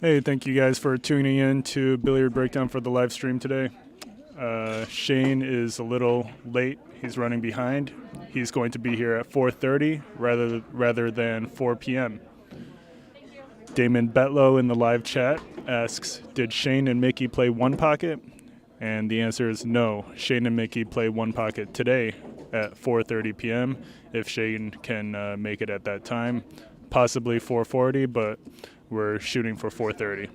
Hey, thank you guys for tuning in to Billiard Breakdown for the live stream today. Shane is a little late. He's running behind. He's going to be here at 4:30 rather than 4 p.m. Damon Betlow in the live chat asks, did Shane and Mickey play one pocket? And the answer is no. Shane and Mickey play one pocket today at 4:30 p.m. if Shane can make it at that time. Possibly 4:40, but we're shooting for 4:30.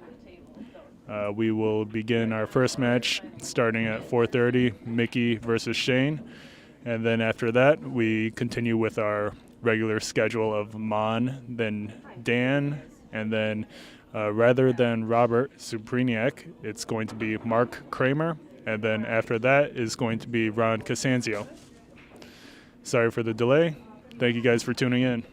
We will begin our first match starting at 4:30, Mickey versus Shane. And then after that, we continue with our regular schedule of Manh, then Dan, and then rather than Robert Supriniak, it's going to be Mark Kramer. And then after that is going to be Ron Casanzio. Sorry for the delay. Thank you guys for tuning in.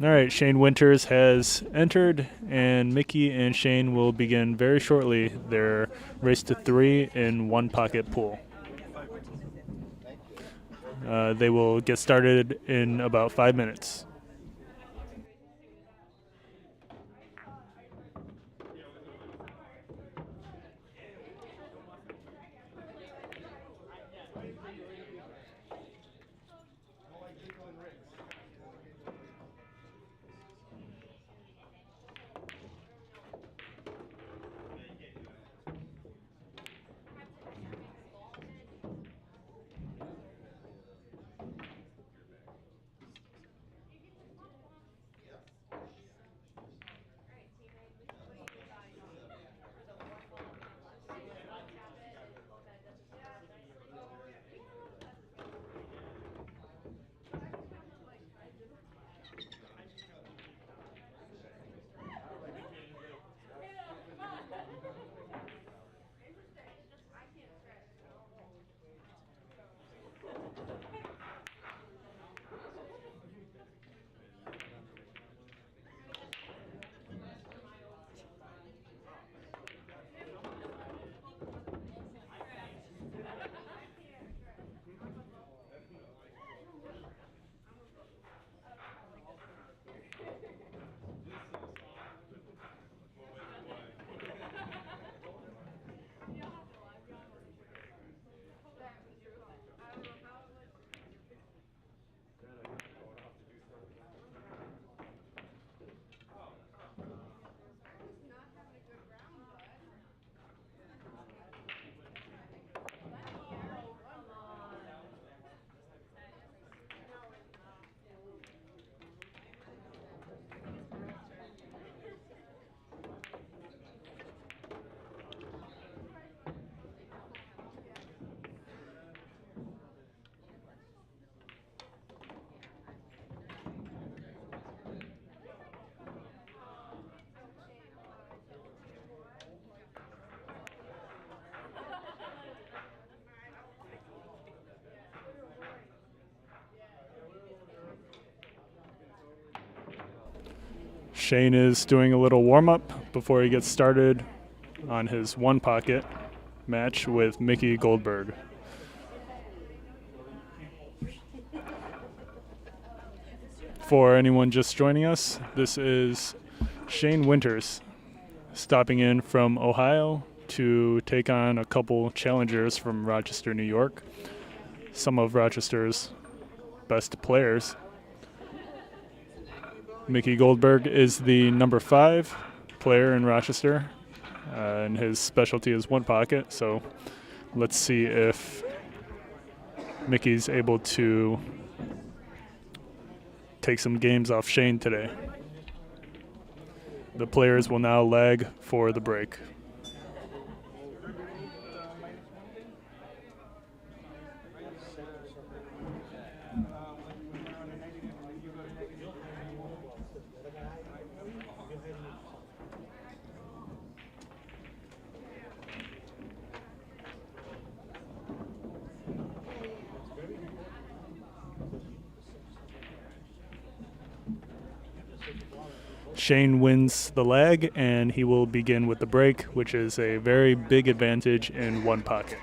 All right, Shane Winters has entered, and Mickey and Shane will begin very shortly their race to 3 in one pocket pool. They will get started in about 5 minutes. Shane is doing a little warm-up before he gets started on his one pocket match with Mickey Goldberg. For anyone just joining us, this is Shane Winters stopping in from Ohio to take on a couple challengers from Rochester, New York, some of Rochester's best players. Mickey Goldberg is the number 5 player in Rochester, and his specialty is one pocket. So let's see if Mickey's able to take some games off Shane today. The players will now lag for the break. Shane wins the lag, and he will begin with the break, which is a very big advantage in one pocket.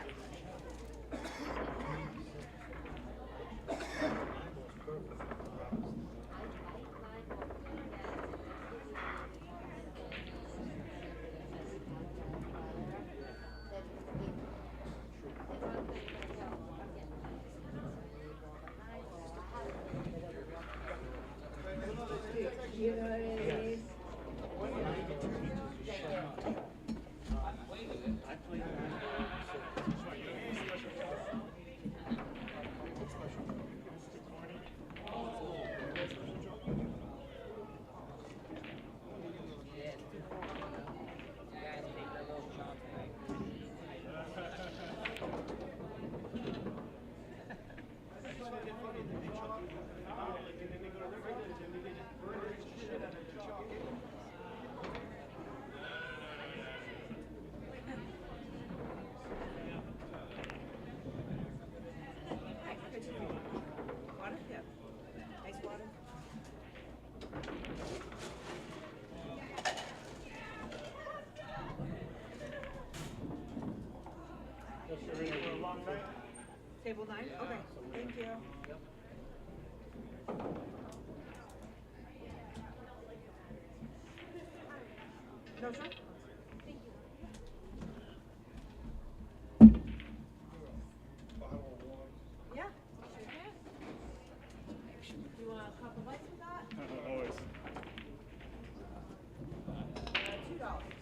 Table 9? Okay, thank you. No, sir? Yeah. Do you want a cup of ice with that? Always. $2.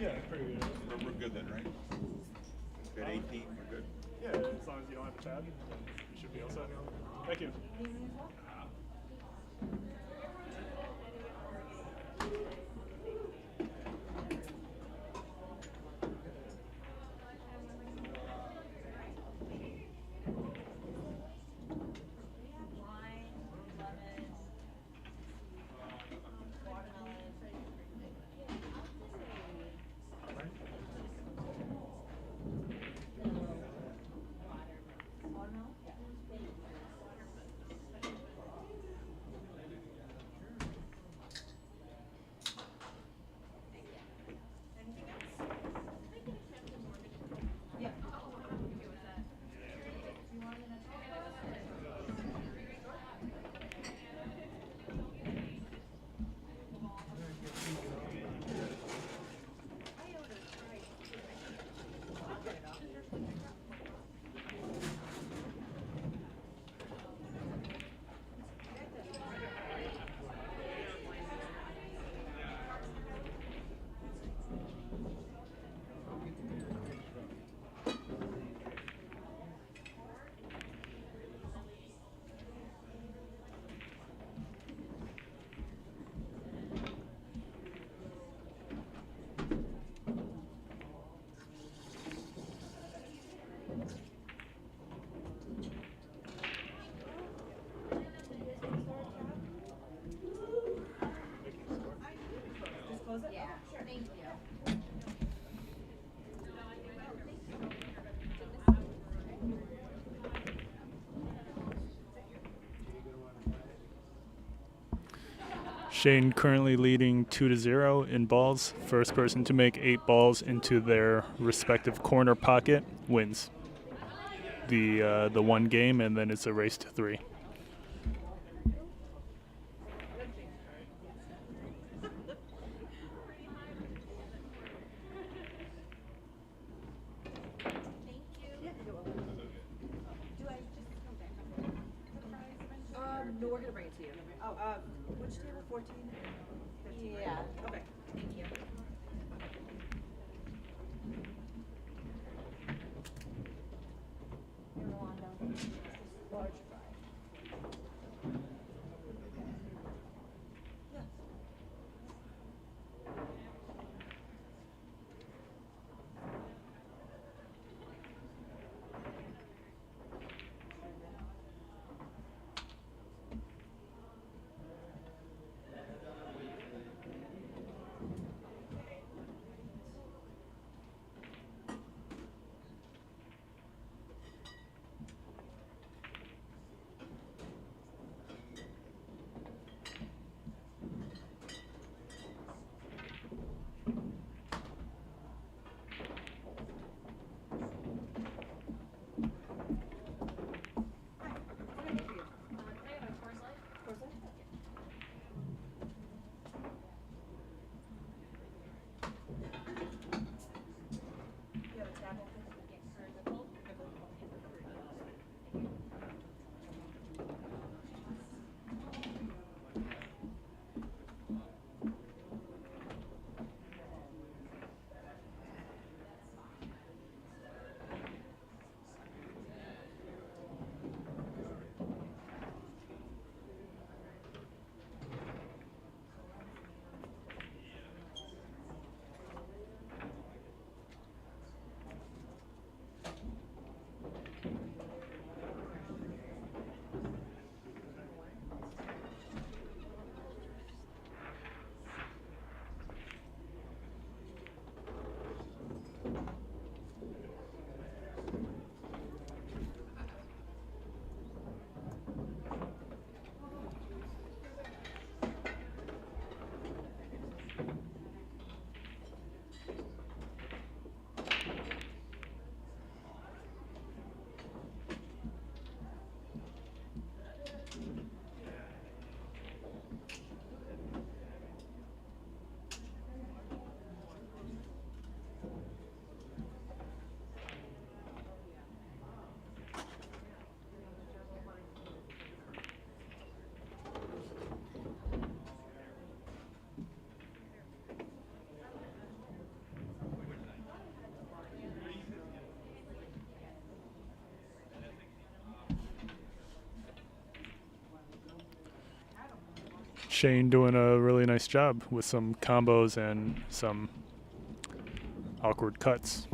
Yeah, pretty good. We're good then, right? Good 18, we're good. Yeah, as long as you don't have a tab, then you should be all set. Thank you. Yeah, thank you. Shane currently leading 2-0 in balls. First person to make 8 balls into their respective corner pocket wins the one game, and then it's a race to 3. No, we're gonna bring it to you. Oh, which table? 14? 15? Yeah. Okay. Thank you. Large fry. Shane doing a really nice job with some combos and some awkward cuts.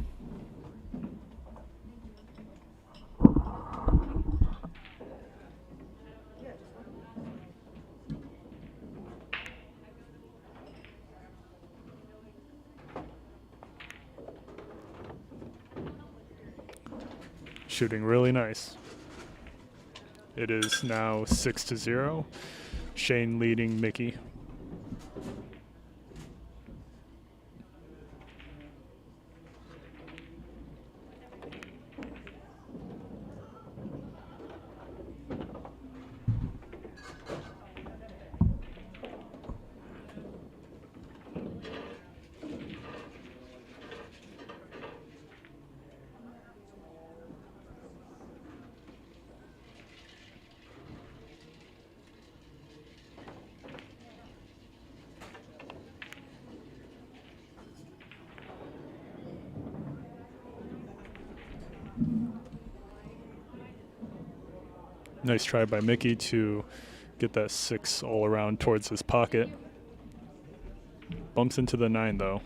Shooting really nice. It is now 6-0. Shane leading Mickey. Nice try by Mickey to get that 6 all around towards his pocket. Bumps into the 9 though.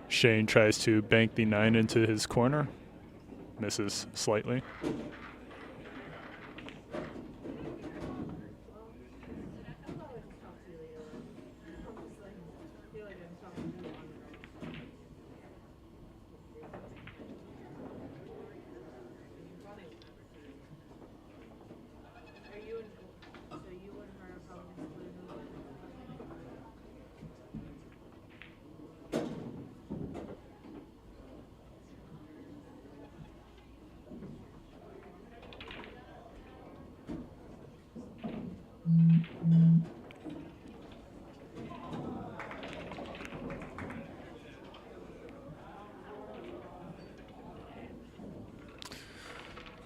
Shane tries to bank the 9 into his corner. Misses slightly.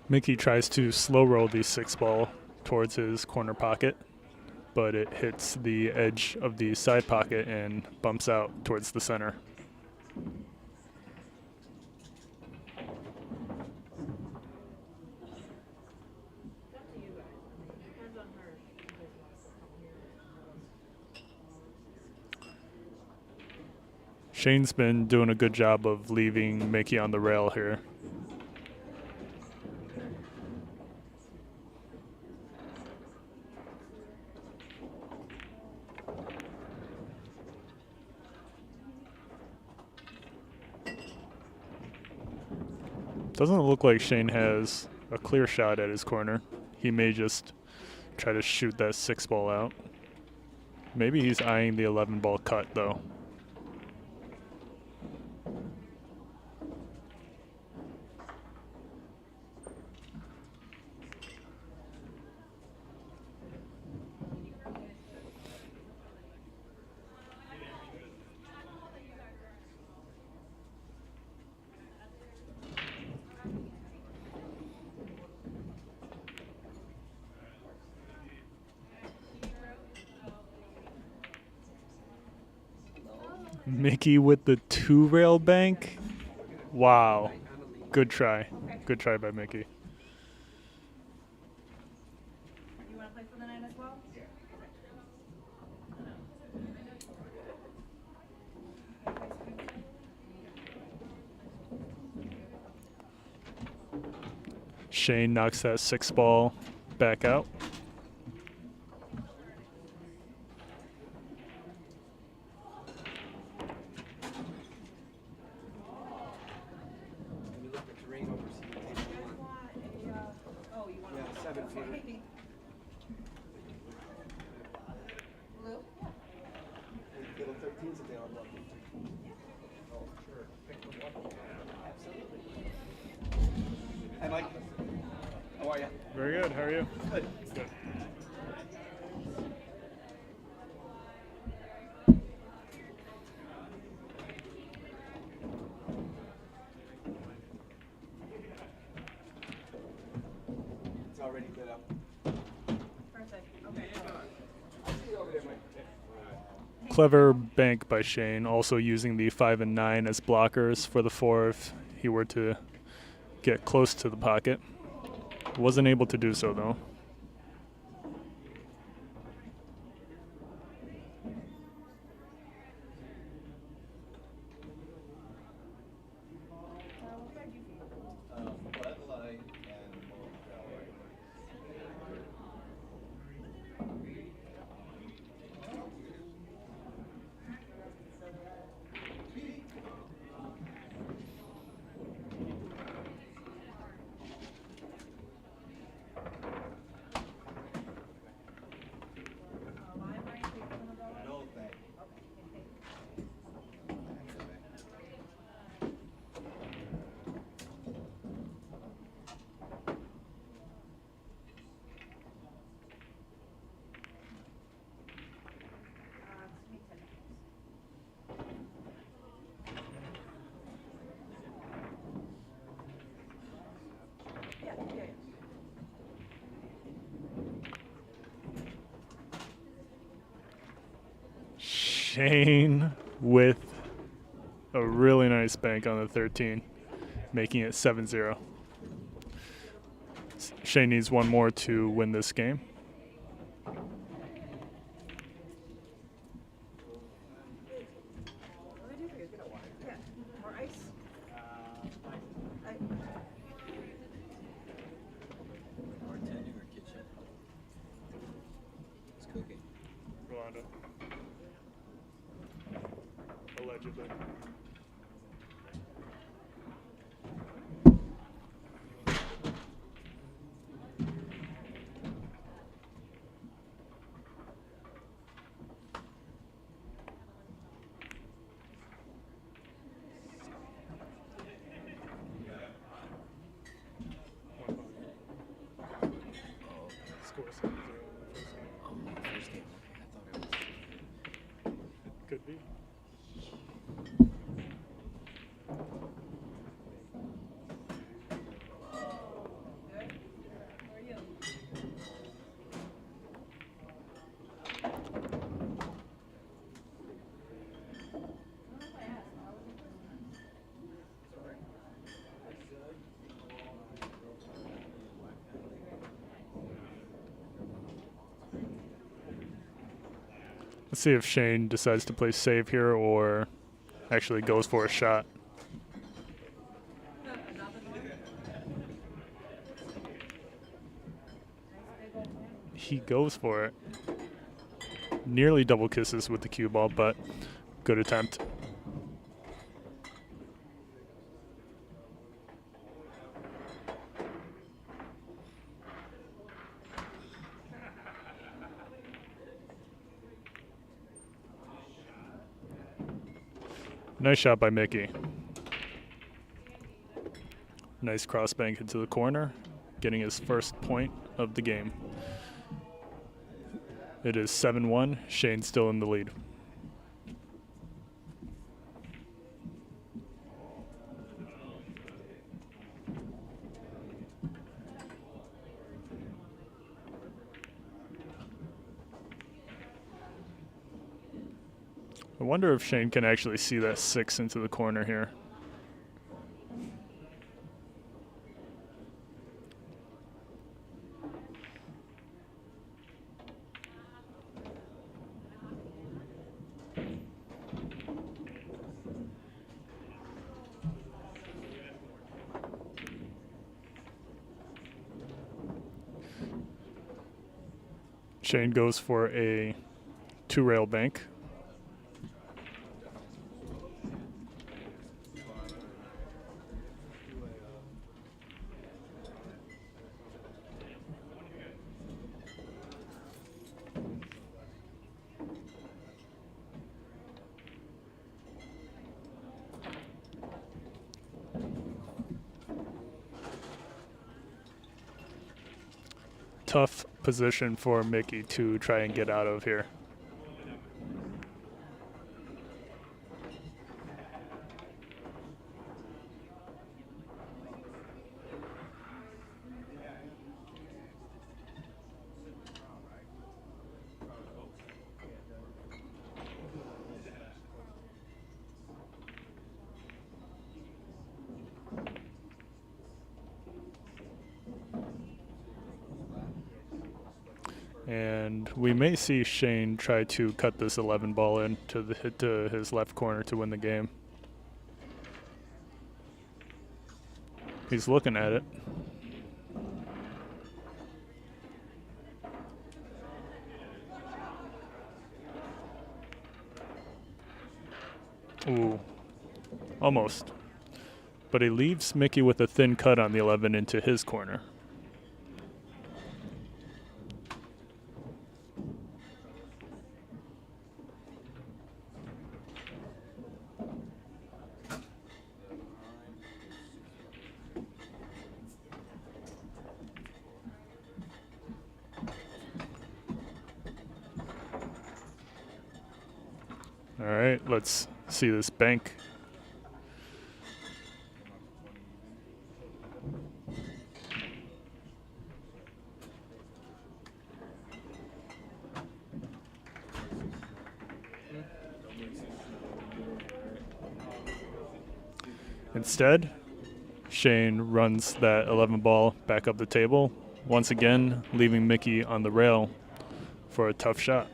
Mickey tries to slow roll the 6 ball towards his corner pocket, but it hits the edge of the side pocket and bumps out towards the center. Shane's been doing a good job of leaving Mickey on the rail here. Doesn't look like Shane has a clear shot at his corner. He may just try to shoot that 6 ball out. Maybe he's eyeing the 11 ball cut though. Mickey with the 2 rail bank. Wow. Good try. Good try by Mickey. You want to play for the 9 as well? Shane knocks that 6 ball back out. Hi, Mike. How are you? Very good. How are you? Good. Good. It's already lit up. Perfect. Okay. I'll see you over there, Mike. Clever bank by Shane, also using the 5 and 9 as blockers for the 4 if he were to get close to the pocket. Wasn't able to do so, though. Bud Light and Modelo. No, thank you. Yeah, yeah, yeah. Shane with a really nice bank on the 13, making it 7-0. Shane needs one more to win this game. What do I do for you? Yeah, more ice? Bartending or kitchen? It's cooking. Rolando. Allegedly. Score 7-0 in the first game. First game. I thought it was. Could be. Good? How are you? Let's see if Shane decides to play save here or actually goes for a shot. He goes for it. Nearly double kisses with the cue ball, but good attempt. Nice shot by Mickey. Nice cross bank into the corner, getting his first point of the game. It is 7-1. Shane still in the lead. I wonder if Shane can actually see that 6 into the corner here. Shane goes for a 2-rail bank. Tough position for Mickey to try and get out of here. And we may see Shane try to cut this 11 ball in to his left corner to win the game. He's looking at it. Ooh, almost. But he leaves Mickey with a thin cut on the 11 into his corner. All right, let's see this bank. Instead, Shane runs that 11 ball back up the table, once again leaving Mickey on the rail for a tough shot.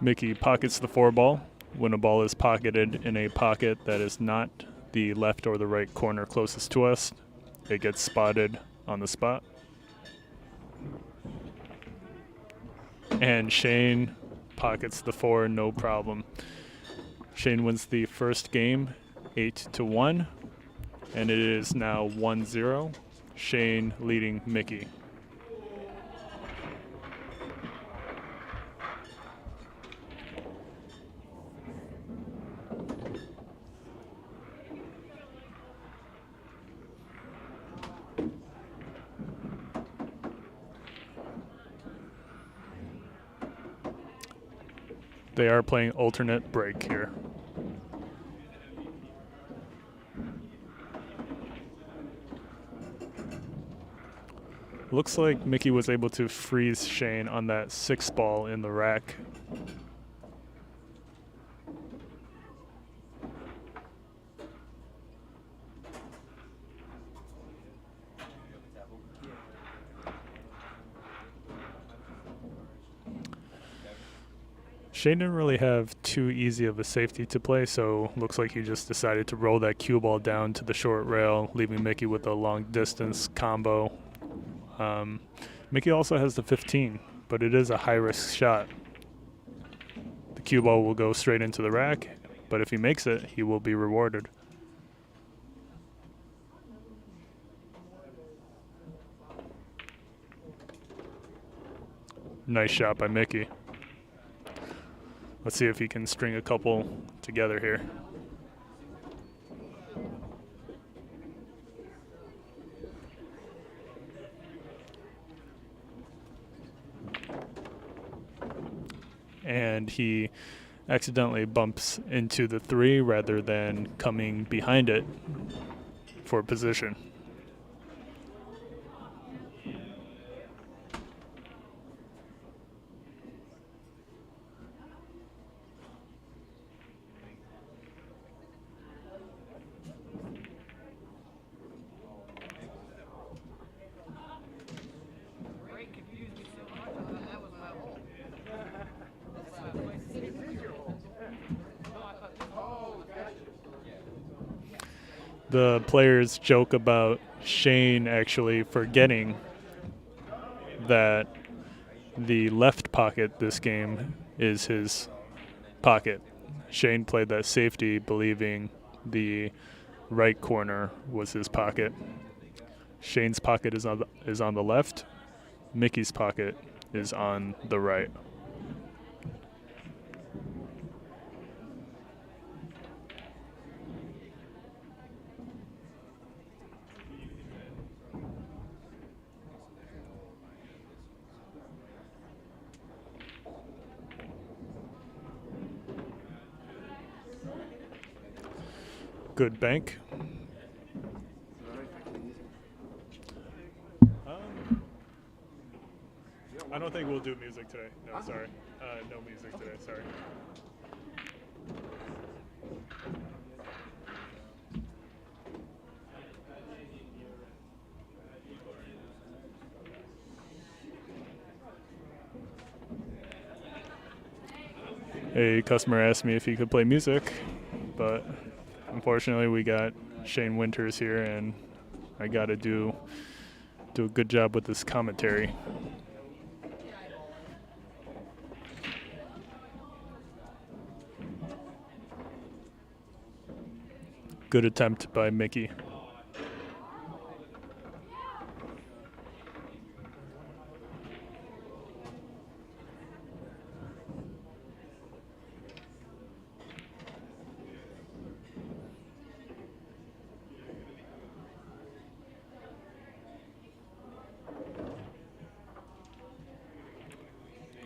Mickey pockets the 4 ball. When a ball is pocketed in a pocket that is not the left or the right corner closest to us, it gets spotted on the spot. And Shane pockets the 4, no problem. Shane wins the first game 8-1, and it is now 1-0. Shane leading Mickey. They are playing alternate break here. Looks like Mickey was able to freeze Shane on that 6 ball in the rack. Shane didn't really have too easy of a safety to play, so looks like he just decided to roll that cue ball down to the short rail, leaving Mickey with a long distance combo. Mickey also has the 15, but it is a high-risk shot. The cue ball will go straight into the rack, but if he makes it, he will be rewarded. Nice shot by Mickey. Let's see if he can string a couple together here. And he accidentally bumps into the 3 rather than coming behind it for position. The players joke about Shane actually forgetting that the left pocket this game is his pocket. Shane played that safety believing the right corner was his pocket. Shane's pocket is on the left. Mickey's pocket is on the right. Good bank. I don't think we'll do music today. No, sorry. No music today, sorry. A customer asked me if he could play music, but unfortunately we got Shane Winters here, and I got to do a good job with this commentary. Good attempt by Mickey.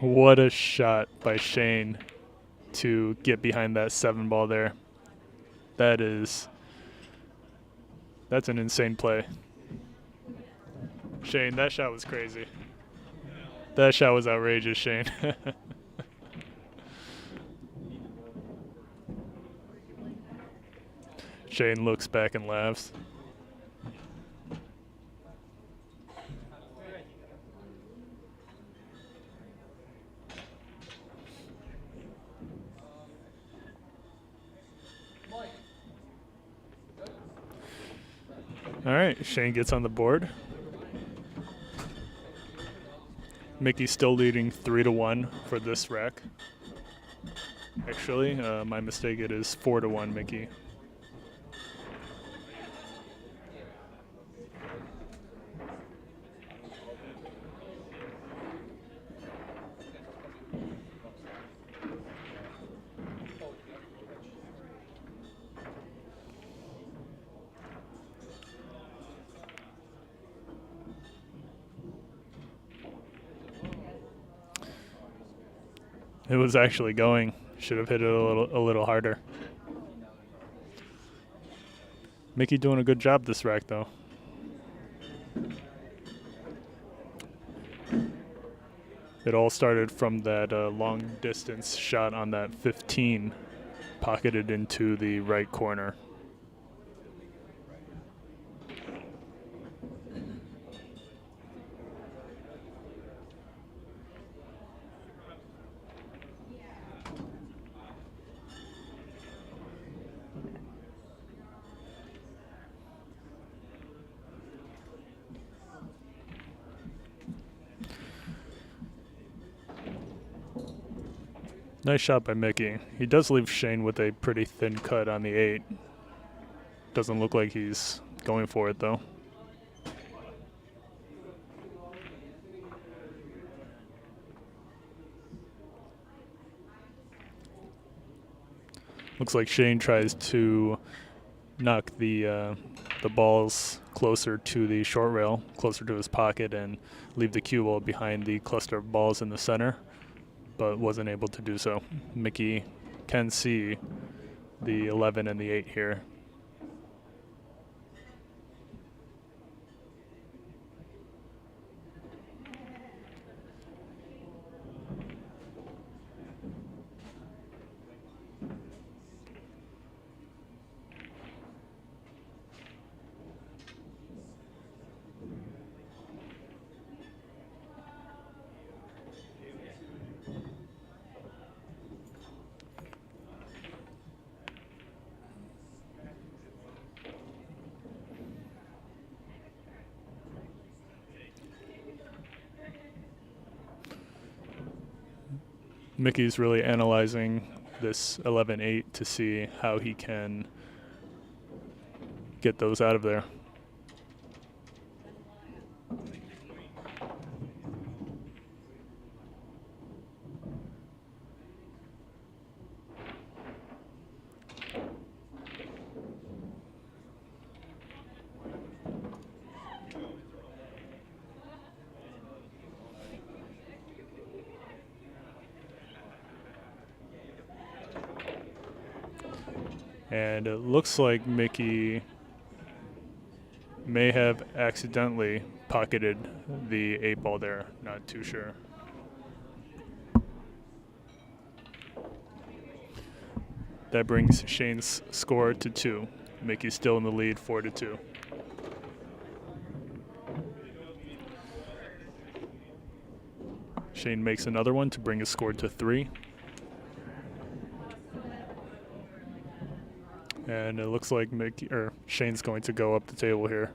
What a shot by Shane to get behind that 7 ball there. That's an insane play. Shane, that shot was crazy. That shot was outrageous, Shane. Shane looks back and laughs. All right, Shane gets on the board. Mickey's still leading 3-1 for this rack. Actually, my mistake, it is 4-1 Mickey. It was actually going. Should have hit it a little harder. Mickey doing a good job this rack, though. It all started from that long distance shot on that 15, pocketed into the right corner. Nice shot by Mickey. He does leave Shane with a pretty thin cut on the 8. Doesn't look like he's going for it, though. Looks like Shane tries to knock the balls closer to the short rail, closer to his pocket, and leave the cue ball behind the cluster of balls in the center, but wasn't able to do so. Mickey can see the 11 and the 8 here. Mickey's really analyzing this 11-8 to see how he can get those out of there. And it looks like Mickey may have accidentally pocketed the 8 ball there. Not too sure. That brings Shane's score to 2. Mickey's still in the lead, 4-2. Shane makes another one to bring his score to 3. And it looks like Shane's going to go up the table here.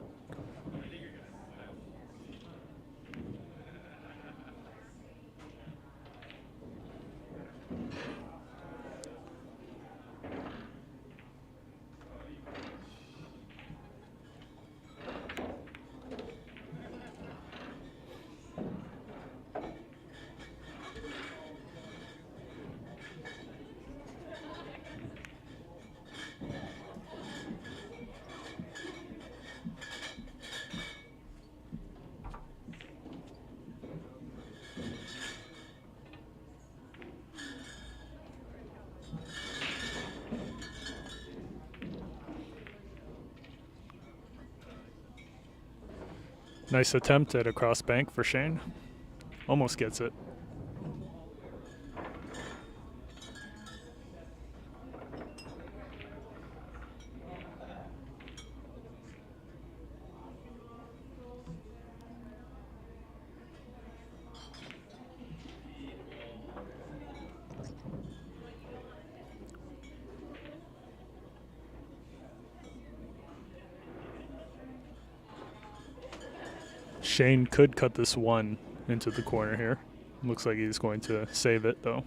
Nice attempt at a cross bank for Shane. Almost gets it. Shane could cut this one into the corner here. Looks like he's going to save it though.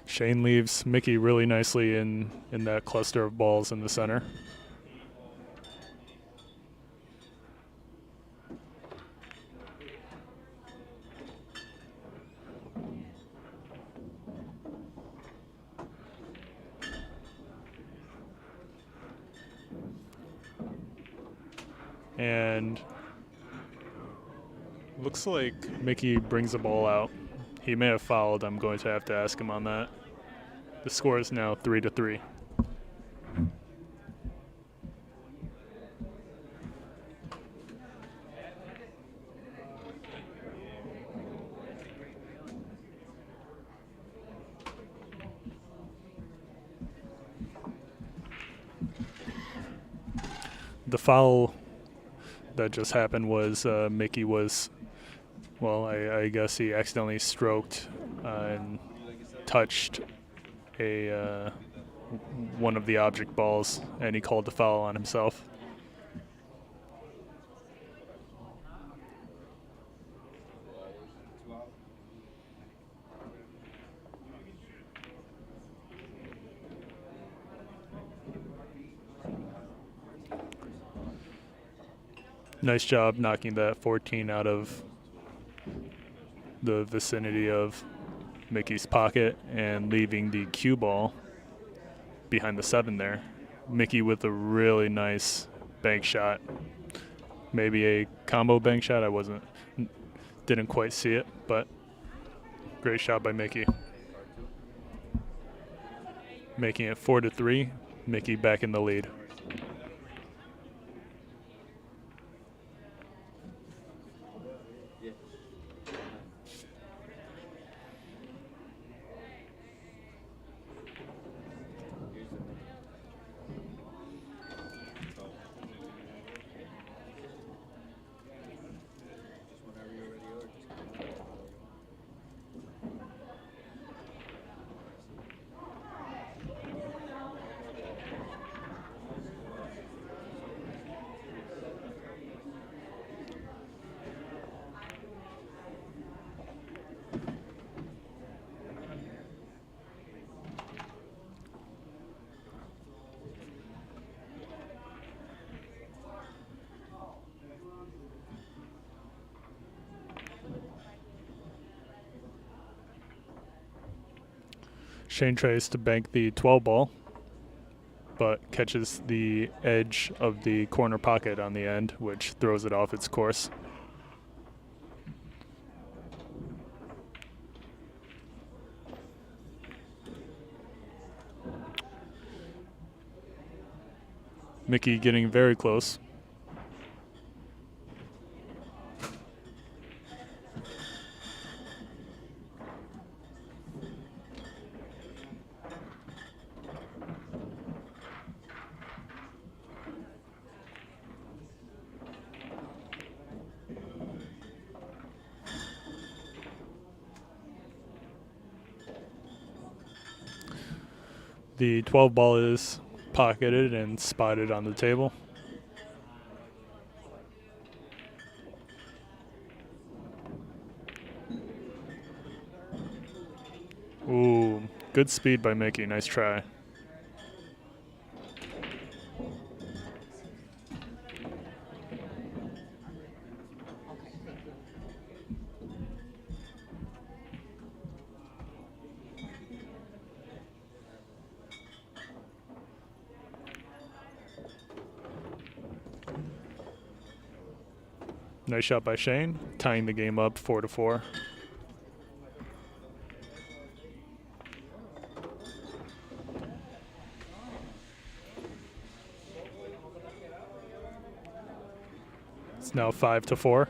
Shane leaves Mickey really nicely in that cluster of balls in the center. And looks like Mickey brings the ball out. He may have fouled. I'm going to have to ask him on that. The score is now 3-3. The foul that just happened was Mickey was, well, I guess he accidentally stroked and touched one of the object balls, and he called the foul on himself. Nice job knocking that 14 out of the vicinity of Mickey's pocket and leaving the cue ball behind the 7 there. Mickey with a really nice bank shot. Maybe a combo bank shot. Didn't quite see it, but great shot by Mickey. Making it 4-3. Mickey back in the lead. Shane tries to bank the 12 ball, but catches the edge of the corner pocket on the end, which throws it off its course. Mickey getting very close. The 12 ball is pocketed and spotted on the table. Ooh, good speed by Mickey. Nice try. Nice shot by Shane, tying the game up 4-4. It's now 5-4.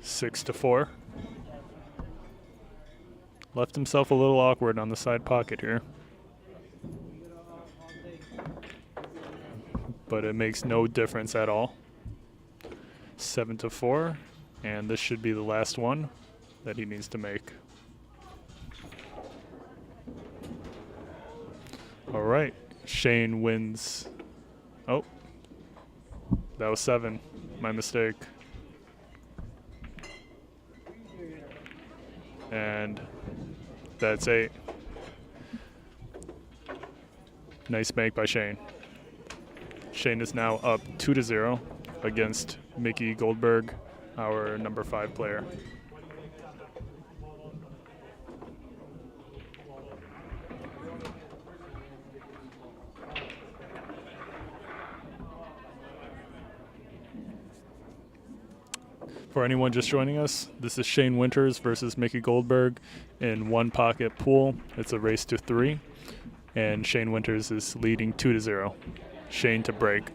Six to 4. Left himself a little awkward on the side pocket here. But it makes no difference at all. 7-4, and this should be the last one that he needs to make. All right, Shane wins. Oh, that was 7. My mistake. And that's 8. Nice make by Shane. Shane is now up 2-0 against Mickey Goldberg, our number 5 player. For anyone just joining us, this is Shane Winters versus Mickey Goldberg in one pocket pool. It's a race to 3, and Shane Winters is leading 2-0. Shane to break.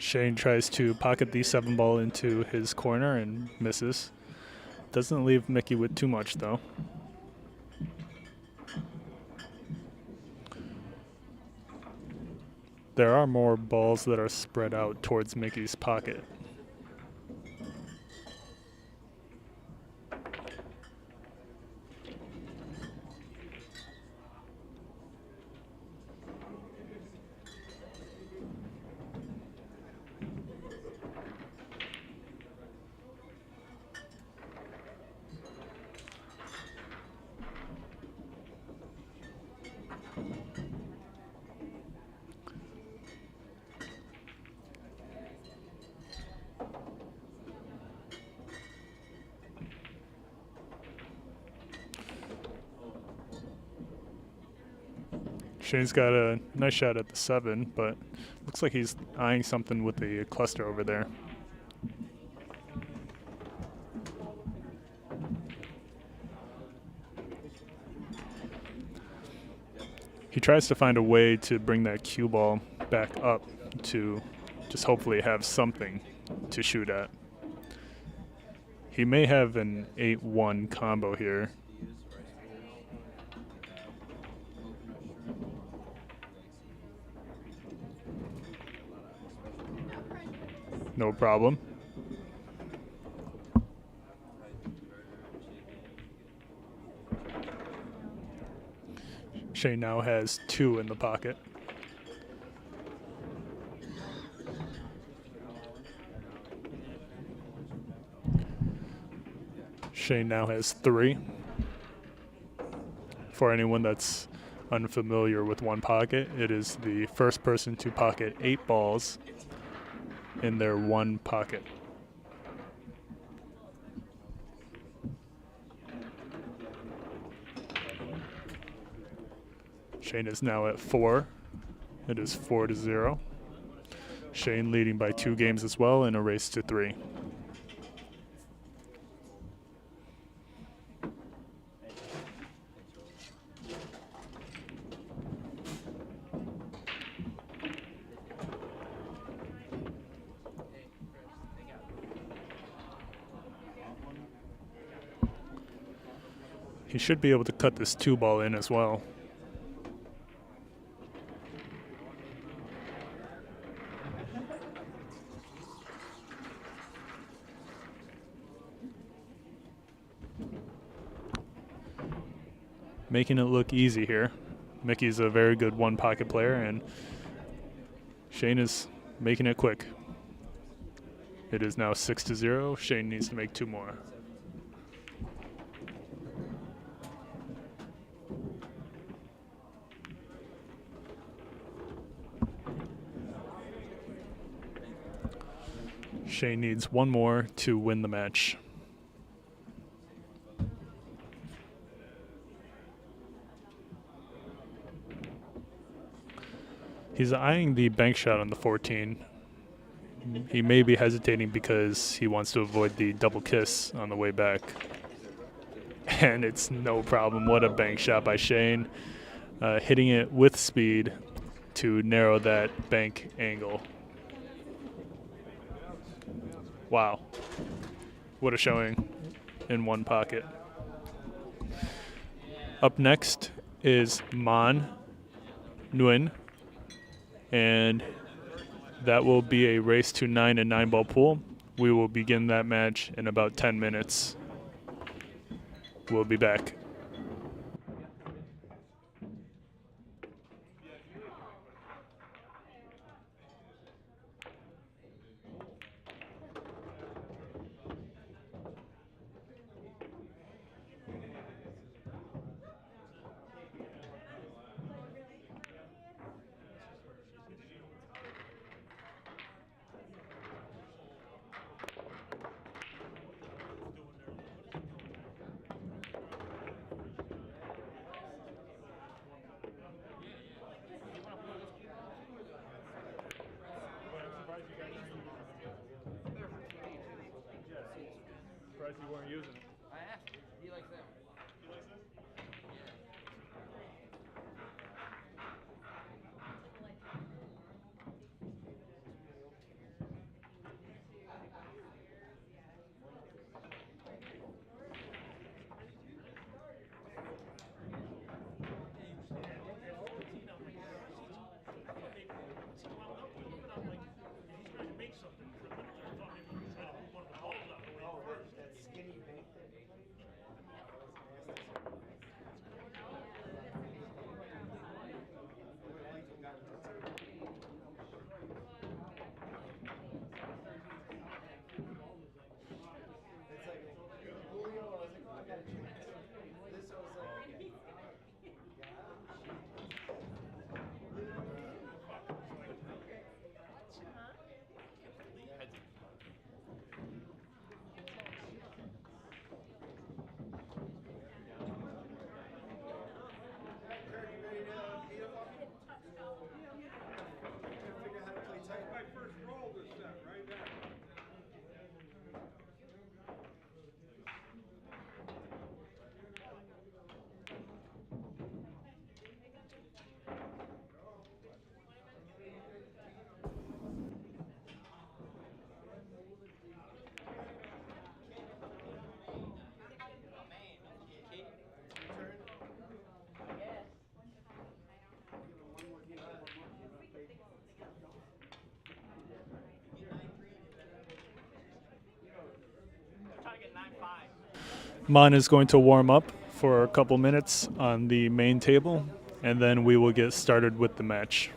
Shane tries to pocket the 7 ball into his corner and misses. Doesn't leave Mickey with too much though. There are more balls that are spread out towards Mickey's pocket. Shane's got a nice shot at the 7, but looks like he's eyeing something with the cluster over there. He tries to find a way to bring that cue ball back up to just hopefully have something to shoot at. He may have an 8-1 combo here. No problem. Shane now has 2 in the pocket. Shane now has 3. For anyone that's unfamiliar with one pocket, it is the first person to pocket 8 balls in their one pocket. Shane is now at 4. It is 4-0. Shane leading by 2 games as well in a race to 3. He should be able to cut this 2 ball in as well. Making it look easy here. Mickey's a very good one pocket player, and Shane is making it quick. It is now 6-0. Shane needs to make 2 more. Shane needs 1 more to win the match. He's eyeing the bank shot on the 14. He may be hesitating because he wants to avoid the double kiss on the way back. And it's no problem. What a bank shot by Shane. Hitting it with speed to narrow that bank angle. Wow. What a showing in one pocket. Up next is Manh, Nguyen. And that will be a race to 9 and 9 ball pool. We will begin that match in about 10 minutes. We'll be back. You weren't using it. I asked him. He likes them. He likes this? Manh is going to warm up for a couple minutes on the main table, and then we will get started with the match.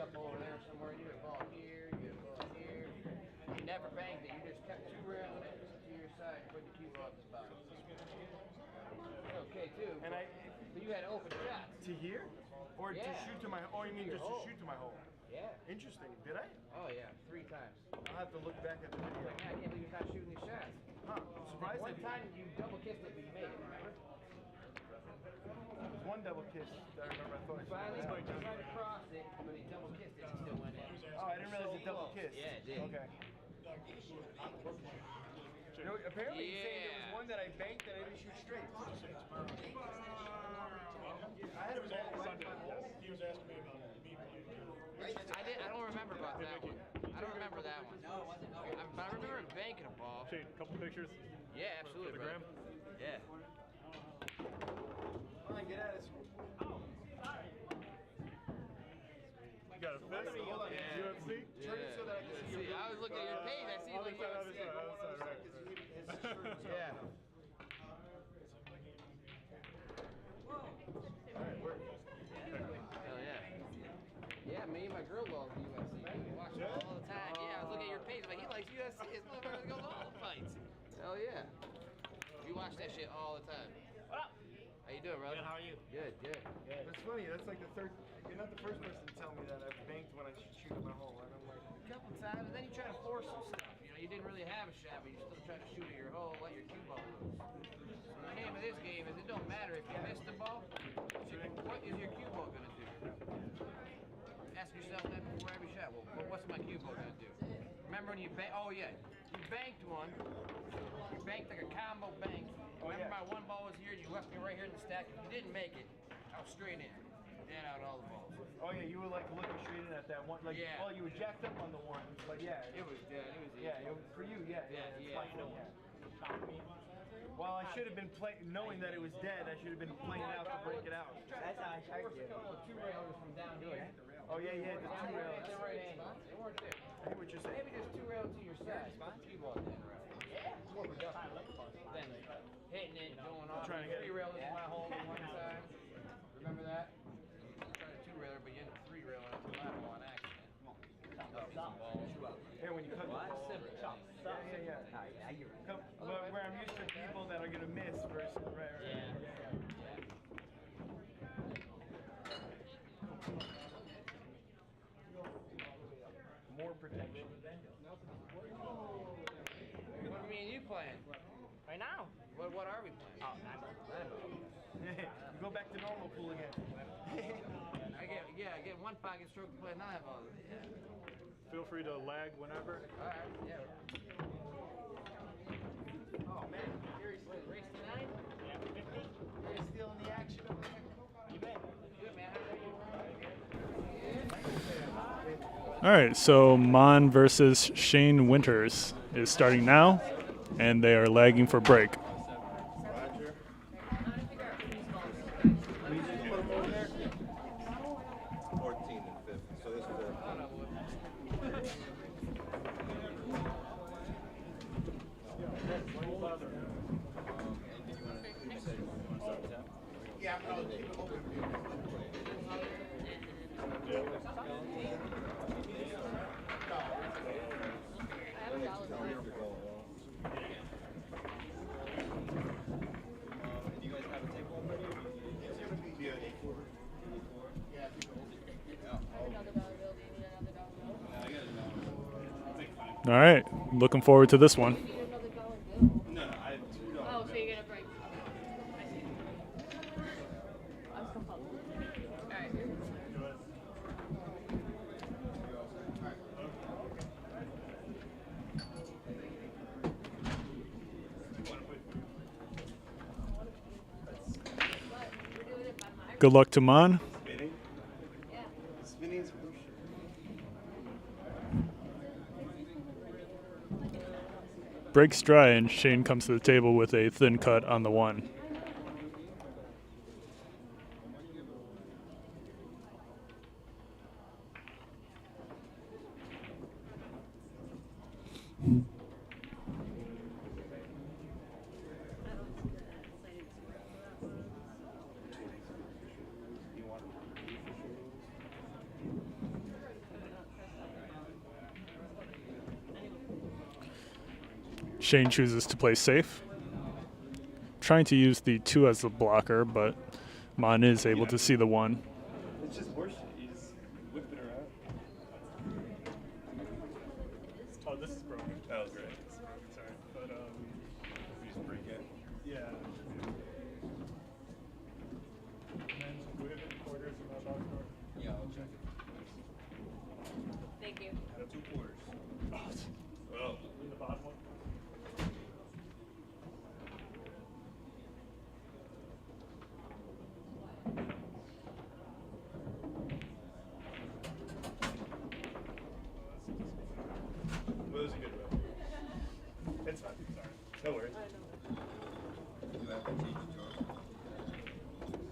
up over there somewhere. You hit a ball here, you hit a ball here. You never banked it. You just kept two railing it to your side and put the cue ball at the bottom. Okay, too. And But you had open shots. to here? Or to Yeah. shoot to my, oh, you mean Your just hole. to shoot to my hole? Yeah. Interesting. Did I? Oh, yeah. 3 times. I'll have to look back at the video. Like, man, I can't believe you're not shooting these shots. Huh, I'm surprised I One did. time you double kissed it, but you made it, remember? There was one double kiss that I remember I thought I Finally, shot he tried to cross it, but he double kissed it, he still went in. Oh, I didn't realize it double Close. kissed. Yeah, it did. Okay. You know, apparently he's saying there was Yeah. one that I banked that I didn't shoot straight. I had a ball right in my hole. He was asking me about me. I don't remember about that one. I don't remember that one. But I remember banking a ball. Shane, a couple pictures. Yeah, absolutely, For the brother. Yeah. Come on, get at us. You got a fist? Hold on. Yeah. UFC? Turn it so that I can see your. I was looking at your page, I see Other like side, you other side, other side, right. Yeah. Hell yeah. Yeah, me and my girl love UFC. We watch it all the time. Yeah, I was looking at your page, like, he likes UFC. His motherfucker goes to all the fights. Hell yeah. We watch that shit all the time. What up? How you doing, brother? Good, how are you? Good, good. That's funny. That's like the third. You're not the first person to tell me that I've banked when I shoot at my hole. And I'm like, A couple times, and then you try to force some stuff. You know, you didn't really have a shot, but you still try to shoot at your hole, let your cue ball loose. So the name of this game is it don't matter if you miss the ball. What is your cue ball gonna do? Ask yourself that before every shot. Well, what's my cue ball gonna do? Remember when you bank? Oh yeah, you banked one. You banked like a combo bank. Remember my one ball was here, and you left me right here in the stack. If you didn't make it, I was straight in. Dead out all the balls. oh yeah, you were like looking straight in at that one. Like, Yeah. well, you were jacked up on the one, but yeah. It was dead. It was easy. Yeah, it was, for you, yeah. Yeah, it's yeah. like, well, I should have been knowing that it was dead. I should have been playing out to break it out. That's how I tried to. Two railers from down here. Oh yeah, yeah, the two rails. At the right angle. They weren't there. I hear what you're saying. Maybe just two rails to your side. Cue ball dead right. Yeah. More productive than hitting it, going off. Trying to get it. 3 railers in my hole on one side. Remember that? You tried a 2 railer, but you ended up 3 railer into my hole on accident. Yeah, when you cut the ball. Yeah. But where I'm used to people that are gonna miss versus right. More protection. What do you mean you playing? Right now? What are we playing? Oh, 9 You go back to normal pool again. I get one pocket stroke to play 9 balls. Yeah. Feel free to lag whenever. All right, yeah. Oh man, seriously, race to 9? Yeah, 50? You're still in the action over there? You bet. Good man, how are you? All right, so Manh versus Shane Winters is starting now, and they are lagging for break. Roger. 14 and 50. So this 4. Yeah, I'll keep it open. Do you guys have a table already? All right, looking forward to this one. Oh, so you're gonna break. I see. I was confused. Alright. Good luck to Manh. Spinning's Breaks dry, and Shane comes to the table with a thin cut on the 1. Shane chooses to play safe, trying to use the 2 as the blocker, but Manh is able to see the 1. It's just horseshit. You just whip it around. Oh, this is broken. That was great. Sorry, but We just break it. yeah. And do we have any quarters in that box score? Yeah, I'll check it. Thank you. 2 quarters. Well, In the bottom one. well, it was a good run. It's fine. Sorry. No worries. You have to change the chart.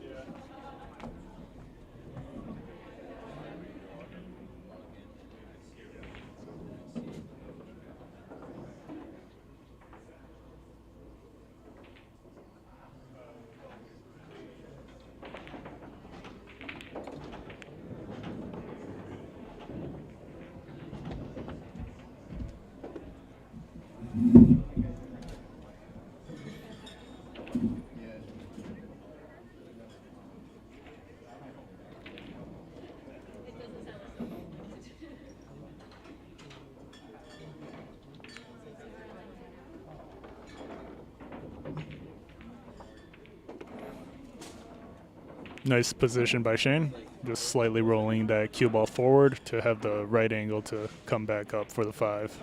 Yeah. Nice position by Shane, just slightly rolling that cue ball forward to have the right angle to come back up for the 5.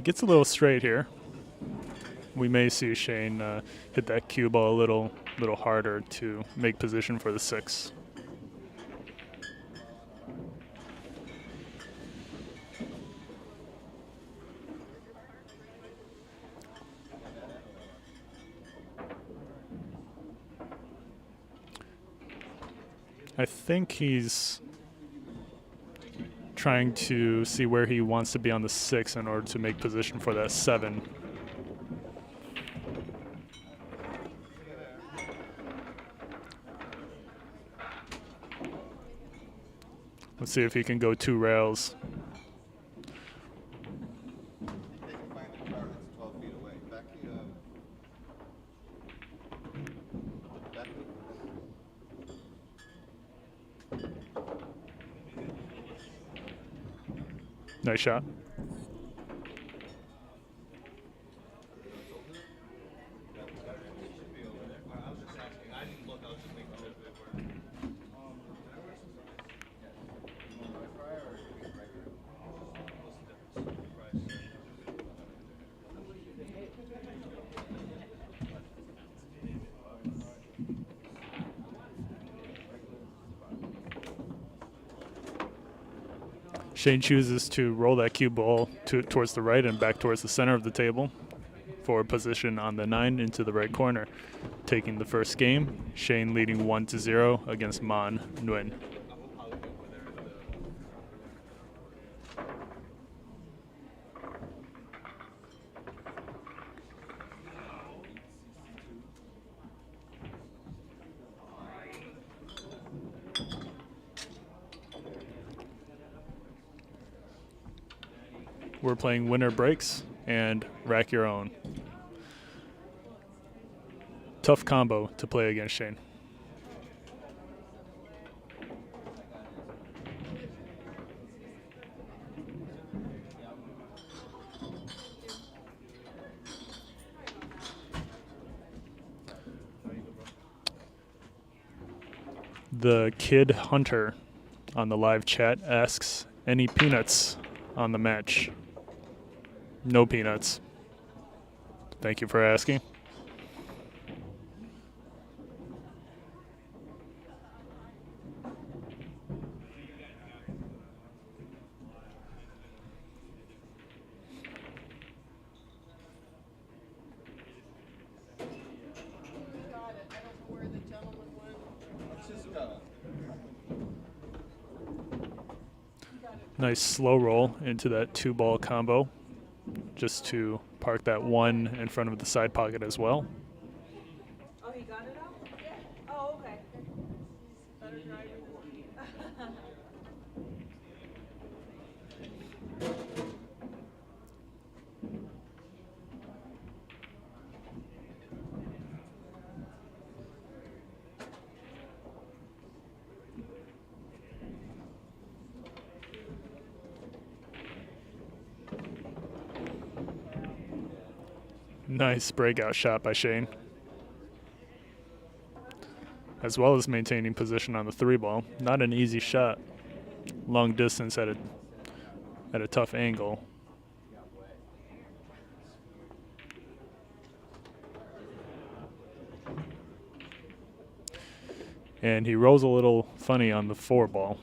Gets a little straight here. We may see Shane hit that cue ball a little harder to make position for the 6. I think he's trying to see where he wants to be on the 6 in order to make position for that 7. Let's see if he can go 2 rails. They can find the chart that's 12 feet away. Back it up. Back it Nice shot. Shane chooses to roll that cue ball towards the right and back towards the center of the table for position on the 9 into the right corner. Taking the first game, Shane leading 1-0 against Manh Nguyen. We're playing winner breaks and rack your own. Tough combo to play against Shane. The Kid Hunter on the live chat asks, any peanuts on the match? No peanuts. Thank you for asking. Nice slow roll into that 2-ball combo, just to park that 1 in front of the side pocket as well. Oh, he got it out? Oh, okay. Nice breakout shot by Shane, as well as maintaining position on the 3-ball. Not an easy shot, long distance at a tough angle. And he rolls a little funny on the 4-ball.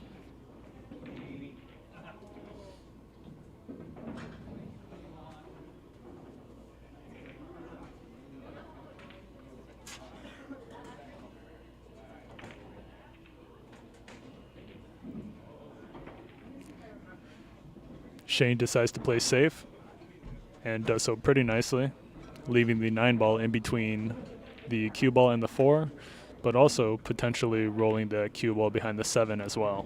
Shane decides to play safe and does so pretty nicely, leaving the 9-ball in between the cue ball and the 4, but also potentially rolling the cue ball behind the 7 as well.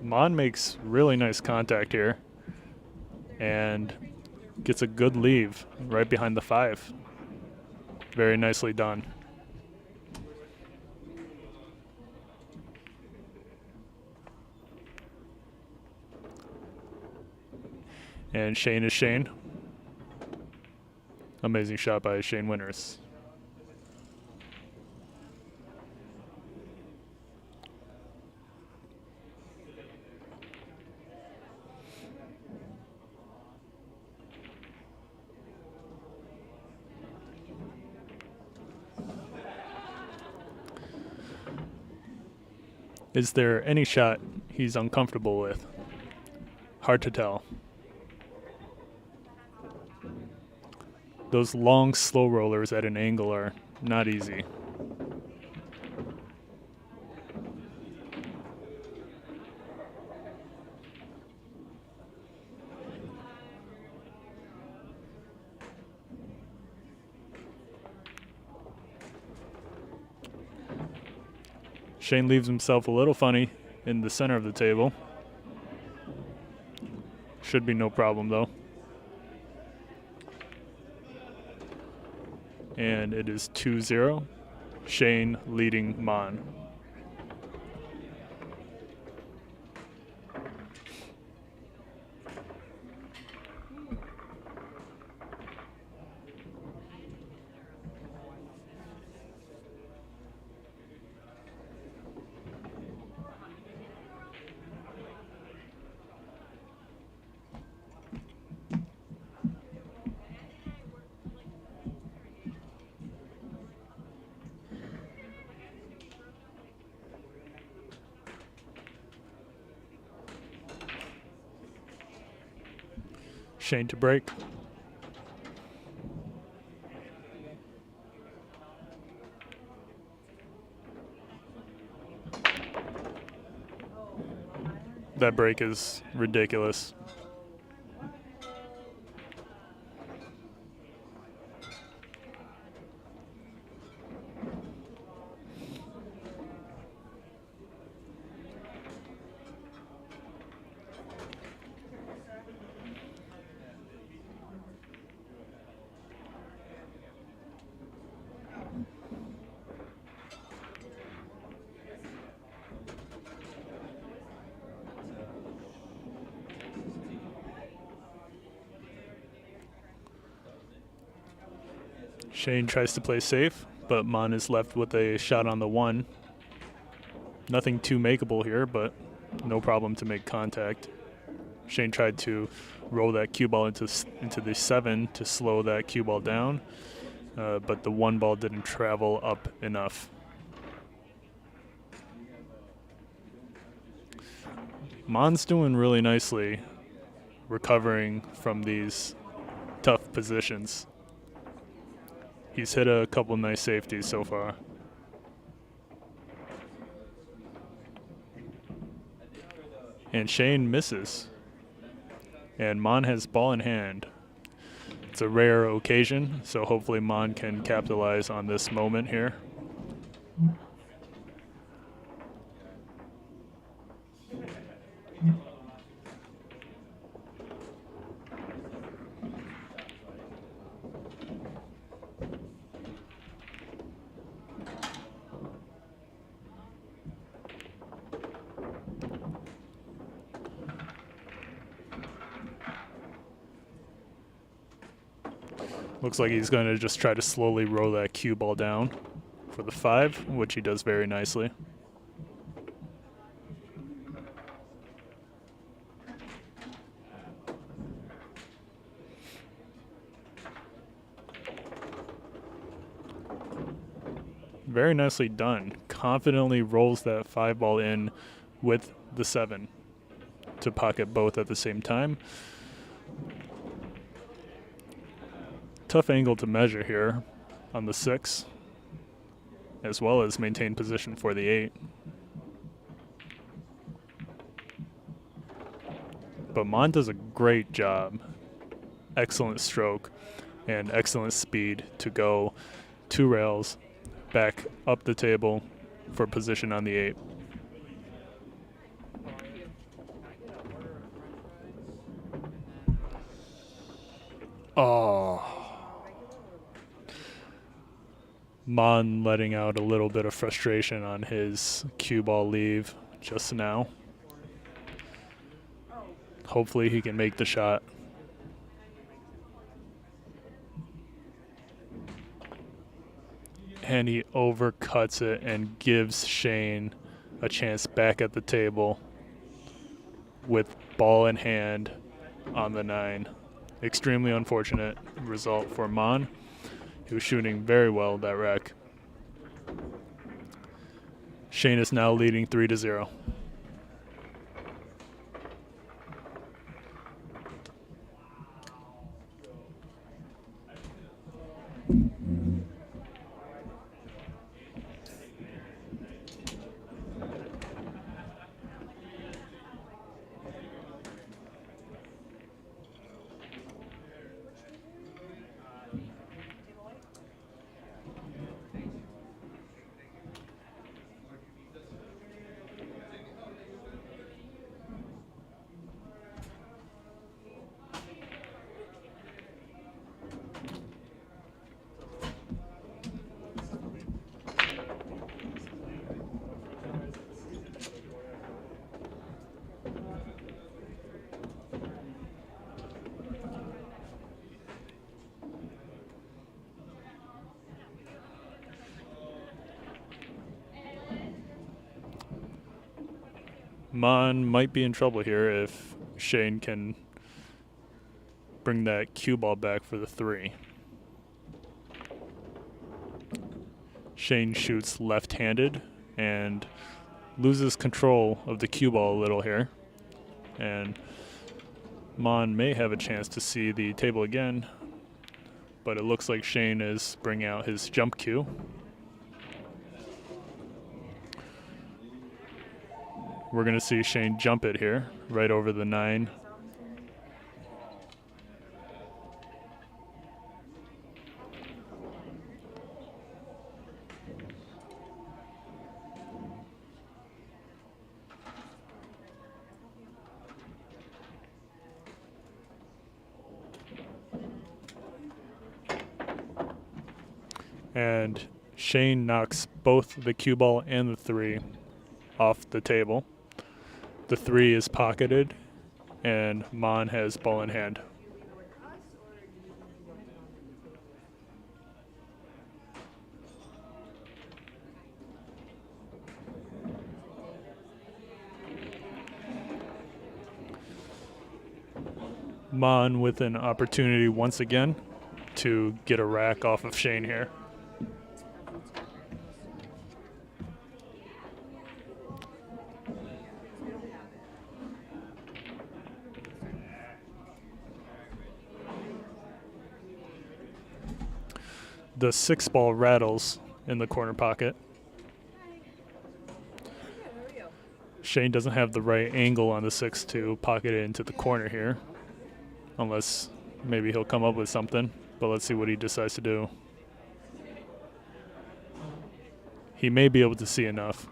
Manh makes really nice contact here and gets a good leave right behind the 5. Very nicely done. And Shane is Shane. Amazing shot by Shane Winters. Is there any shot he's uncomfortable with? Hard to tell. Those long slow rollers at an angle are not easy. Shane leaves himself a little funny in the center of the table. Should be no problem though. And it is 2-0. Shane leading Manh. Shane to break. That break is ridiculous. Shane tries to play safe, but Manh is left with a shot on the 1. Nothing too makeable here, but no problem to make contact. Shane tried to roll that cue ball into the 7 to slow that cue ball down, but the 1 ball didn't travel up enough. Mahn's doing really nicely, recovering from these tough positions. He's hit a couple nice safeties so far. And Shane misses. And Manh has ball in hand. It's a rare occasion, so hopefully Manh can capitalize on this moment here. Looks like he's going to just try to slowly roll that cue ball down for the 5, which he does very nicely. Very nicely done. Confidently rolls that 5 ball in with the 7 to pocket both at the same time. Tough angle to measure here on the 6, as well as maintain position for the 8. But Manh does a great job. Excellent stroke and excellent speed to go 2 rails back up the table for position on the 8. Oh. Manh letting out a little bit of frustration on his cue ball leave just now. Hopefully he can make the shot. And he overcuts it and gives Shane a chance back at the table with ball in hand on the 9. Extremely unfortunate result for Manh. He was shooting very well that rack. Shane is now leading 3-0. Manh might be in trouble here if Shane can bring that cue ball back for the 3. Shane shoots left-handed and loses control of the cue ball a little here. And Manh may have a chance to see the table again, but it looks like Shane is bringing out his jump cue. We're going to see Shane jump it here, right over the 9. And Shane knocks both the cue ball and the 3 off the table. The 3 is pocketed, and Manh has ball in hand. Manh with an opportunity once again to get a rack off of Shane here. The 6-ball rattles in the corner pocket. Shane doesn't have the right angle on the 6 to pocket it into the corner here, unless maybe he'll come up with something, but let's see what he decides to do. He may be able to see enough.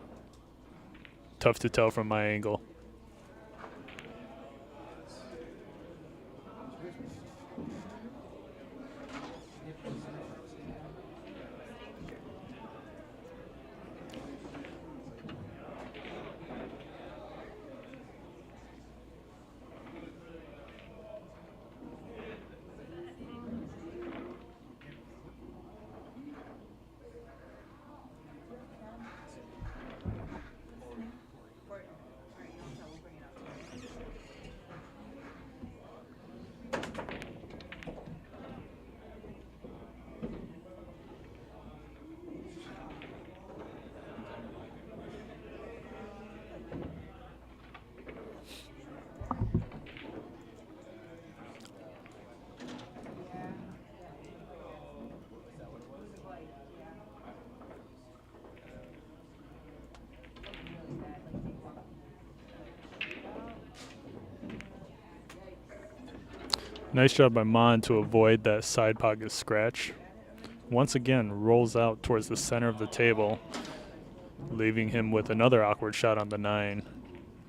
Tough to tell from my angle. Nice job by Manh to avoid that side pocket scratch. Once again, rolls out towards the center of the table, leaving him with another awkward shot on the 9,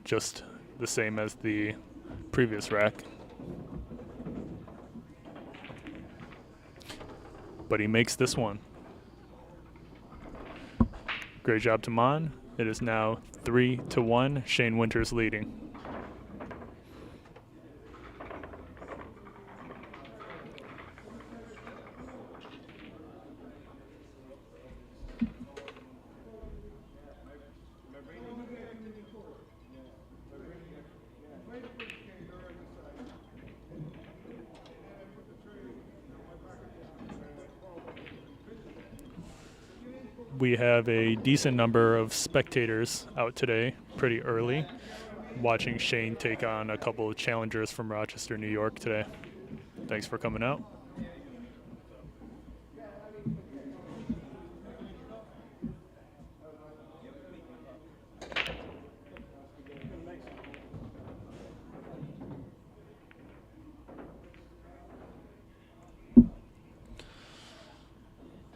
just the same as the previous rack. But he makes this one. Great job to Manh. It is now 3-1, Shane Winters leading. We have a decent number of spectators out today, pretty early, watching Shane take on a couple of challengers from Rochester, New York today. Thanks for coming out.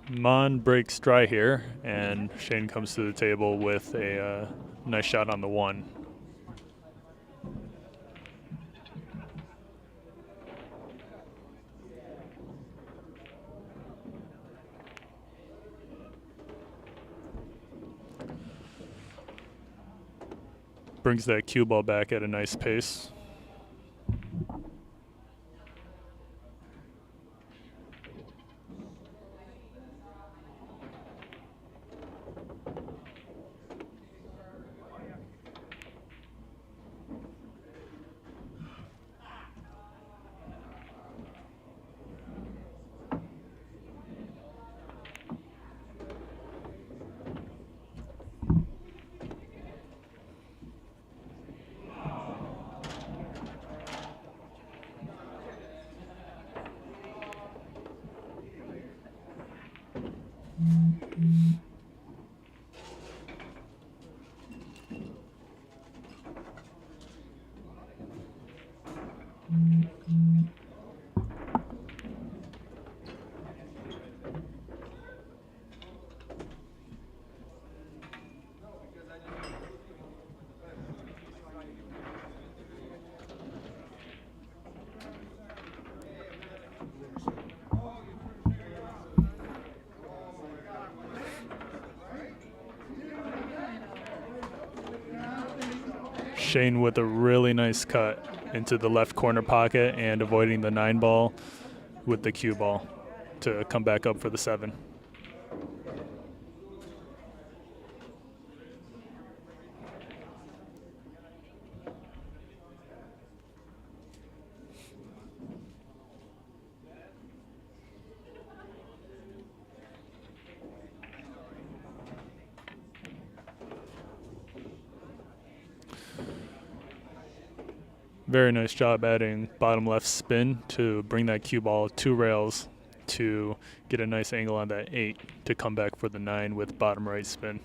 Manh breaks dry here, and Shane comes to the table with a nice shot on the 1. Brings that cue ball back at a nice pace. Shane with a really nice cut into the left corner pocket and avoiding the 9 ball with the cue ball to come back up for the 7. Very nice job adding bottom left spin to bring that cue ball 2 rails to get a nice angle on that 8 to come back for the 9 with bottom right spin.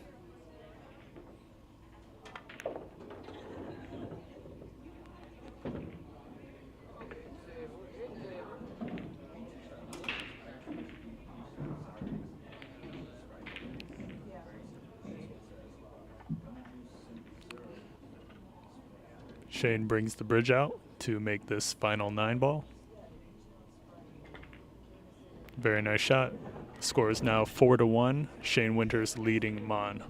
Shane brings the bridge out to make this final 9 ball. Very nice shot. Score is now 4-1. Shane Winters leading Manh.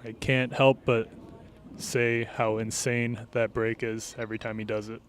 I can't help but say how insane that break is every time he does it.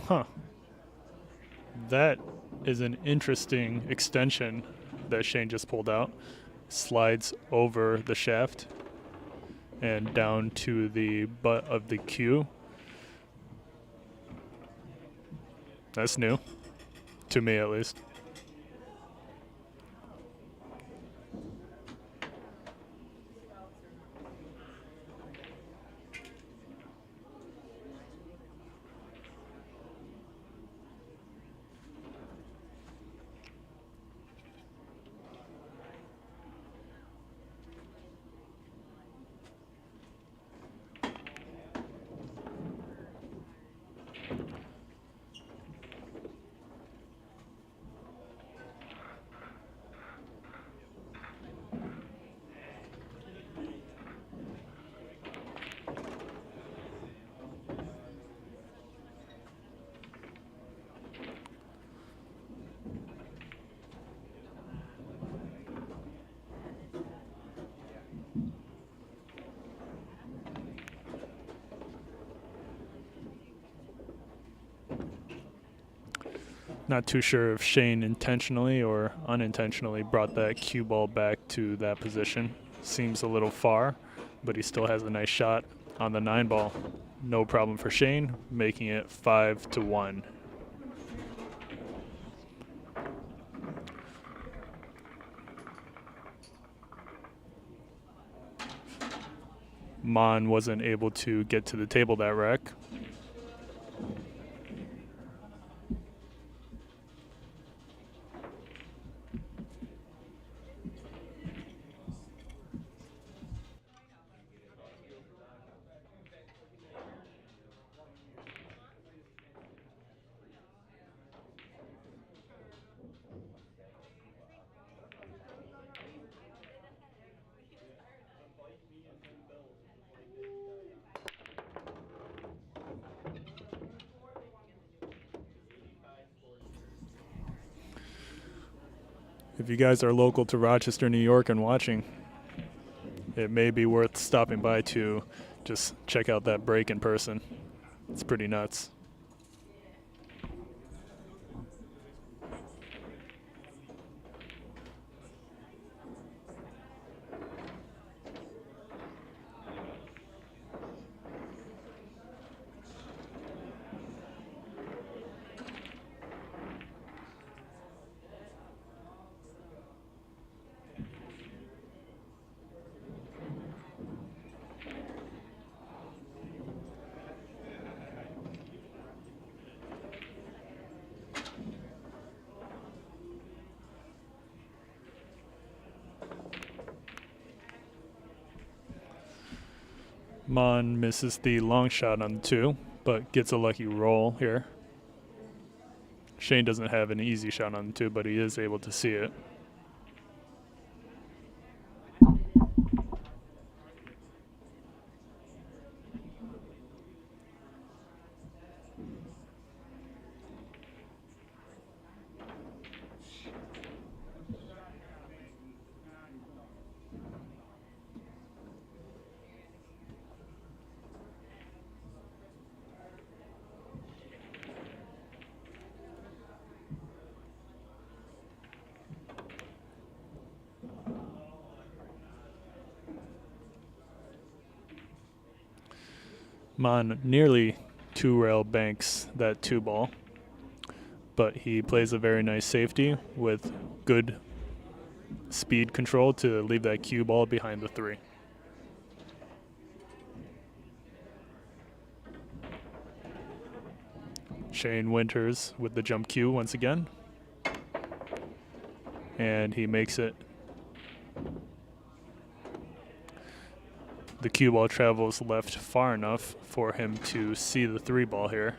Huh. That is an interesting extension that Shane just pulled out. Slides over the shaft and down to the butt of the cue. That's new, to me at least. Not too sure if Shane intentionally or unintentionally brought that cue ball back to that position. Seems a little far, but he still has a nice shot on the 9 ball. No problem for Shane, making it 5-1. Manh wasn't able to get to the table that wreck. If you guys are local to Rochester, New York and watching, it may be worth stopping by to just check out that break in person. It's pretty nuts. Manh misses the long shot on the 2, but gets a lucky roll here. Shane doesn't have an easy shot on the 2, but he is able to see it. Manh nearly 2-rail banks that 2-ball, but he plays a very nice safety with good speed control to leave that cue ball behind the 3. Shane Winters with the jump cue once again, and he makes it. The cue ball travels left far enough for him to see the 3-ball here.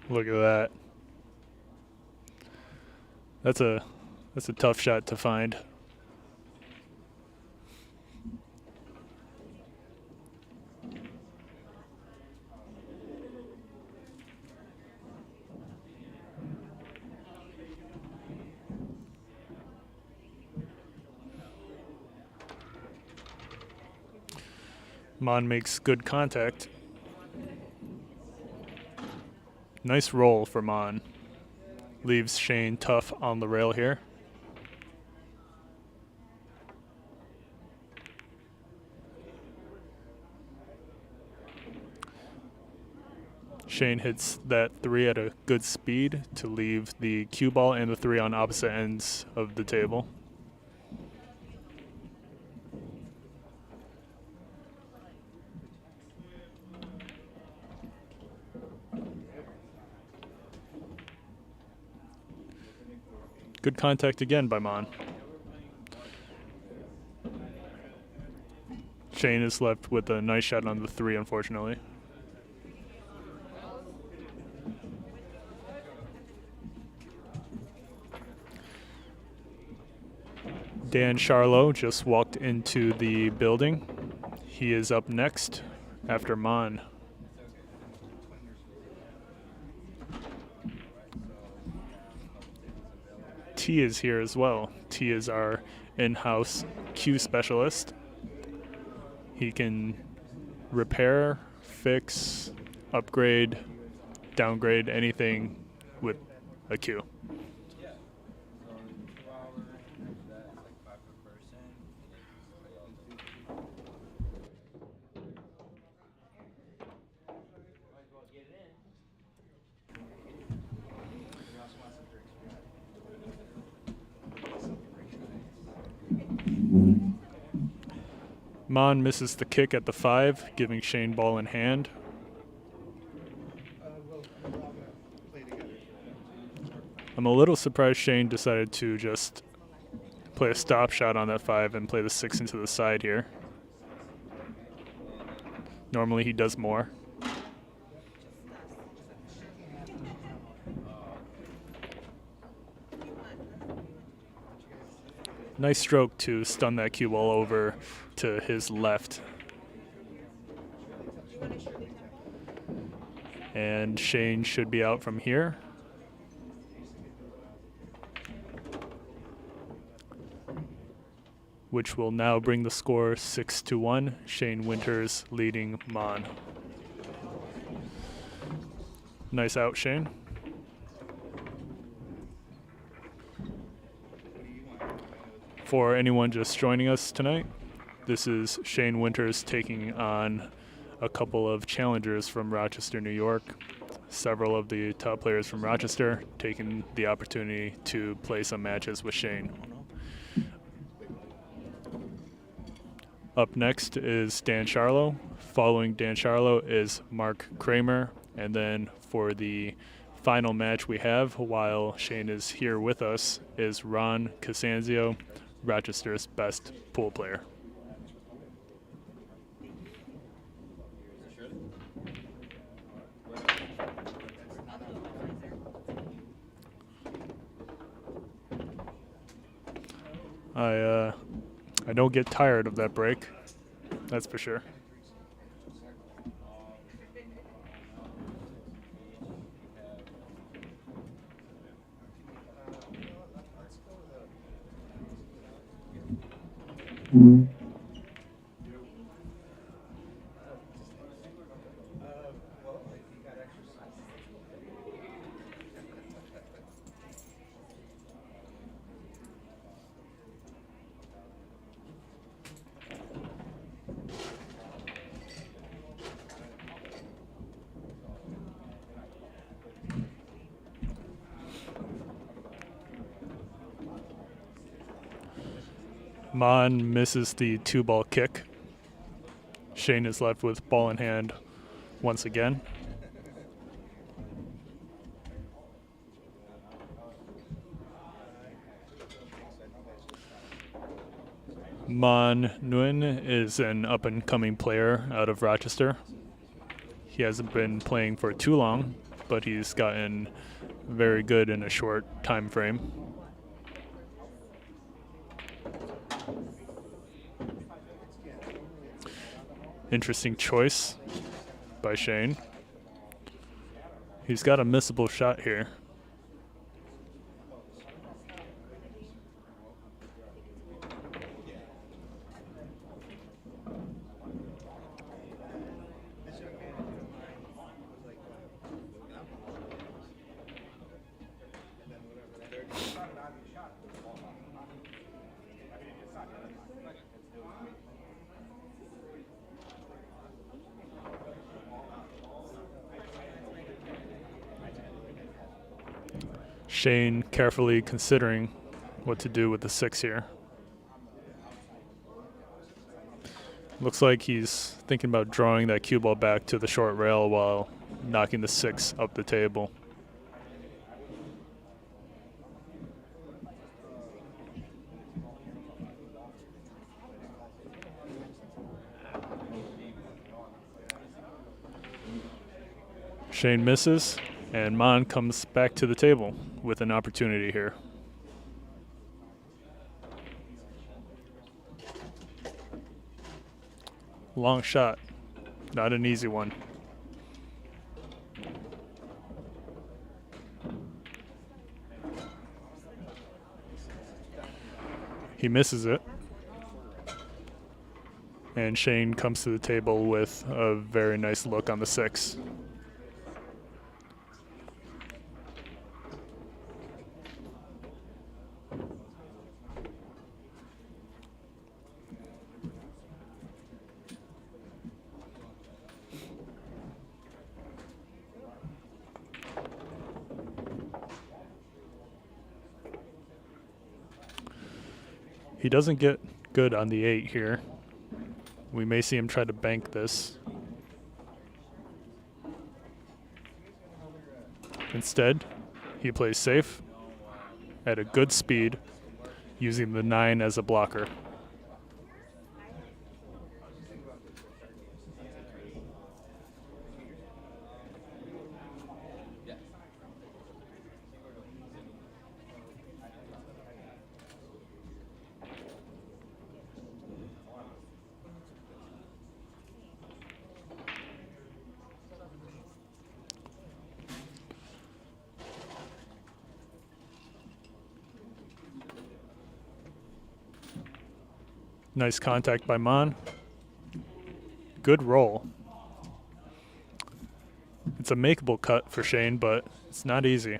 Look at that. That's a tough shot to find. Manh makes good contact. Nice roll for Manh. Leaves Shane tough on the rail here. Shane hits that 3 at a good speed to leave the cue ball and the 3 on opposite ends of the table. Good contact again by Manh. Shane is left with a nice shot on the 3, unfortunately. Dan Sharlow just walked into the building. He is up next after Manh. T is here as well. T is our in-house cue specialist. He can repair, fix, upgrade, downgrade anything with a cue. Manh misses the kick at the 5, giving Shane ball in hand. I'm a little surprised Shane decided to just play a stop shot on that 5 and play the 6 into the side here. Normally he does more. Nice stroke to stun that cue ball over to his left. And Shane should be out from here. Which will now bring the score 6-1. Shane Winters leading Manh. Nice out, Shane. For anyone just joining us tonight, this is Shane Winters taking on a couple of challengers from Rochester, New York. Several of the top players from Rochester taking the opportunity to play some matches with Shane. Up next is Dan Sharlow. Following Dan Sharlow is Mark Kramer. And then for the final match we have, while Shane is here with us, is Ron Casanzio, Rochester's best pool player. I don't get tired of that break, that's for sure. Manh misses the 2-ball kick. Shane is left with ball in hand once again. Manh Nguyen is an up-and-coming player out of Rochester. He hasn't been playing for too long, but he's gotten very good in a short time frame. Interesting choice by Shane. He's got a missable shot here. Shane carefully considering what to do with the 6 here. Looks like he's thinking about drawing that cue ball back to the short rail while knocking the 6 up the table. Shane misses, and Manh comes back to the table with an opportunity here. Long shot, not an easy one. He misses it. And Shane comes to the table with a very nice look on the 6. He doesn't get good on the 8 here. We may see him try to bank this. Instead, he plays safe at a good speed, using the 9 as a blocker. Nice contact by Manh. Good roll. It's a makeable cut for Shane, but it's not easy.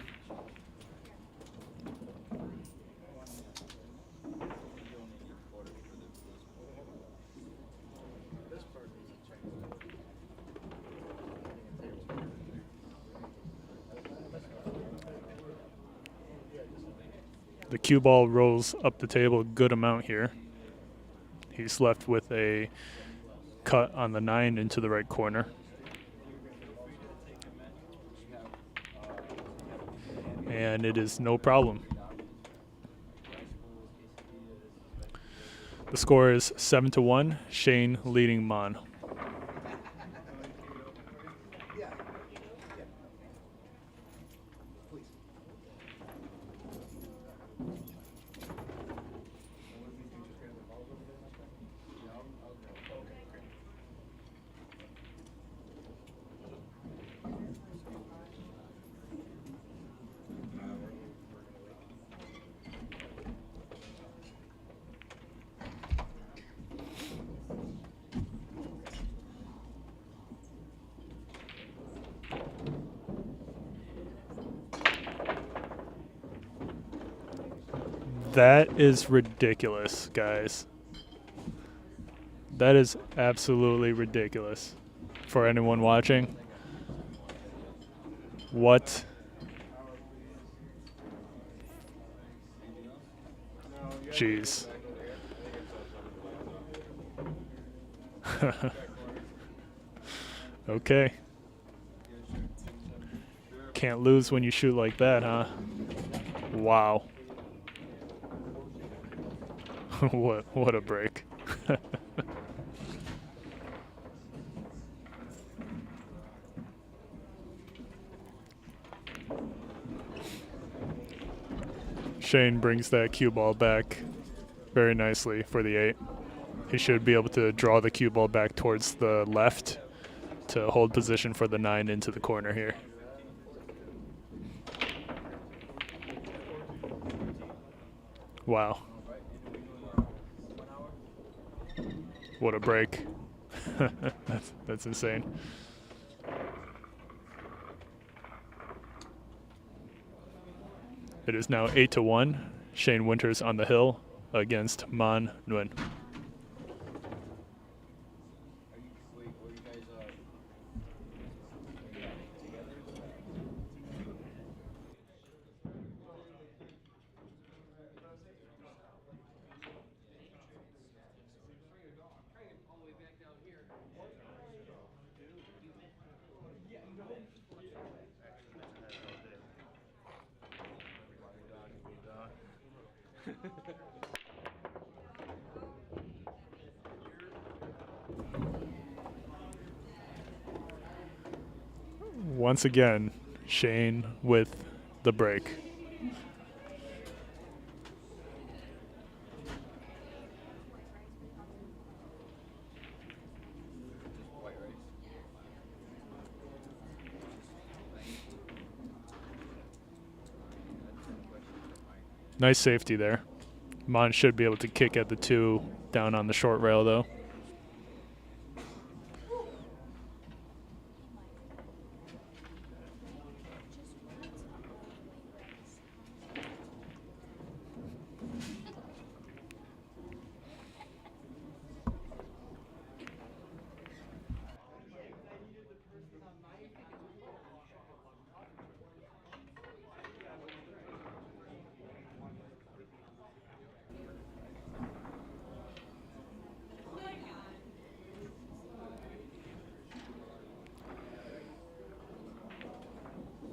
The cue ball rolls up the table a good amount here. He's left with a cut on the 9 into the right corner. And it is no problem. The score is 7-1, Shane leading Manh. That is ridiculous, guys. That is absolutely ridiculous for anyone watching. What? Jeez. Okay. Can't lose when you shoot like that, huh? Wow. What a break. Shane brings that cue ball back very nicely for the 8. He should be able to draw the cue ball back towards the left to hold position for the 9 into the corner here. Wow. What a break. That's insane. It is now 8-1. Shane Winters on the hill against Manh Nguyen. Once again, Shane with the break. Nice safety there. Manh should be able to kick at the 2 down on the short rail, though.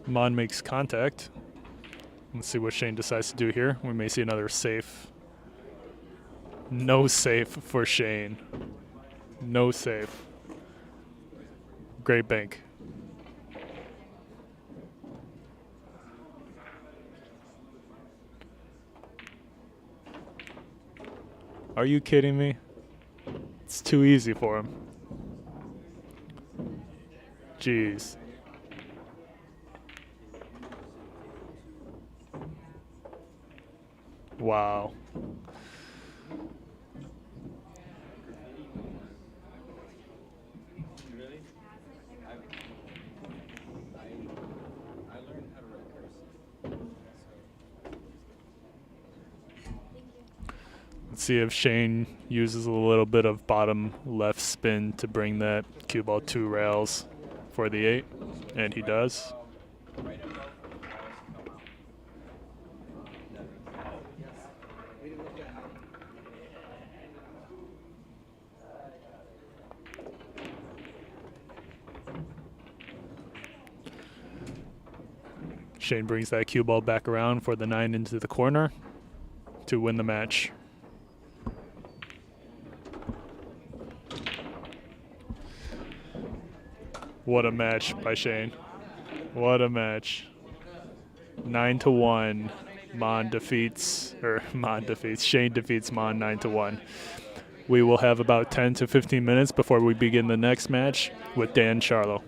Manh makes contact. Let's see what Shane decides to do here. We may see another safe. No safe for Shane. No safe. Great bank. Are you kidding me? It's too easy for him. Jeez. Wow. Really? I learned how to write cursive. Let's see if Shane uses a little bit of bottom left spin to bring that cue ball 2 rails for the 8, and he does. Shane brings that cue ball back around for the 9 into the corner to win the match. What a match by Shane. What a match. 9-1. Shane defeats Manh 9-1. We will have about 10 to 15 minutes before we begin the next match with Dan Sharlow.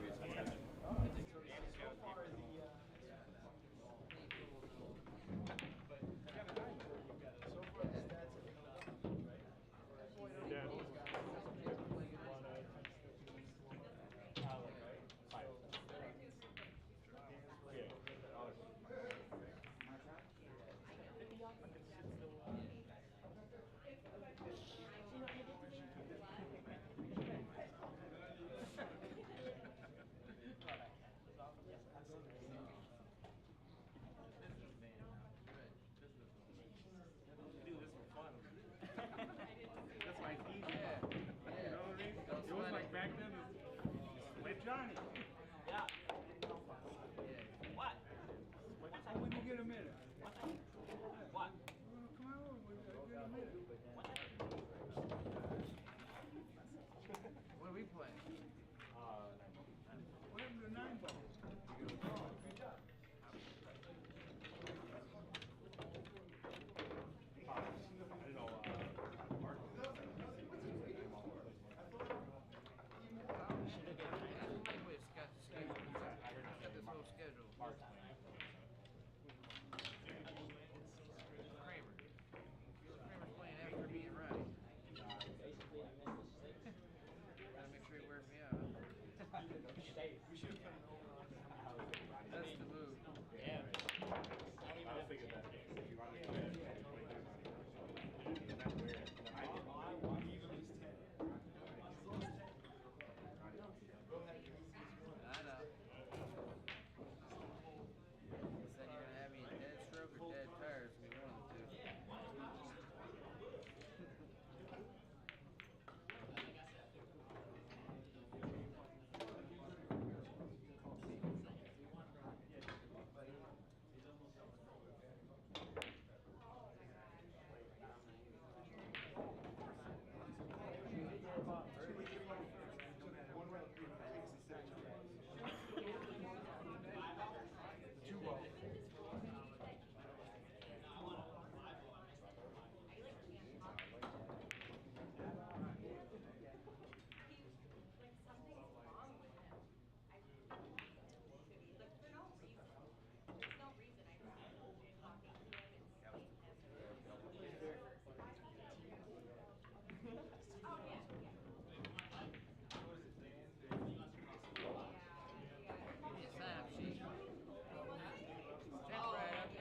What are we playing?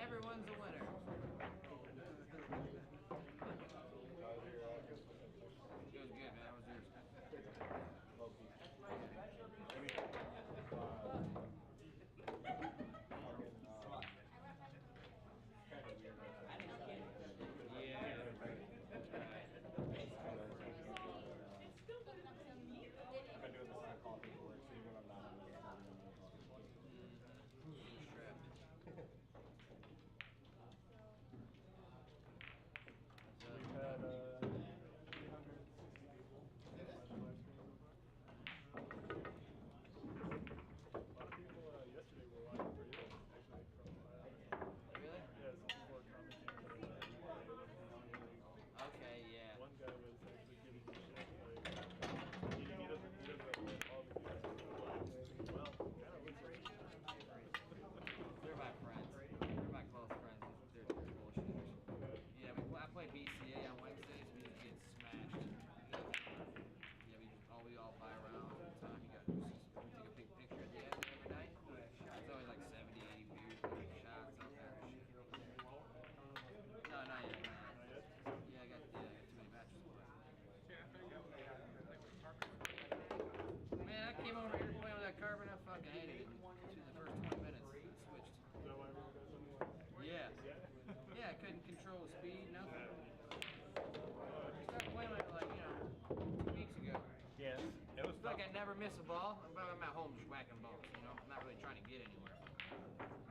Everyone's a winner. It was good, man. How was yours? Never miss a ball, but I'm at home just whacking balls, you know? I'm not really trying to get anywhere.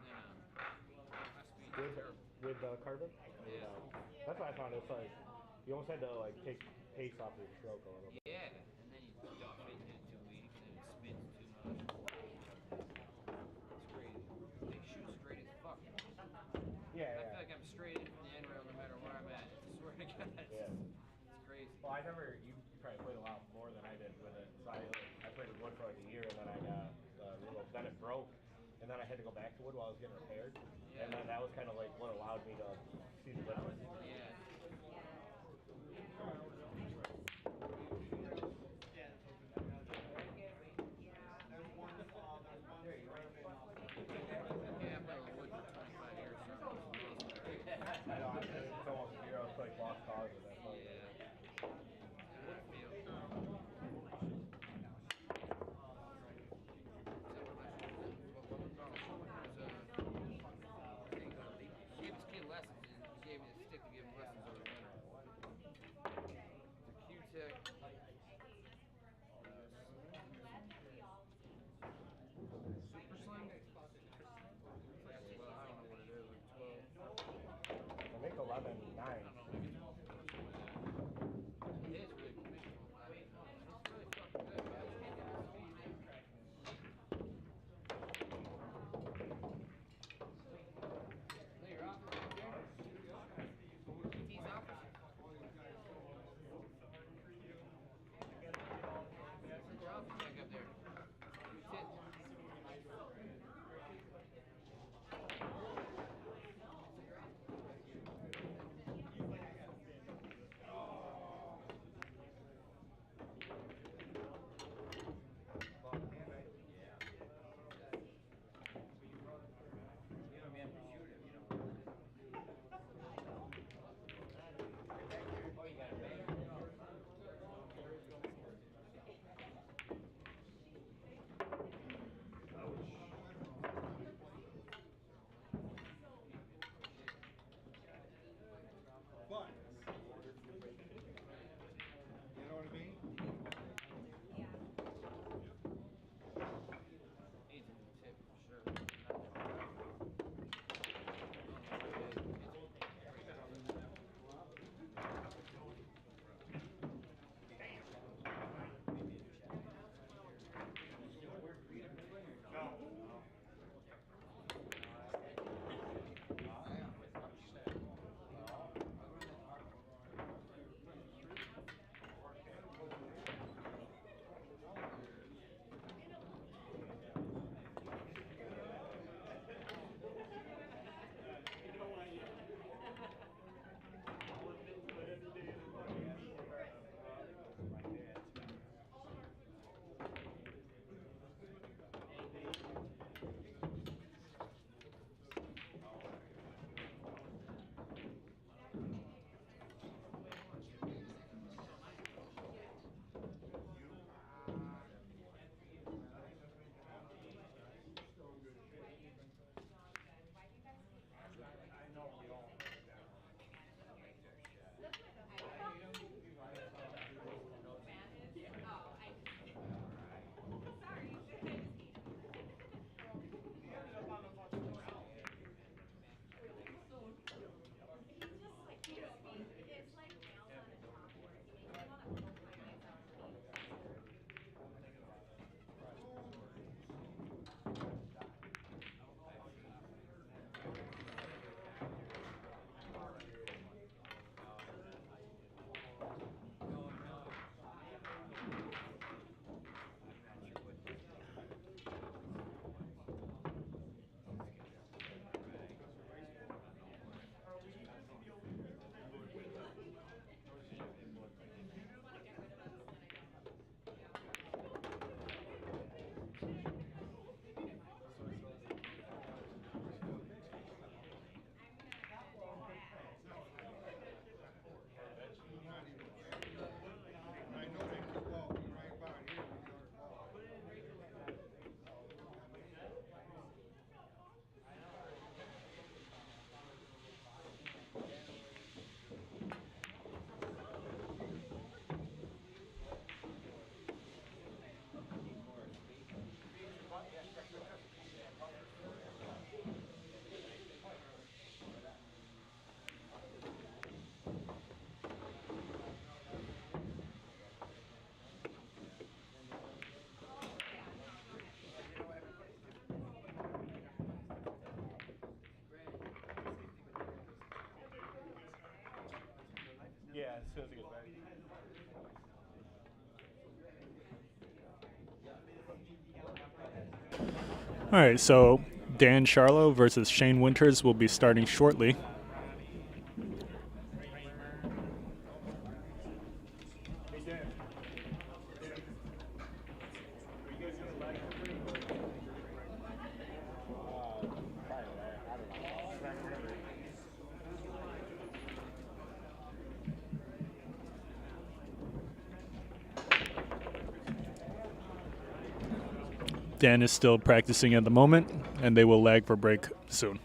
Yeah. with carbon. Yeah. That's what I found. It's like you almost had to like take pace off your stroke a little bit. Yeah, and then you dump it in 2 weeks and it spins too much. It's crazy. They shoot straight as fuck. Yeah, I feel like I'm straight in from the end rail no matter where I'm at. I swear to God. It's crazy. Well, I remember you probably played a lot more than I did with it. So I played with wood for like a year, and then I got then it broke, and then I had to go back to wood while I was getting repaired. Yeah. And then that was kind of like what allowed me to see the difference. Yeah. Yeah, I played with wood for 25 years. I know, it's almost zero. It's like lost cause with that. Yeah. How I feel. She gave this kid lessons and he gave me a stick to Yeah, as soon as it gets back. All right, so Dan Sharlow versus Shane Winters will be starting shortly. Dan is still practicing at the moment, and they will lag for break soon.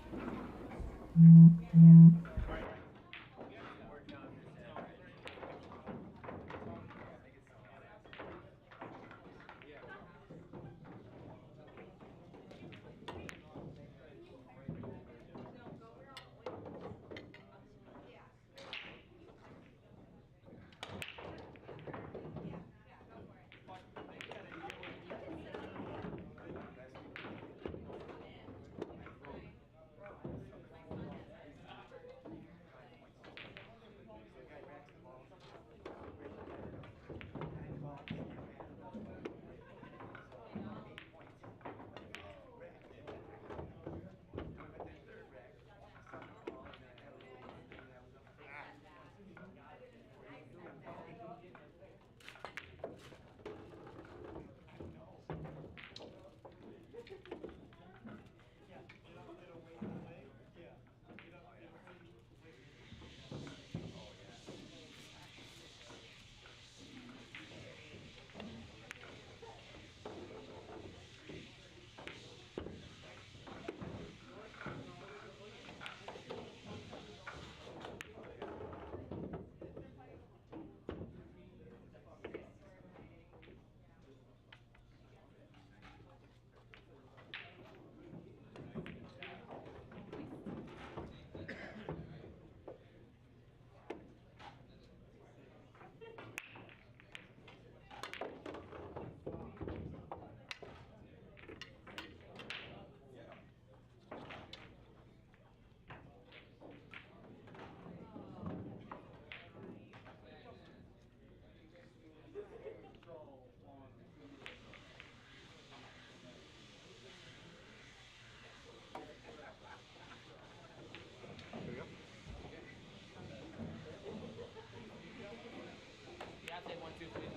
Yeah, I'll take 1, 2, please.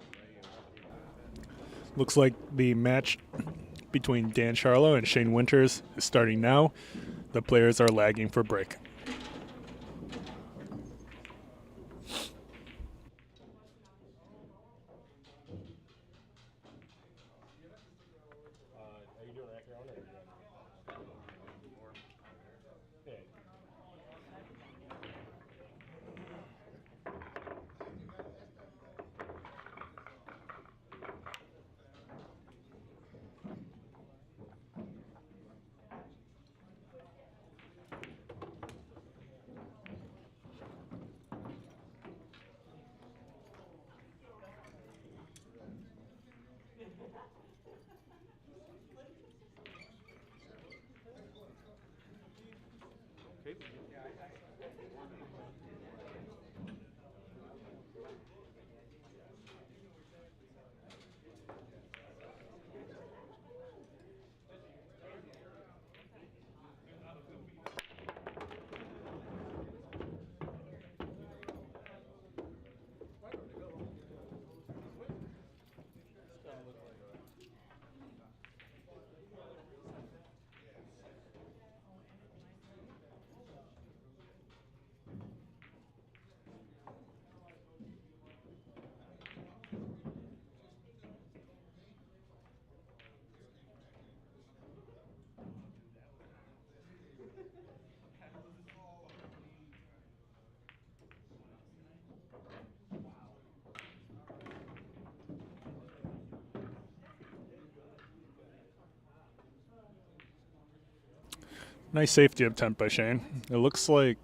Yeah, I think he wants to flag. Looks like the match between Dan Sharlow and Shane Winters is starting now. The players are lagging for break. Are you doing rack around or are you doing? Yeah. Nice safety attempt by Shane. It looks like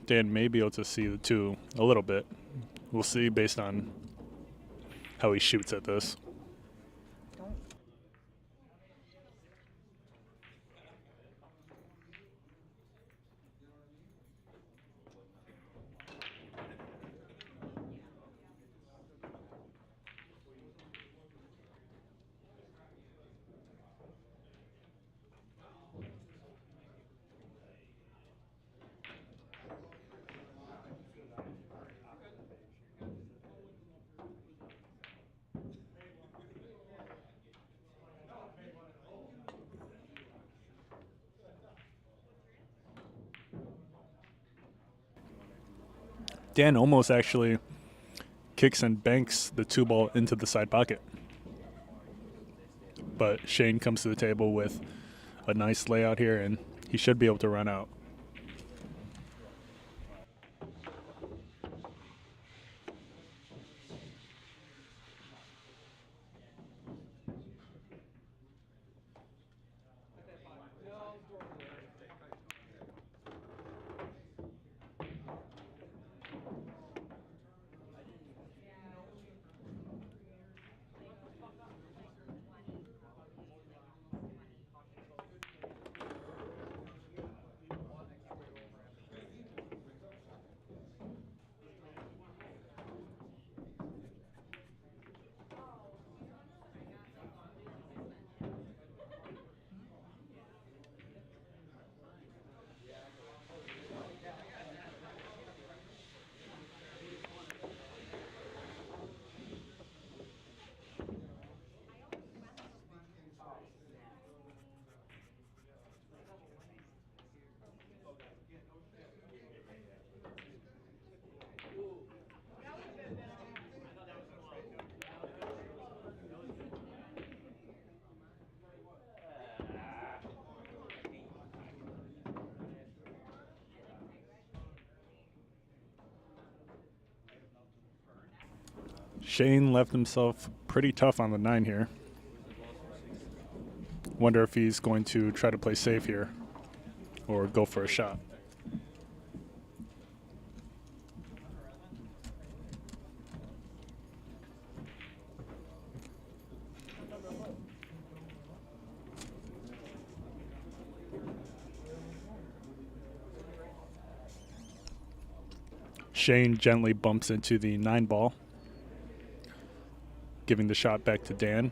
Dan may be able to see the two a little bit. We'll see based on how he shoots at this. Dan almost actually kicks and banks the two ball into the side pocket. But Shane comes to the table with a nice layout here, and he should be able to run out. Shane left himself pretty tough on the 9 here. Wonder if he's going to try to play safe here or go for a shot. Shane gently bumps into the 9 ball, giving the shot back to Dan.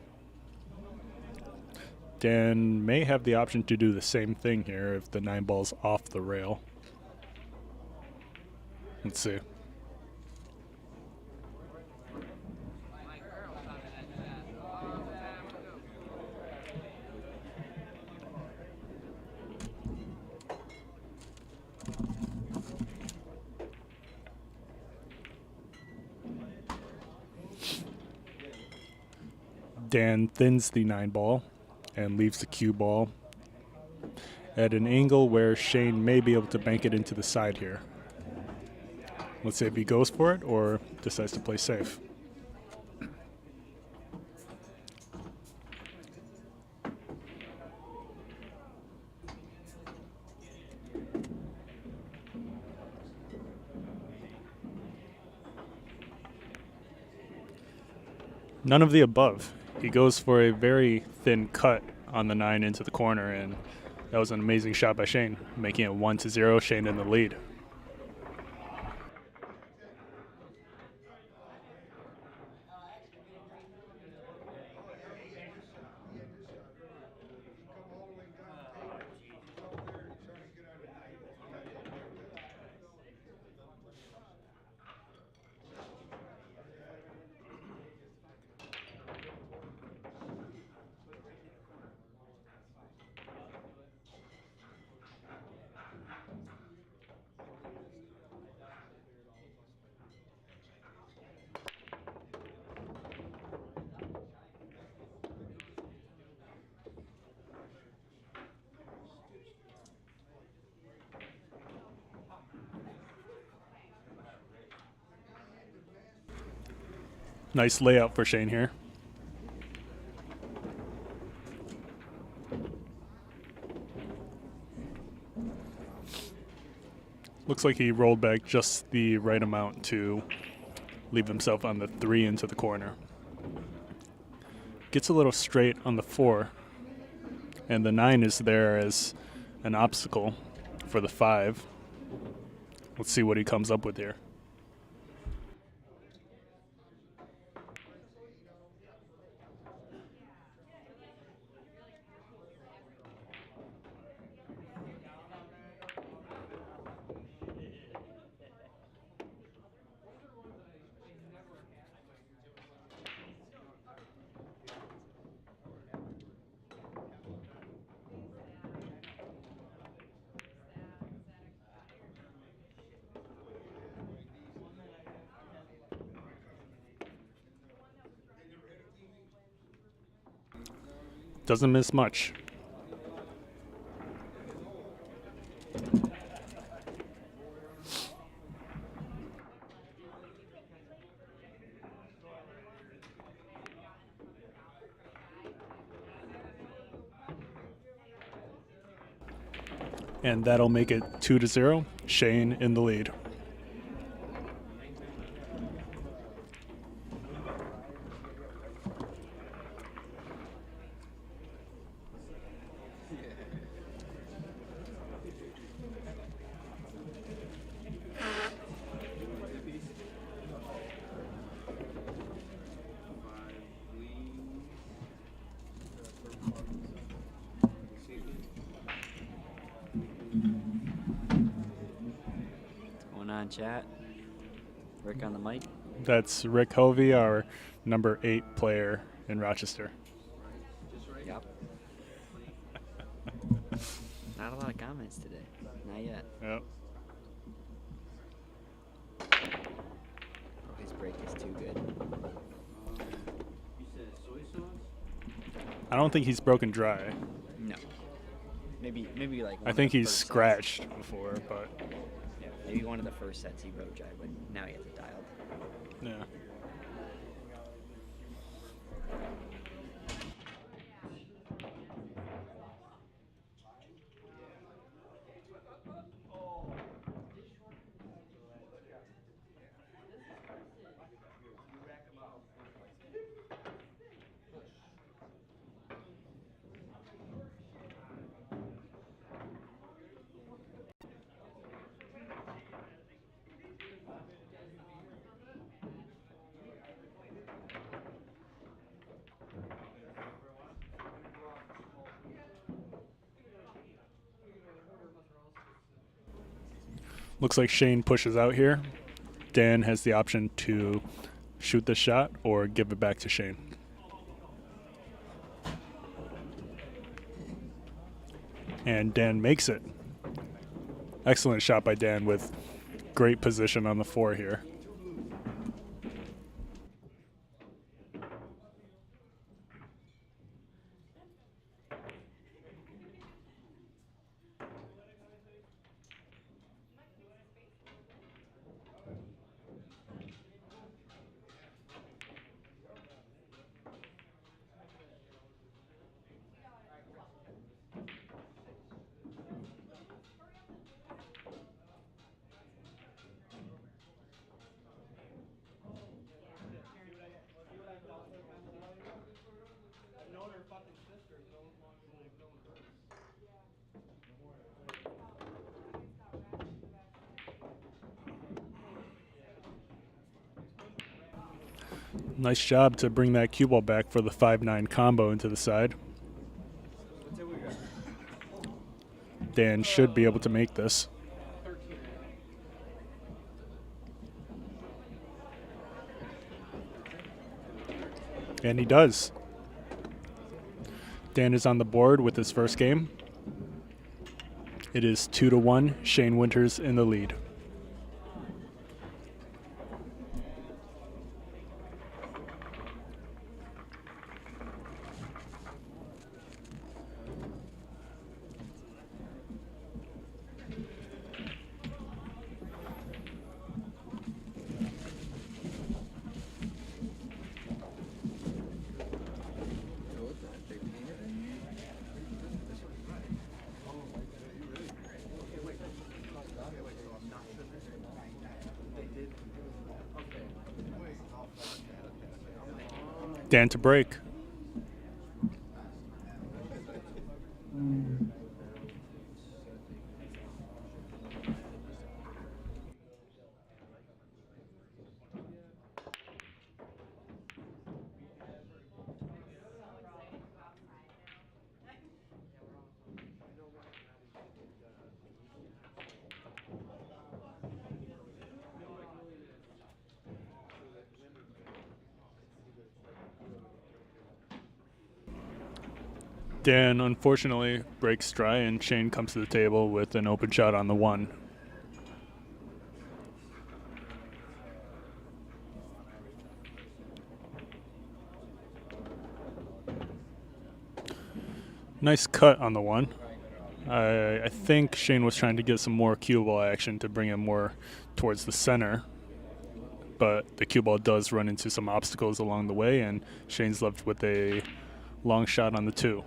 Dan may have the option to do the same thing here if the 9 ball's off the rail. Let's see. Dan thins the 9 ball and leaves the cue ball at an angle where Shane may be able to bank it into the side here. Let's see if he goes for it or decides to play safe. None of the above. He goes for a very thin cut on the 9 into the corner, and that was an amazing shot by Shane, making it 1-0, Shane in the lead. Nice layout for Shane here. Looks like he rolled back just the right amount to leave himself on the 3 into the corner. Gets a little straight on the 4, and the 9 is there as an obstacle for the 5. Let's see what he comes up with here. Doesn't miss much. And that'll make it 2-0. Shane in the lead. Going on, chat. Rick on the mic. That's Rick Hovey, our number 8 player in Rochester. Yep. Not a lot of comments today. Not yet. Yep. Oh, his break is too good. I don't think he's broken dry. No. Maybe like. I think he's scratched before, but Yeah, maybe one of the first sets he broke dry, but now he has it dialed. yeah. Looks like Shane pushes out here. Dan has the option to shoot the shot or give it back to Shane. And Dan makes it. Excellent shot by Dan with great position on the 4 here. Nice job to bring that cue ball back for the 5-9 combo into the side. Dan should be able to make this. And he does. Dan is on the board with his first game. It is 2-1. Shane Winters in the lead. Dan to break. Dan unfortunately breaks try, and Shane comes to the table with an open shot on the 1. Nice cut on the 1. I think Shane was trying to get some more cue ball action to bring him more towards the center, but the cue ball does run into some obstacles along the way, and Shane's left with a long shot on the 2.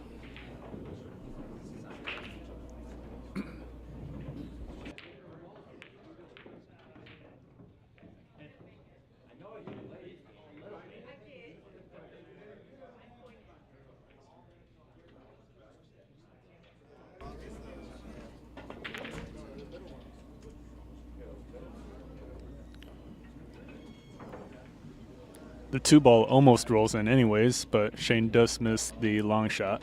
The 2 ball almost rolls in anyways, but Shane does miss the long shot.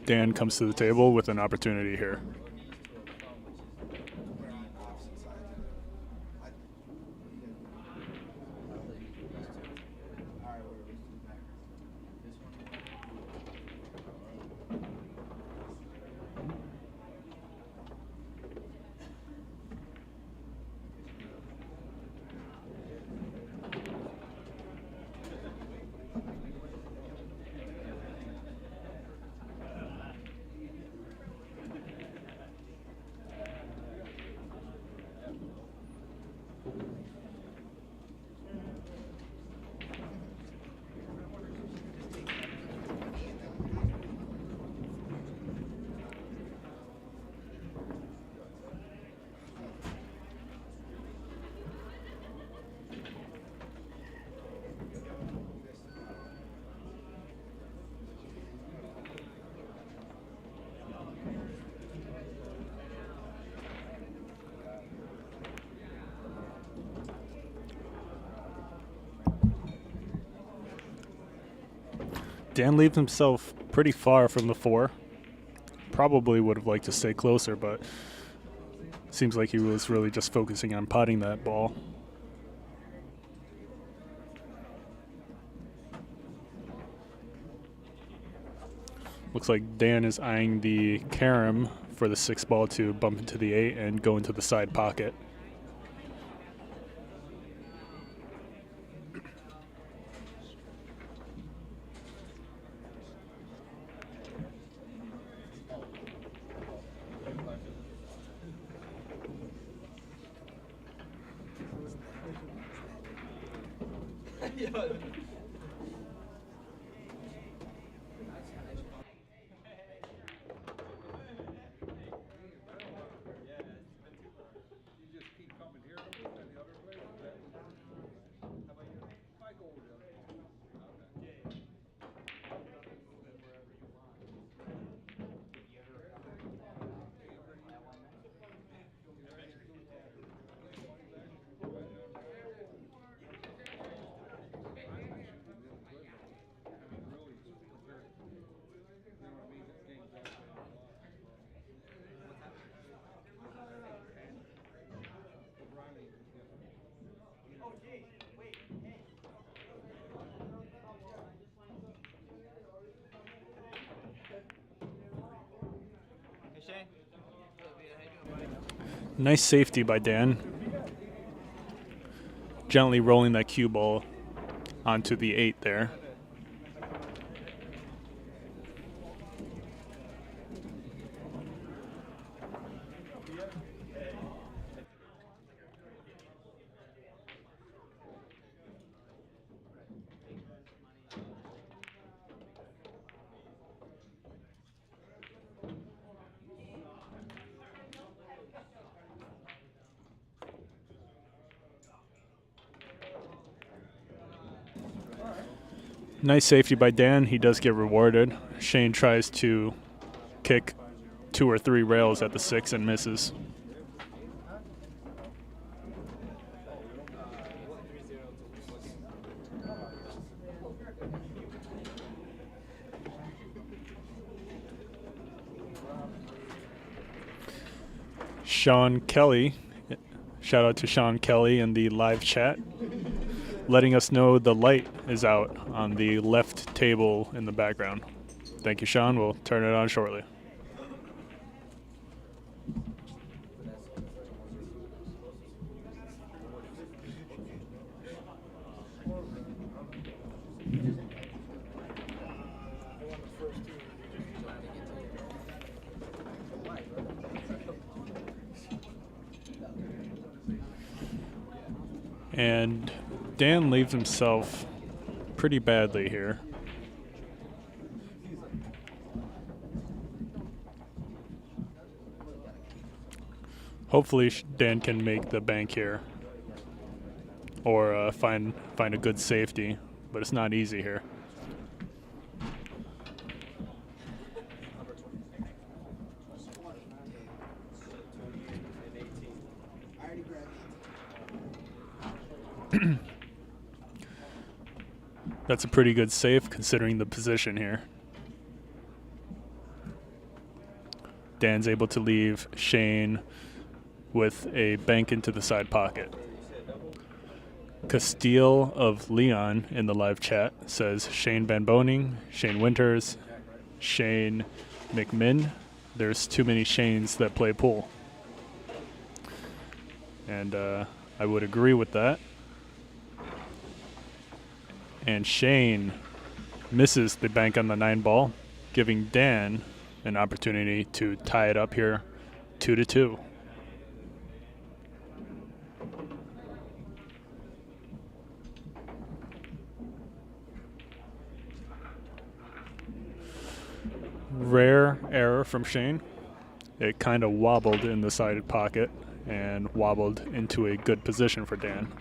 Dan comes to the table with an opportunity here. Dan leaves himself pretty far from the 4. Probably would have liked to stay closer, but seems like he was really just focusing on potting that ball. Looks like Dan is eyeing the carom for the 6 ball to bump into the 8 and go into the side pocket. Nice safety by Dan. Gently rolling that cue ball onto the 8 there. Nice safety by Dan. He does get rewarded. Shane tries to kick 2 or 3 rails at the 6 and misses. Sean Kelly, shout out to Sean Kelly in the live chat, letting us know the light is out on the left table in the background. Thank you, Sean. We'll turn it on shortly. And Dan leaves himself pretty badly here. Hopefully Dan can make the bank here or find a good safety, but it's not easy here. That's a pretty good save considering the position here. Dan's able to leave Shane with a bank into the side pocket. Castile of Leon in the live chat says Shane Van Boning, Shane Winters, Shane McMinn. There's too many Shanes that play pool. And I would agree with that. And Shane misses the bank on the 9 ball, giving Dan an opportunity to tie it up here 2-2. Rare error from Shane. It kind of wobbled in the sided pocket and wobbled into a good position for Dan.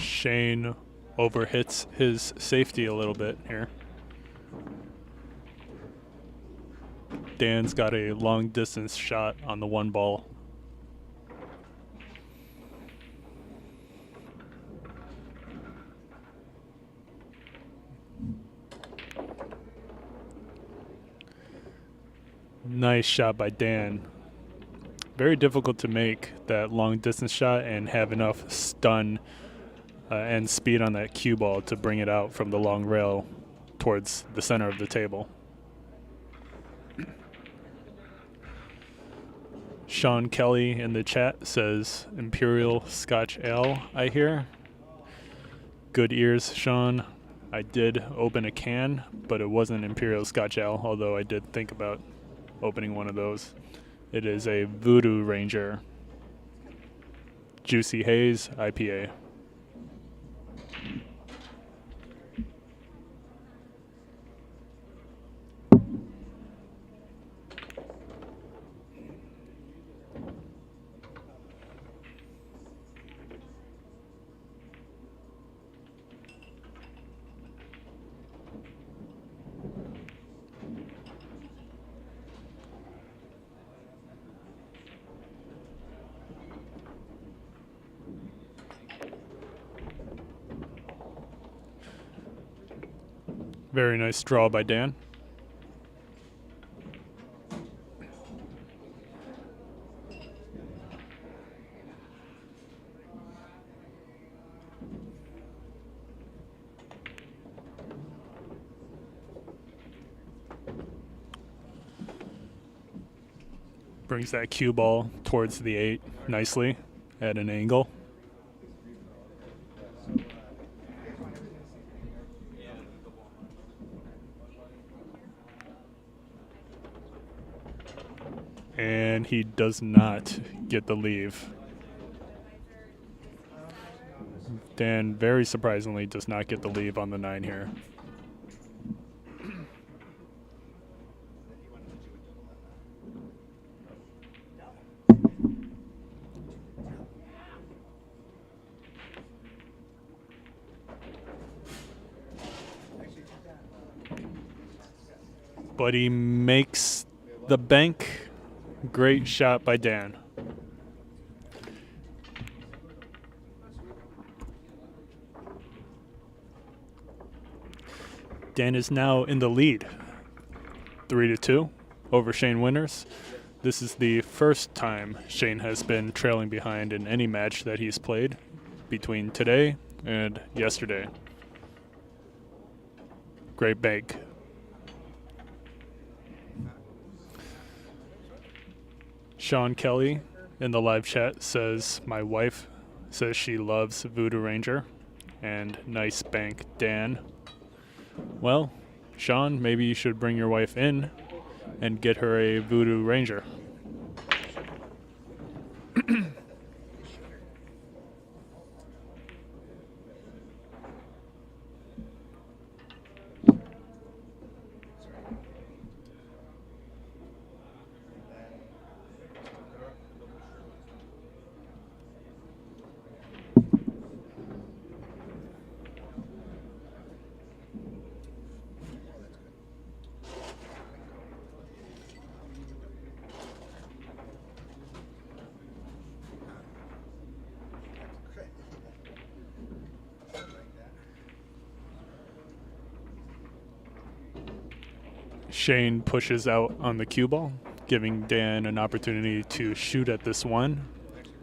Shane overhits his safety a little bit here. Dan's got a long distance shot on the 1 ball. Nice shot by Dan. Very difficult to make that long distance shot and have enough stun and speed on that cue ball to bring it out from the long rail towards the center of the table. Sean Kelly in the chat says Imperial Scotch Ale, I hear. Good ears, Sean. I did open a can, but it wasn't Imperial Scotch Ale, although I did think about opening one of those. It is a Voodoo Ranger Juicy Haze IPA. Very nice draw by Dan. Brings that cue ball towards the 8 nicely at an angle. And he does not get the leave. Dan, very surprisingly, does not get the leave on the 9 here. But he makes the bank. Great shot by Dan. Dan is now in the lead, 3-2 over Shane Winters. This is the first time Shane has been trailing behind in any match that he's played between today and yesterday. Great bank. Sean Kelly in the live chat says, my wife says she loves Voodoo Ranger, and nice bank, Dan. Well, Sean, maybe you should bring your wife in and get her a Voodoo Ranger. Shane pushes out on the cue ball, giving Dan an opportunity to shoot at this one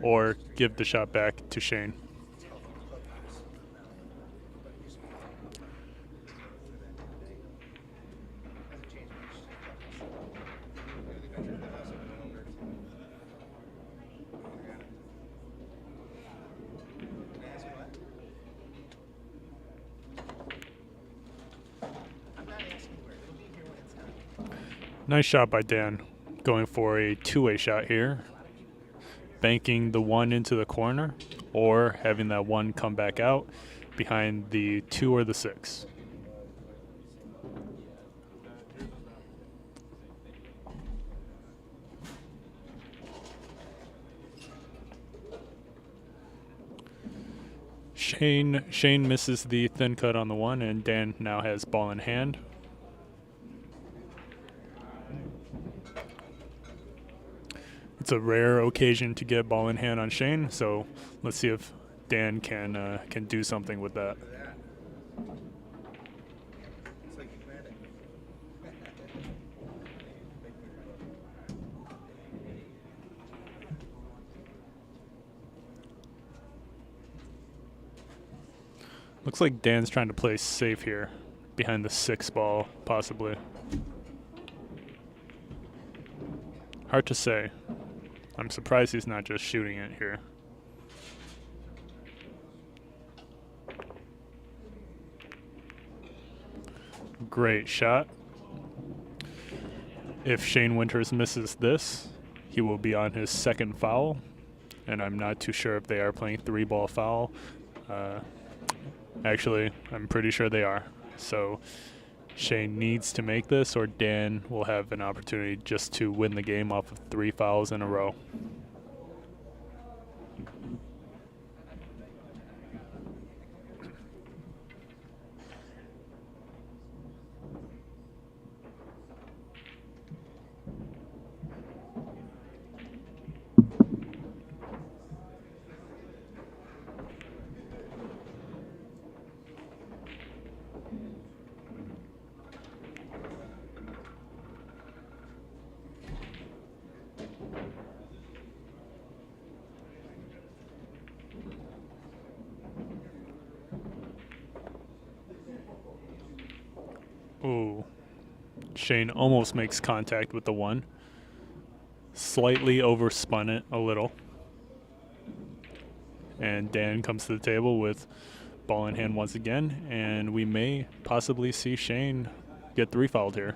or give the shot back to Shane. Nice shot by Dan, going for a two-way shot here, banking the 1 into the corner or having that 1 come back out behind the 2 or the 6. Shane misses the thin cut on the 1, and Dan now has ball in hand. It's a rare occasion to get ball in hand on Shane, so let's see if Dan can do something with that. Looks like Dan's trying to play safe here, behind the 6 ball, possibly. Hard to say. I'm surprised he's not just shooting it here. Great shot. If Shane Winters misses this, he will be on his 2nd foul, and I'm not too sure if they are playing 3-ball foul. Actually, I'm pretty sure they are. So Shane needs to make this, or Dan will have an opportunity just to win the game off of 3 fouls in a row. Ooh. Shane almost makes contact with the 1. Slightly overspun it a little. And Dan comes to the table with ball in hand once again, and we may possibly see Shane get 3 fouled here.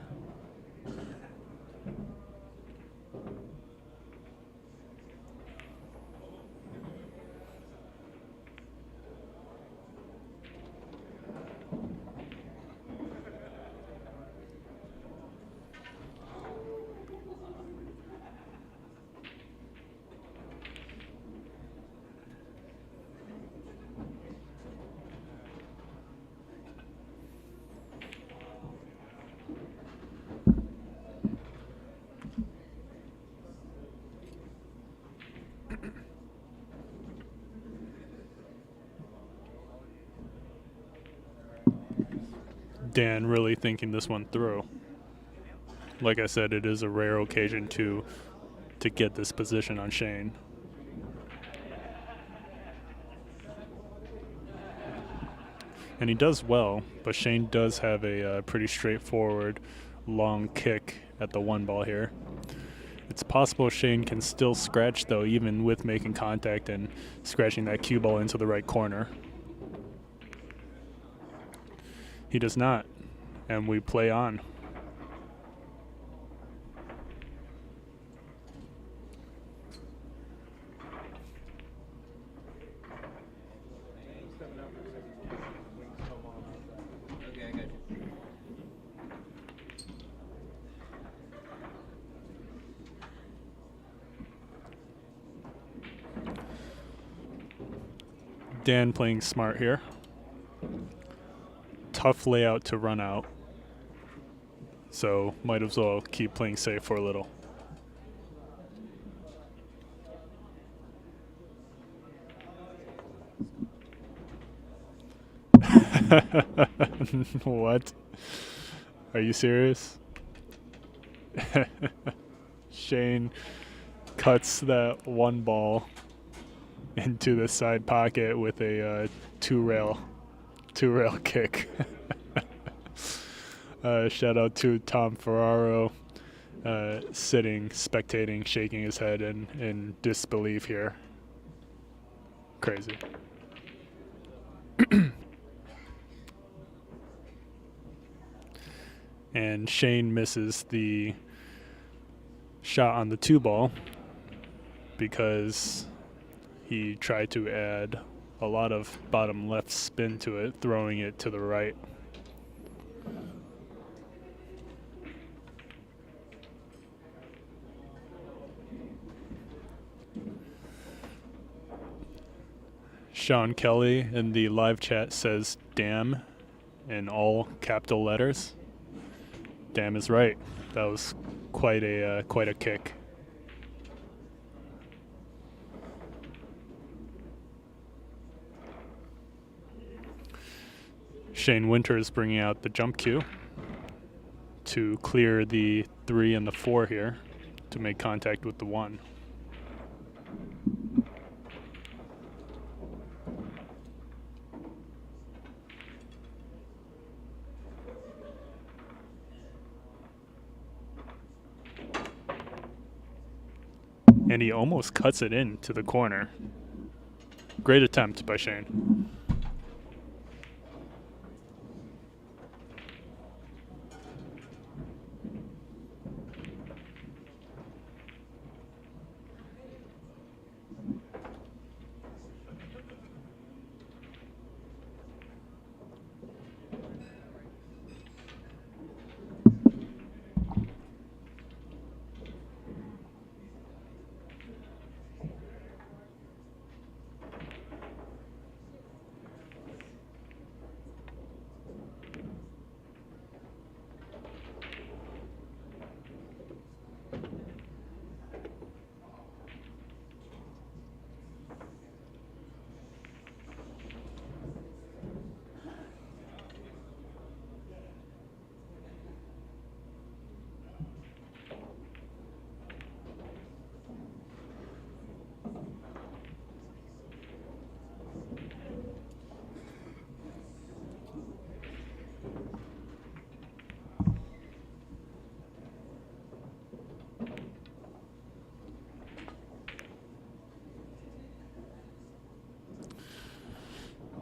Dan really thinking this one through. Like I said, it is a rare occasion to get this position on Shane. And he does well, but Shane does have a pretty straightforward long kick at the 1 ball here. It's possible Shane can still scratch, though, even with making contact and scratching that cue ball into the right corner. He does not, and we play on. Okay, I got you. Dan playing smart here. Tough layout to run out, so might as well keep playing safe for a little. What? Are you serious? Shane cuts that 1 ball into the side pocket with a two-rail kick. Shout out to Tom Ferraro, sitting, spectating, shaking his head in disbelief here. Crazy. And Shane misses the shot on the 2 ball because he tried to add a lot of bottom left spin to it, throwing it to the right. Sean Kelly in the live chat says "damn" in all capital letters. Damn is right. That was quite a kick. Shane Winters bringing out the jump cue to clear the 3 and the 4 here to make contact with the 1. And he almost cuts it into the corner. Great attempt by Shane.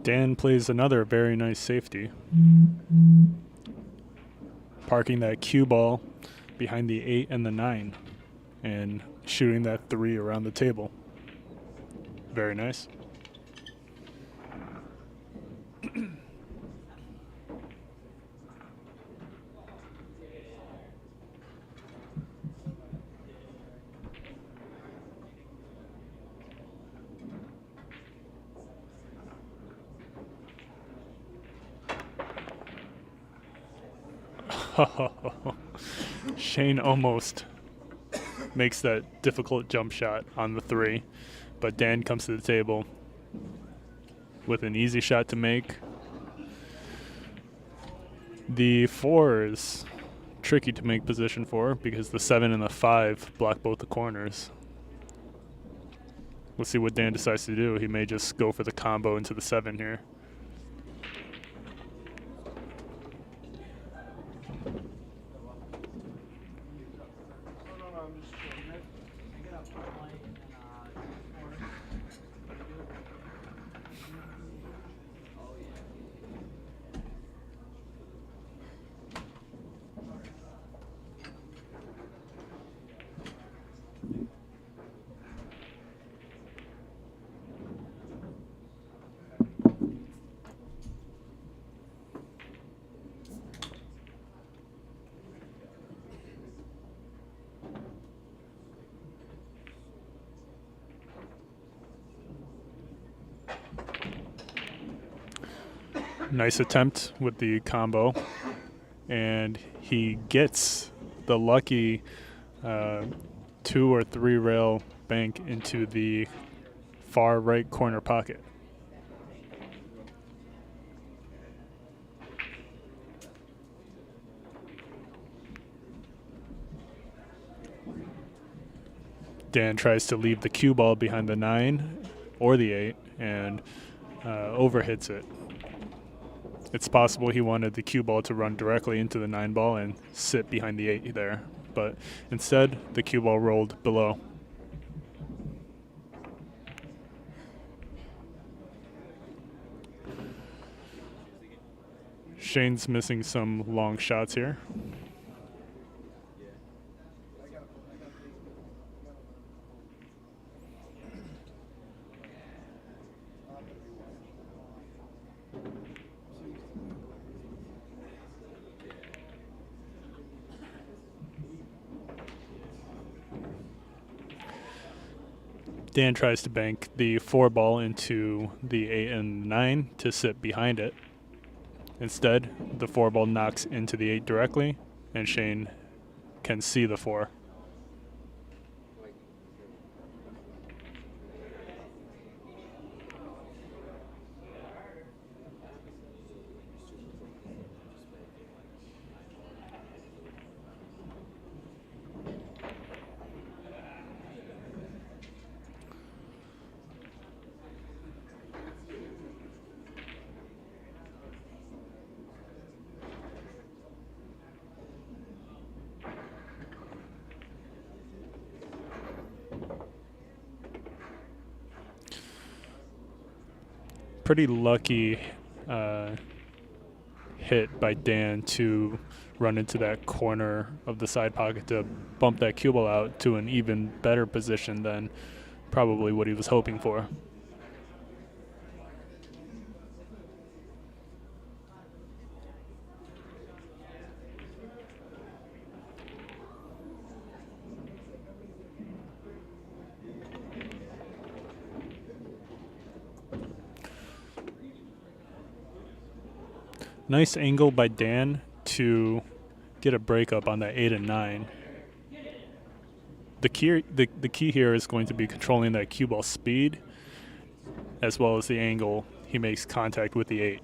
Dan plays another very nice safety, parking that cue ball behind the 8 and the 9 and shooting that 3 around the table. Very nice. Shane almost makes that difficult jump shot on the 3, but Dan comes to the table with an easy shot to make. The 4 is tricky to make position for because the 7 and the 5 block both the corners. We'll see what Dan decides to do. He may just go for the combo into the 7 here. Nice attempt with the combo, and he gets the lucky 2 or 3 rail bank into the far right corner pocket. Dan tries to leave the cue ball behind the 9 or the 8 and overhits it. It's possible he wanted the cue ball to run directly into the 9 ball and sit behind the 8 there, but instead the cue ball rolled below. Shane's missing some long shots here. Dan tries to bank the 4 ball into the 8 and 9 to sit behind it. Instead, the 4 ball knocks into the 8 directly, and Shane can see the 4. Pretty lucky hit by Dan to run into that corner of the side pocket to bump that cue ball out to an even better position than probably what he was hoping for. Nice angle by Dan to get a breakup on that 8 and 9. The key here is going to be controlling that cue ball speed as well as the angle he makes contact with the 8.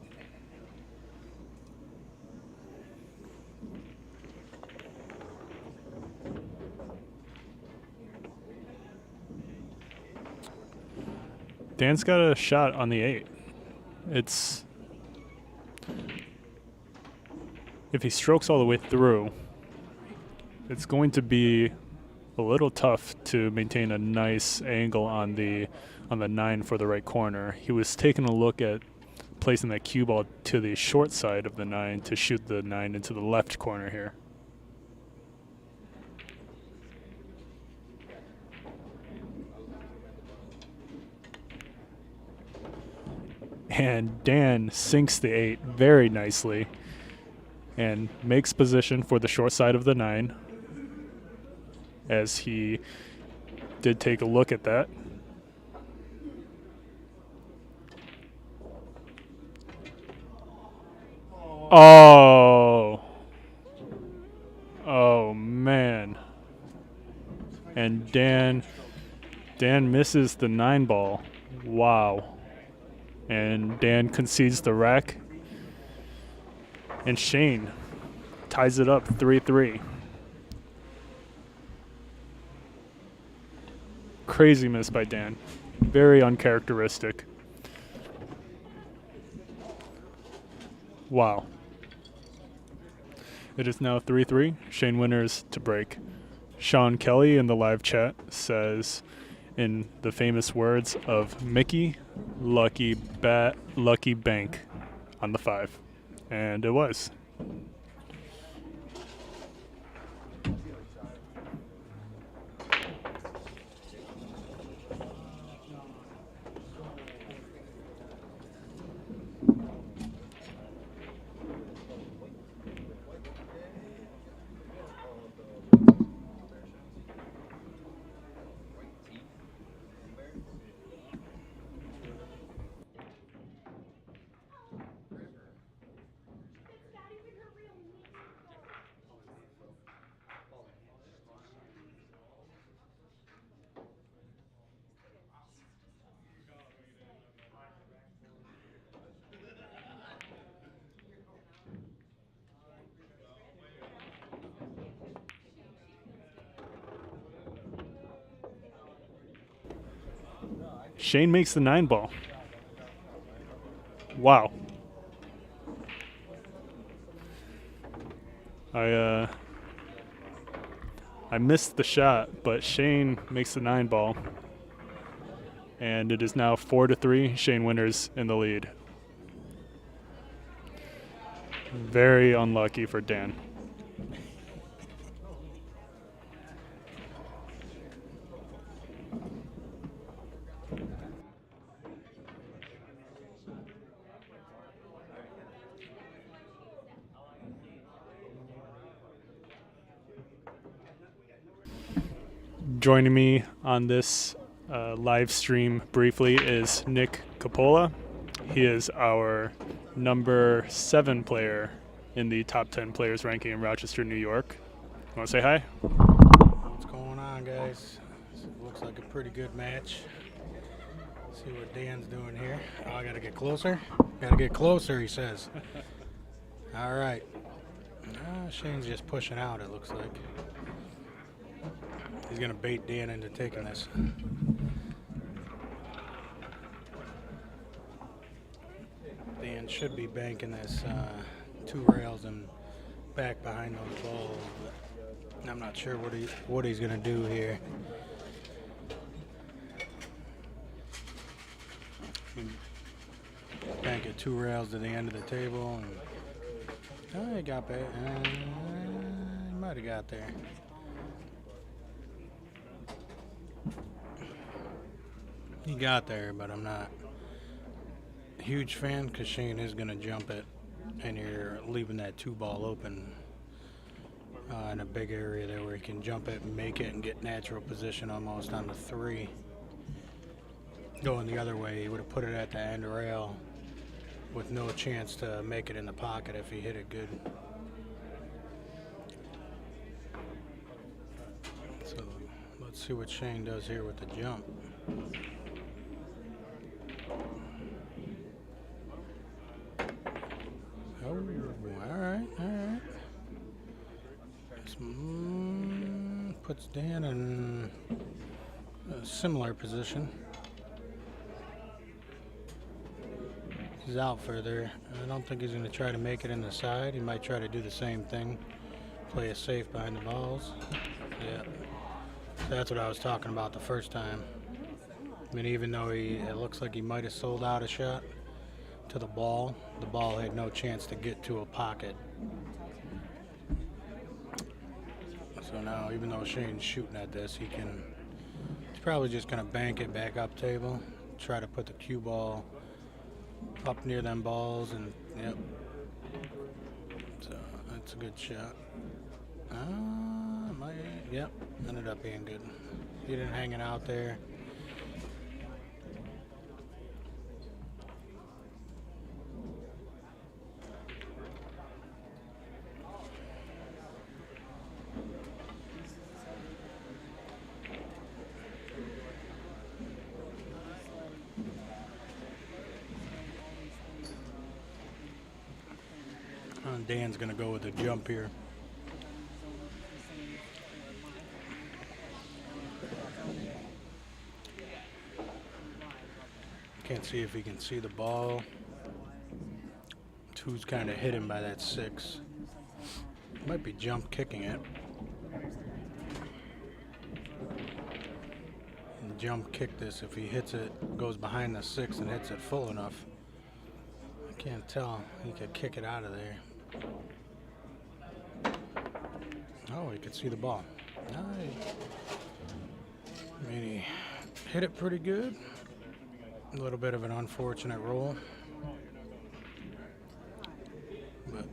Dan's got a shot on the 8. If he strokes all the way through, it's going to be a little tough to maintain a nice angle on the 9 for the right corner. He was taking a look at placing that cue ball to the short side of the 9 to shoot the 9 into the left corner here. And Dan sinks the 8 very nicely and makes position for the short side of the 9, as he did take a look at that. Oh. Oh, man. And Dan misses the 9 ball. Wow. And Dan concedes the rack. And Shane ties it up 3-3. Crazy miss by Dan. Very uncharacteristic. Wow. It is now 3-3. Shane Winters to break. Sean Kelly in the live chat says, in the famous words of Mickey, lucky bank on the 5. And it was. Shane makes the 9 ball. Wow. I missed the shot, but Shane makes the 9 ball. And it is now 4-3. Shane Winters in the lead. Very unlucky for Dan. Joining me on this live stream briefly is Nick Coppola. He is our number 7 player in the top 10 players ranking in Rochester, New York. You want to say hi? What's going on, guys? This looks like a pretty good match. See what Dan's doing here. Oh, I gotta get closer. Gotta get closer, he says. All right. Shane's just pushing out, it looks like. He's gonna bait Dan into taking this. Dan should be banking this 2 rails and back behind those balls, but I'm not sure what he's gonna do here. Bank it 2 rails to the end of the table, and he got back. He might have got there. He got there, but I'm not a huge fan because Shane is going to jump it, and you're leaving that 2 ball open in a big area there where he can jump it and make it and get natural position almost on the 3. Going the other way, he would have put it at the end rail with no chance to make it in the pocket if he hit it good. So let's see what Shane does here with the jump. Oh, all right. This puts Dan in a similar position. He's out further. I don't think he's going to try to make it in the side. He might try to do the same thing, play it safe behind the balls. Yeah, that's what I was talking about the first time. I mean, even though it looks like he might have sold out a shot to the ball. The ball had no chance to get to a pocket. So now, even though Shane's shooting at this, he's probably just going to bank it back up table, try to put the cue ball up near them balls, and yep. So that's a good shot. Yep, ended up being good. He didn't hang it out there. Dan's going to go with a jump here. Can't see if he can see the ball. Two's kind of hit him by that 6. Might be jump kicking it. And jump kick this. If he hits it, goes behind the 6 and hits it full enough. I can't tell. He could kick it out of there. Oh, he could see the ball. Nice. I mean, he hit it pretty good. A little bit of an unfortunate roll. But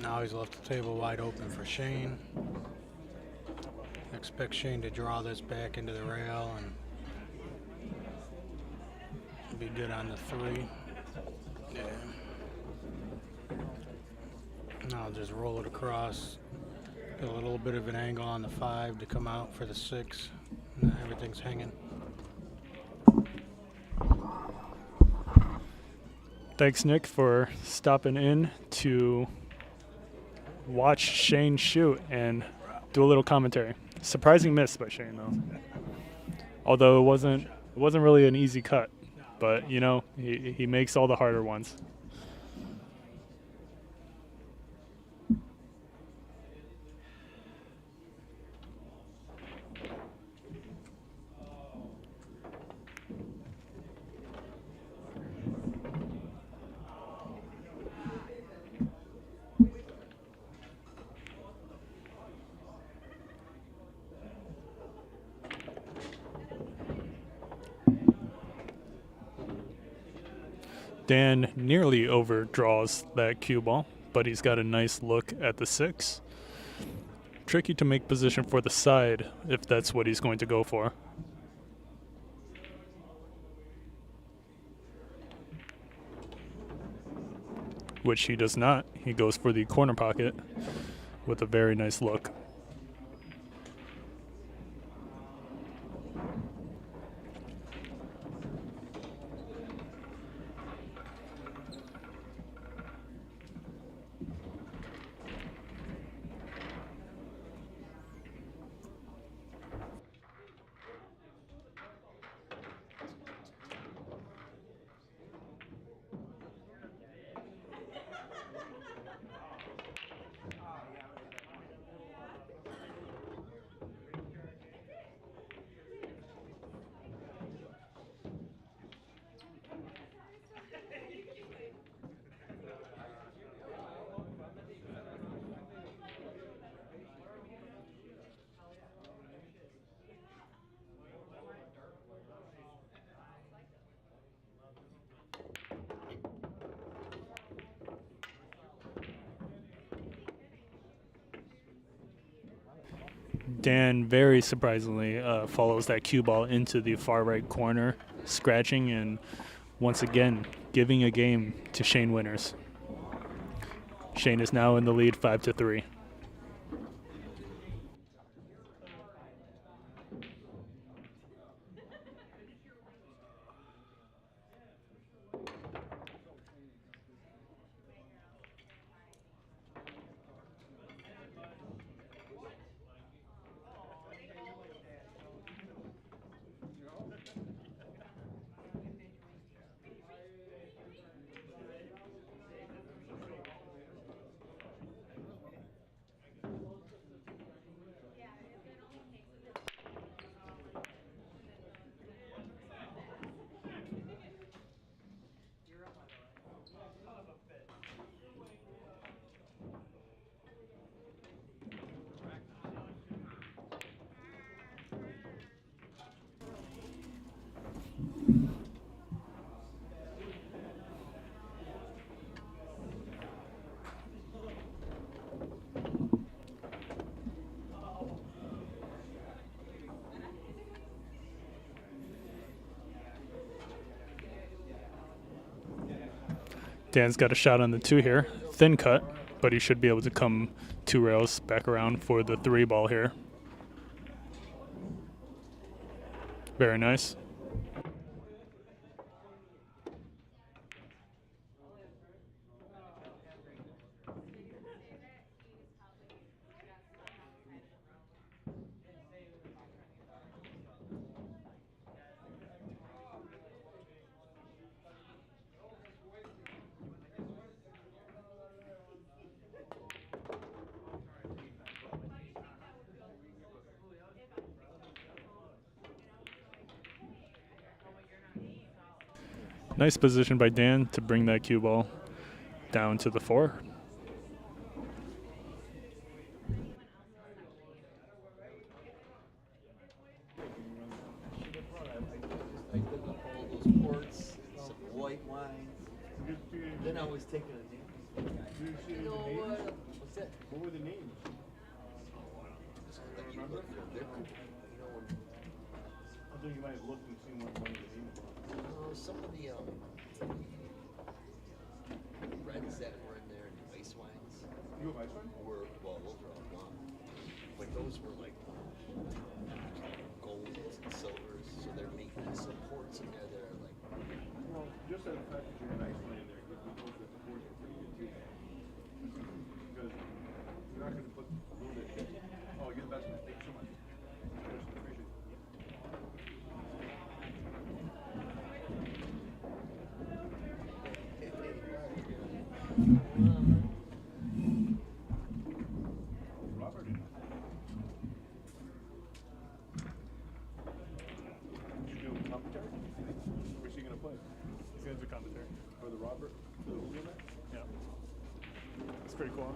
now he's left the table wide open for Shane. Expect Shane to draw this back into the rail and be good on the 3. Yeah. Now I'll just roll it across. Get a little bit of an angle on the 5 to come out for the 6. And everything's hanging. Thanks, Nick, for stopping in to watch Shane shoot and do a little commentary. Surprising miss by Shane, though. Although it wasn't really an easy cut, but you know he makes all the harder ones. Dan nearly overdraws that cue ball, but he's got a nice look at the 6. Tricky to make position for the side if that's what he's going to go for. Which he does not. He goes for the corner pocket with a very nice look. Dan very surprisingly follows that cue ball into the far right corner, scratching and once again giving a game to Shane Winters. Shane is now in the lead 5-3. Dan's got a shot on the 2 here. Thin cut, but he should be able to come 2 rails back around for the 3 ball here. Very nice. Nice position by Dan to bring that cue ball down to the 4. I took up all those ports, some white wines. Then I was taking a name. What's that? What were the names? Remember? I thought you might have looked and seen what one of the names was. Some of the reds that were in there, the ice wines. You have ice wine? Were, well, those were all gone. But those were like golds and silvers, so they're making some ports in there that are like. Well, just the fact that you're an ice wine in there, because we both the ports are pretty good too. Because you're not going to put a little bit. Oh, you're the best one. Thank you so much. Appreciate it. Robert, did you do commentary? Where's he gonna play? He's going to do commentary. For the Robert, for the Hovey match? Yeah. It's pretty cool.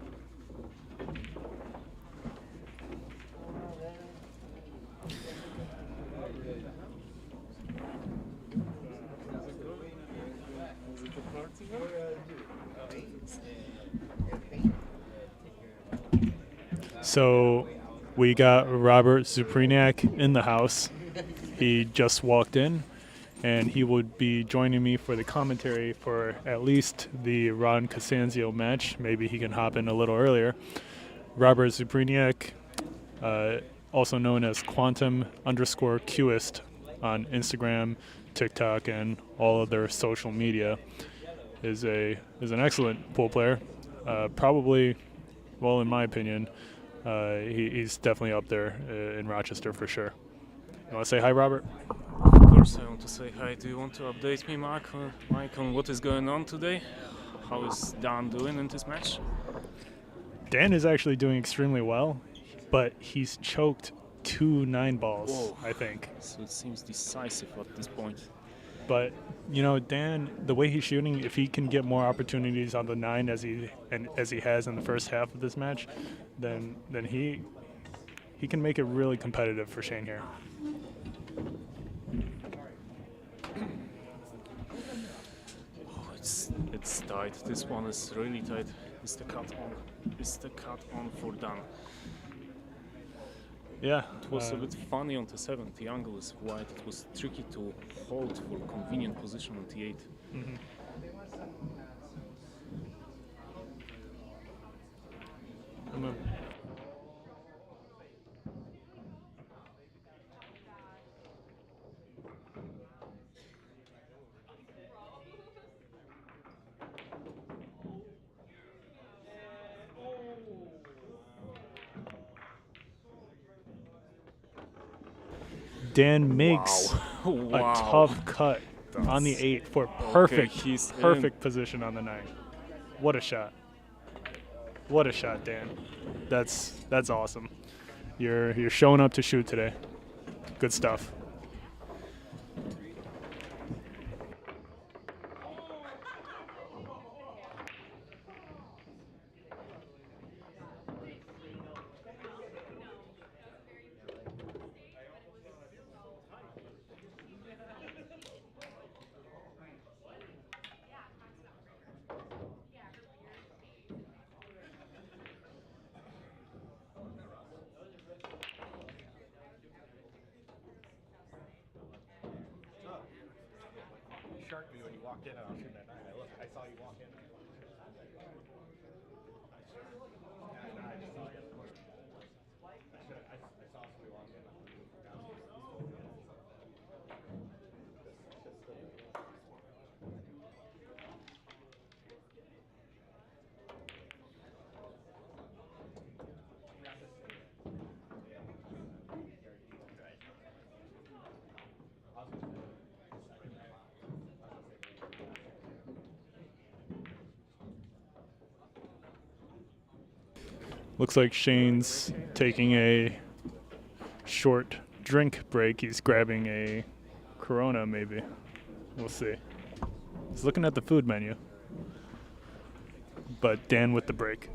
So we got Robert Zupriniak in the house. He just walked in, and he would be joining me for the commentary for at least the Ron Casanzio match. Maybe he can hop in a little earlier. Robert Zupriniak, also known as Quantum_Qist on Instagram, TikTok, and all other social media, is an excellent pool player. Probably, well, in my opinion, he's definitely up there in Rochester for sure. You want to say hi, Robert? Of course, I want to say hi. Do you want to update me, Mike, on what is going on today? How is Dan doing in this match? Dan is actually doing extremely well, but he's choked 2 9-balls, Whoa. I think. So it seems decisive at this point. But you know, Dan, the way he's shooting, if he can get more opportunities on the 9 as he has in the first half of this match, then he can make it really competitive for Shane here. Oh, it's tight. This one is really tight. Is the cut on? Is the cut on for Dan? Yeah. It was a bit funny on the 7. The angle is wide. It was tricky to hold for convenient position on the 8. Mm-hmm. Dan makes Wow. a tough cut on the 8 for perfect, he's perfect position on the 9. What a shot! What a shot, Dan. That's awesome. You're showing up to shoot today. Good stuff. You sharked me when you walked in and I was shooting that 9. I saw you walk in. Looks like Shane's taking a short drink break. He's grabbing a Corona, maybe. We'll see. He's looking at the food menu. But Dan with the break.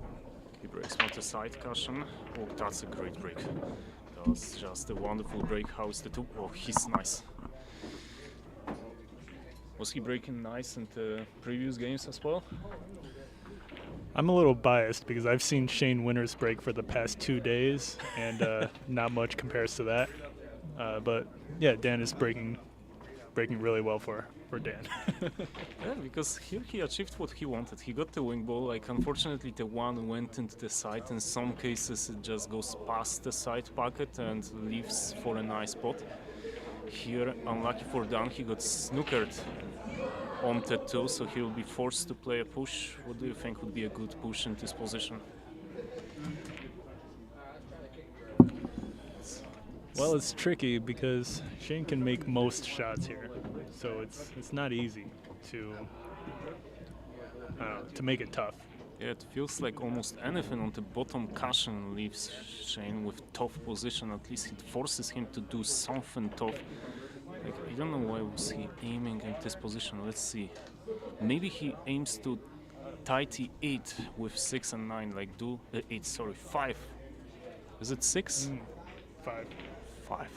He breaks onto side cushion. Oh, that's a great break. That was just a wonderful break. How's the two? Oh, he's nice. Was he breaking nice in the previous games as well? I'm a little biased because I've seen Shane Winner's break for the past 2 days, and not much compares to that. But yeah, Dan is breaking really well for Dan. Yeah, because here he achieved what he wanted. He got the wing ball. Like, unfortunately, the one went into the side. In some cases, it just goes past the side pocket and leaves for a nice spot. Here, unlucky for Dan, he got snookered on the two, so he'll be forced to play a push. What do you think would be a good push in this position? Well, it's tricky because Shane can make most shots here, so it's not easy to make it tough. Yeah, it feels like almost anything on the bottom cushion leaves Shane with tough position. At least it forces him to do something tough. Like, I don't know why was he aiming at this position. Let's see. Maybe he aims to tighty 8 with 6 and 9, like do 8. Sorry, 5. Is it 6? 5. 5.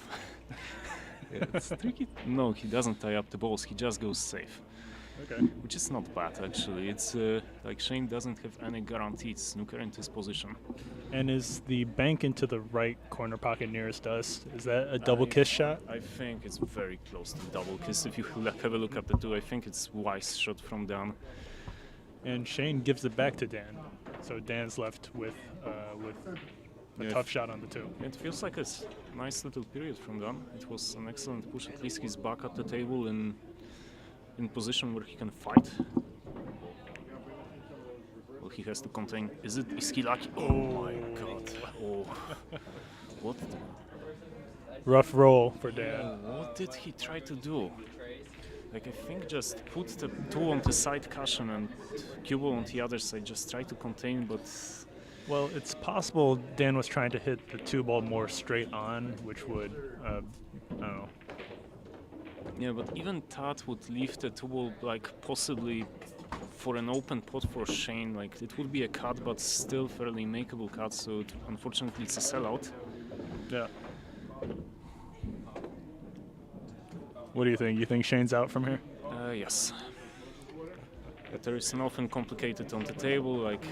Yeah, it's tricky. No, he doesn't tie up the balls. He just goes safe. Okay. Which is not bad, actually. It's like Shane doesn't have any guaranteed snooker in this position. And is the bank into the right corner pocket nearest us? Is that a double kiss shot? I think it's very close to double kiss. If you have a look at the two, I think it's wise shot from Dan. And Shane gives it back to Dan. So Dan's left with a tough shot on the two. It feels like a nice little period from Dan. It was an excellent push. At least he's back at the table in position where he can fight. Well, he has to contain. Is he lucky? Oh my god. Oh. What? Rough roll for Dan. What did he try to do? Like, I think just put the two on the side cushion and cue ball on the other side. Just try to contain, but... Well, it's possible Dan was trying to hit the two ball more straight on, which would, I don't know. Yeah, but even that would leave the two ball, like, possibly for an open pot for Shane. Like, it would be a cut, but still fairly makeable cut, so unfortunately it's a sellout. Yeah. What do you think? You think Shane's out from here? Yes. But there is nothing complicated on the table, like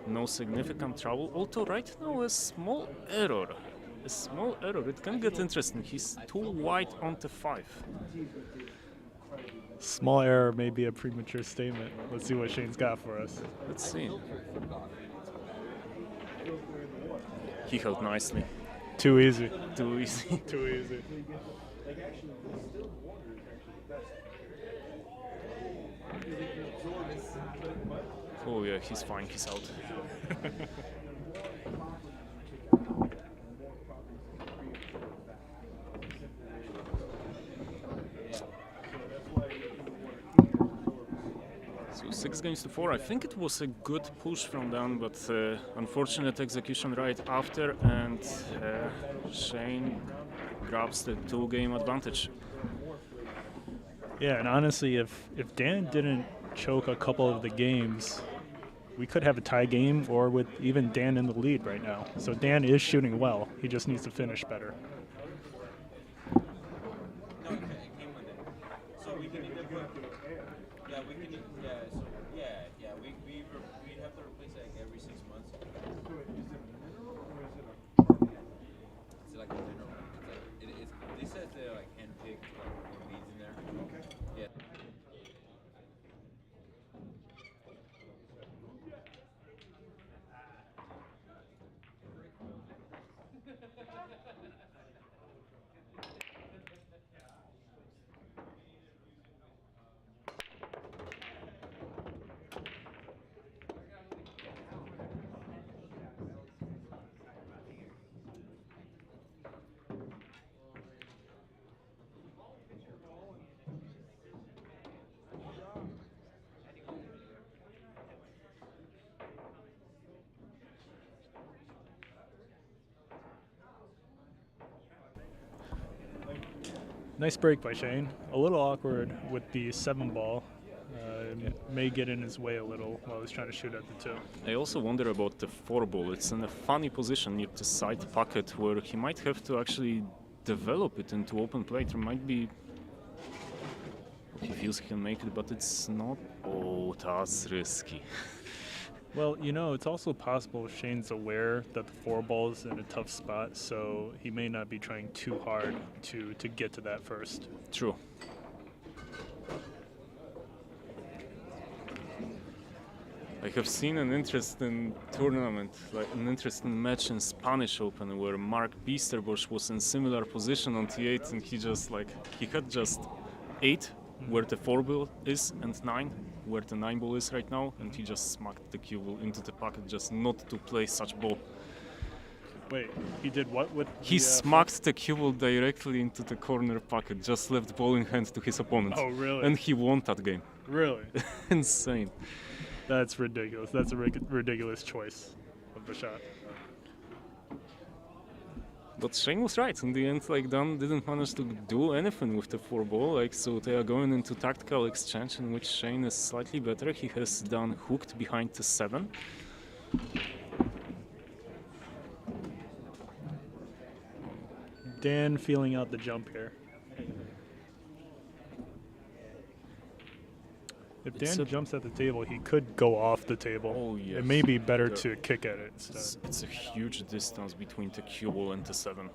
no significant trouble. Although right now a small error. It can get interesting. He's too wide on the 5. Small error may be a premature statement. Let's see what Shane's got for us. Let's see. He held nicely. Too easy. Too easy. Too easy. Oh yeah, he's fine. He's out. So 6-4. I think it was a good push from Dan, but unfortunate execution right after, and Shane grabs the 2-game advantage. Yeah, and honestly, if Dan didn't choke a couple of the games, we could have a tie game, or with even Dan in the lead right now. So Dan is shooting well. He just needs to finish better. Nice break by Shane. A little awkward with the 7 ball. May get in his way a little while he's trying to shoot at the 2. I also wonder about the 4 ball. It's in a funny position near the side pocket where he might have to actually develop it into open play. There might be... He feels he can make it, but it's not... Oh, that's risky. Well, you know, it's also possible Shane's aware that the 4 ball's in a tough spot, so he may not be trying too hard to get to that first. True. I have seen an interesting tournament, like an interesting match in Spanish Open where Mark Biesterbosch was in similar position on T8 and he had just 8 where the 4 ball is and 9 where the 9 ball is right now, and he just smacked the cue ball into the pocket just not to play such ball. Wait, he did what with He smacked the cue ball directly into the corner pocket, just left ball in hand to his opponent. Oh, really? And he won that game. Really? Insane. That's ridiculous. That's a ridiculous choice of the shot. But Shane was right. In the end, Dan didn't manage to do anything with the 4 ball. So they are going into tactical exchange in which Shane is slightly better. He has Dan hooked behind the 7. Dan feeling out the jump here. If Dan jumps at the table, he could go off the table. Oh, yes. It may be better to kick at it instead. It's a huge distance between the cue ball and the 7.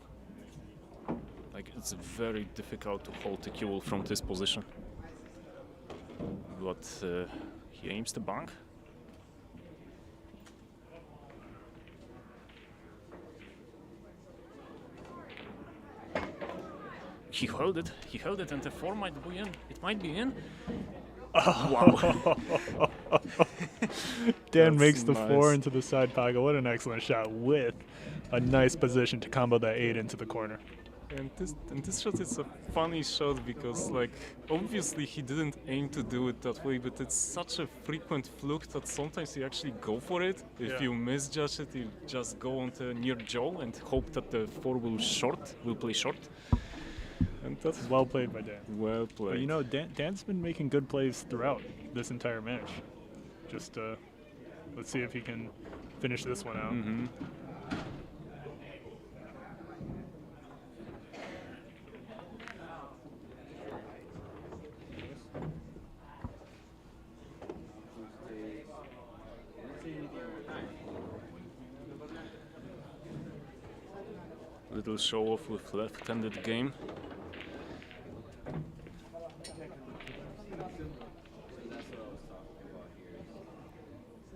It's very difficult to hold the cue ball from this position. But he aims the bank. He held it, and the 4 might be in. It might be in. Wow. Dan makes the 4 into the side pocket. What an excellent shot with a nice position to combo that 8 into the corner. And this shot is a funny shot because, obviously he didn't aim to do it that way, but it's such a frequent fluke that sometimes you actually go for it. If you misjudge it, you just go on the near jaw and hope that the 4 will play short. And that's well played by Dan. Well played. But you know, Dan's been making good plays throughout this entire match. Just let's see if he can finish this one out. Mm-hmm. Little show off with left-handed game.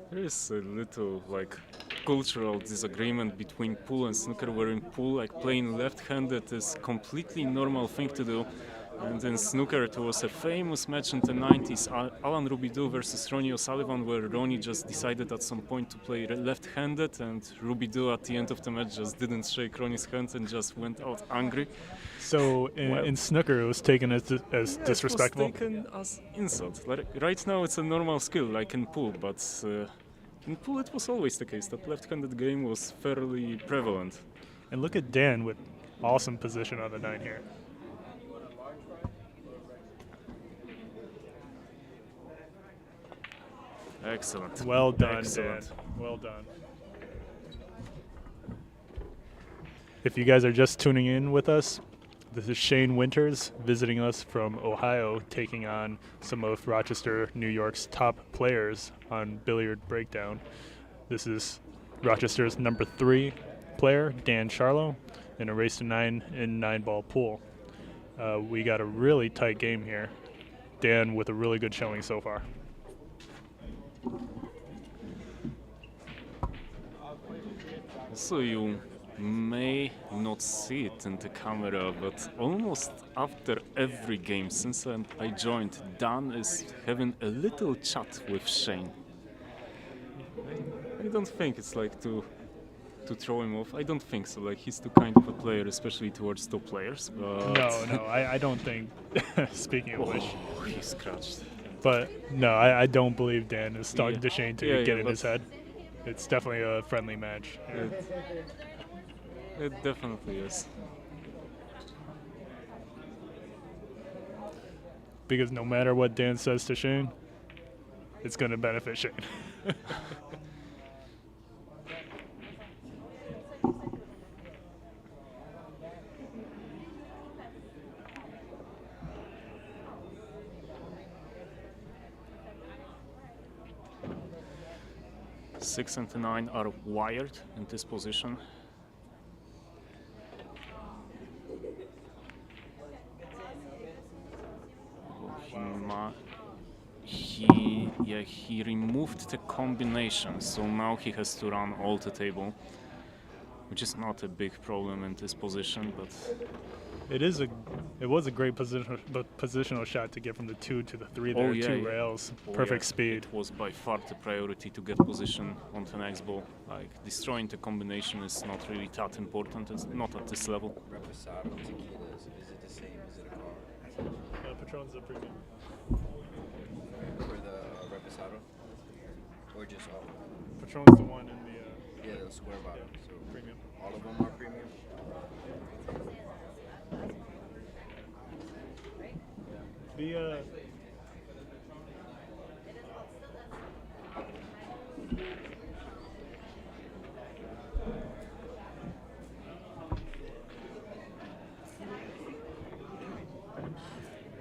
There is a little cultural disagreement between pool and snooker, where in pool playing left-handed is completely normal thing to do, and in snooker it was a famous match in the 90s, Alan Rubidoux versus Ronnie O'Sullivan, where Ronnie just decided at some point to play left-handed, and Rubidoux at the end of the match just didn't shake Ronnie's hand and just went out angry. So in snooker it was taken as disrespectful? It was taken as insult. Right now it's a normal skill like in pool, but in pool it was always the case that left-handed game was fairly prevalent. And look at Dan with awesome position on the 9 here. Excellent. Well done, Excellent. Dan. Well done. If you guys are just tuning in with us, this is Shane Winters visiting us from Ohio, taking on some of Rochester, New York's top players on Billiard Breakdown. This is Rochester's number 3 player, Dan Sharlow, in a race to 9 in 9-ball pool. We got a really tight game here. Dan with a really good showing so far. So you may not see it in the camera, but almost after every game since I joined, Dan is having a little chat with Shane. I don't think it's to throw him off. I don't think so. He's too kind of a player, especially towards top players. But No, I don't think. Speaking of which, he scratched. But no, I don't believe Dan is talking to Shane to get in his head. It's definitely a friendly match. It definitely is. because no matter what Dan says to Shane, it's going to benefit Shane. Six and 9 are wired in this position. He removed the combination, so now he has to run all the table, which is not a big problem in this position, but it was a great positional shot to get from the 2 to the 3 there, 2 rails, perfect speed. It was by far the priority to get position on the next ball. Like, destroying the combination is not really that important. It's not at this level. Reposado, tequilas, is it the same? Is it a car? Patron's a premium. For the reposado? Or just all? Patron's the one in the yeah, the square bottom. So premium. All of them are premium? The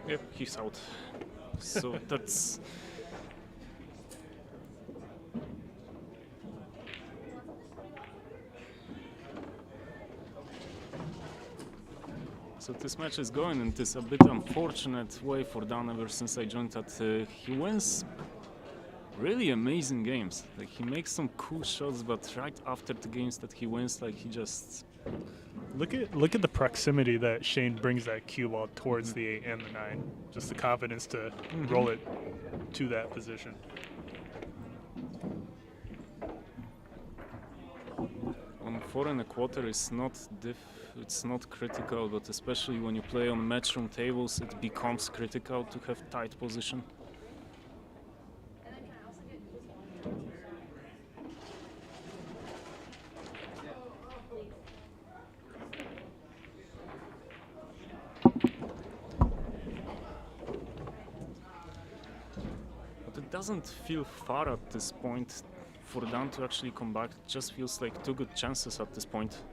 Yep, he's out. So that's... So this match is going in this a bit unfortunate way for Dan ever since I joined that he wins really amazing games. Like, he makes some cool shots, but right after the games that he wins, like, he just... Look at the proximity that Shane brings that cue ball towards the 8 and the 9. Just the confidence to roll it to that position. On 4 1/4 is it's not critical, but especially when you play on matchroom tables, it becomes critical to have tight position. But it doesn't feel far at this point. For Dan to actually come back, it just feels like 2 good chances at this point.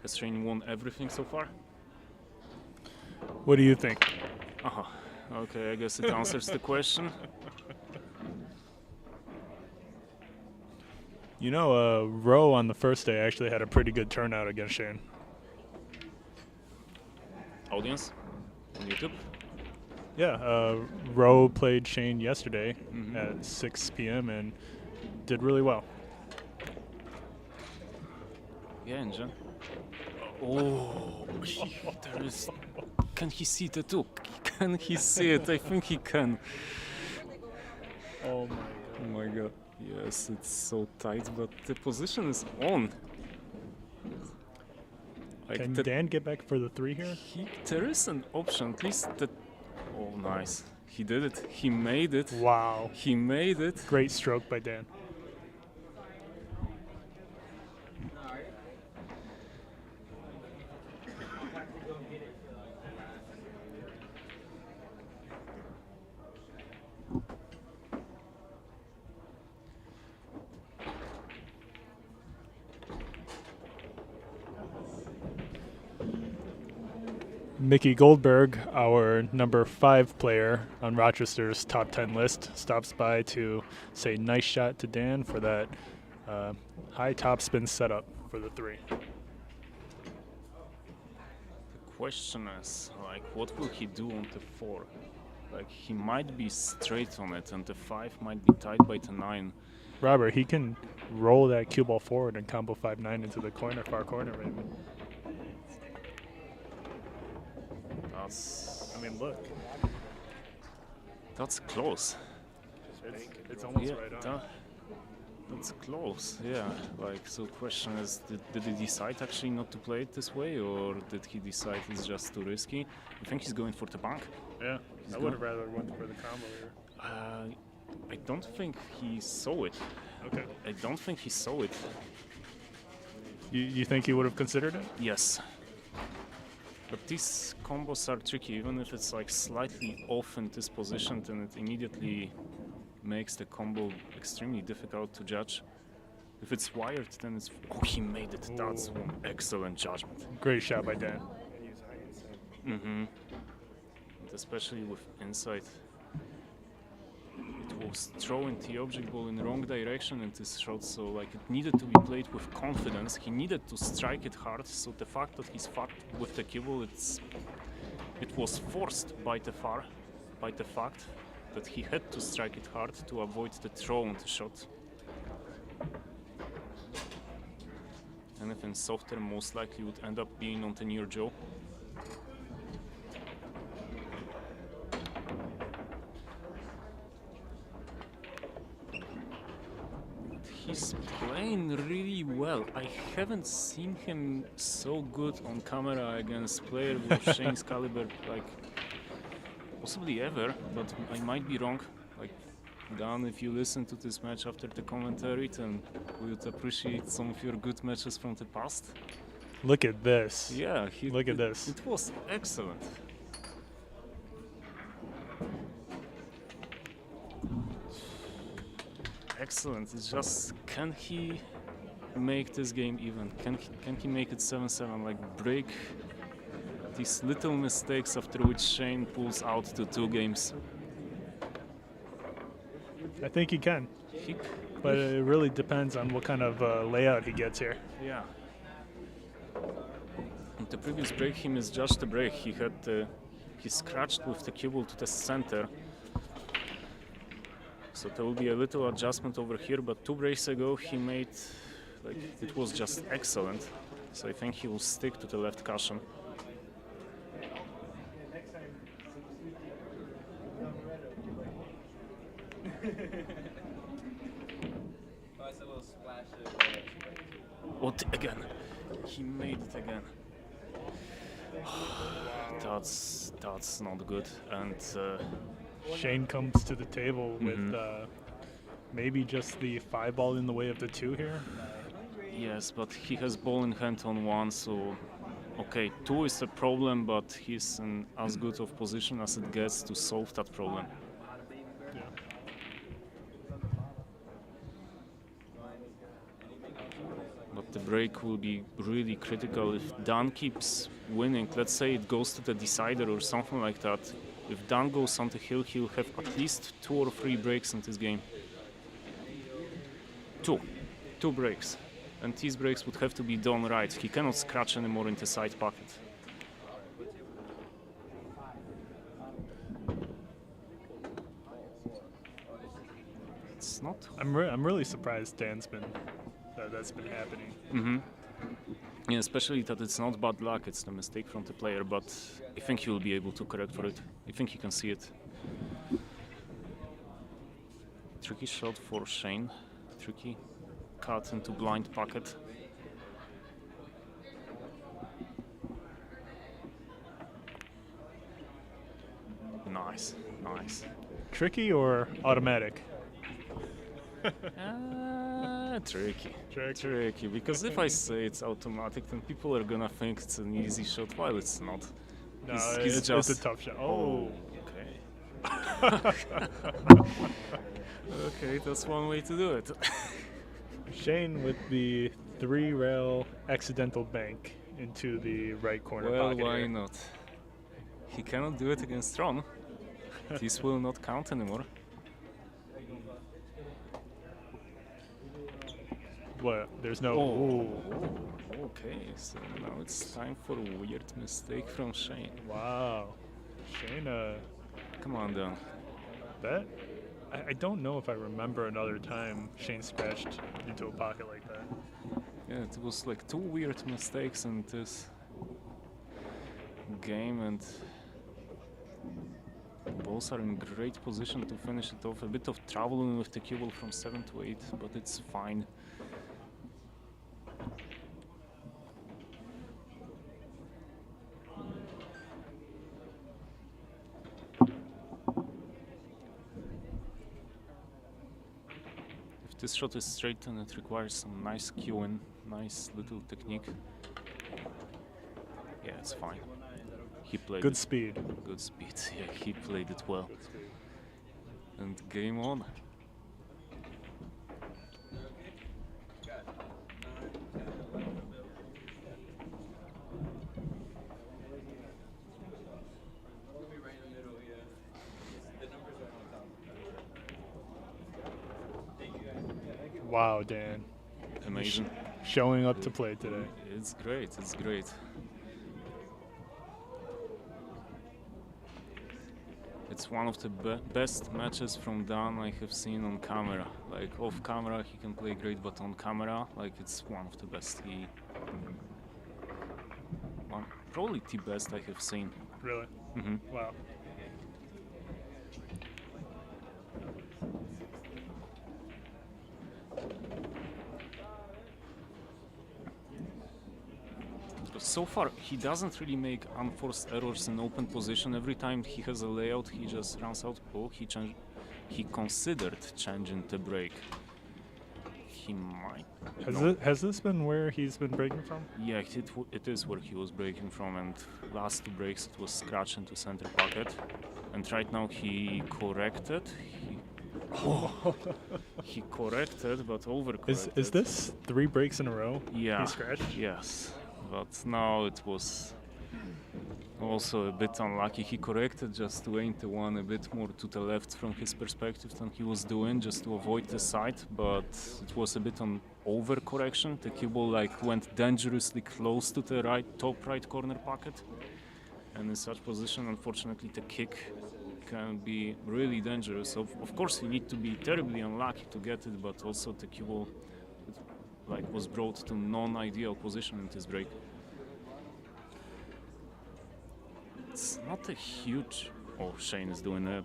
Has Shane won everything so far? What do you think? Okay, I guess it answers the question. You know, Roe on the first day actually had a pretty good turnout against Shane. Audience on YouTube? Yeah, Roe played Shane yesterday at 6 p.m. and did really well. Yeah, Nguyen. Oh, there is... Can he see the too? Can he see it? I think he can. Oh my god. Oh my god. Yes, it's so tight, but the position is on. Like, Can Dan get back for the 3 here? There is an option, at least that... Oh, nice. He did it. He made it. Wow. He made it. Great stroke by Dan. Mickey Goldberg, our number 5 player on Rochester's top 10 list, stops by to say nice shot to Dan for that high topspin setup for the 3. The question is, like, what will he do on the 4? Like, he might be straight on it, and the 5 might be tied by the 9. Robert, he can roll that cue ball forward and combo 5-9 into the corner, far corner, maybe. I mean, look. That's close. It's almost right on. That's close, yeah. Like, so the question is, did he decide actually not to play it this way, or did he decide it's just too risky? I think he's going for the bank. Yeah, I would have rather went for the combo here. I don't think he saw it. Okay. I don't think he saw it. You think he would have considered it? Yes. But these combos are tricky. Even if it's like slightly off in this position, then it immediately makes the combo extremely difficult to judge. If it's wired, then it's... Oh, he made it. That's one excellent judgment. Great shot by Dan. Mm-hmm. And especially with insight. It was throwing the object ball in the wrong direction in this shot, so like it needed to be played with confidence. He needed to strike it hard, so the fact that he's fucked with the cue ball, it was forced by the fact that he had to strike it hard to avoid the throw on the shot. Anything softer most likely would end up being on the near jaw. He's playing really well. I haven't seen him so good on camera against players with Shane's caliber, like possibly ever, but I might be wrong. Like, Dan, if you listen to this match after the commentary, then we would appreciate some of your good matches from the past. Look at this. Yeah, look at this. It was excellent. Excellent. It's just, can he make this game even? Can he make it 7-7? Like, break these little mistakes after which Shane pulls out the 2 games. I think he can. But it really depends on what kind of layout he gets here. Yeah. In the previous break, he misjudged the break. He scratched with the cue ball to the center. So there will be a little adjustment over here, but 2 breaks ago he made, like, it was just excellent. So I think he will stick to the left cushion. What again? He made it again. That's not good. And Shane comes to the table with maybe just the 5 ball in the way of the 2 here. Yes, but he has ball in hand on 1, so okay, 2 is a problem, but he's in as good of position as it gets to solve that problem. Yeah. But the break will be really critical if Dan keeps winning. Let's say it goes to the decider or something like that. If Dan goes on the hill, he'll have at least 2 or 3 breaks in this game. 2 breaks. And these breaks would have to be done right. He cannot scratch anymore in the side pocket. It's not. I'm really surprised that's been happening. Mm-hmm. Yeah, especially that it's not bad luck, it's the mistake from the player, but I think he will be able to correct for it. I think he can see it. Tricky shot for Shane. Tricky. Cut into blind pocket. Nice, nice. Tricky or automatic? Tricky, because if I say it's automatic, then people are gonna think it's an easy shot, while it's not. No, he's it's just a tough shot. Oh, okay. Okay, that's one way to do it. Shane with the 3-rail accidental bank into the right corner pocket. Well, why here. not? He cannot do it against Ron. This will not count anymore. What? There's no. Oh, okay. So now it's time for a weird mistake from Shane. Wow, Shane. Come on, Dan. That. I don't know if I remember another time Shane scratched into a pocket like that. Yeah, it was like 2 weird mistakes in this game, and balls are in great position to finish it off. A bit of traveling with the cue ball from 7 to 8, but it's fine. If this shot is straight, then it requires some nice cueing. Nice little technique. Yeah, it's fine. He played Good it. speed. Good speed. Yeah, he played it well. And game on. Wow, Dan. Amazing. Showing up to play today. It's great. It's great. It's one of the best matches from Dan I have seen on camera. Like off camera, he can play great, but on camera, like it's one of the best. Probably the best I have seen. Really? Mm-hmm. Wow. So far, he doesn't really make unforced errors in open position. Every time he has a layout, he just runs out. Oh, he considered changing the break. He might. Has this been where he's been breaking from? Yeah, it is where he was breaking from, and last two breaks it was scratch into center pocket. And right now he corrected. He corrected, but overcorrected. Is this 3 breaks in a row? Yeah. He scratched? Yes. But now it was also a bit unlucky. He corrected, just went the one a bit more to the left from his perspective than he was doing, just to avoid the side, but it was a bit on overcorrection. The cue ball went dangerously close to the top right corner pocket, and in such position, unfortunately, the kick can be really dangerous. Of course, you need to be terribly unlucky to get it, but also the cue ball was brought to non-ideal position in this break. It's not a huge... Oh, Shane is doing a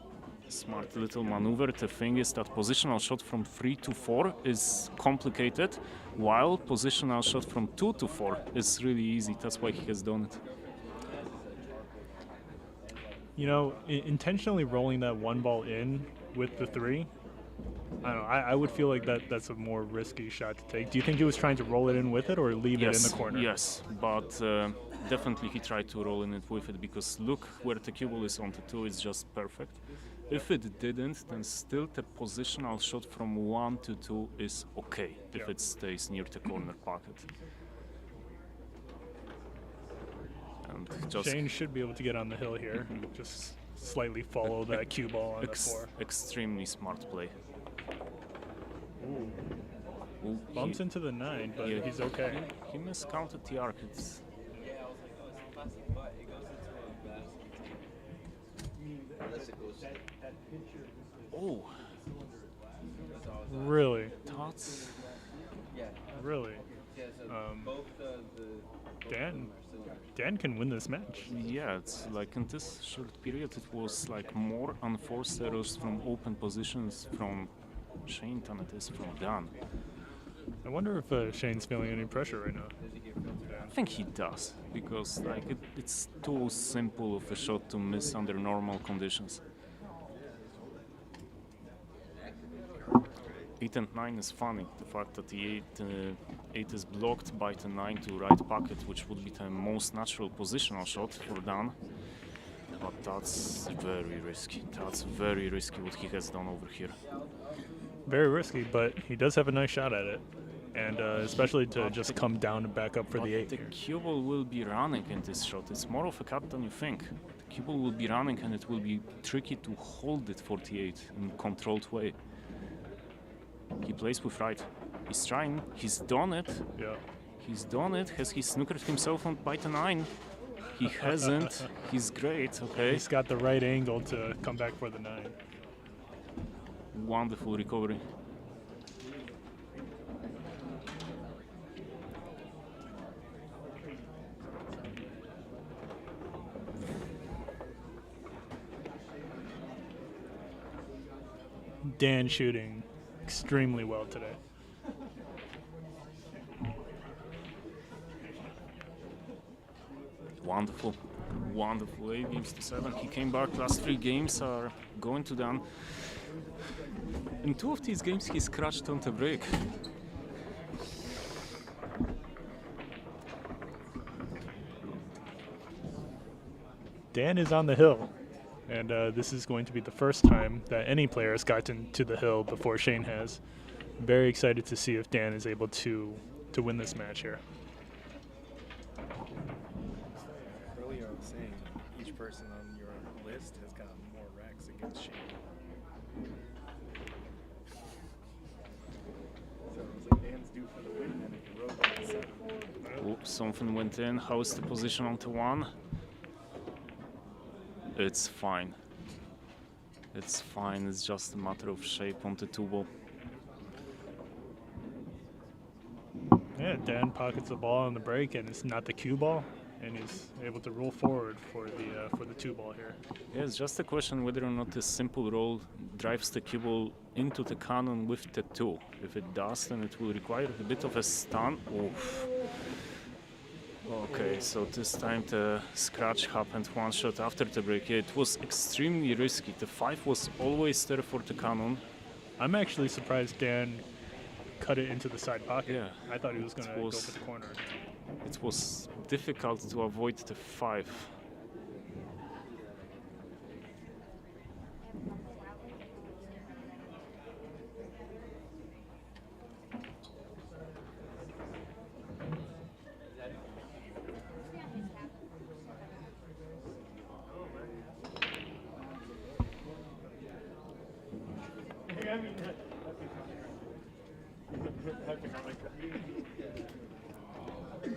smart little maneuver. The thing is that positional shot from 3 to 4 is complicated, while positional shot from 2 to 4 is really easy. That's why he has done it. You know, intentionally rolling that one ball in with the 3, I don't know, I would feel like that's a more risky shot to take. Do you think he was trying to roll it in with it or leave it in the corner? Yes, but definitely he tried to roll in it with it, because look where the cue ball is on the 2, it's just perfect. If it didn't, then still the positional shot from 1 to 2 is okay, if it stays near the corner pocket. And just Shane should be able to get on the hill here, just slightly follow that cue ball on the 4. Extremely smart play. Ooh, bumps into the 9, but he's okay. He miscounted the arc. It's oh, really? That's really. Dan can win this match. Yeah, it's like in this short period, it was like more unforced errors from open positions from Shane than it is from Dan. I wonder if Shane's feeling any pressure right now. I think he does, because it's too simple of a shot to miss under normal conditions. 8 and 9 is funny. The fact that the 8 is blocked by the 9 to right pocket, which would be the most natural positional shot for Dan. But that's very risky. That's very risky what he has done over here. Very risky, but he does have a nice shot at it. And especially to just come down and back up for the 8 the here. cue ball will be running in this shot. It's more of a cut than you think. The cue ball will be running, and it will be tricky to hold it for the 8 in a controlled way. He plays with right. He's trying. He's done it. Yeah. He's done it. Has he snookered himself on by the 9? He hasn't. He's great. Okay. He's got the right angle to come back for the 9. Wonderful recovery. Dan shooting extremely well today. Wonderful. Wonderful. 8 games to 7. He came back. Last 3 games are going to Dan. In 2 of these games, he scratched on the break. Dan is on the hill, and this is going to be the first time that any player has gotten to the hill before Shane has. Very excited to see if Dan is able to win this match here. Earlier I was saying each person on your list has got more racks against Shane. So it was like Dan's due for the win, and if you wrote that 7. Oh, something went in. How is the position on to 1? It's fine. It's fine. It's just a matter of shape on the 2 ball. Yeah, Dan pockets the ball on the break, and it's not the cue ball, and he's able to roll forward for the 2 ball here. Yeah, it's just a question whether or not a simple roll drives the cue ball into the cannon with the 2. If it does, then it will require a bit of a stun. Oof. Okay, so this time the scratch happened 1 shot after the break. Yeah, it was extremely risky. The 5 was always there for the cannon. I'm actually surprised Dan cut it into the side pocket. Yeah, I thought he was going to go for the corner. It was difficult to avoid the 5.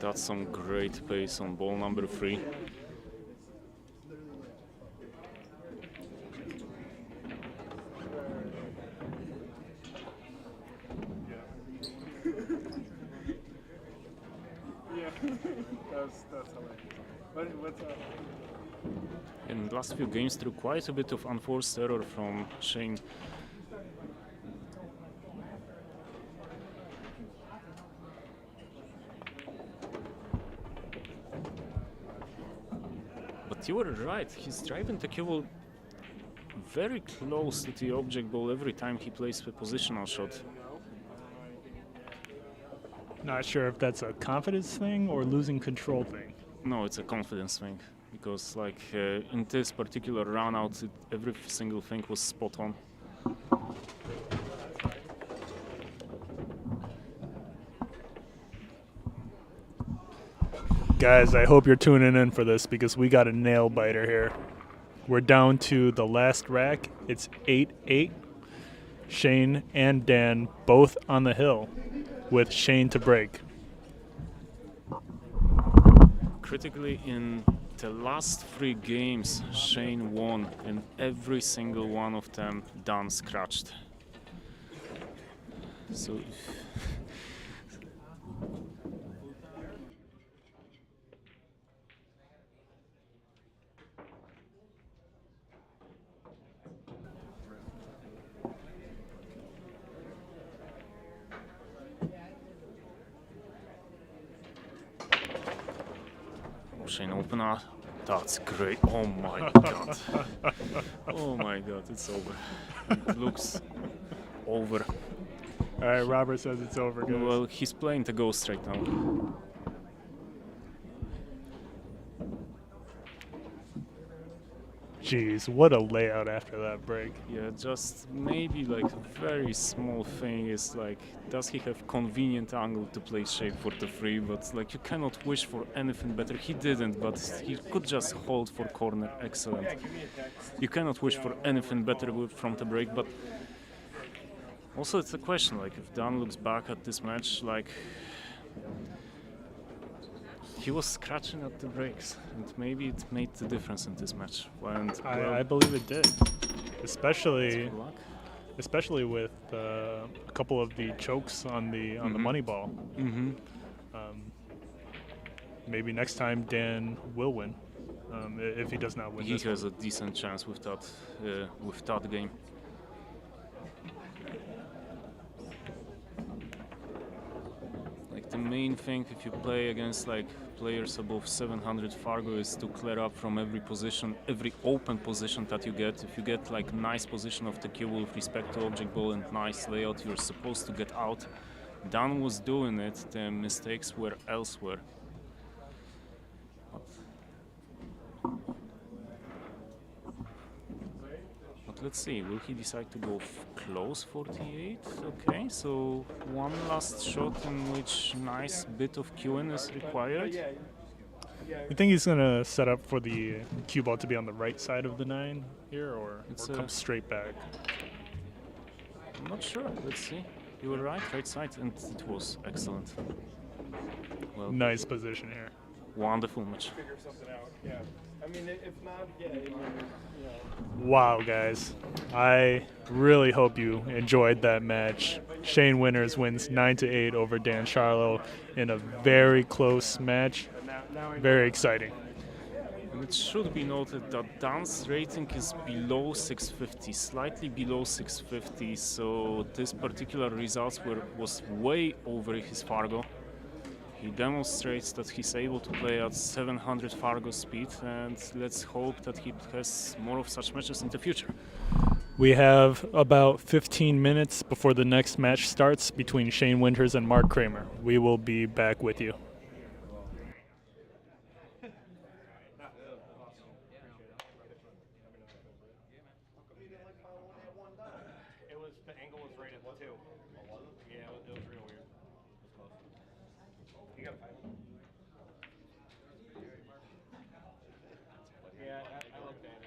That's some great pace on ball number 3. Yeah, that's hilarious. What's up? In the last few games, through quite a bit of unforced error from Shane. But you were right, he's driving the cue ball very close to the object ball every time he plays a positional shot. Not sure if that's a confidence thing or losing control thing. No, it's a confidence thing, because like in this particular run out, every single thing was spot on. Guys, I hope you're tuning in for this because we got a nail biter here. We're down to the last rack. It's 8-8. Shane and Dan both on the hill with Shane to break. Critically, in the last 3 games, Shane won, and every single one of them Dan scratched. So. Shane opener. That's great. Oh my god. Oh my god, it's over. It looks over. Alright, Robert says it's over, guys. Well, he's playing the ghost right now. Jeez, what a layout after that break. Yeah, just maybe like a very small thing is like, does he have convenient angle to play shape for the 3? But like you cannot wish for anything better. He didn't, but he could just hold for corner. Excellent. You cannot wish for anything better from the break, but also it's a question, like if Dan looks back at this match, like he was scratching at the breaks, and maybe it made the difference in this match. And I believe it did, especially with a couple of the chokes on the money ball. Maybe next time Dan will win, if he does not win. He has a decent chance with that game. Like the main thing, if you play against like players above 700 Fargo, is to clear up from every position, every open position that you get. If you get like nice position of the cue with respect to object ball and nice layout, you're supposed to get out. Dan was doing it, the mistakes were elsewhere. let's see, will he decide to go close 48? Okay, so one last shot in which nice bit of Nguyen is required. You think he's gonna set up for the cue ball to be on the right side of the 9 here, or It's come straight back? I'm not sure. Let's see. You were right side, and it was excellent. Well, Nice position here. Wonderful match. Figure something out. Yeah. I mean, if not, yeah, you know. Wow, guys. I really hope you enjoyed that match. Shane Winters wins 9-8 over Dan Sharlow in a very close match. Very exciting. And it should be noted that Dan's rating is below 650, slightly below 650, so this particular result was way over his Fargo. He demonstrates that he's able to play at 700 Fargo speed, and let's hope that he has more of such matches in the future. We have about 15 minutes before the next match starts between Shane Winters and Mark Kramer. We will be back with you. The angle was right at the 2. Yeah, it was real weird. You got a 5? Yeah, I looked at it.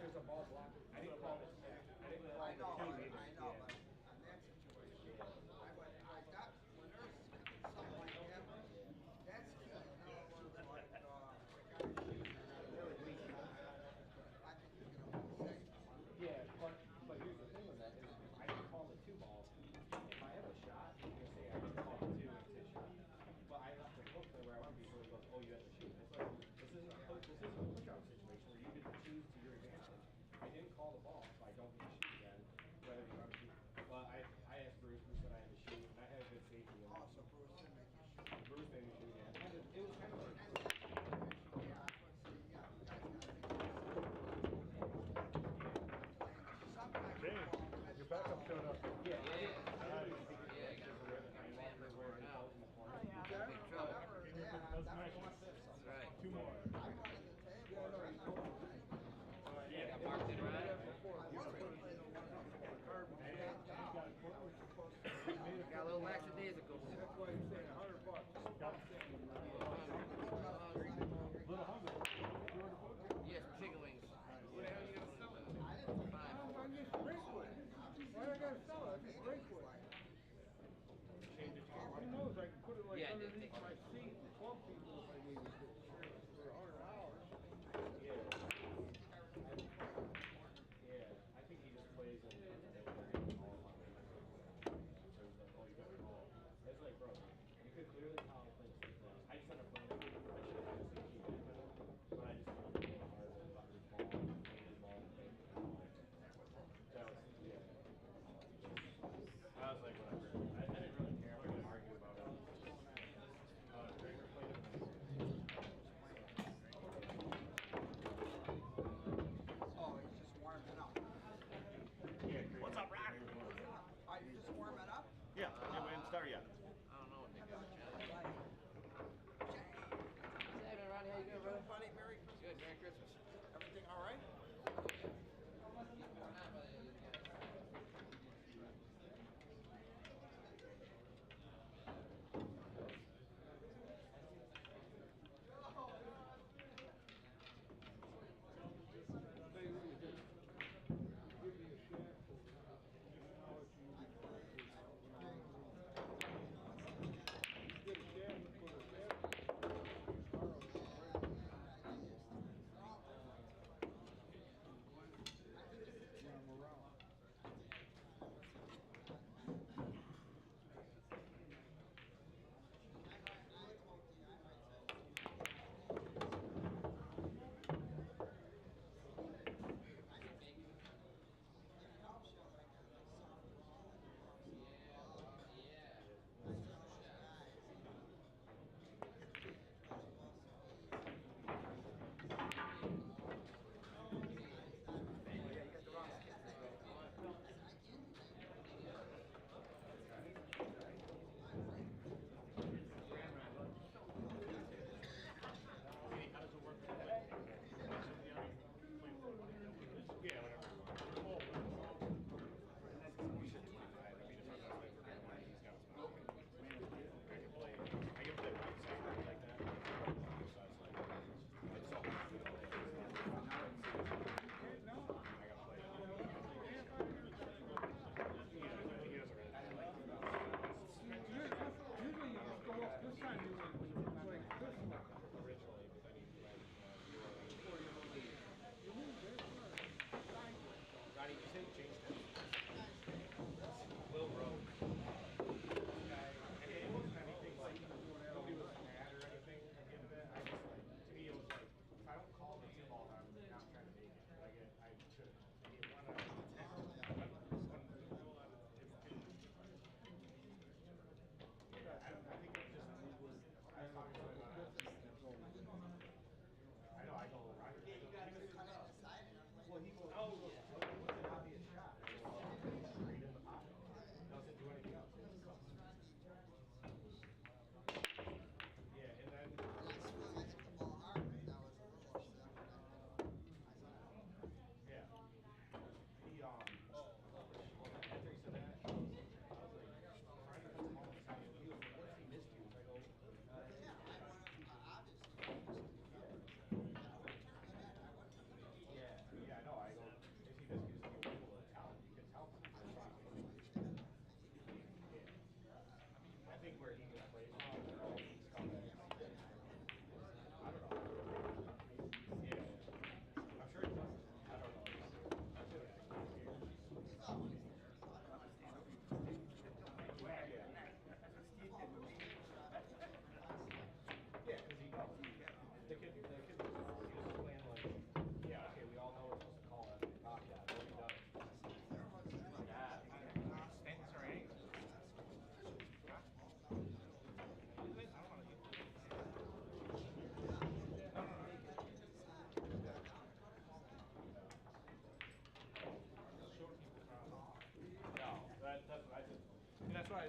there's a ball block. I didn't call it. I didn't call it. I know, but on that situation, I got when there's something like that, that's key. In other words, like I think you're gonna win safe. Yeah, but here's the thing with that is I didn't call the 2 ball. If I have a shot, you can say I didn't call the 2 and it's a shot. But I left the hook where I want to be, so it goes, oh, you have to shoot. It's like this isn't a cookout situation where you get to choose to your advantage. I didn't call the ball, so I don't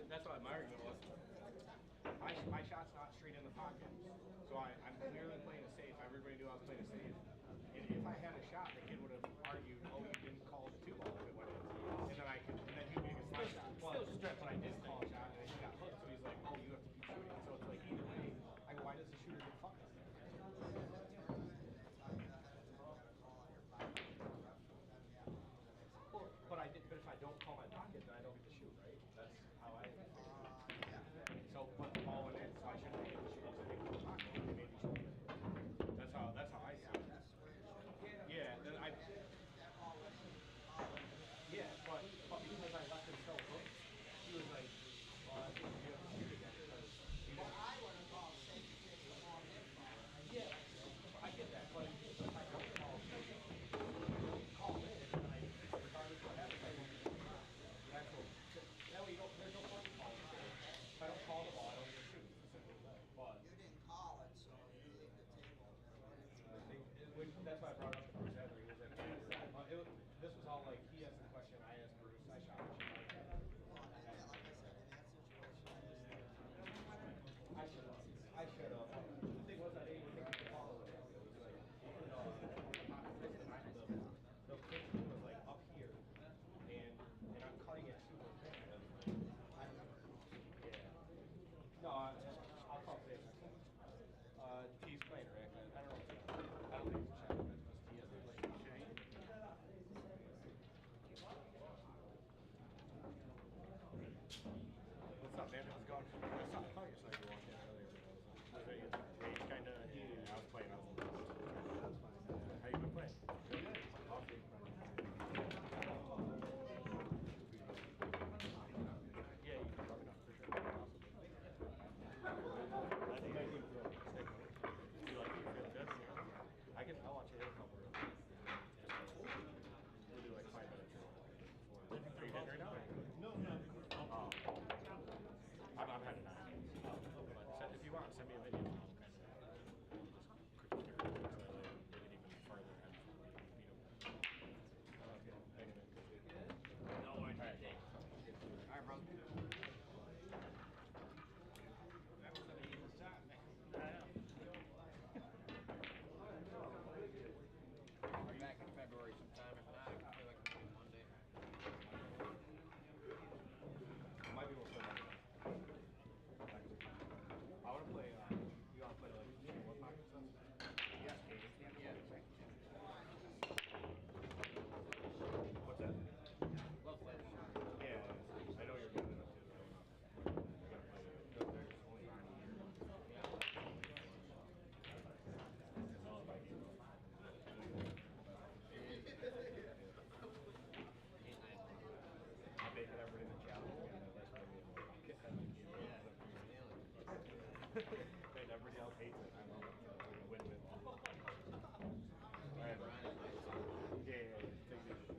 that's what my argument was. My shot's not straight in the pocket, so I'm clearly playing it safe. Everybody knew I was playing it safe. And if I had a shot, the kid would have argued, "Oh, you didn't call the 2-ball if it went in," and then he would be against my shot. But I didn't call a shot, and he got hooked. So he's like, "Oh, you have to keep shooting." So it's like either way. I go, "Why does the shooter get fucked?" Well, but if I don't call my pocket, then I don't get to shoot, right? That's how I figure it. So, but the ball went in, so I shouldn't be able to shoot because I didn't call the pocket. They made me shoot. That's how I see it. Yeah, then yeah, but because I left him so hooked, he was like, "Well, that's what you have to shoot again because you didn't." I would have called safety to call him foul. Yeah, I get that, but if I don't call in, and then regardless of what happens, I don't get to shoot. That's what. That way, there's no point in calling it. If I don't call the ball, I don't get to shoot. It's as simple as that. But You didn't call it, so you leave the table. that's why I brought up the Bruce Everett. He was like, this was all like he asked the question, I asked Bruce, I shot the shit like that. Well, like I said, in that situation, I should have. The thing was, I didn't even think the ball was like, the pitch was like up here, and I'm cutting it super thin. Yeah. No, I'll call today. T's playing, right? I don't know. I don't think it's a shot. T is like Shane. What's up, man? How's it going? I thought you said you walked in earlier. Rage kind of. Yeah, I was playing. That's fine. How you been playing? Good. Awesome. Yeah, you can rub it up for sure. Awesome. I think I can feel sick. You like it? You feel good? I'll watch it in a couple of minutes. We'll do like 5 minutes. Are you hitting right now? No. Oh. I'm heading out. But if you want, send me a video. I'll kind of just quick get it even further ahead. Okay. No worries. All right, Dave. All right, bro. That was an easy shot, man. Are you back in February sometime? If not, I can play like Monday. Might be able to play Monday. I want to play. You want to play like what pocket stuff? Yes, yeah. What's that? Love flash. Yeah, I know you're good enough too. There's only 9 years. Yeah. All of my games. I'm making everybody in the challenge. And everybody else hates it. I love it. It's a win-win. Alright, yeah. Take it easy.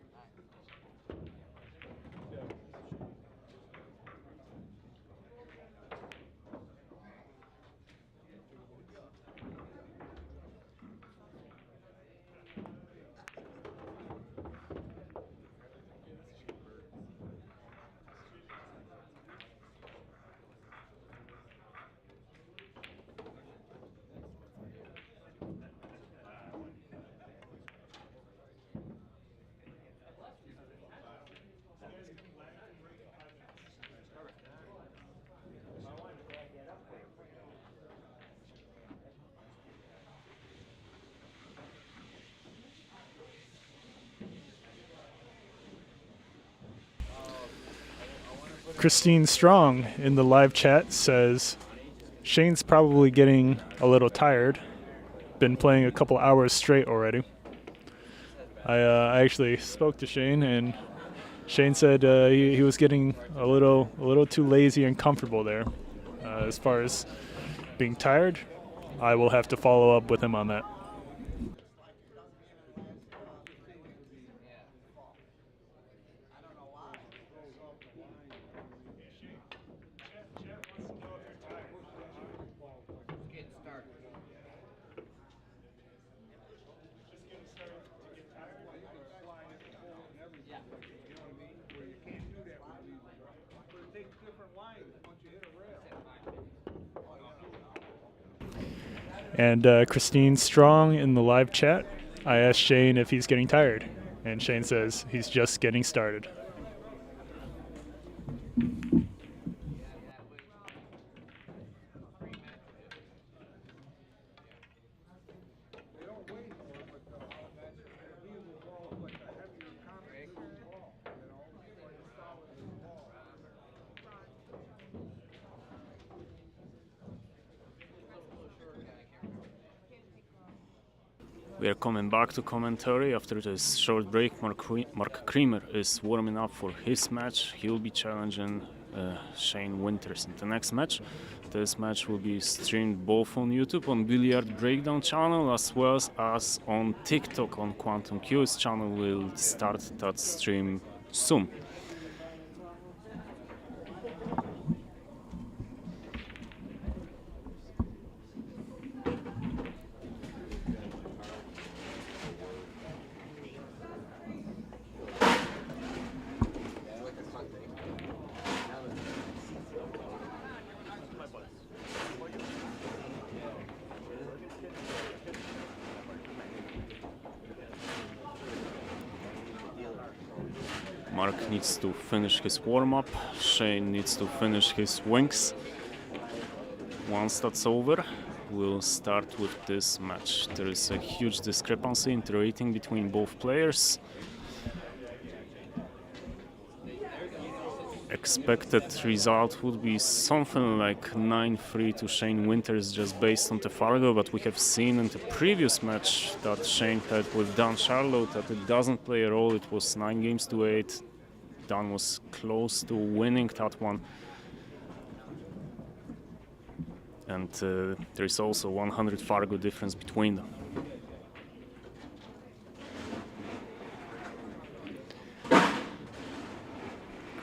Christine Strong in the live chat says Shane's probably getting a little tired. Been playing a couple hours straight already. I actually spoke to Shane, and Shane said he was getting a little too lazy and comfortable there. As far as being tired, I will have to follow up with him on that. different lines And Christine Strong in the live chat, I asked Shane if he's getting tired, and Shane says he's just getting started. We are coming back to commentary after this short break. Mark Creamer is warming up for his match. He will be challenging Shane Winters in the next match. This match will be streamed both on YouTube on Billiard Breakdown channel as well as on TikTok on Quantum Q's channel. We'll start that stream soon. Mark needs to finish his warm-up, Shane needs to finish his wings. Once that's over, we'll start with this match. There is a huge discrepancy in the rating between both players. Expected result would be something like 9-3 to Shane Winters just based on the Fargo, but we have seen in the previous match that Shane had with Dan Sharlow that it doesn't play a role. It was 9-8. Dan was close to winning that one. And there is also 100 Fargo difference between them.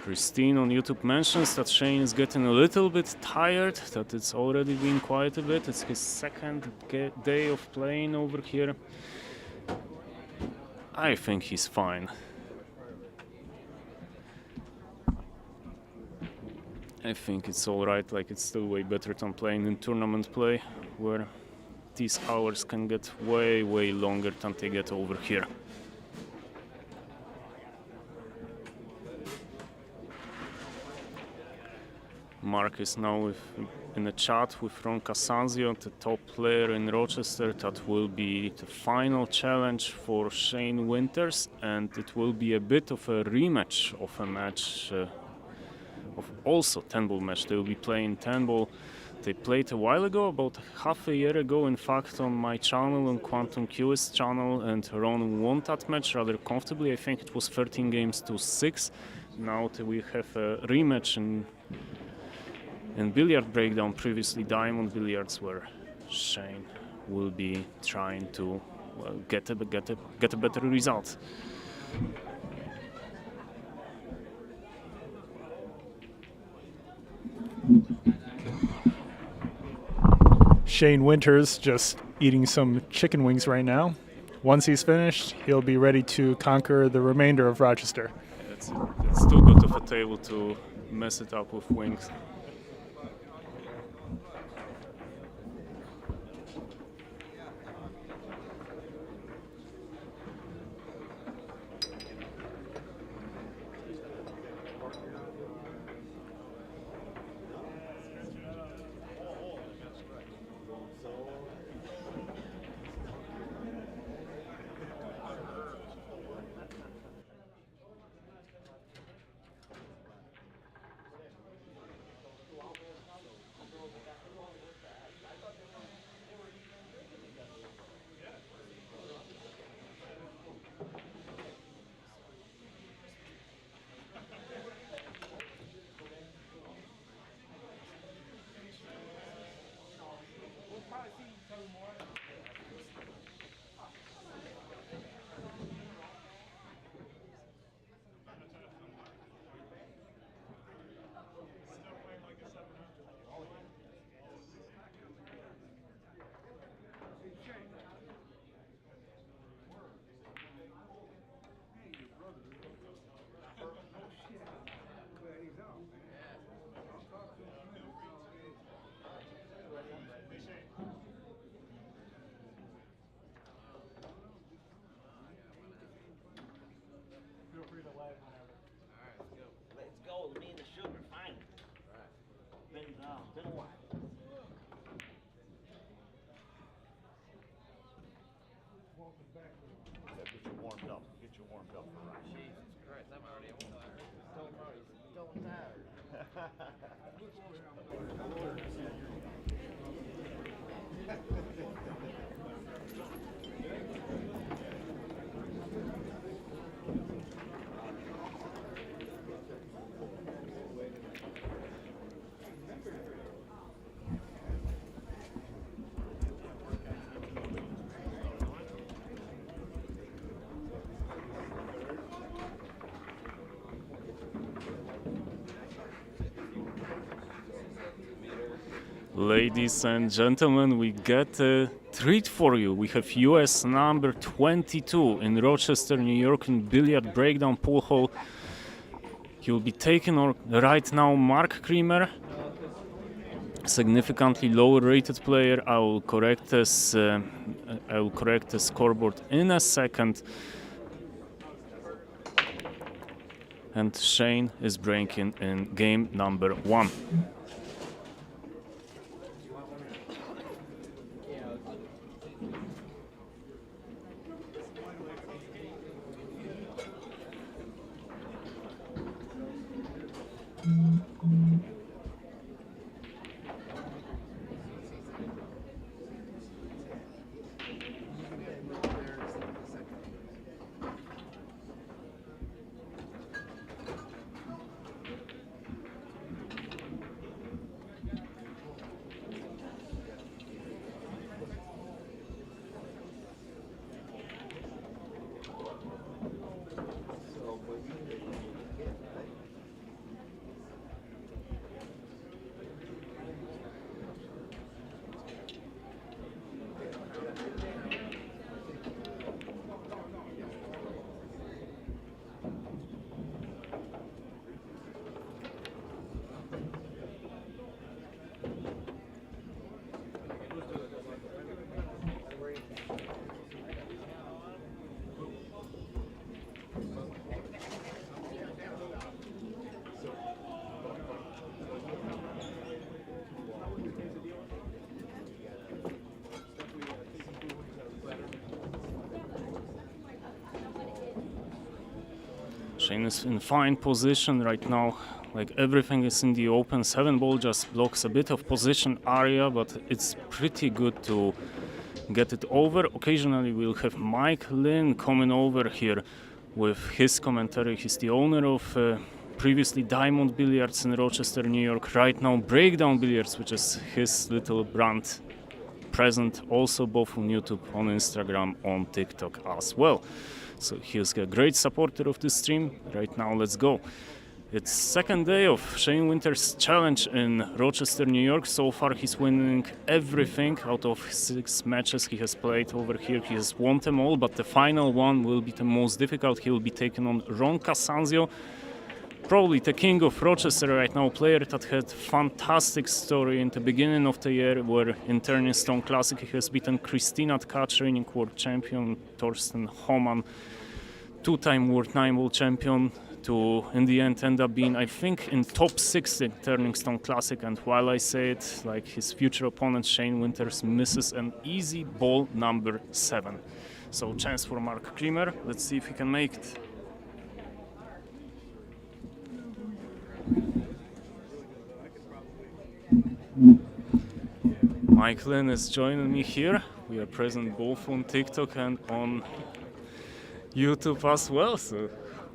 Christine on YouTube mentions that Shane is getting a little bit tired, that it's already been quite a bit. It's his second day of playing over here. I think he's fine. I think it's alright, like it's still way better than playing in tournament play, where these hours can get way longer than they get over here. Mark is now in a chat with Ron Casanzio, the top player in Rochester. That will be the final challenge for Shane Winters, and it will be a bit of a rematch of a match of also 10-ball match. They will be playing 10-ball. They played a while ago, about half a year ago, in fact, on my channel, on Quantum Q's channel, and Ron won that match rather comfortably. I think it was 13-6. Now we have a rematch in Billiard Breakdown, previously Diamond Billiards, where Shane will be trying to get a better result. Shane Winters just eating some chicken wings right now. Once he's finished, he'll be ready to conquer the remainder of Rochester. It's too good of a table to mess it up with wings. don't matter. Ladies and gentlemen, we get a treat for you. We have US number 22 in Rochester, New York, in billiard breakdown pool hall. He will be taking on right now Mark Creamer, significantly lower rated player. I will correct the scoreboard in a second. And Shane is breaking in game number 1. Shane is in fine position right now, like everything is in the open. 7 ball just blocks a bit of position area, but it's pretty good to get it over. Occasionally we'll have Mike Lynn coming over here with his commentary. He's the owner of previously Diamond Billiards in Rochester, New York. Right now Breakdown Billiards, which is his little brand, present also both on YouTube, on Instagram, on TikTok as well. So he's a great supporter of this stream. Right now, let's go. It's second day of Shane Winter's challenge in Rochester, New York. So far, he's winning everything out of 6 matches he has played over here. He has won them all, but the final one will be the most difficult. He will be taking on Ron Casanzio, probably the king of Rochester right now, player that had fantastic story in the beginning of the year, where in Turning Stone Classic he has beaten Christina Tkach, reigning world champion, Torsten Homan, 2-time world 9-ball champion, to in the end up being, I think, in top 6 in Turning Stone Classic. And while I say it, like his future opponent Shane Winters misses an easy ball number 7. So chance for Mark Creamer. Let's see if he can make it. Mike Lynn is joining me here. We are present both on TikTok and on YouTube as well, so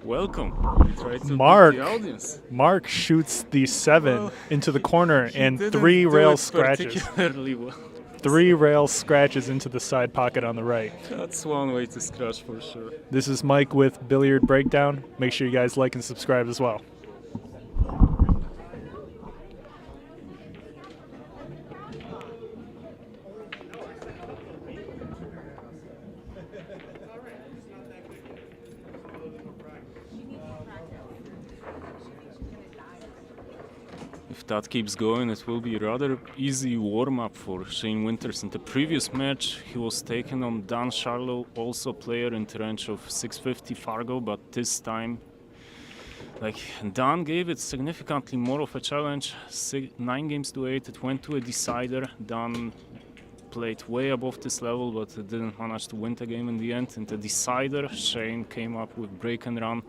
welcome. Try to Mark, beat the audience. Mark shoots the 7 into the corner and Didn't 3 do rail it scratches. particularly well. 3 rail scratches into the side pocket on the right. That's one way to scratch for sure. This is Mike with Billiard Breakdown. Make sure you guys like and subscribe as well. If that keeps going, it will be a rather easy warm-up for Shane Winters. In the previous match, he was taken on Dan Sharlow, also player in the range of 650 Fargo, but this time, like, Dan gave it significantly more of a challenge. 9 games to 8, it went to a decider. Dan played way above this level, but didn't manage to win the game in the end. In the decider, Shane came up with break and run,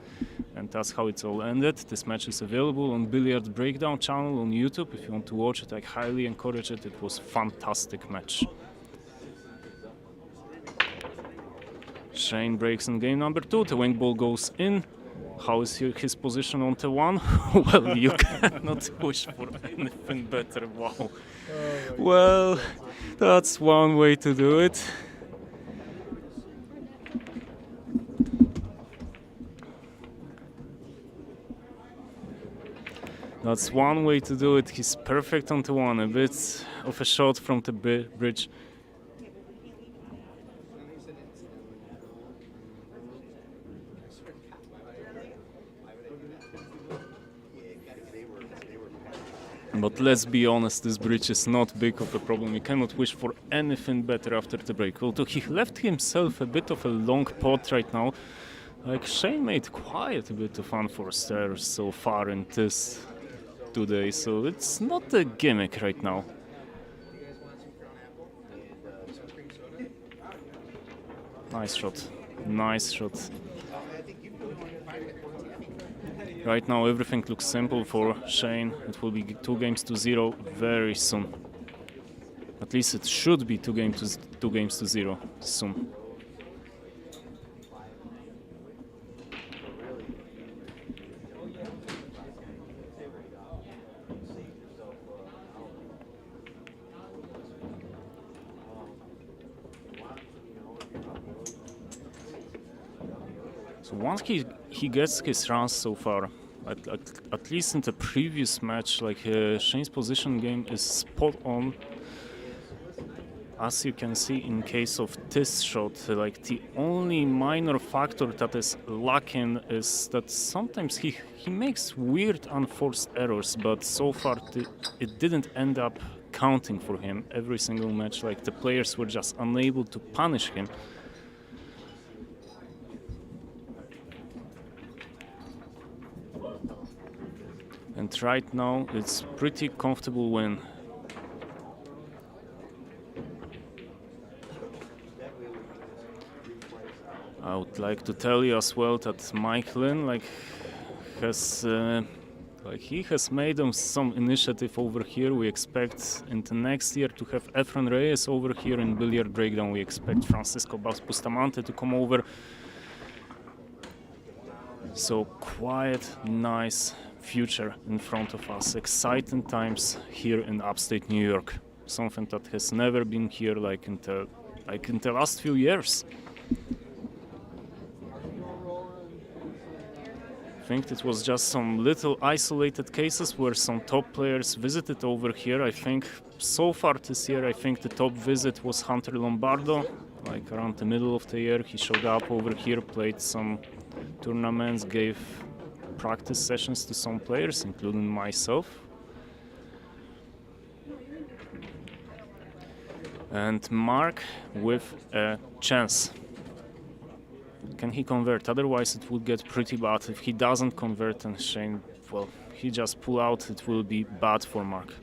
and that's how it all ended. This match is available on Billiard Breakdown channel on YouTube. If you want to watch it, I highly encourage it. It was a fantastic match. Shane breaks in game number 2. The wing ball goes in. How is his position on the 1? Well, you cannot wish for anything better. Wow. Well, that's one way to do it. That's one way to do it. He's perfect on the 1. A bit of a shot from the bridge. But let's be honest, this bridge is not big of a problem. You cannot wish for anything better after the break. Although he left himself a bit of a long pot right now. Like, Shane made quite a bit of unforced errors so far in this today, so it's not a gimmick right now. Nice shot. Nice shot. Right now everything looks simple for Shane. It will be 2-0 very soon. At least it should be 2-0 soon. So once he gets his runs so far, at least in the previous match, like Shane's position game is spot on. As you can see in case of this shot, like the only minor factor that is lacking is that sometimes he makes weird unforced errors, but so far it didn't end up counting for him every single match. Like the players were just unable to punish him. And right now it's pretty comfortable win. I would like to tell you as well that Nguyen has made some initiative over here. We expect in the next year to have Efren Reyes over here in Billiard Breakdown. We expect Francisco Bustamante to come over. So quite nice future in front of us. Exciting times here in upstate New York. Something that has never been here like in the last few years. I think it was just some little isolated cases where some top players visited over here. I think so far this year, I think the top visit was Hunter Lombardo. Like around the middle of the year, he showed up over here, played some tournaments, gave practice sessions to some players, including myself. And Mark with a chance. Can he convert? Otherwise it would get pretty bad. If he doesn't convert and Shane, well, he just pull out, it will be bad for Mark.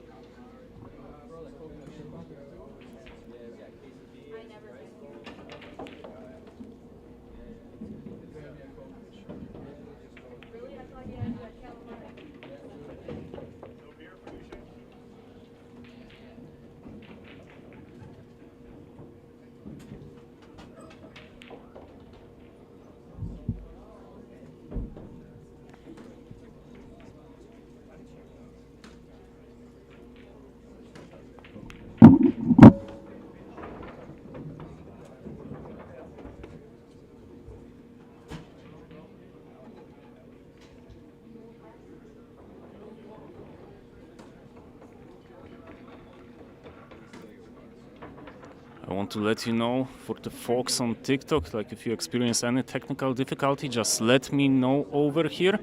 I want to let you know, for the folks on TikTok, like if you experience any technical difficulty, just let me know over here.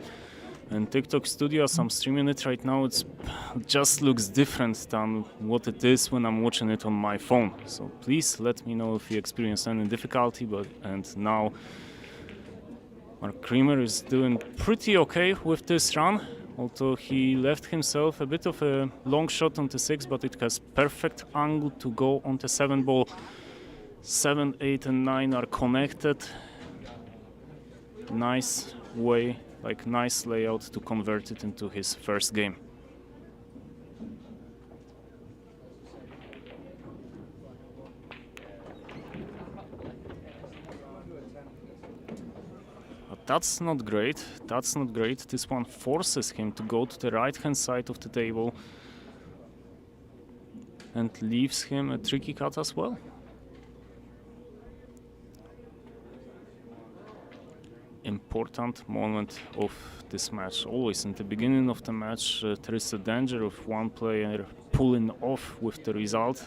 In TikTok Studio, as I'm streaming it right now, it just looks different than what it is when I'm watching it on my phone. So please let me know if you experience any difficulty. And now Mark Creamer is doing pretty okay with this run. Although he left himself a bit of a long shot on the 6, but it has perfect angle to go on the 7 ball. 7, 8 and 9 are connected. Nice way, like nice layout to convert it into his first game. That's not great. That's not great. This one forces him to go to the right-hand side of the table and leaves him a tricky cut as well. Important moment of this match. Always in the beginning of the match, there is a danger of one player pulling off with the result.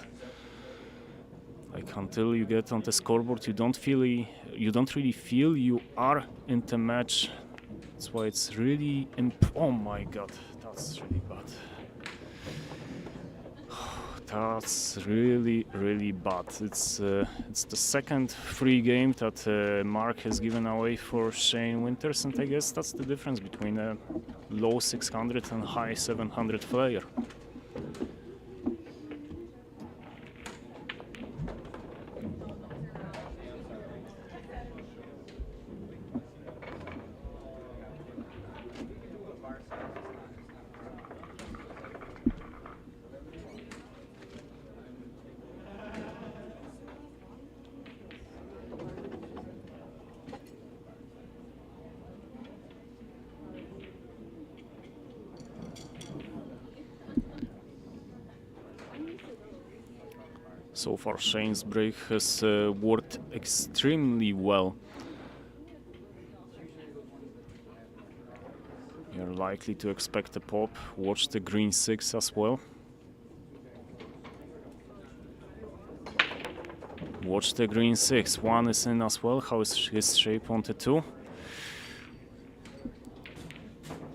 Like until you get on the scoreboard, you don't really feel you are in the match. That's why it's really oh my god, that's really bad. That's really bad. It's the second free game that Mark has given away for Shane Winters, and I guess that's the difference between a low 600 and high 700 player. So far, Shane's break has worked extremely well. You're likely to expect a pop. Watch the green 6 as well. Watch the green 6. 1 is in as well. How is his shape on the 2?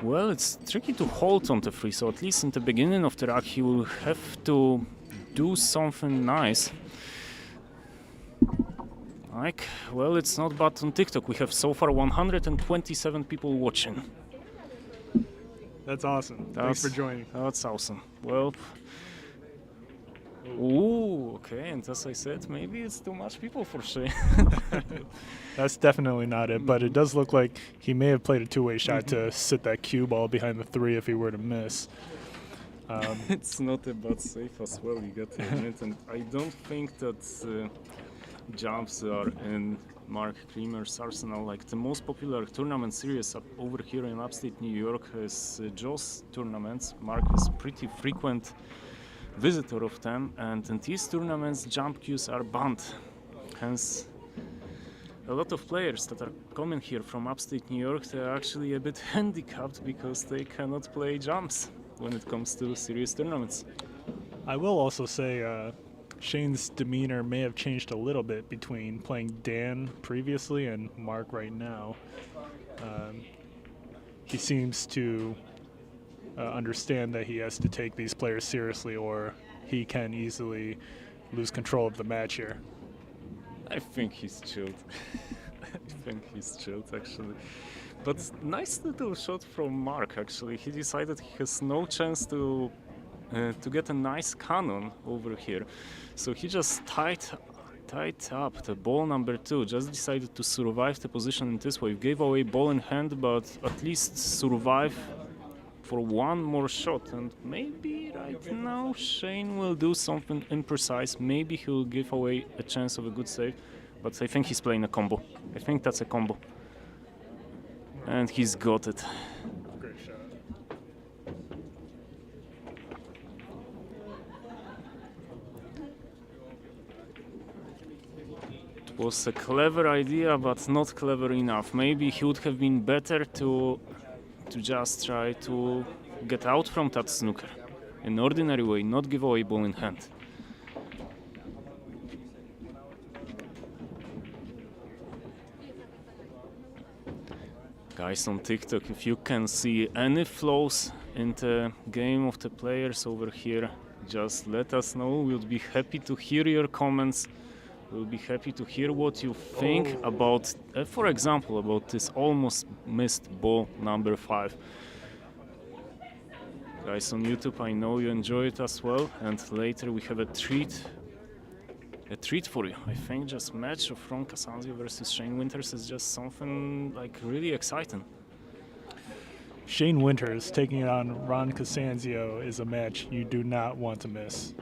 Well, it's tricky to hold on the 3, so at least in the beginning of the rack he will have to do something nice. Like, well, it's not bad on TikTok. We have so far 127 people watching. That's awesome. Thanks for joining. That's awesome. Well, ooh, okay, and as I said, maybe it's too much people for Shane. That's definitely not it, but it does look like he may have played a two-way shot to sit that cue ball behind the 3 if he were to miss. It's not a bad save as well, you got to admit, and I don't think that jumps are in Mark Creamer's arsenal. Like the most popular tournament series up over here in upstate New York is Joe's tournaments. Mark is pretty frequent visitor of them, and in these tournaments jump cues are banned. Hence, a lot of players that are coming here from upstate New York, they're actually a bit handicapped because they cannot play jumps when it comes to serious tournaments. I will also say Shane's demeanor may have changed a little bit between playing Dan previously and Mark right now. He seems to understand that he has to take these players seriously or he can easily lose control of the match here. I think he's chilled. Actually. But nice little shot from Mark actually. He decided he has no chance to get a nice cannon over here. So he just tied up the ball number 2, just decided to survive the position in this way. Gave away ball in hand, but at least survive for one more shot. And maybe right now Shane will do something imprecise. Maybe he'll give away a chance of a good save. But I think he's playing a combo. I think that's a combo. And he's got it. Great shot. It was a clever idea, but not clever enough. Maybe he would have been better to just try to get out from that snooker. An ordinary way, not give away ball in hand. Guys on TikTok, if you can see any flaws in the game of the players over here, just let us know. We'll be happy to hear your comments. We'll be happy to hear what you think about, for example, about this almost missed ball number 5. Guys on YouTube, I know you enjoy it as well, and later we have a treat for you. I think just match from Casanzio versus Shane Winters is just something like really exciting. Shane Winters taking on Ron Casanzio is a match you do not want to miss.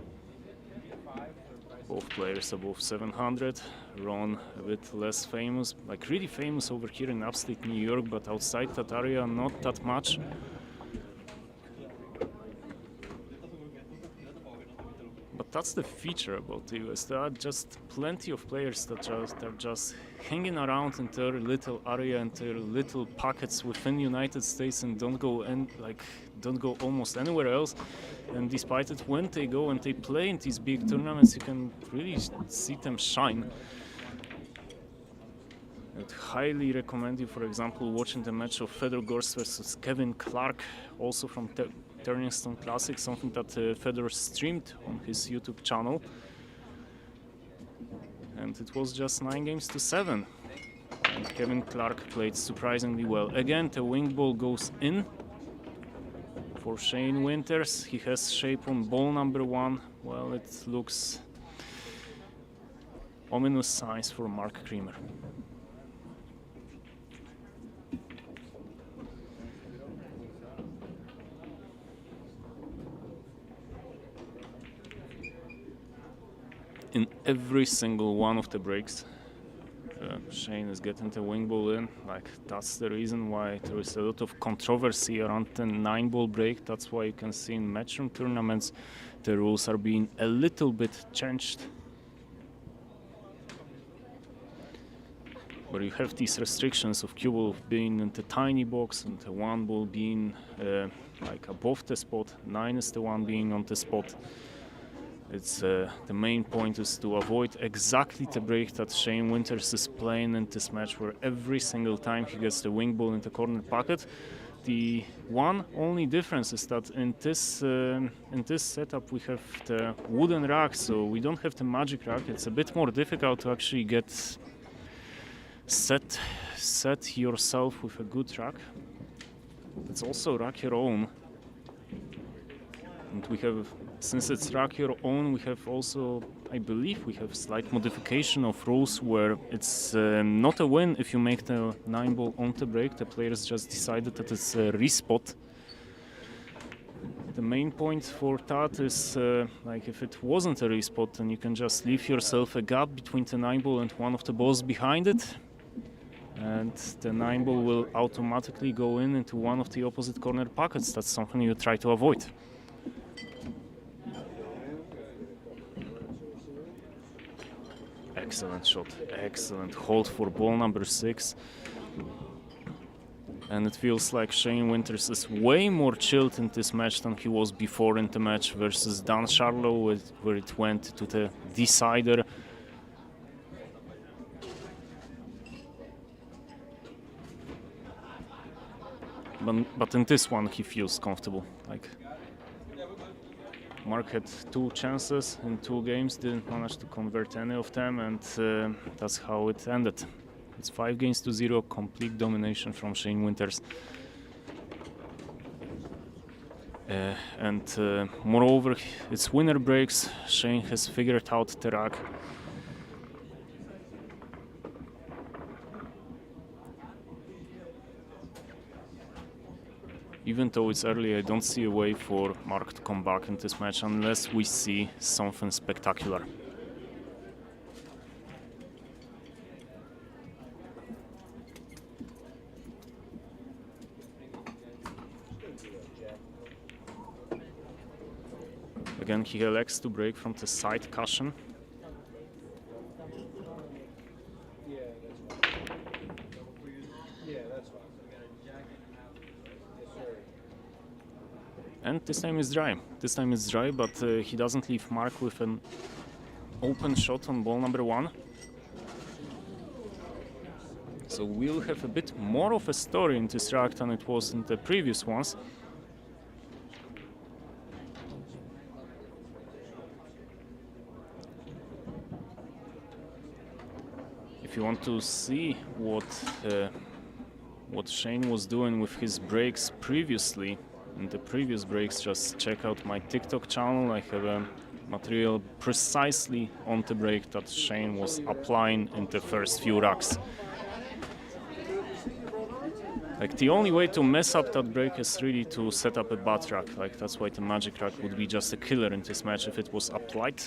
Both players above 700. Ron a bit less famous, like really famous over here in upstate New York, but outside that area not that much. But that's the feature about the US. There are just plenty of players that are just hanging around in their little area and their little pockets within the United States and don't go almost anywhere else. And despite it, when they go and they play in these big tournaments, you can really see them shine. I'd highly recommend you, for example, watching the match of Fedor Gorst versus Kevin Clark, also from Turning Stone Classic, something that Fedor streamed on his YouTube channel. And it was just 9-7. And Kevin Clark played surprisingly well. Again, the wing ball goes in for Shane Winters. He has shape on ball number 1. Well, it looks ominous signs for Mark Creamer. In every single one of the breaks, Shane is getting the wing ball in. Like, that's the reason why there is a lot of controversy around the 9-ball break. That's why you can see in matchroom tournaments the rules are being a little bit changed. But you have these restrictions of cue ball being in the tiny box and the 1 ball being like above the spot. 9 is the one being on the spot. It's the main point is to avoid exactly the break that Shane Winters is playing in this match, where every single time he gets the wing ball in the corner pocket. The one only difference is that in this setup we have the wooden rack, so we don't have the magic rack. It's a bit more difficult to actually get set yourself with a good rack. It's also rack your own, and we have. Since it's rack your own, we have also, I believe, we have slight modification of rules where it's not a win if you make the 9-ball on the break. The players just decided that it's a respot. The main point for that is, like, if it wasn't a respot, then you can just leave yourself a gap between the 9-ball and one of the balls behind it. And the 9-ball will automatically go into one of the opposite corner pockets. That's something you try to avoid. Excellent shot, excellent hold for ball number 6. And it feels like Shane Winters is way more chilled in this match than he was before in the match versus Dan Sharlow, where it went to the decider. But in this one he feels comfortable. Like, Mark had 2 chances in 2 games, didn't manage to convert any of them, and that's how it ended. It's 5-0, complete domination from Shane Winters. And moreover, it's winner breaks. Shane has figured out the rack. Even though it's early, I don't see a way for Mark to come back in this match unless we see something spectacular. Again, he elects to break from the side cushion. And this time is dry. This time it's dry, but he doesn't leave Mark with an open shot on ball number 1. So we'll have a bit more of a story in this rack than it was in the previous ones. If you want to see what Shane was doing with his breaks previously, in the previous breaks, just check out my TikTok channel. I have a material precisely on the break that Shane was applying in the first few racks. Like, the only way to mess up that break is really to set up a bad rack. Like, that's why the magic rack would be just a killer in this match if it was applied.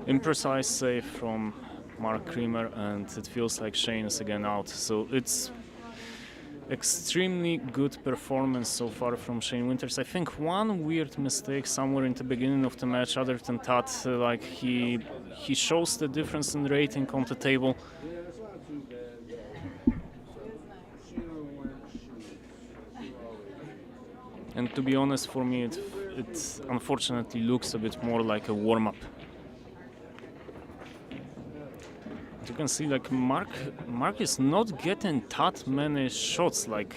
Imprecise save from Mark Creamer, and it feels like Shane is again out. So it's extremely good performance so far from Shane Winters. I think one weird mistake somewhere in the beginning of the match, other than that, like he shows the difference in rating on the table. And to be honest, for me, it unfortunately looks a bit more like a warm-up. You can see, like, Mark is not getting that many shots. Like,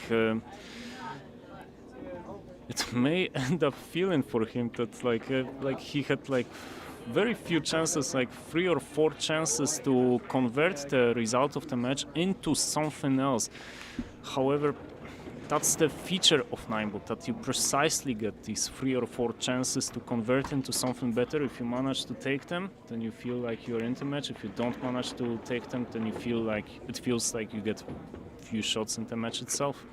it may end up feeling for him that like he had like very few chances, like 3 or 4 chances to convert the result of the match into something else. However, that's the feature of 9-ball, that you precisely get these 3 or 4 chances to convert into something better. If you manage to take them, then you feel like you're in the match. If you don't manage to take them, then it feels like you get few shots in the match itself.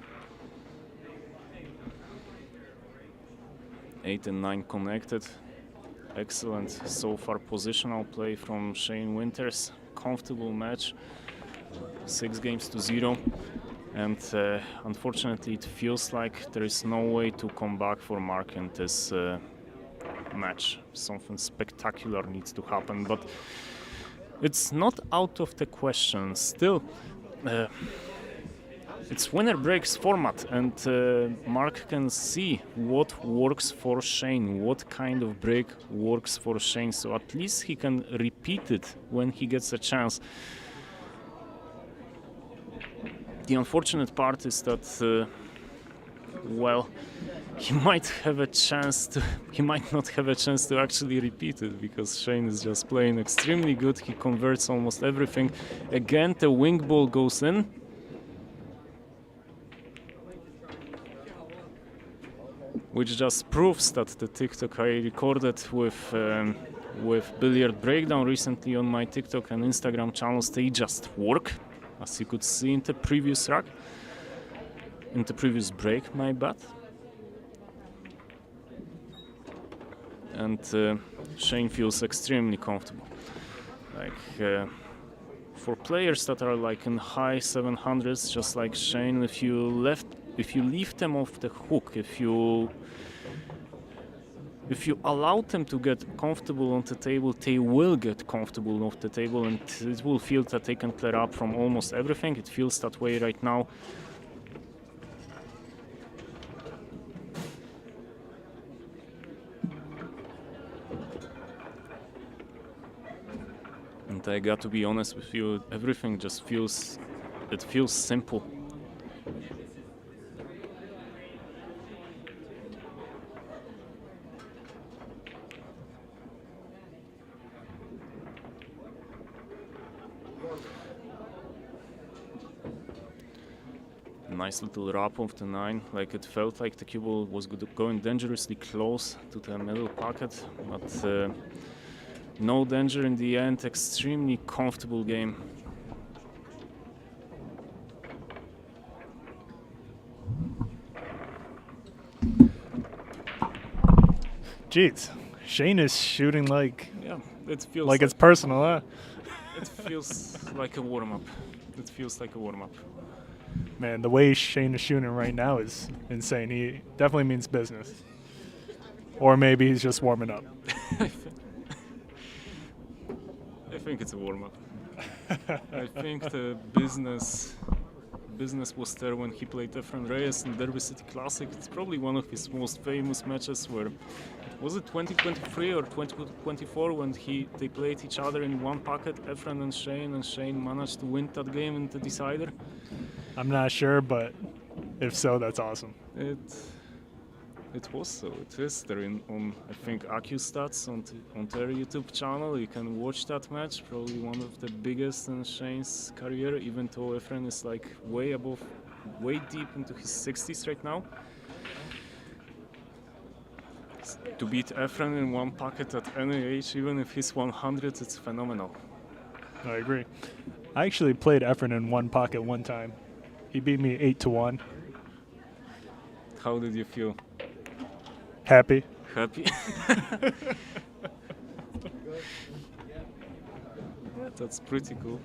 8 and 9 connected. Excellent so far positional play from Shane Winters. Comfortable match. 6-0. And unfortunately, it feels like there is no way to come back for Mark in this match. Something spectacular needs to happen, but it's not out of the question. Still, it's winner breaks format, and Mark can see what works for Shane, what kind of break works for Shane, so at least he can repeat it when he gets a chance. The unfortunate part is that, well, he might have a chance to. He might not have a chance to actually repeat it, because Shane is just playing extremely good. He converts almost everything. Again, the wing ball goes in. Which just proves that the TikTok I recorded with Billiard Breakdown recently on my TikTok and Instagram channels, they just work. As you could see in the previous rack, in the previous break, my bad. And Shane feels extremely comfortable. Like, for players that are like in high 700s, just like Shane, if you leave them off the hook, if you allow them to get comfortable on the table, they will get comfortable off the table, and it will feel that they can clear up from almost everything. It feels that way right now. And I got to be honest with you, everything just feels simple. Nice little wrap of the 9, like it felt like the cue ball was going dangerously close to the middle pocket, but no danger in the end. Extremely comfortable game. Jeez, Shane is shooting like, yeah, it feels like it's personal, huh? It feels like a warm-up. It feels like a warm-up. Man, the way Shane is shooting right now is insane. He definitely means business. Or maybe he's just warming up. I think it's a warm-up. I think the business was there when he played Efren Reyes in Derby City Classic. It's probably one of his most famous matches, where was it 2023 or 2024 when they played each other in one pocket, Efren and Shane managed to win that game in the decider. I'm not sure, but if so, that's awesome. It was so. It is there on I think AccuStats on their YouTube channel. You can watch that match. Probably one of the biggest in Shane's career, even though Efren is like way above way deep into his 60s right now. To beat Efren in one pocket at any age, even if he's 100, it's phenomenal. I agree. I actually played Efren in one pocket one time. He beat me 8-1. How did you feel? Happy. Happy? Yeah, that's pretty cool.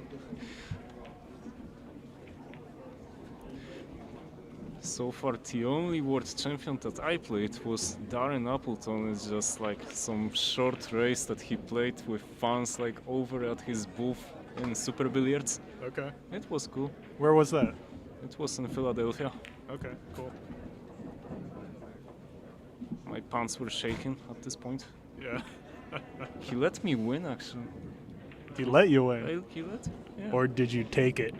So far, the only world champion that I played was Darren Appleton. It's just like some short race that he played with fans like over at his booth in Super Billiards. Okay. It was cool. Where was that? It was in Philadelphia. Okay, cool. My pants were shaking at this point. Yeah. He let me win, actually. He let you win? He let? Yeah. Or did you take it?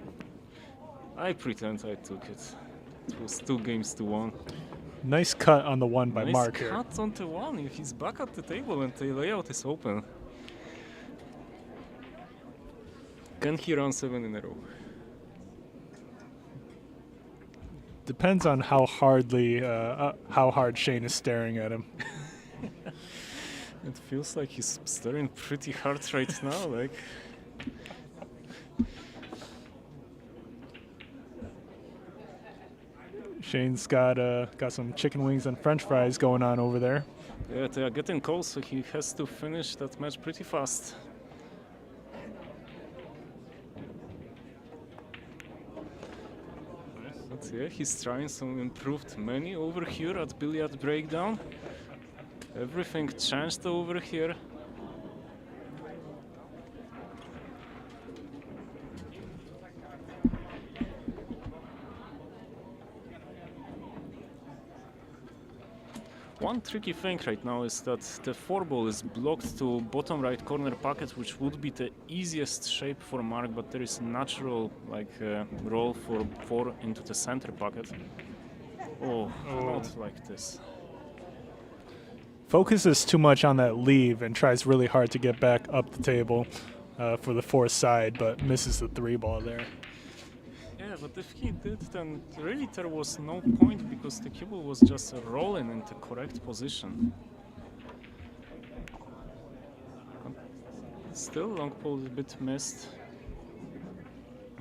I pretend I took it. It was 2-1. Nice cut on the one by Nice Mark here. cut on the one. He's back at the table and the layout is open. Can he run 7 in a row? Depends on how hard Shane is staring at him. It feels like he's staring pretty hard right now. Like. Shane's got some chicken wings and French fries going on over there. Yeah, they are getting cold, so he has to finish that match pretty fast. But yeah, he's trying some improved menu over here at Billiard Breakdown. Everything changed over here. One tricky thing right now is that the 4-ball is blocked to bottom right corner pocket, which would be the easiest shape for Mark, but there is a natural roll for 4 into the center pocket. Oh, not like this. Focuses too much on that leave and tries really hard to get back up the table for the 4th side, but misses the 3-ball there. Yeah, but if he did, then really there was no point because the cue ball was just rolling into correct position. Still, long pole is a bit missed.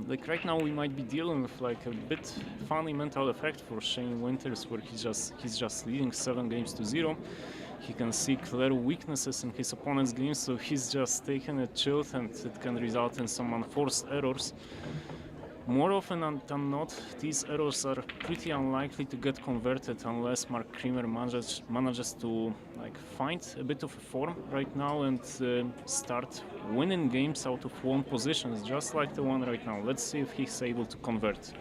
Like right now, we might be dealing with like a bit funny mental effect for Shane Winters, where he's just leading 7-0. He can see clear weaknesses in his opponent's game, so he's just taking it chilled, and it can result in some unforced errors. More often than not, these errors are pretty unlikely to get converted unless Mark Creamer manages to find a bit of a form right now and start winning games out of one positions, just like the one right now. Let's see if he's able to convert.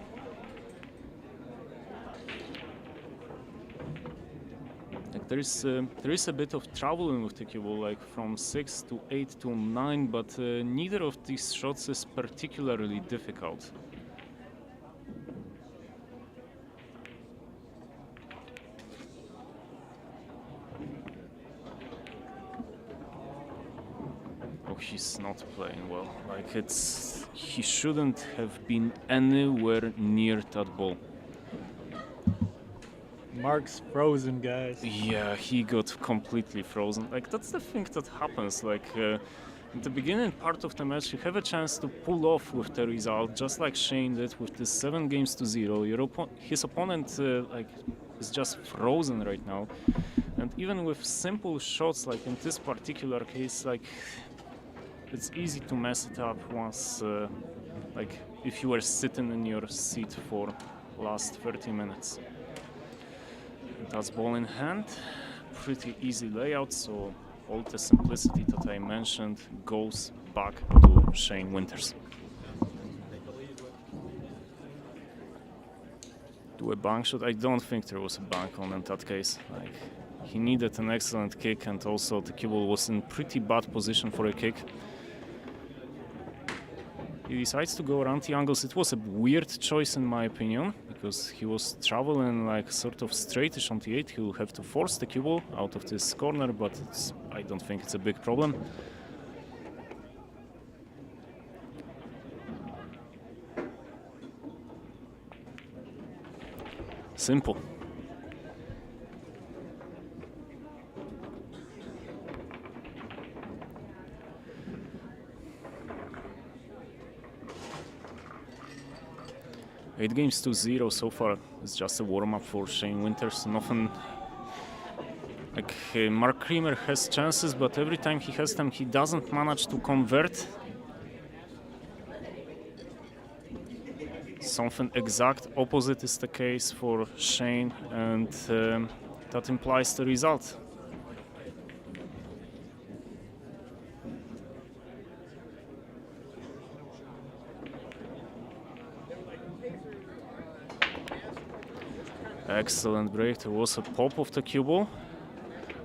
There is a bit of traveling with the cue ball, like from 6 to 8 to 9, but neither of these shots is particularly difficult. Oh, he's not playing well. He shouldn't have been anywhere near that ball. Mark's frozen, guys. Yeah, he got completely frozen. That's the thing that happens. In the beginning part of the match, you have a chance to pull off with the result, just like Shane did with the 7-0. His opponent is just frozen right now, and even with simple shots, like in this particular case, it's easy to mess it up once, if you were sitting in your seat for last 30 minutes. That's ball in hand, pretty easy layout, so all the simplicity that I mentioned goes back to Shane Winters. To a bank shot, I don't think there was a bank on in that case. He needed an excellent kick, and also the cue ball was in pretty bad position for a kick. He decides to go around the angles. It was a weird choice in my opinion, because he was traveling sort of straightish on the 8. He will have to force the cue ball out of this corner, but I don't think it's a big problem. Simple. Eight games to 0 so far. It's just a warm-up for Shane Winters. Nothing. Like Mark Creamer has chances, but every time he has them, he doesn't manage to convert. Something exact opposite is the case for Shane, and that implies the result. Excellent break. There was a pop of the cue ball.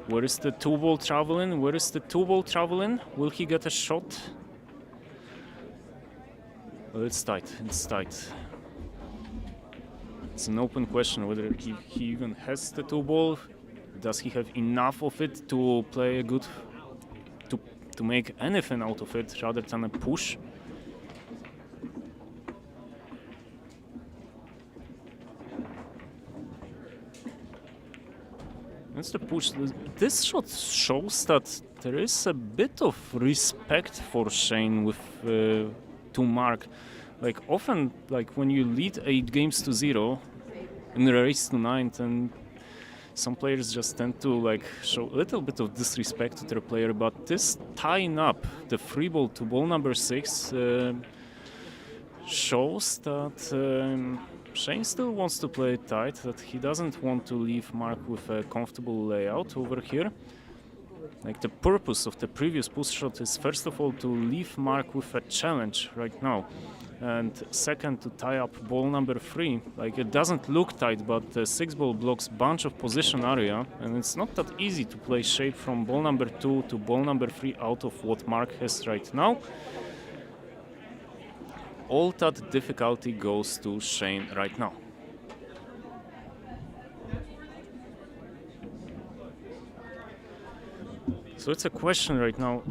Where is the 2-ball traveling? Where is the 2-ball traveling? Will he get a shot? Well, it's tight. It's tight. It's an open question whether he even has the 2-ball. Does he have enough of it to play a good, to make anything out of it rather than a push? That's the push. This shot shows that there is a bit of respect for Shane with to Mark. Like often, like when you lead 8 games to 0 in a race to 9, and some players just tend to like show a little bit of disrespect to their player. But this tying up the free ball to ball number 6 shows that Shane still wants to play it tight, that he doesn't want to leave Mark with a comfortable layout over here. Like the purpose of the previous push shot is first of all to leave Mark with a challenge right now, and second to tie up ball number 3. Like it doesn't look tight, but the 6-ball blocks bunch of position area, and it's not that easy to play shape from ball number 2 to ball number 3 out of what Mark has right now. All that difficulty goes to Shane right now. So it's a question right now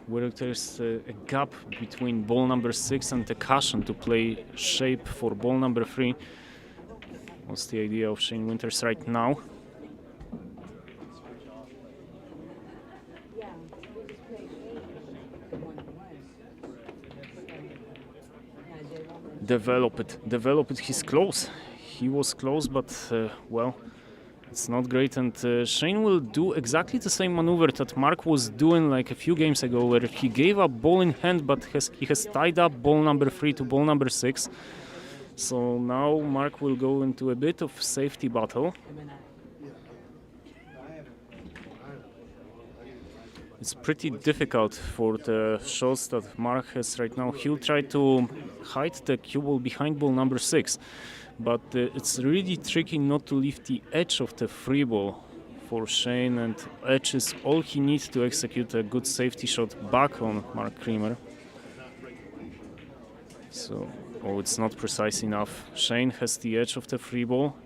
whether there's a gap between ball number 6 and the cushion to play shape for ball number 3. What's the idea of Shane Winters right now? Develop it. He's close. He was close, but well, it's not great. And Shane will do exactly the same maneuver that Mark was doing like a few games ago, where he gave up ball in hand, but he has tied up ball number 3 to ball number 6. So now Mark will go into a bit of safety battle. It's pretty difficult for the shots that Mark has right now. He'll try to hide the cue ball behind ball number 6, but it's really tricky not to leave the edge of the free ball for Shane, and edge is all he needs to execute a good safety shot back on Mark Creamer. So, oh, it's not precise enough. Shane has the edge of the free ball.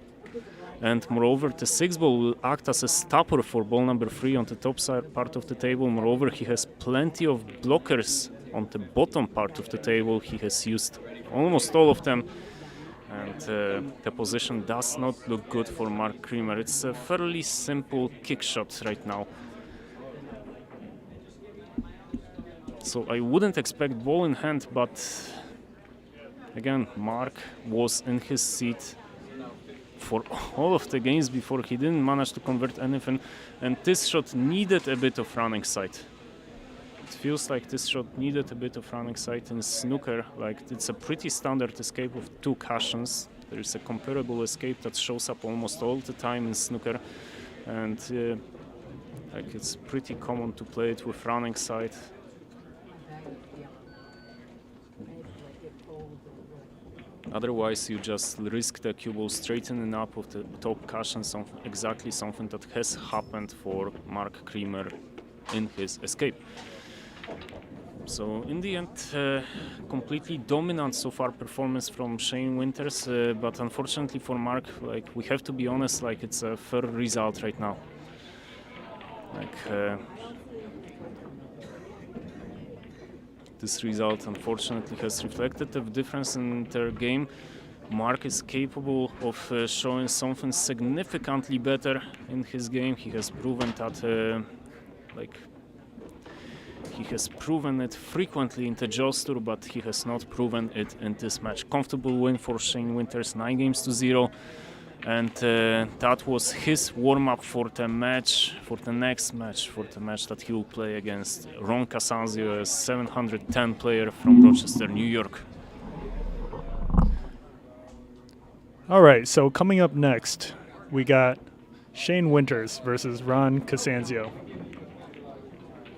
And moreover, the 6-ball will act as a stopper for ball number 3 on the top side part of the table. Moreover, he has plenty of blockers on the bottom part of the table. He has used almost all of them. And the position does not look good for Mark Creamer. It's a fairly simple kick shot right now. So I wouldn't expect ball in hand, but again, Mark was in his seat for all of the games before. He didn't manage to convert anything, and this shot needed a bit of running side. It feels like this shot needed a bit of running side in snooker. Like it's a pretty standard escape of 2 cushions. There is a comparable escape that shows up almost all the time in snooker, and like it's pretty common to play it with running side. Otherwise, you just risk the cue ball straightening up of the top cushion, exactly something that has happened for Mark Creamer in his escape. So in the end, completely dominant so far performance from Shane Winters, but unfortunately for Mark, like we have to be honest, like it's a fair result right now. Like this result unfortunately has reflected the difference in their game. Mark is capable of showing something significantly better in his game. He has proven that, he has proven it frequently in the Jaws Tour, but he has not proven it in this match. Comfortable win for Shane Winters, 9-0, and that was his warm-up for the match, for the next match, for the match that he will play against Ron Casanzio, a 710 player from Rochester, New York. All right, so coming up next, we got Shane Winters versus Ron Casanzio.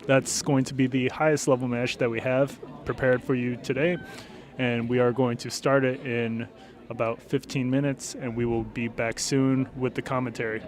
That's going to be the highest level match that we have prepared for you today, and we are going to start it in about 15 minutes, and we will be back soon with the commentary.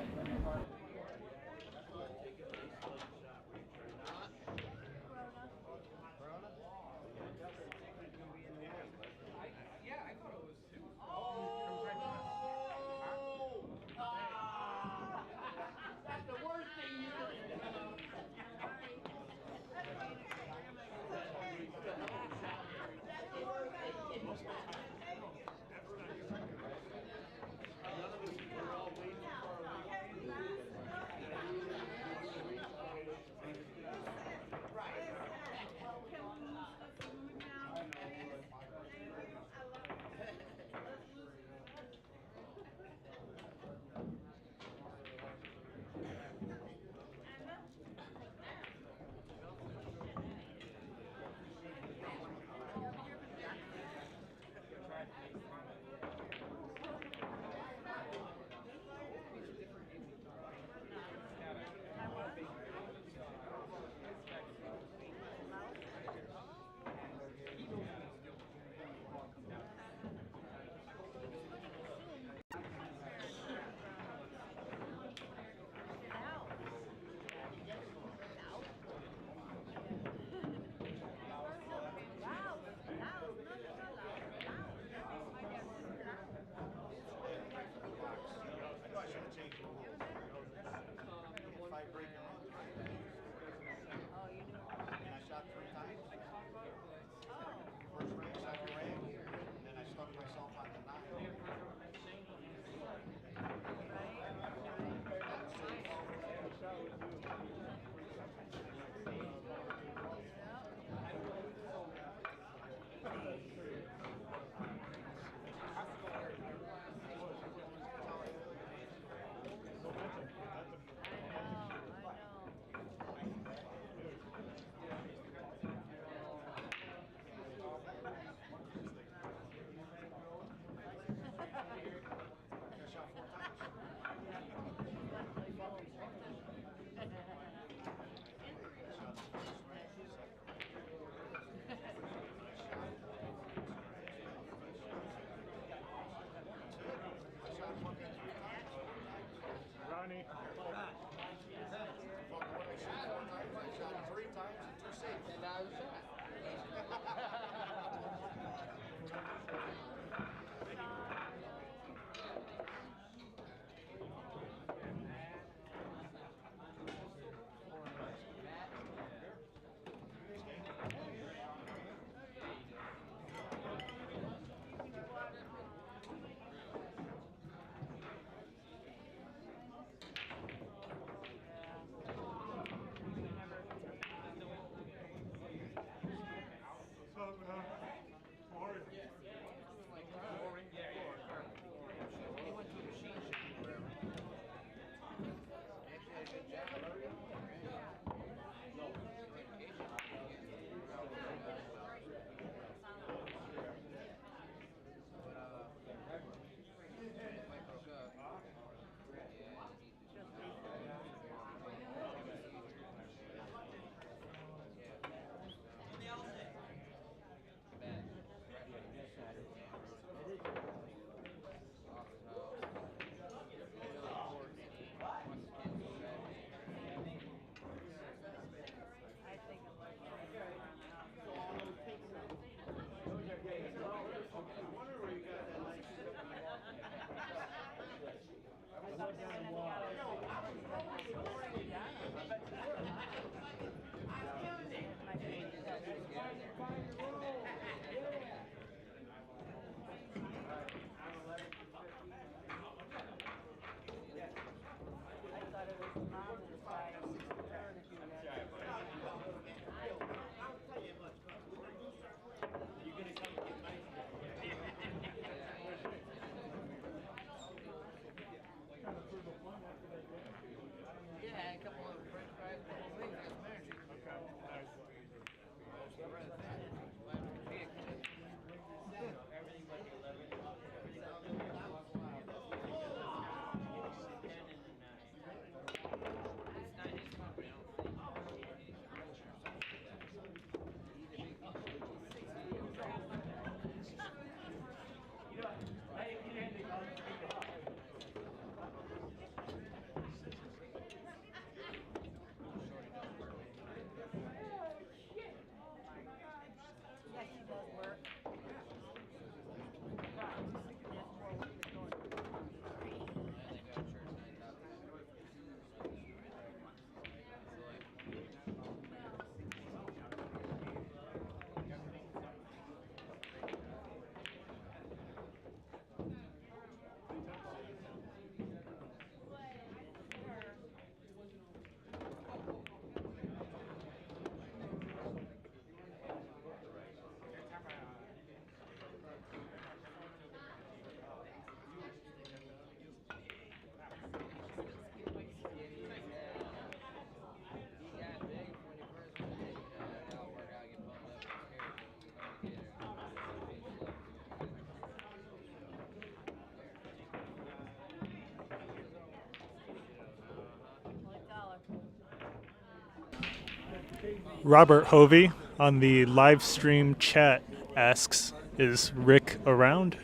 Robert Hovey on the live stream chat asks, is Rick around?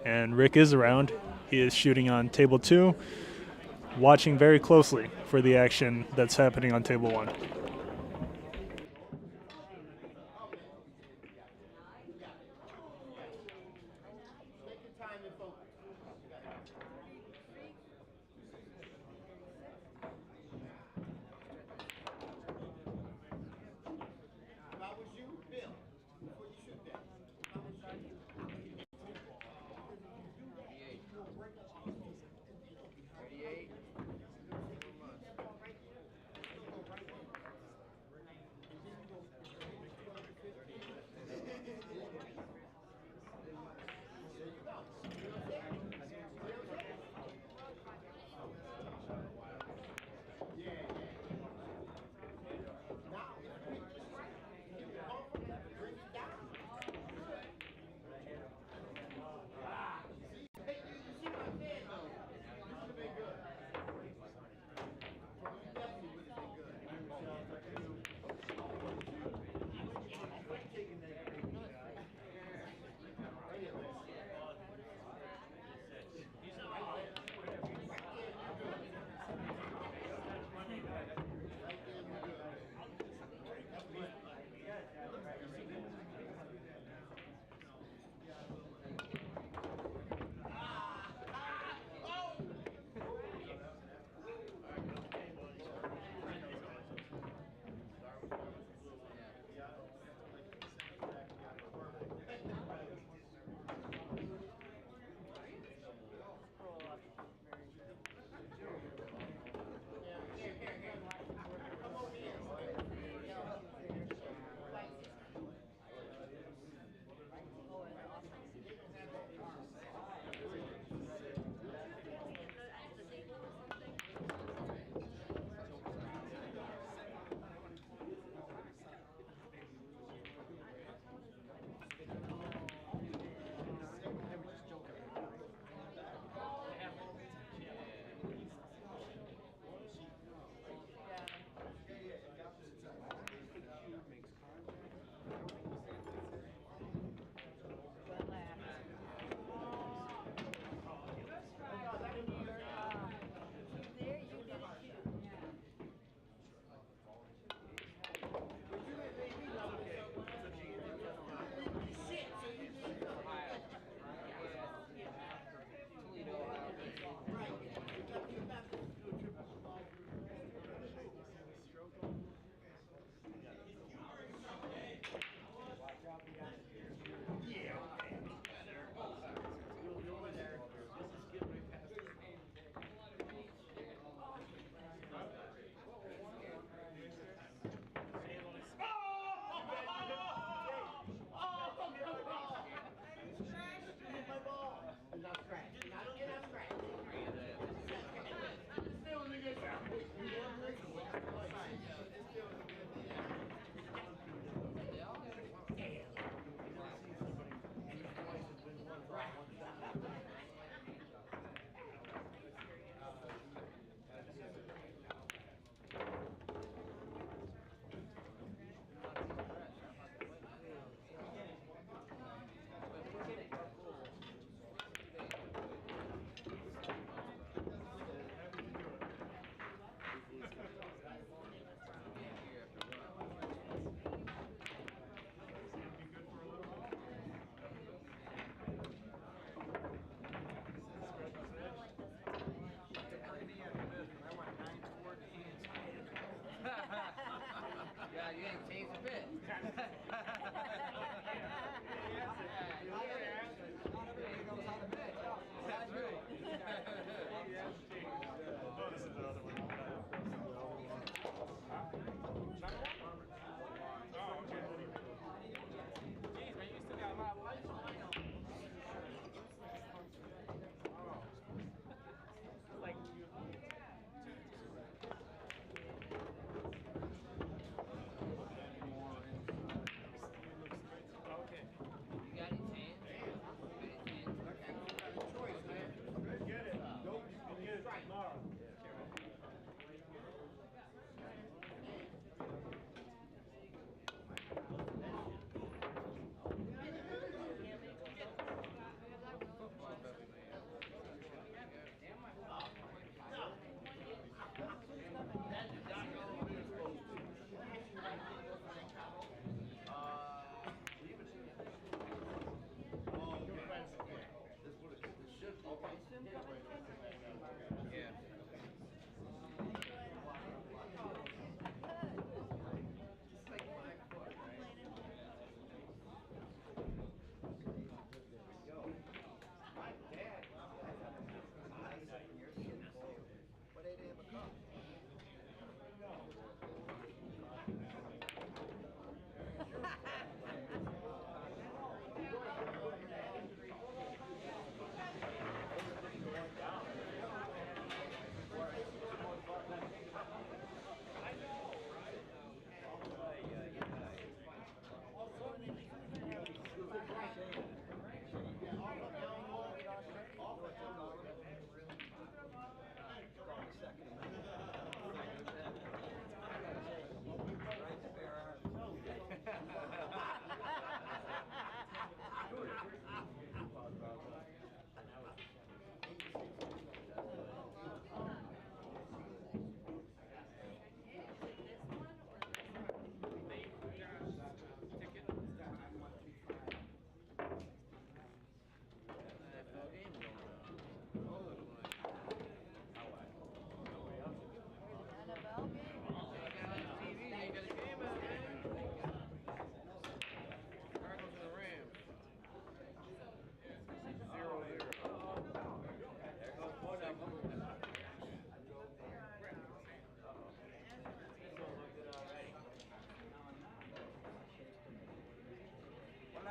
And Rick is around. He is shooting on table 2, watching very closely for the action that's happening on table 1.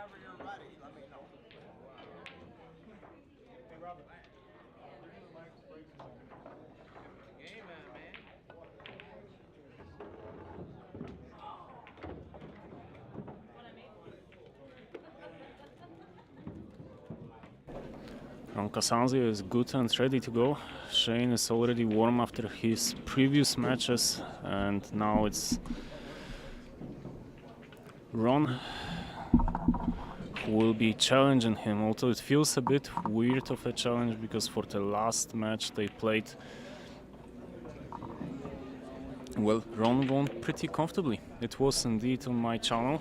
whenever you're ready, let me know. Hey, Robert. Game on, man. Casanzio is good and ready to go. Shane is already warm after his previous matches, and now it's Ron who will be challenging him. Although it feels a bit weird of a challenge because for the last match they played, well, Ron won pretty comfortably. It was indeed on my channel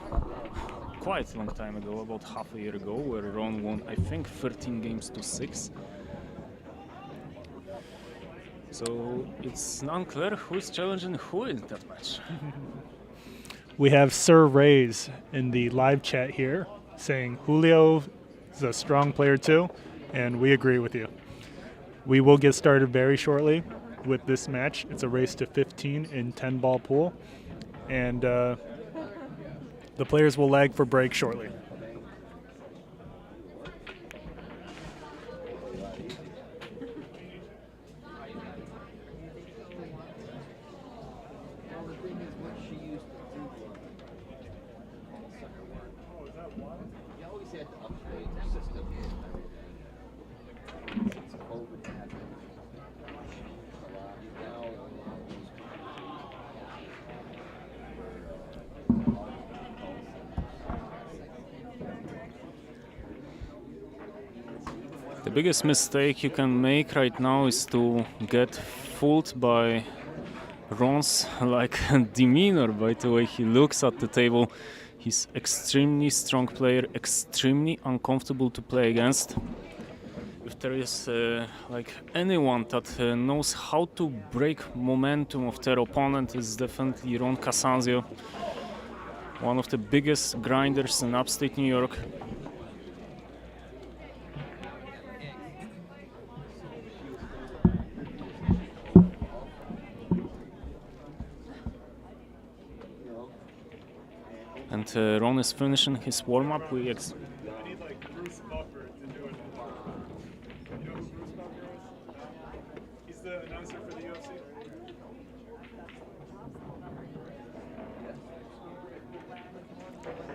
quite a long time ago, about half a year ago, where Ron won, I think, 13 games to 6. So it's unclear who is challenging who in that match. We have Sir Rays in the live chat here saying Julio is a strong player too, and we agree with you. We will get started very shortly with this match. It's a race to 15 in 10-ball pool, and the players will lag for break shortly. You always had to upgrade the system. It's COVID happened. Now, The biggest mistake you can make right now is to get fooled by Ron's demeanor, by the way he looks at the table. He's extremely strong player, extremely uncomfortable to play against. If there is anyone that knows how to break momentum of their opponent, is definitely Ron Casanzio, one of the biggest grinders in upstate New York. And Ron is finishing his warm-up. I need Bruce Buffer to do it. You know who Bruce Buffer is? He's the announcer for the UFC.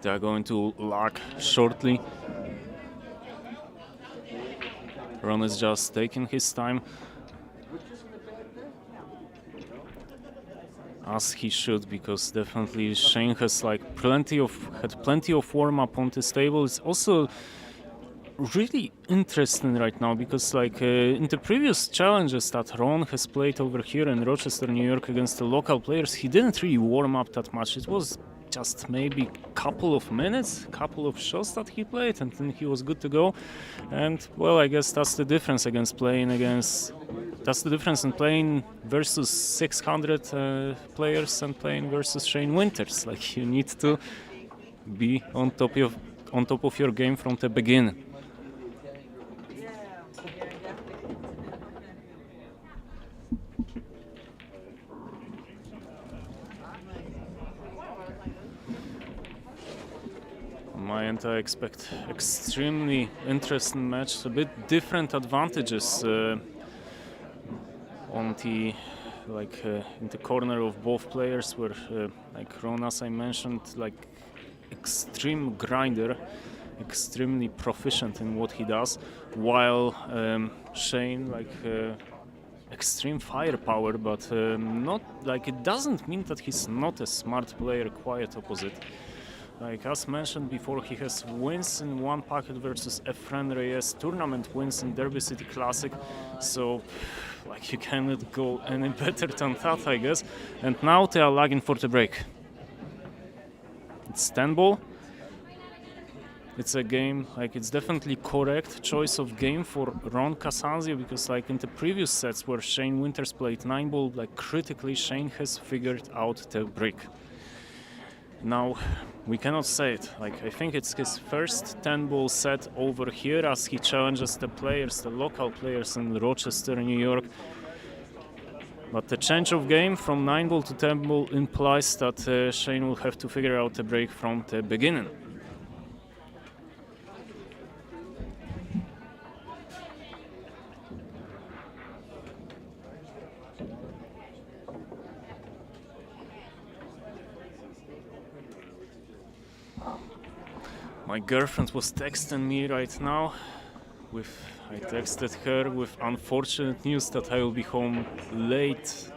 They are going to lock shortly. Ron is just taking his time, as he should, because definitely Shane has had plenty of warm-up on this table. It's also really interesting right now because in the previous challenges that Ron has played over here in Rochester, New York against the local players, he didn't really warm up that much. It was just maybe couple of minutes, couple of shots that he played, and then he was good to go. And well, I guess that's the difference that's the difference in playing versus 600 players and playing versus Shane Winters. You need to be on top of your game from the beginning. On my end, I expect extremely interesting match, a bit different advantages on the in the corner of both players, where Ron, as I mentioned, extreme grinder, extremely proficient in what he does, while Shane extreme firepower, but not it doesn't mean that he's not a smart player, quite opposite. As mentioned before, he has wins in one packet versus Efren Reyes, tournament wins in Derby City Classic, so you cannot go any better than that, I guess. And now they are lagging for the break. It's 10-ball. It's a game, it's definitely correct choice of game for Ron Casanzio, because in the previous sets where Shane Winters played 9-ball, critically Shane has figured out the break. Now, we cannot say it. I think it's his first 10-ball set over here as he challenges the local players in Rochester, New York. But the change of game from 9-ball to 10-ball implies that Shane will have to figure out the break from the beginning. My girlfriend was texting me right now. I texted her with unfortunate news that I will be home late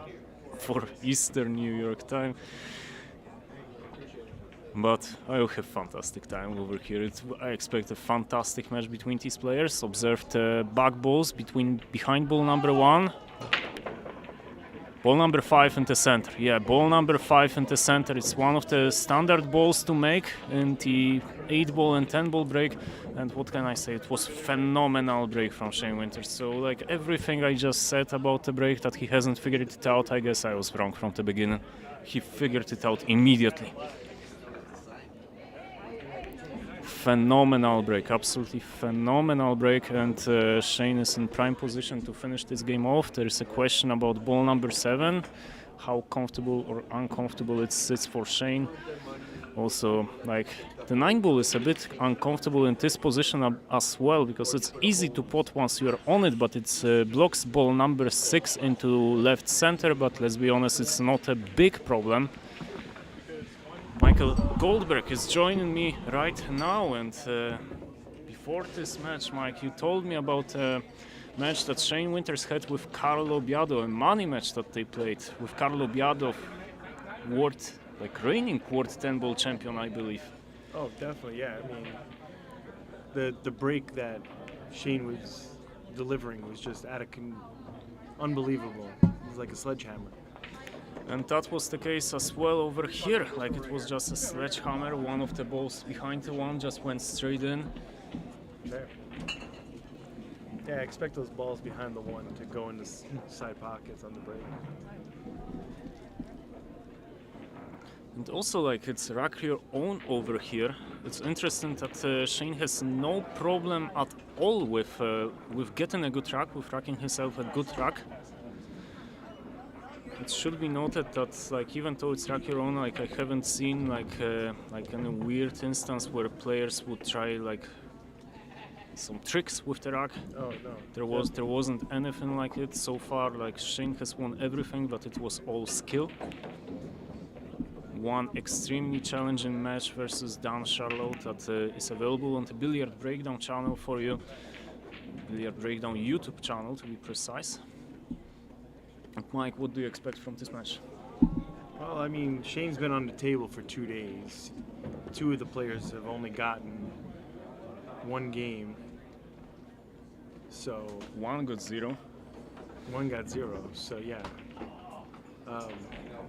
for Eastern New York time. But I will have fantastic time over here. I expect a fantastic match between these players. Observed back balls behind ball number 1. Ball number 5 in the center. Yeah, ball number 5 in the center. It's one of the standard balls to make in the 8-ball and 10-ball break. And what can I say? It was phenomenal break from Shane Winters. So like everything I just said about the break that he hasn't figured it out, I guess I was wrong from the beginning. He figured it out immediately. Phenomenal break, absolutely phenomenal break, and Shane is in prime position to finish this game off. There is a question about ball number 7, how comfortable or uncomfortable it sits for Shane. Also, like the 9-ball is a bit uncomfortable in this position as well, because it's easy to pot once you're on it, but it blocks ball number 6 into left center. But let's be honest, it's not a big problem. Michael Goldberg is joining me right now, and before this match, Mike, you told me about a match that Shane Winters had with Carlo Biado, a money match that they played with Carlo Biado, reigning World 10-ball champion, I believe. Oh, definitely, yeah. I mean, the break that Shane was delivering was just unbelievable. It was like a sledgehammer. And that was the case as well over here. Like it was just a sledgehammer. One of the balls behind the one just went straight in. There. Yeah, I expect those balls behind the one to go into side pockets on the break. And also, like it's rack your own over here. It's interesting that Shane has no problem at all with getting a good rack, with racking himself a good rack. It should be noted that, like, even though it's rack your own, like I haven't seen like any weird instance where players would try like some tricks with the rack. Oh no. There wasn't anything like it so far. Like Shane has won everything, but it was all skill. One extremely challenging match versus Dan Sharlow that is available on the Billiard Breakdown channel for you. Billiard Breakdown YouTube channel, to be precise. And Mike, what do you expect from this match? Well, I mean, Shane's been on the table for 2 days. 2 of the players have only gotten 1 game. So one got 0. 1 got 0. So yeah,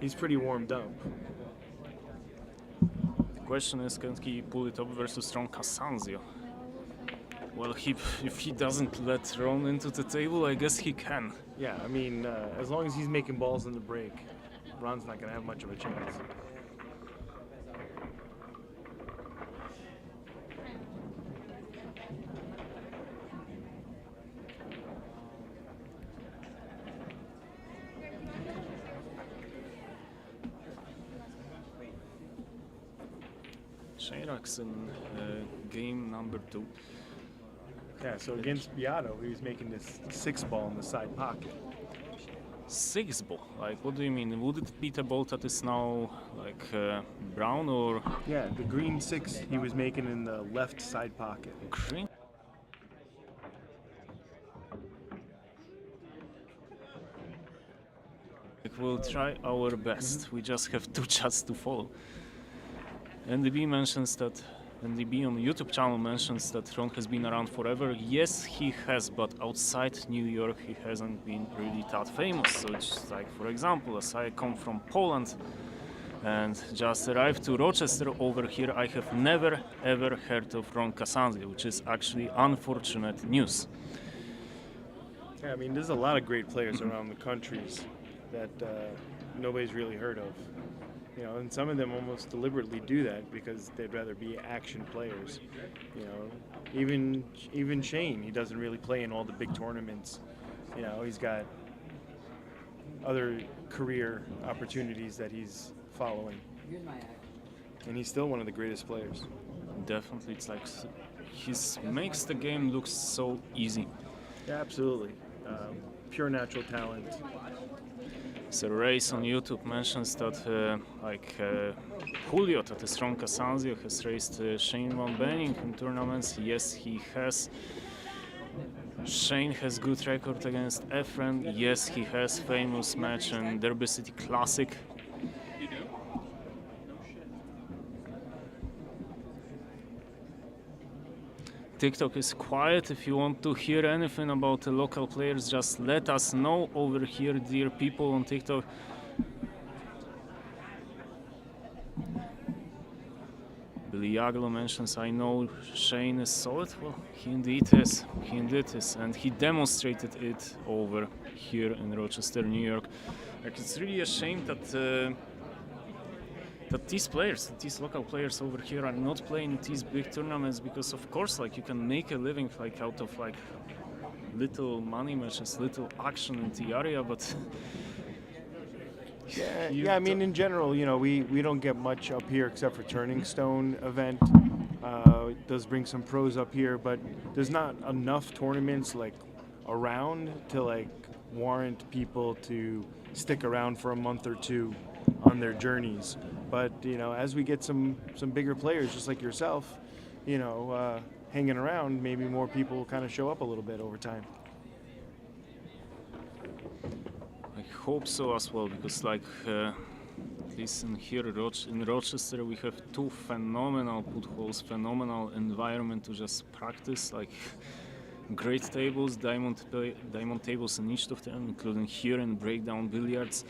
he's pretty warmed up. The question is, can he pull it up versus strong Casanzio? Well, if he doesn't let Ron into the table, I guess he can. Yeah, I mean, as long as he's making balls in the break, Ron's not going to have much of a chance. Shane racks in game number 2. Yeah, so against Biado, he was making this 6-ball in the side pocket. 6-ball? Like, what do you mean? Would it be the ball that is now, like, brown or...? Yeah, the green 6 he was making in the left side pocket. Green? We'll try our best. We just have 2 chats to follow. NDB mentions that NDB on the YouTube channel mentions that Ron has been around forever. Yes, he has, but outside New York, he hasn't been really that famous. So it's like, for example, as I come from Poland and just arrived to Rochester over here, I have never ever heard of Ron Casanzio, which is actually unfortunate news. Yeah, I mean, there's a lot of great players around the countries that nobody's really heard of. You know, and some of them almost deliberately do that because they'd rather be action players. You know, even Shane, he doesn't really play in all the big tournaments. You know, he's got other career opportunities that he's following. And he's still one of the greatest players. Definitely, it's like he makes the game look so easy. Yeah, absolutely. Pure natural talent. So Race on YouTube mentions that Julio, that is from Casanzio, has raced Shane Van Benning in tournaments. Yes, he has. Shane has good record against Efren. Yes, he has famous match in Derby City Classic. TikTok is quiet. If you want to hear anything about the local players, just let us know over here, dear people on TikTok. Billy Yaglo mentions, I know Shane is solid. Well, he indeed is. He indeed is. And he demonstrated it over here in Rochester, New York. Like, it's really a shame that that these players, these local players over here are not playing these big tournaments, because of course, like, you can make a living like out of like little money matches, little action in the area, but yeah. I mean, in general, you know, we don't get much up here except for Turning Stone event. It does bring some pros up here, but there's not enough tournaments like around to like warrant people to stick around for a month or two on their journeys. But you know, as we get some bigger players just like yourself, you know, hanging around, maybe more people kind of show up a little bit over time. I hope so as well, because like at least in here in Rochester we have two phenomenal put holes, phenomenal environment to just practice, like great tables, diamond tables in each of them, including here in Breakdown Billiards.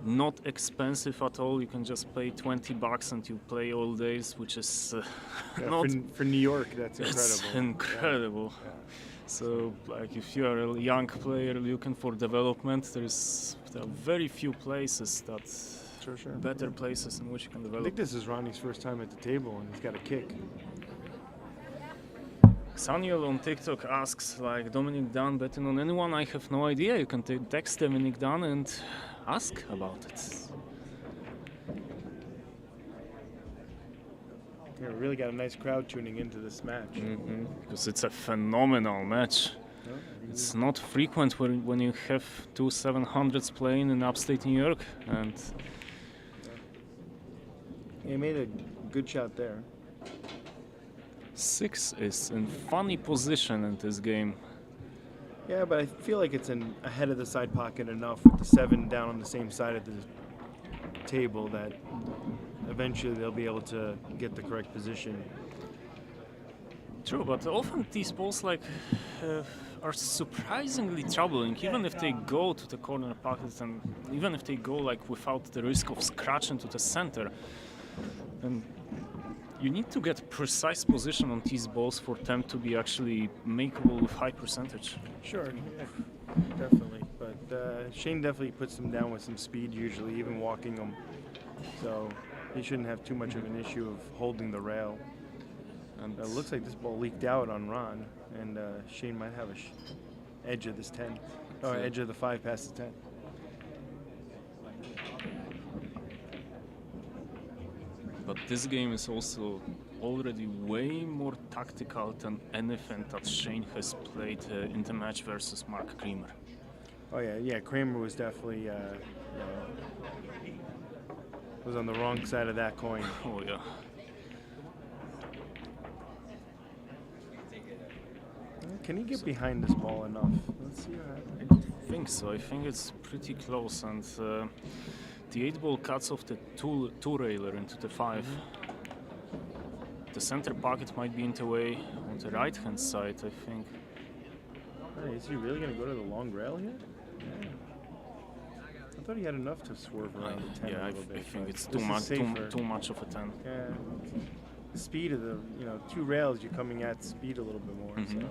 Not expensive at all. You can just pay $20 and you play all days, which is not for New York. That's incredible. It's incredible. Yeah. So, like, if you are a young player looking for development, there are very few places that better places in which you can develop. I think this is Ronnie's first time at the table, and he's got a kick. Samuel on TikTok asks, like, Dominic Dunn betting on anyone? I have no idea. You can text Dominic Dunn and ask about it. Yeah, we really got a nice crowd tuning into this match. Mm-hmm. Because it's a phenomenal match. It's not frequent when you have two 700s playing in upstate New York. And he made a good shot there. 6 is in funny position in this game. Yeah, but I feel like it's ahead of the side pocket enough with the 7 down on the same side of the table that eventually they'll be able to get the correct position. True, but often these balls are surprisingly troubling, even if they go to the corner pocket and even if they go like without the risk of scratching to the center. And you need to get precise position on these balls for them to be actually makeable with high percentage. Sure, yeah, definitely. But Shane definitely puts them down with some speed usually, even walking them. So he shouldn't have too much of an issue of holding the rail. And it looks like this ball leaked out on Ron, and Shane might have a edge of this 10, or edge of the 5 past the 10. But this game is also already way more tactical than anything that Shane has played in the match versus Mark Kramer. Oh yeah, Kramer was definitely was on the wrong side of that coin. Oh yeah. Can he get behind this ball enough? Let's see what happens. I think so. I think it's pretty close, and the 8 ball cuts off the two railer into the 5. The center pocket might be in the way on the right hand side, I think. Hey, is he really going to go to the long rail here? Yeah. I thought he had enough to swerve around the 10 a little bit. I think it's too much of a 10. Yeah. The speed of the 2 rails, you're coming at speed a little bit more. Mm-hmm. So.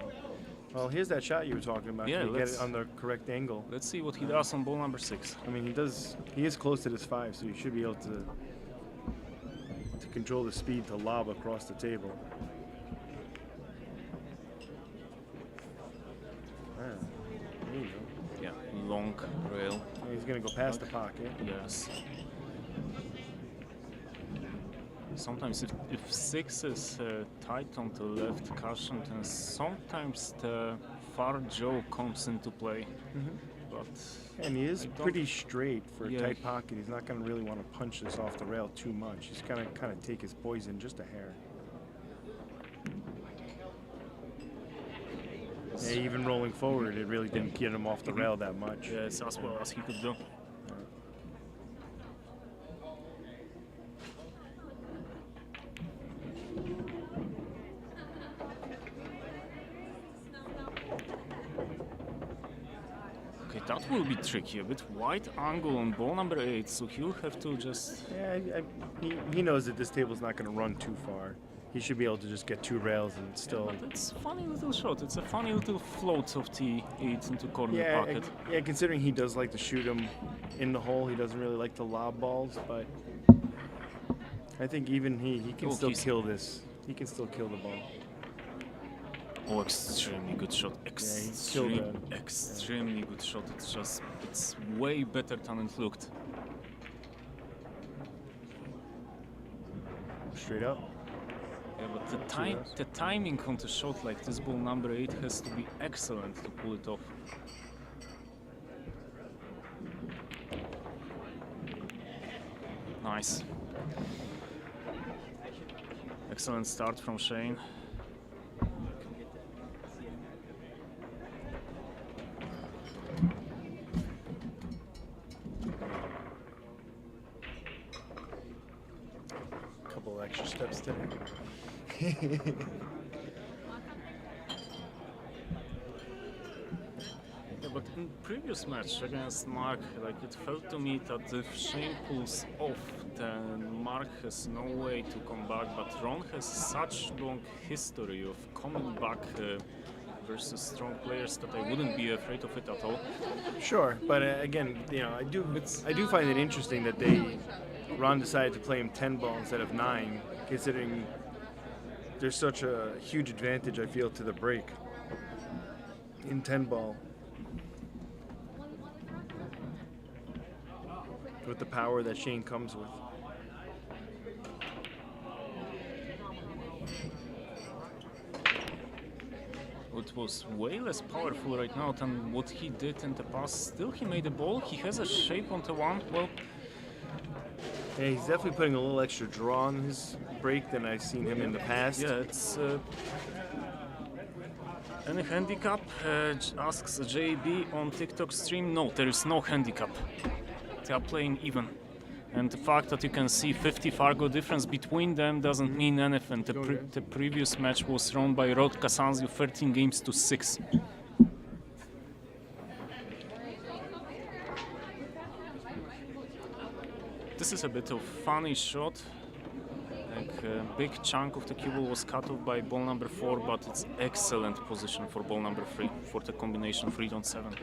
Well, here's that shot you were talking about. Yeah, Can you get it on the correct angle? Let's see what he does on ball number 6. I mean, he is close to this 5, so he should be able to control the speed to lob across the table. There you go. Yeah, long rail. He's going to go past the pocket. Yes. Sometimes if 6 is tight on the left cushion, then sometimes the far jaw comes into play. Mm-hmm. but And he is I don't- pretty straight for a Yeah. tight pocket. He's not going to really want to punch this off the rail too much. He's going to kind of take his poison just a hair. Yeah, even rolling forward, it really didn't get him off the rail that much. Yeah, it's as well as he could do. Okay, that will be tricky. A bit wide angle on ball number 8, so he'll have to just... Yeah, he knows that this table's not going to run too far. He should be able to just get 2 rails and still... But it's a funny little shot. It's a funny little float of T8 into corner Yeah, pocket. yeah, considering he does like to shoot him in the hole, he doesn't really like to lob balls, but I think even he can still kill this. He can still kill the ball. Oh, extremely good shot. killed that. Extremely good shot. It's way better than it looked. Straight up. Yeah, but the timing on the shot like this, ball number 8, has to be excellent to pull it off. Nice. Excellent start from Shane. Couple extra steps today. Yeah, but in previous match against Mark, like it felt to me that if Shane pulls off, then Mark has no way to come back. But Ron has such long history of coming back versus strong players that I wouldn't be afraid of it at all. Sure, but again, you know, I do find it interesting that Ron decided to play him 10 ball instead of 9, considering there's such a huge advantage I feel to the break in 10 ball. With the power that Shane comes with. It was way less powerful right now than what he did in the past. Still, he made a ball. He has a shape on the one. Well, yeah, he's definitely putting a little extra draw on his break than I've seen him in the past. yeah, it's any handicap? Asks JB on TikTok stream. No, there is no handicap. They are playing even. And the fact that you can see 50 Fargo difference between them doesn't mean anything. The previous match was thrown by Rod Casanzio 13 games to 6. This is a bit of funny shot. Like a big chunk of the cue ball was cut off by ball number 4, but it's excellent position for ball number 3 for the combination 3-7.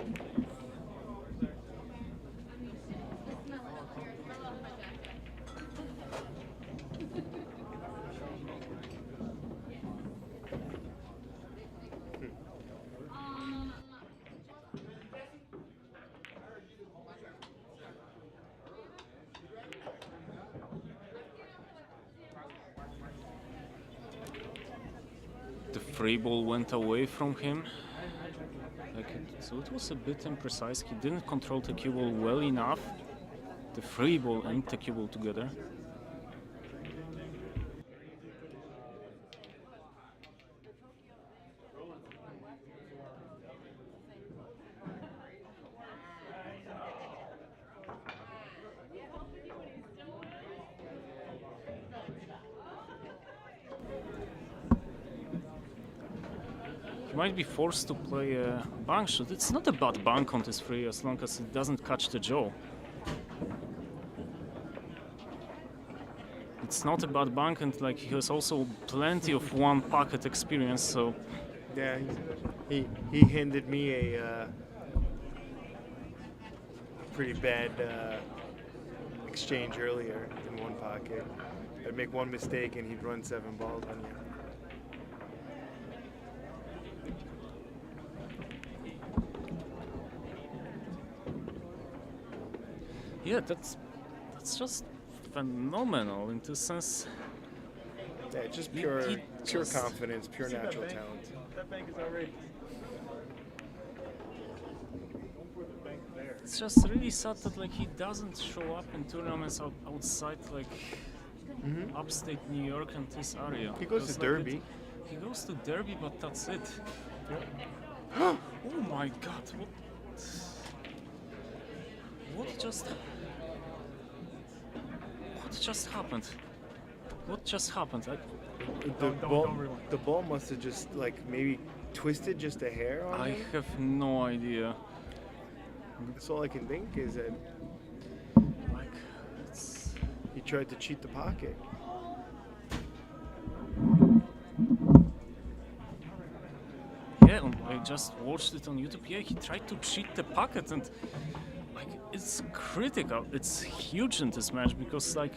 The free ball went away from him. So it was a bit imprecise. He didn't control the cue ball well enough. The free ball and the cue ball together. He might be forced to play a bank shot. It's not a bad bank on this free as long as it doesn't catch the jaw. It's not a bad bank, and like he has also plenty of one pocket experience, so yeah, he handed me a pretty bad exchange earlier in one pocket. I'd make one mistake and he'd run 7 balls on you. yeah, that's just phenomenal in the sense. Yeah, just pure confidence, pure natural talent. That bank is outrageous. It's just really sad that like he doesn't show up in tournaments outside like upstate New York and this area. He goes to Because, like, Derby. he goes to Derby, but that's it. Oh my God! What just happened? What just happened? The ball must have just like maybe twisted just a hair on I him. have no idea. That's all I can think is that Like, it's he tried to cheat the pocket. yeah. I just watched it on YouTube. Yeah, he tried to cheat the pocket, and like it's critical. It's huge in this match because like.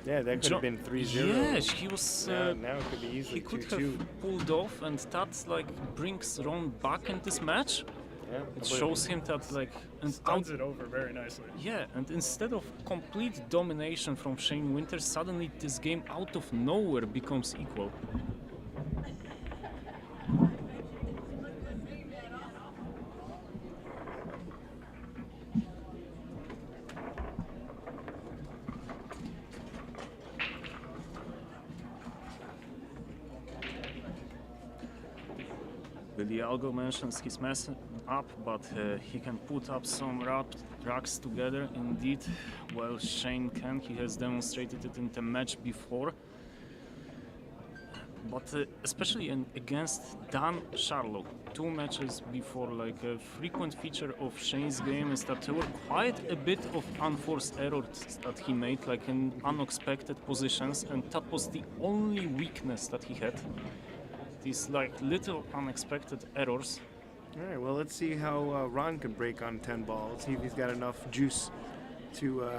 Yeah, that could have been 3-0. Yes, he was. Now it could be easily He could 2-2. have pulled off, and that like brings Ron back in this match. Yeah, It shows him that like. And Stuns it over very nicely. yeah, and instead of complete domination from Shane Winters, suddenly this game out of nowhere becomes equal. Billy Algo mentions he's messing up, but he can put up some racks together. Indeed, well, Shane can. He has demonstrated it in the match before. But especially against Dan Sharlow, 2 matches before, like a frequent feature of Shane's game is that there were quite a bit of unforced errors that he made, like in unexpected positions, and that was the only weakness that he had. These like little unexpected errors. All right, well, let's see how Ron can break on 10 ball. Let's see if he's got enough juice to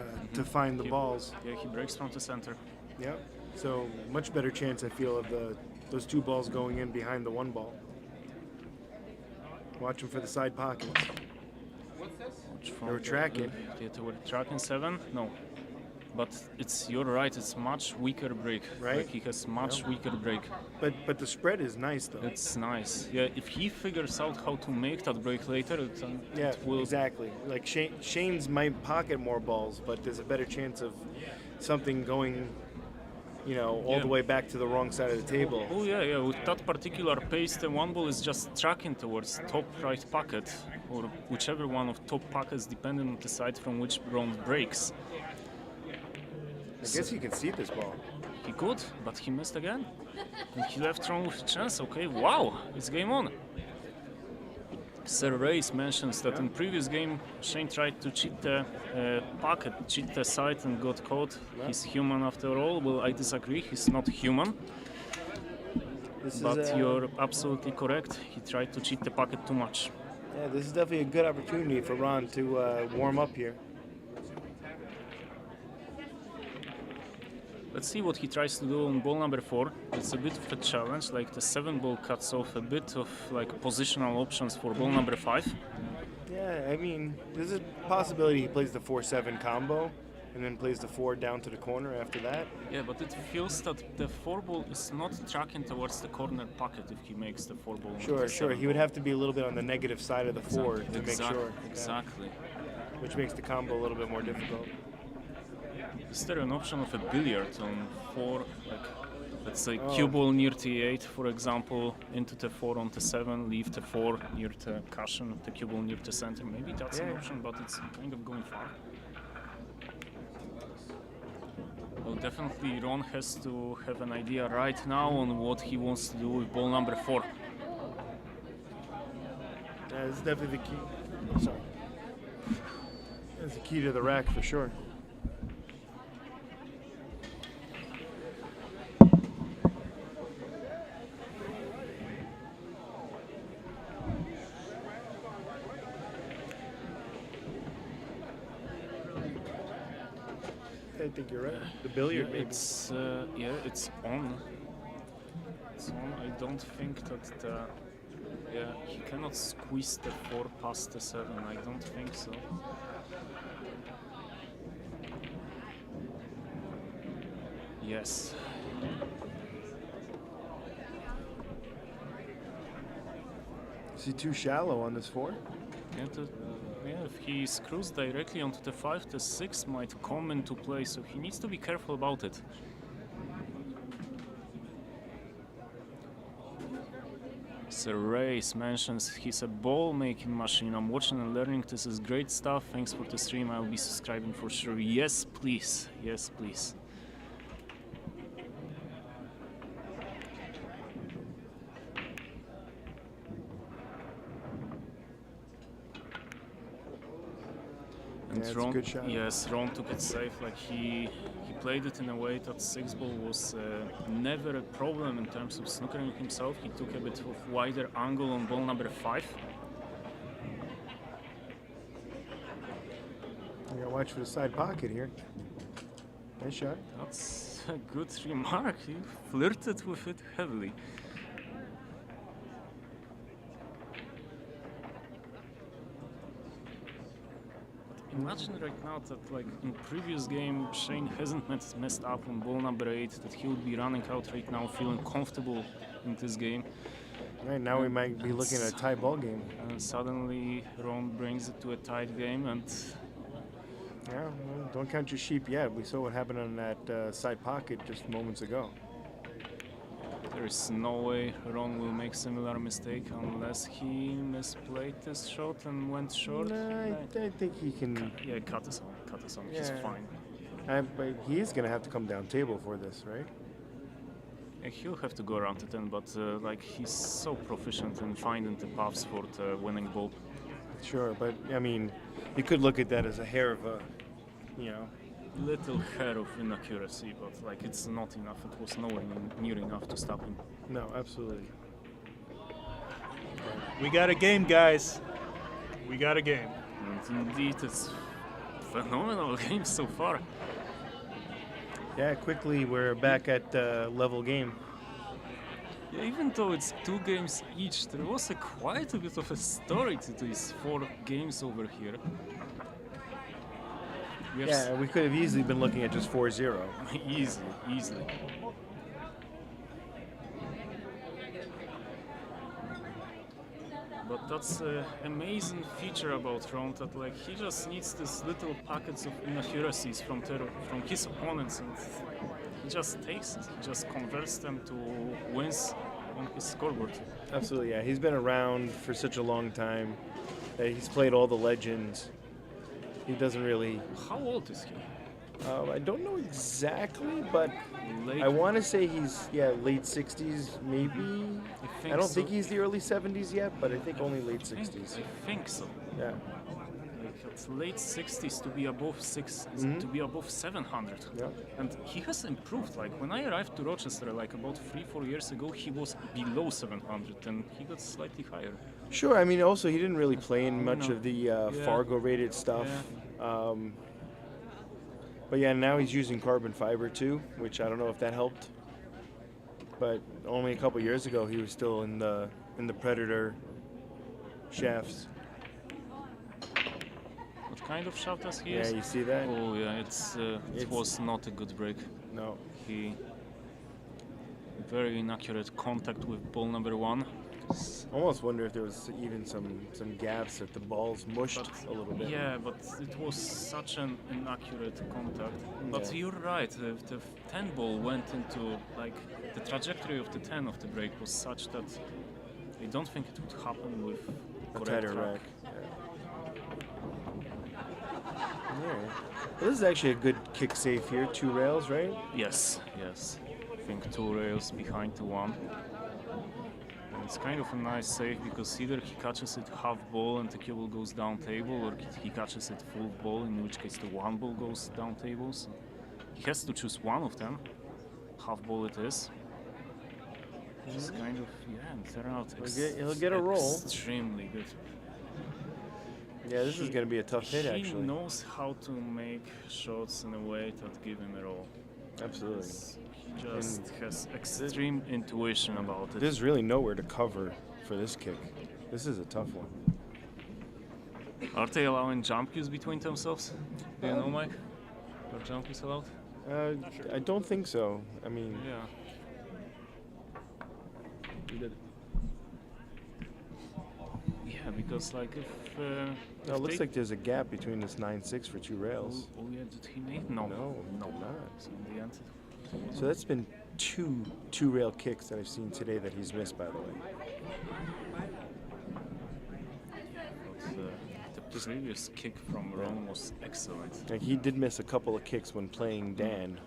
find the balls. Yeah, he breaks from the center. Yep. So much better chance, I feel, of those 2 balls going in behind the 1 ball. Watch him for the side pockets. They were tracking. Yeah, they were tracking 7. No. But you're right, it's much weaker break. Right. Like he has much weaker break. But the spread is nice, though. It's nice. Yeah, if he figures out how to make that break later, it will. Exactly. Like Shane's might pocket more balls, but there's a better chance of something going, all the way back to the wrong side of the table. Oh yeah. With that particular pace, the 1 ball is just tracking towards top right pocket, or whichever one of top pockets, depending on the side from which Ron breaks. I guess he can see this ball. He could, but he missed again. And he left Ron with a chance. Okay, wow, it's game on. Sir Reyes mentions that in previous game, Shane tried to cheat the pocket, cheat the side and got caught. He's human after all. Well, I disagree. He's not human. But you're absolutely correct. He tried to cheat the pocket too much. Yeah, this is definitely a good opportunity for Ron to warm up here. Let's see what he tries to do on ball number 4. It's a bit of a challenge, like the 7 ball cuts off a bit of like positional options for ball number 5. Yeah, I mean, there's a possibility he plays the 4-7 combo and then plays the 4 down to the corner after that. Yeah, but it feels that the 4 ball is not tracking towards the corner pocket if he makes the 4 ball. Sure. He would have to be a little bit on the negative side of the 4 to make sure. Exactly. Which makes the combo a little bit more difficult. Is there an option of a billiard on 4, like let's say cue ball near T8, for example, into the 4 on the 7, leave the 4 near the cushion, the cue ball near the center? Maybe that's an option, but it's kind of going far. Well, definitely Ron has to have an idea right now on what he wants to do with ball number 4. Yeah, this is definitely the key. Sorry. That's the key to the rack for sure. I think you're right. The billiard, yeah, maybe. It's it's on. It's on. I don't think that he cannot squeeze the 4 past the 7. I don't think so. Yes. Is he too shallow on this 4? If he screws directly onto the 5, the 6 might come into play, so he needs to be careful about it. So Race mentions he's a ball-making machine. I'm watching and learning. This is great stuff. Thanks for the stream. I'll be subscribing for sure. Yes, please. Yes, please. And Yeah, it's a good shot. Yes, Ron took it safe. Like he played it in a way that 6-ball was never a problem in terms of snookering himself. He took a bit of wider angle on ball number 5. You gotta watch for the side pocket here. Nice shot. That's a good remark. He flirted with it heavily. Imagine right now that, like in previous game, Shane hasn't messed up on ball number 8. That he would be running out right now, feeling comfortable in this game. Right now, we might be looking at a tie ball game. And suddenly, Ron brings it to a tight game, and yeah, well, don't count your sheep yet. We saw what happened on that side pocket just moments ago. there is no way Ron will make similar mistake unless he misplayed this shot and went short. No, I think he can. Yeah, cut us on. He's fine. But he is going to have to come down table for this, right? Yeah, he'll have to go around the 10, but like he's so proficient in finding the paths for the winning ball. Sure, but I mean, you could look at that as a hair of a, little hair of inaccuracy, but like it's not enough. It was nowhere near enough to stop him. No, absolutely. We got a game, guys. We got a game. And indeed, it's phenomenal game so far. Yeah, quickly we're back at level game. Yeah, even though it's 2 games each, there was quite a bit of a story to these 4 games over here. Yeah, we could have easily been looking at just 4-0. Easily. But that's an amazing feature about Ron, that like he just needs these little packets of inaccuracies from his opponents, and he just takes it. He just converts them to wins on his scoreboard. Absolutely, yeah. He's been around for such a long time. He's played all the legends. He doesn't really... How old is he? I don't know exactly, but I want to say he's, late 60s, maybe. I don't think he's the early 70s yet, but I think only late 60s. I think so. Yeah. Like it's late 60s to be above to be above 700. Yeah. And he has improved. Like when I arrived to Rochester, like about 3-4 years ago, he was below 700, and he got slightly higher. Sure. I mean, also he didn't really play in much of the Fargo rated stuff. Yeah. But yeah, now he's using carbon fiber too, which I don't know if that helped. But only a couple years ago, he was still in the Predator shafts. What kind of shaft does he use? Yeah, you see that? Oh yeah, it was not a good break. No. He very inaccurate contact with ball number 1. Almost wonder if there was even some gaps that the balls mushed a little bit. Yeah, but it was such an inaccurate contact. But you're right, the 10 ball went into, like, the trajectory of the 10 of the break was such that I don't think it would happen with a correct tighter track. rack. Yeah. Well, this is actually a good kick save here. 2 rails, right? Yes. I think 2 rails behind the 1. It's kind of a nice save because either he catches it half ball and the cue ball goes down table, or he catches it full ball, in which case the 1 ball goes down table. So he has to choose one of them. Half ball it is. Just kind of, and turn out he'll get a roll. Extremely good. Yeah, this is going to be a tough hit, actually. He knows how to make shots in a way that give him a roll. Absolutely. He just has extreme intuition about it. There's really nowhere to cover for this kick. This is a tough one. Are they allowing jump cues between themselves? Do you know, Mike? Are jump cues allowed? I don't think so. I mean... Yeah. Yeah, because like if No, it looks like there's a gap between this 9-6 for two rails. Oh yeah, did he make? No, No, not. not. So in the end, So that's been two rail kicks that I've seen today that he's missed, by the way. the previous kick from Ron was excellent. Like he did miss a couple of kicks when playing Dan.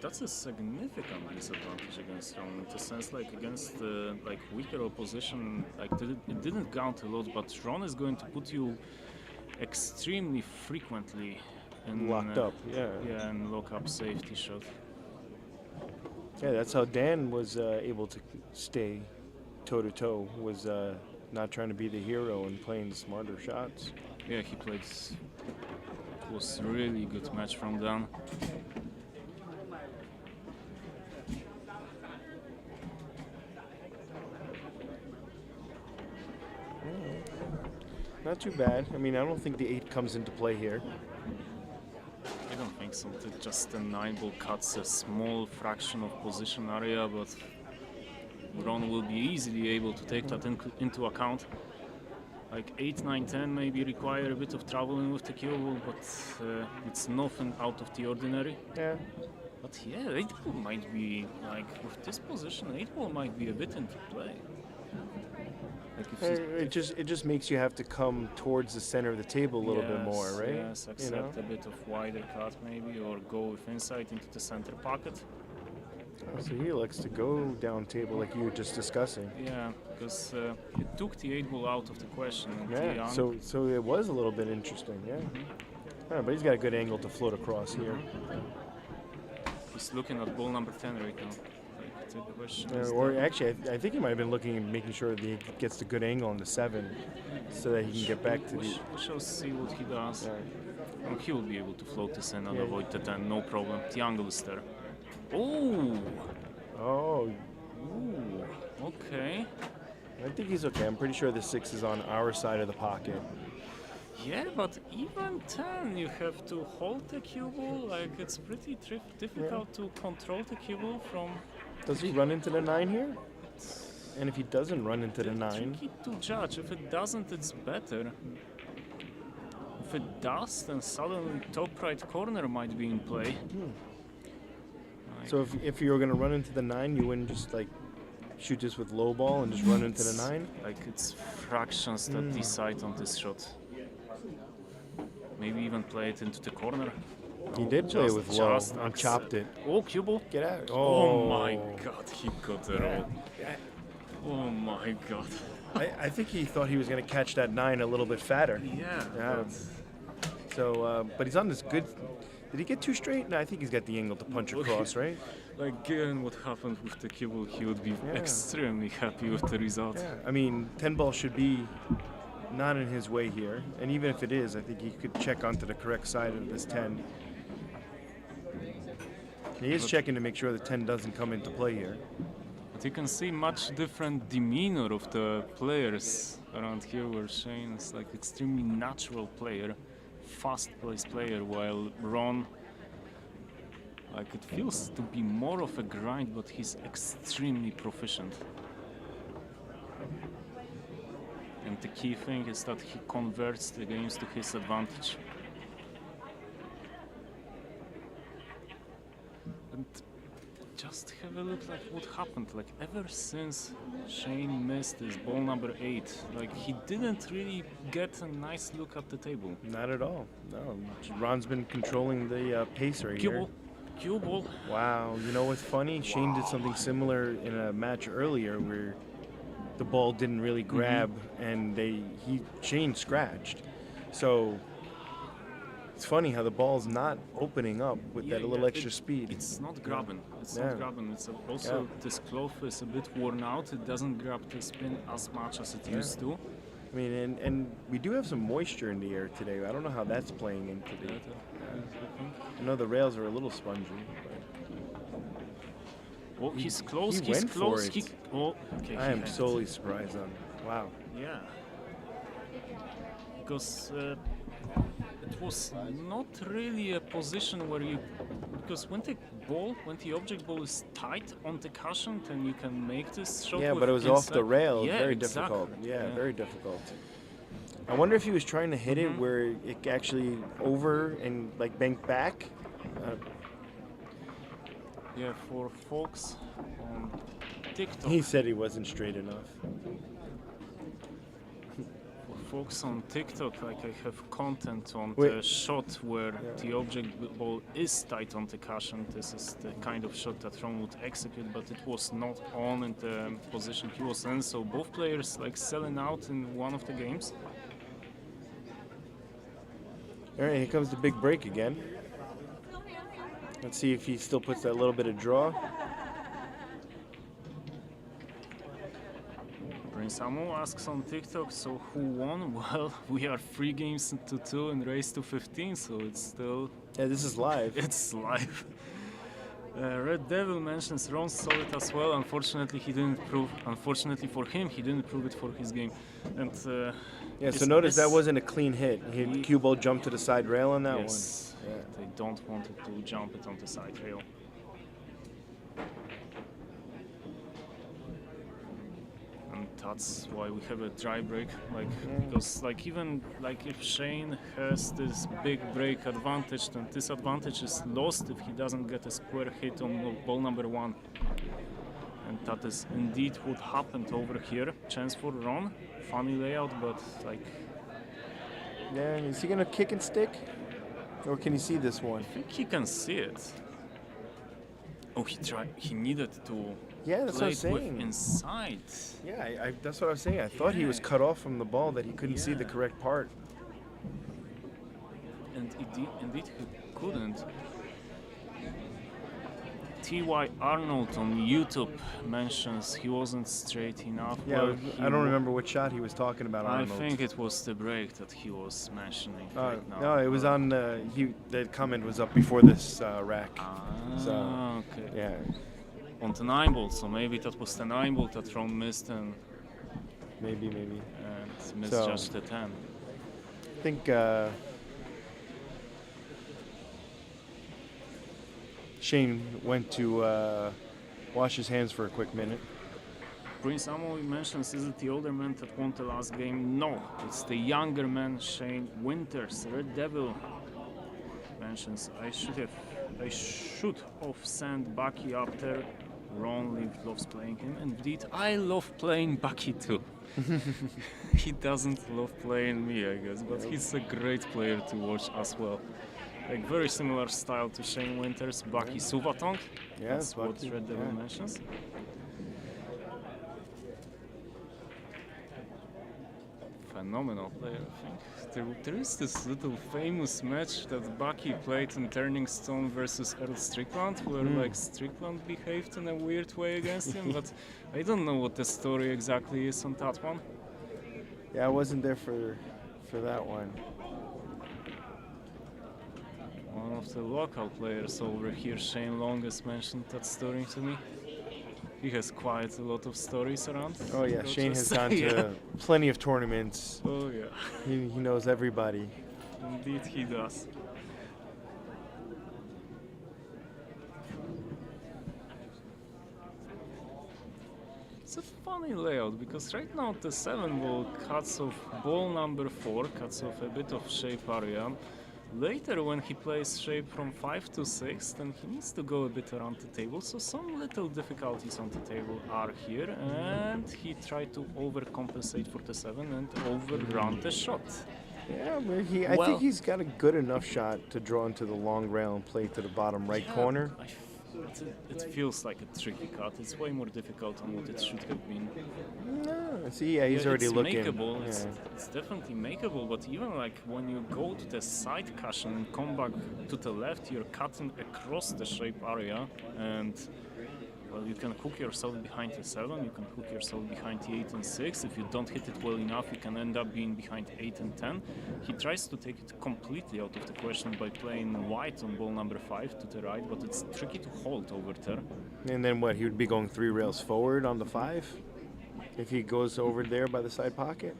That's a significant disadvantage against Ron, in the sense like against like weaker opposition, like it didn't count a lot, but Ron is going to put you extremely frequently in Locked up, yeah. Yeah, and lock up safety shot. Yeah, that's how Dan was able to stay toe to toe. Was not trying to be the hero and playing smarter shots. Yeah, he played. It was a really good match from Dan. Not too bad. I mean, I don't think the 8 comes into play here. I don't think so. Just a 9-ball cuts a small fraction of position area, but Ron will be easily able to take that into account. Like 8, 9, 10 maybe require a bit of traveling with the cue ball, but it's nothing out of the ordinary. Yeah. But yeah, 8-ball might be, like, with this position, 8-ball might be a bit into play. Like It just makes you have to come towards the center of the table a little bit more, right? Yes, accept a bit of wider cut maybe, or go with insight into the center pocket. Oh, so he likes to go down table like you were just discussing. Yeah, because it took the 8-ball out of the question. Yeah, so it was a little bit interesting, yeah. But he's got a good angle to float across here. He's looking at ball number 10 right now. Like, the question is or actually, I think he might have been looking and making sure that he gets the good angle on the 7 so that he can get back to the... We shall see what he does. Yeah. And he will be able to float this in and avoid the 10, no problem. The angle is there. Oh! Oh. Ooh, okay. I think he's okay. I'm pretty sure the 6 is on our side of the pocket. Yeah, but even 10, you have to hold the cue ball. Like, it's pretty difficult to control the cue ball from... Does he run into the 9 here? And if he doesn't run into the 9... Tricky to judge. If it doesn't, it's better. If it does, then suddenly top right corner might be in play. So if you were going to run into the 9, you wouldn't just, like, shoot this with low ball and just run into the 9? Like, it's fractions that decide on this shot. Maybe even play it into the corner. He did play with low and chopped it. Oh, cue ball. Get out. Oh my god, he got a roll. Oh my god. I think he thought he was going to catch that 9 a little bit fatter. Yeah. So, but he's on this good... Did he get too straight? No, I think he's got the angle to punch across, right? Like, given what happened with the cue ball, he would be extremely happy with the result. Yeah. I mean, 10 ball should be not in his way here. And even if it is, I think he could check onto the correct side of this 10. He is checking to make sure the 10 doesn't come into play here. But you can see much different demeanor of the players around here, where Shane is like extremely natural player, fast-paced player, while Ron, like, it feels to be more of a grind, but he's extremely proficient. And the key thing is that he converts the games to his advantage. And just have a look like what happened. Like, ever since Shane missed his ball number 8, like, he didn't really get a nice look at the table. Not at all. No, Ron's been controlling the pace right here. Cue ball. Wow, you know what's funny? Shane did something similar in a match earlier where the ball didn't really grab and Shane scratched. So it's funny how the ball's not opening up with that little extra speed. It's not grabbing. It's not grabbing. It's also this cloth is a bit worn out. It doesn't grab the spin as much as it used to. I mean, and we do have some moisture in the air today. I don't know how that's playing into the... I know the rails are a little spongy. Oh, he's close. He He's went close. for it. Okay, I am solely surprised on. Wow. Yeah. Because it was not really a position where you, because when the object ball is tight on the cushion, then you can make this shot. Yeah, with but it was off the inside. rail. Yeah, Very exactly. difficult. Yeah, very difficult. I wonder if he was trying to hit it where it actually over and like banked back. Yeah, for folks on TikTok. He said he wasn't straight enough. For folks on TikTok, like I have content on Wait. the shot where the object ball is tight on the cushion. This is the kind of shot that Ron would execute, but it was not on in the position he was in. So both players like selling out in one of the games. All right, here comes the big break again. Let's see if he still puts that little bit of draw. Prince Amo asks on TikTok, so who won? Well, we are 3 games to 2 and race to 15, so it's still... Yeah, this is live. It's live. Red Devil mentions Ron saw it as well. Unfortunately, he didn't prove. Unfortunately for him, he didn't prove it for his game. And yeah, so notice that wasn't a clean hit. Cue ball jumped to the side rail on that one. Yes, they don't want it to jump it on the side rail. And that's why we have a dry break, like because like even like if Shane has this big break advantage, then this advantage is lost if he doesn't get a square hit on ball number 1. And that is indeed what happened over here. Chance for Ron, funny layout, but like. Yeah, is he gonna kick and stick, or can he see this one? I think he can see it. Oh, he tried. He needed to. Yeah, that's what I'm play it with saying. inside. Yeah, that's what I was saying. I thought he was cut off from the ball, that he couldn't see the correct part. And indeed he couldn't. T.Y. Arnold on YouTube mentions he wasn't straight enough. Yeah, Well, I don't remember what shot he was talking about. I Arnold. think it was the break that he was mentioning right now. No, it was on. The comment was up before this rack. So, okay. yeah. On the 9 ball, so maybe that was the 9 ball that Ron missed and maybe. And misjudged the 10. I think Shane went to wash his hands for a quick minute. Prince Amoy mentions, is it the older man that won the last game? No, it's the younger man, Shane Winters. Red Devil mentions, I should have sent Bucky up there. Ron loves playing him. Indeed, I love playing Bucky too. He doesn't love playing me, I guess, but he's a great player to watch as well. Like very similar style to Shane Winters, Bucky Suvatong. Yeah, that's what Bucky, Red Devil mentions. Phenomenal player, I think. There is this little famous match that Bucky played in Turning Stone versus Earl Strickland, where like Strickland behaved in a weird way against him, but I don't know what the story exactly is on that one. Yeah, I wasn't there for that one. One of the local players over here, Shane Long, has mentioned that story to me. He has quite a lot of stories around. Oh yeah, Shane has gone to plenty of tournaments. Oh yeah. He knows everybody. Indeed he does. It's a funny layout because right now the 7 ball cuts off ball number 4, cuts off a bit of shape area. Later, when he plays shape from 5 to 6, then he needs to go a bit around the table, so some little difficulties on the table are here, and he tried to overcompensate for the 7 and overrun the shot. Yeah, but I think he's got a good enough shot to draw into the long rail and play to the bottom right corner. It feels like a tricky cut. It's way more difficult than what it should have been. No, see, yeah, he's already it's looking. Makeable. Yeah. It's definitely makeable, but even like when you go to the side cushion and come back to the left, you're cutting across the shape area, and well, you can hook yourself behind the 7, you can hook yourself behind the 8 and 6. If you don't hit it well enough, you can end up being behind 8 and 10. He tries to take it completely out of the question by playing white on ball number 5 to the right, but it's tricky to hold over there. And then what? He would be going 3 rails forward on the 5 if he goes over there by the side pocket.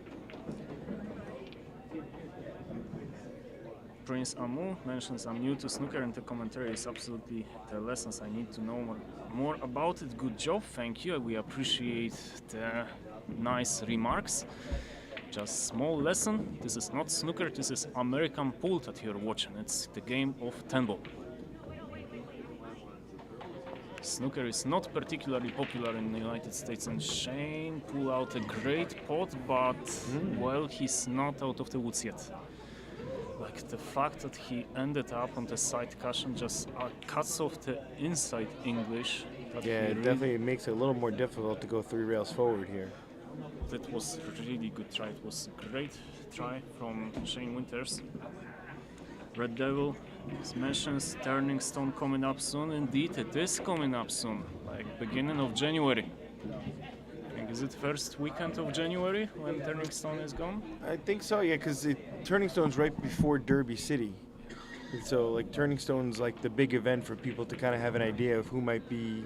Prince Amu mentions, I'm new to snooker and the commentary is absolutely the lessons I need to know more about it. Good job, thank you. We appreciate the nice remarks. Just small lesson. This is not snooker, this is American pool that you're watching. It's the game of 10 ball. Snooker is not particularly popular in the United States, and Shane pulled out a great pot, but well, he's not out of the woods yet. Like the fact that he ended up on the side cushion just cuts off the inside English. Yeah, it definitely makes it a little more difficult to go 3 rails forward here. That was a really good try. It was a great try from Shane Winters. Red Devil mentions Turning Stone coming up soon. Indeed, it is coming up soon, like beginning of January. I think is it first weekend of January when Turning Stone is gone? I think so, yeah, because Turning Stone's right before Derby City. And so, like, Turning Stone's like the big event for people to kind of have an idea of who might be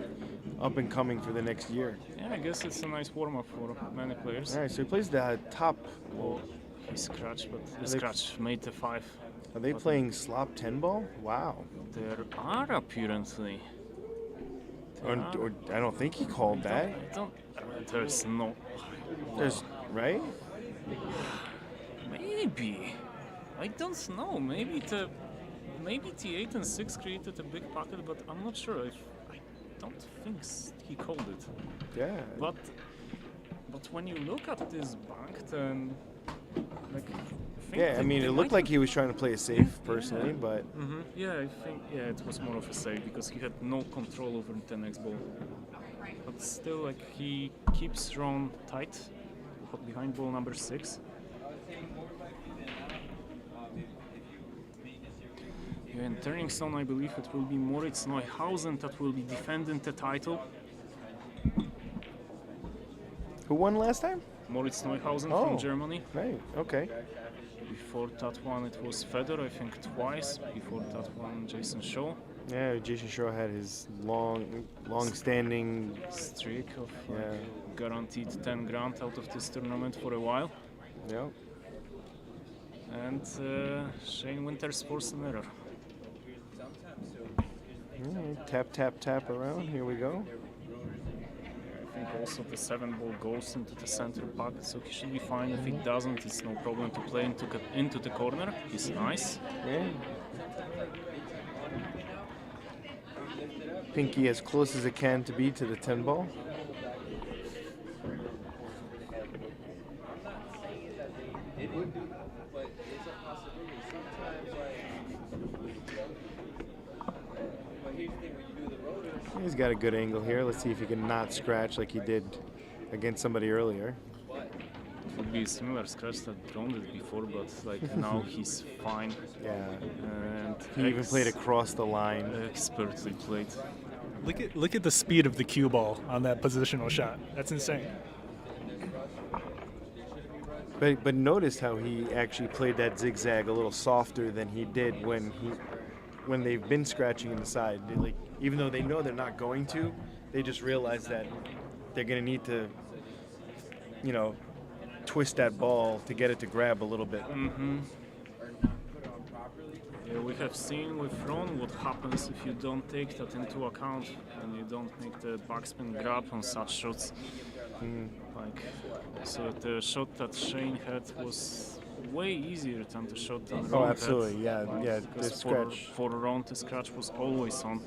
up and coming for the next year. Yeah, I guess it's a nice warm-up for many players. All right, so he plays the top. Oh, he scratched, but the scratch made the 5. Are they playing slop 10 ball? Wow. There are apparently. Or I don't think he called that. There's no. There's right? Maybe. I don't know. Maybe the 8 and 6 created a big pocket, but I'm not sure. I don't think he called it. Yeah. But when you look at this bank, then like. Yeah, I mean, it looked like he was trying to play it safe, personally, but... Yeah, I think it was more of a save because he had no control over the next ball. But still, like, he keeps Ron tight behind ball number 6. Yeah, in Turning Stone, I believe it will be Moritz Neuhausen that will be defending the title. Who won last time? Moritz Neuhausen from Germany. Right, okay. Before that one, it was Feder, I think, twice. Before that one, Jason Shaw. Yeah, Jason Shaw had his long-standing streak of guaranteed 10 grand out of this tournament for a while. Yeah. And Shane Winters forced an error. Tap, tap, tap around. Here we go. I think also the 7 ball goes into the center pocket, so he should be fine. If he doesn't, it's no problem to play into the corner. He's nice. Yeah. Pinky as close as it can to be to the 10 ball. He's got a good angle here. Let's see if he can not scratch like he did against somebody earlier. It would be a similar scratch that drowned it before, but like now he's fine. Yeah. And he even played across the line. Expertly played. Look at the speed of the cue ball on that positional shot. That's insane. But notice how he actually played that zigzag a little softer than he did when they've been scratching in the side. Like, even though they know they're not going to, they just realize that they're going to need to, twist that ball to get it to grab a little bit. Yeah, we have seen with Ron what happens if you don't take that into account and you don't make the backspin grab on such shots. So the shot that Shane had was way easier than the shot that Ron had. Oh, absolutely, yeah. The scratch. For Ron, the scratch was always on.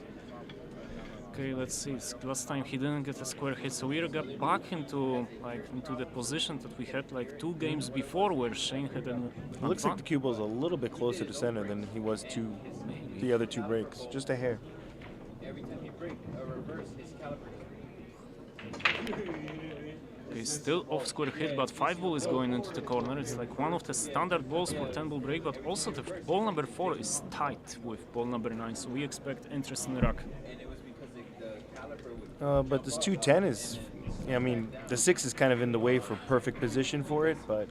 Okay, let's see. Last time he didn't get a square hit, so we got back into the position that we had like 2 games before, where Shane had an. It looks like the cue ball's a little bit closer to center than he was to the other 2 breaks, just a hair. Every time he break a reverse, his caliber. Okay, still off square hit, but 5 ball is going into the corner. It's like one of the standard balls for 10 ball break, but also the ball number 4 is tight with ball number 9, so we expect interest in the rack. But this 210 is, I mean, the 6 is kind of in the way for perfect position for it, but.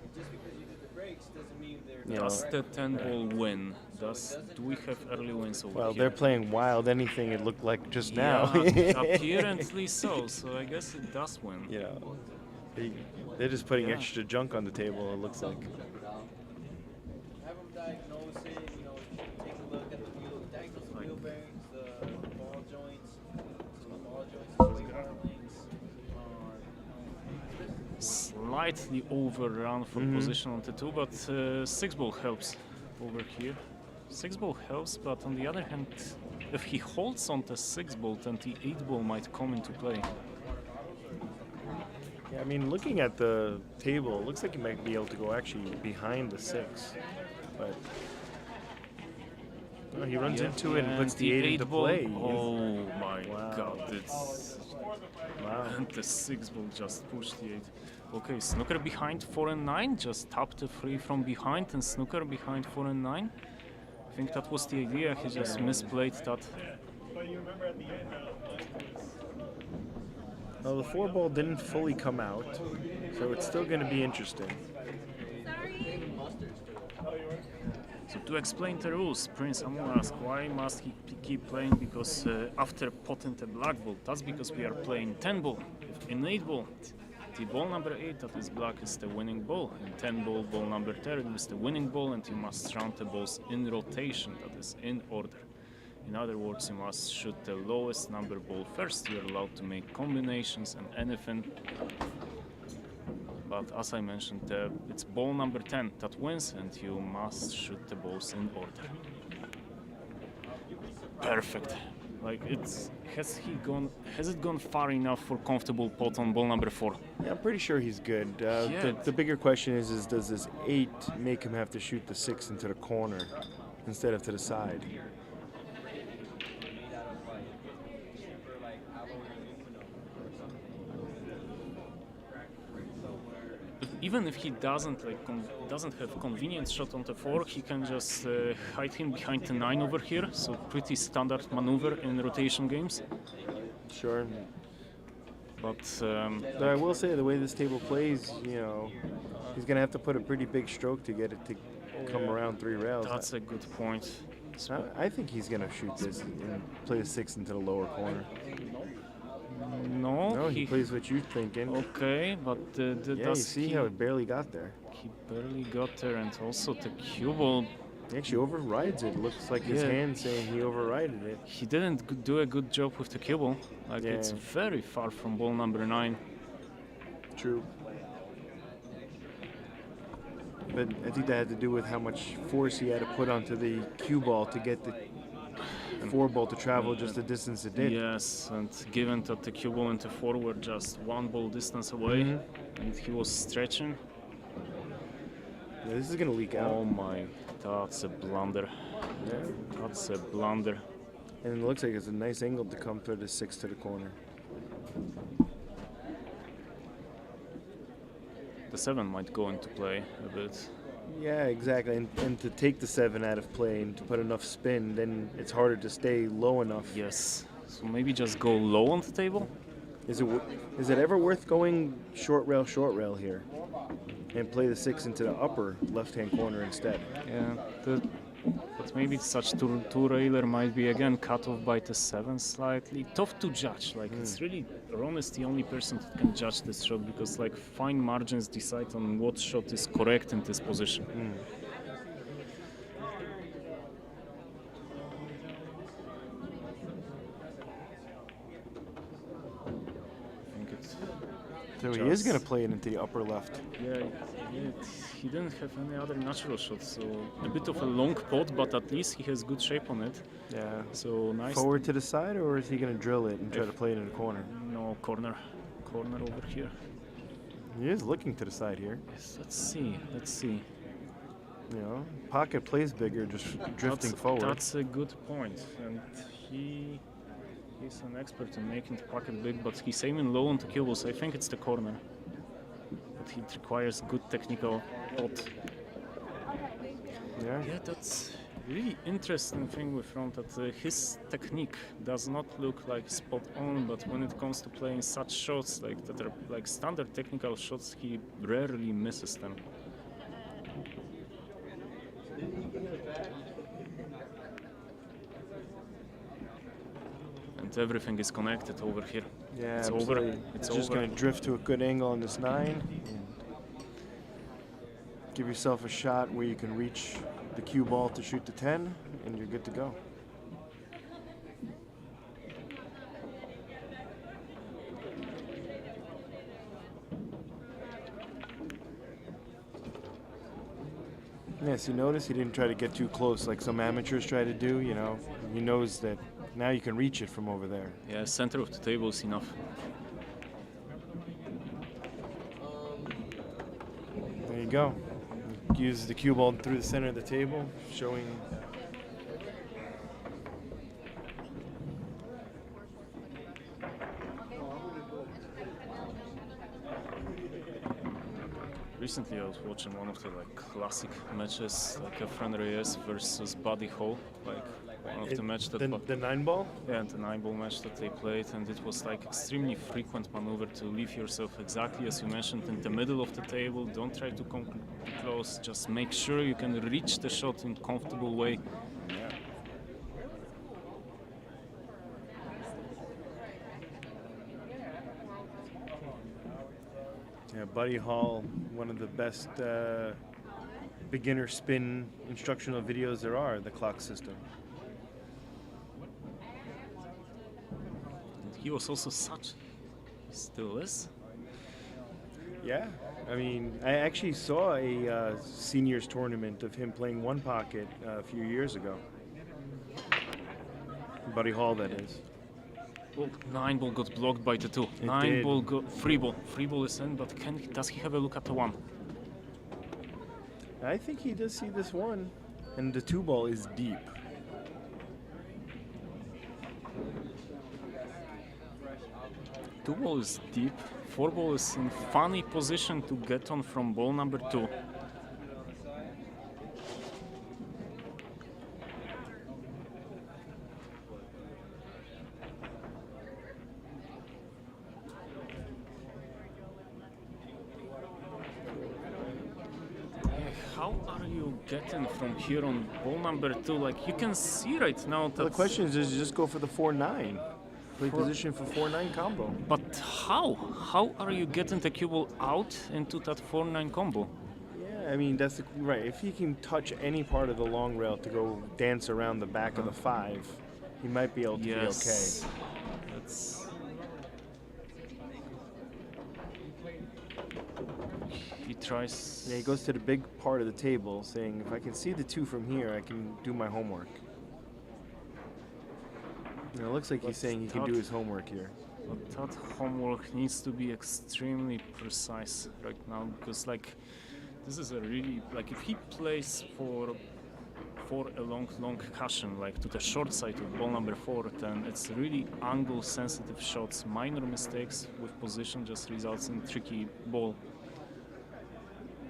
Does the 10 ball win? Do we have early wins over Well, here? they're playing wild anything, it looked like just now. Apparently so I guess it does win. They're just putting extra junk on the table, it looks like. Have him diagnosing, slightly overrun for position on the 2, but 6 ball helps over here. 6 ball helps, but on the other hand, if he holds on the 6 ball, then the 8 ball might come into play. Yeah, I mean, looking at the table, it looks like he might be able to go actually behind the 6, but he runs into it and puts the 8 into ball. play. Oh my Wow. god, it's... Wow. And the 6 ball just pushed the 8. Okay, Snooker behind 4 and 9, just tapped the 3 from behind, and Snooker behind 4 and 9. I think that was the idea, he just misplayed that. But you remember at the end, Well, the 4 ball didn't fully come out, so it's still going to be interesting. So to explain the rules, Prince Amor asked why must he keep playing, because after potting the black ball, that's because we are playing 10 ball. In 8 ball, the ball number 8 that is black is the winning ball. In 10 ball, ball number 10 is the winning ball, and you must round the balls in rotation, that is in order. In other words, you must shoot the lowest number ball first. You're allowed to make combinations and anything. But as I mentioned, it's ball number 10 that wins, and you must shoot the balls in order. Perfect. Like, has it gone far enough for comfortable pot on ball number 4? Yeah, I'm pretty sure he's good. The bigger question is does this 8 make him have to shoot the 6 into the corner instead of to the side? Even if he doesn't have convenient shot on the 4, he can just hide him behind the 9 over here. So pretty standard maneuver in rotation games. Sure. But I will say the way this table plays, he's gonna have to put a pretty big stroke to get it to come around 3 rails. That's a good point. I think he's gonna shoot this and play the 6 into the lower corner. No, he plays what you're thinking. Okay, but Yeah, you see how it barely got there. He barely got there, and also the cue ball. He actually overrides it. Looks like his hand saying he overrided it. He didn't do a good job with the cue ball. Like, it's very far from ball number 9. True. But I think that had to do with how much force he had to put onto the cue ball to get the 4 ball to travel just the distance it did. Yes, and given that the cue ball and the 4 were just 1 ball distance away, and he was stretching. Yeah, this is gonna leak out. Oh my, that's a blunder. Yeah. That's a blunder. And it looks like it's a nice angle to come through the 6 to the corner. The 7 might go into play a bit. Yeah, exactly. And to take the 7 out of play and to put enough spin, then it's harder to stay low enough. Yes. So maybe just go low on the table? Is it ever worth going short rail here and play the 6 into the upper left-hand corner instead? Yeah, but maybe such two-railer might be again cut off by the 7 slightly. Tough to judge. Like, it's really, Ron is the only person that can judge this shot, because like fine margins decide on what shot is correct in this position. So he is going to play it into the upper left. Yeah, he didn't have any other natural shots, so a bit of a long pot, but at least he has good shape on it. Yeah. So nice. Forward to the side, or is he going to drill it and try to play it in the corner? No, corner over here. He is looking to the side here. Yes, let's see. Pocket plays bigger, just drifting forward. That's a good point, and he's an expert in making the pocket big, but he's aiming low on the cue balls. I think it's the corner, but it requires good technical pot. Yeah, that's really interesting thing with Ron, that his technique does not look like spot on, but when it comes to playing such shots like that are like standard technical shots, he rarely misses them. And everything is connected over here. Yeah, it's absolutely. over. It's just over. going to drift to a good angle on this 9. And give yourself a shot where you can reach the cue ball to shoot the 10, and you're good to go. Yes, you notice he didn't try to get too close like some amateurs try to do, you know. He knows that now you can reach it from over there. Yeah, center of the table is enough. There you go. Use the cue ball through the center of the table, showing. Recently, I was watching one of the classic matches, like a Fran Reyes versus Buddy Hall, like one of the match that the 9-ball. Yeah, the 9-ball match that they played, and it was like extremely frequent maneuver to leave yourself exactly as you mentioned in the middle of the table. Don't try to come too close. Just make sure you can reach the shot in comfortable way. Yeah, Buddy Hall, one of the best beginner spin instructional videos there are, the clock system. And he was also such, still is. Yeah, I mean, I actually saw a seniors tournament of him playing one pocket a few years ago. Buddy Hall, that is. Well, 9-ball got blocked by the 2. 9-ball got 3-ball. 3-ball is in, but does he have a look at the 1? I think he does see this one, and the 2-ball is deep. Two-ball is deep. 4-ball is in funny position to get on from ball number 2. How are you getting from here on ball number 2? Like, you can see right now that... Well, the question is, does you just go for the 4-9? Play position for 4-9 combo. But how? How are you getting the cue ball out into that 4-9 combo? Yeah, I mean, that's right. If he can touch any part of the long rail to go dance around the back of the 5, he might be able to be okay. That's... He tries... Yeah, he goes to the big part of the table saying, if I can see the 2 from here, I can do my homework. You know, it looks like he's saying he can do his homework here. But that homework needs to be extremely precise right now, because like this is a really, like if he plays for a long cushion, like to the short side of ball number 4, then it's really angle sensitive shots. Minor mistakes with position just results in tricky ball.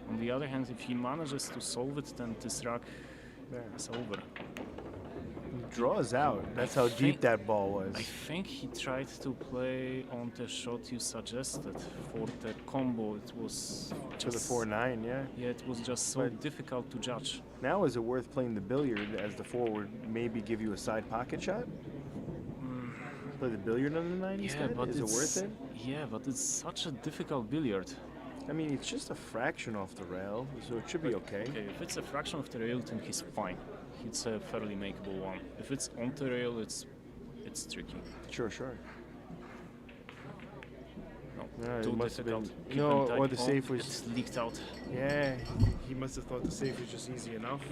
On the other hand, if he manages to solve it, then this rack is over. He draws out. That's how deep that ball was. I think he tried to play on the shot you suggested for the combo. It was to the 4-9, yeah. Yeah, it was just so difficult to judge. Now, is it worth playing the billiard as the forward? Maybe give you a side pocket shot. Play the billiard on the 9 instead. But is it worth it? Yeah, but it's such a difficult billiard. I mean, it's just a fraction off the rail, so it should be okay. Okay, if it's a fraction of the rail, then he's fine. It's a fairly makeable one. If it's on the rail, it's tricky. Sure. No, too difficult. No, or the safe was... It's leaked out. Yeah, he must have thought the safe was just easy enough.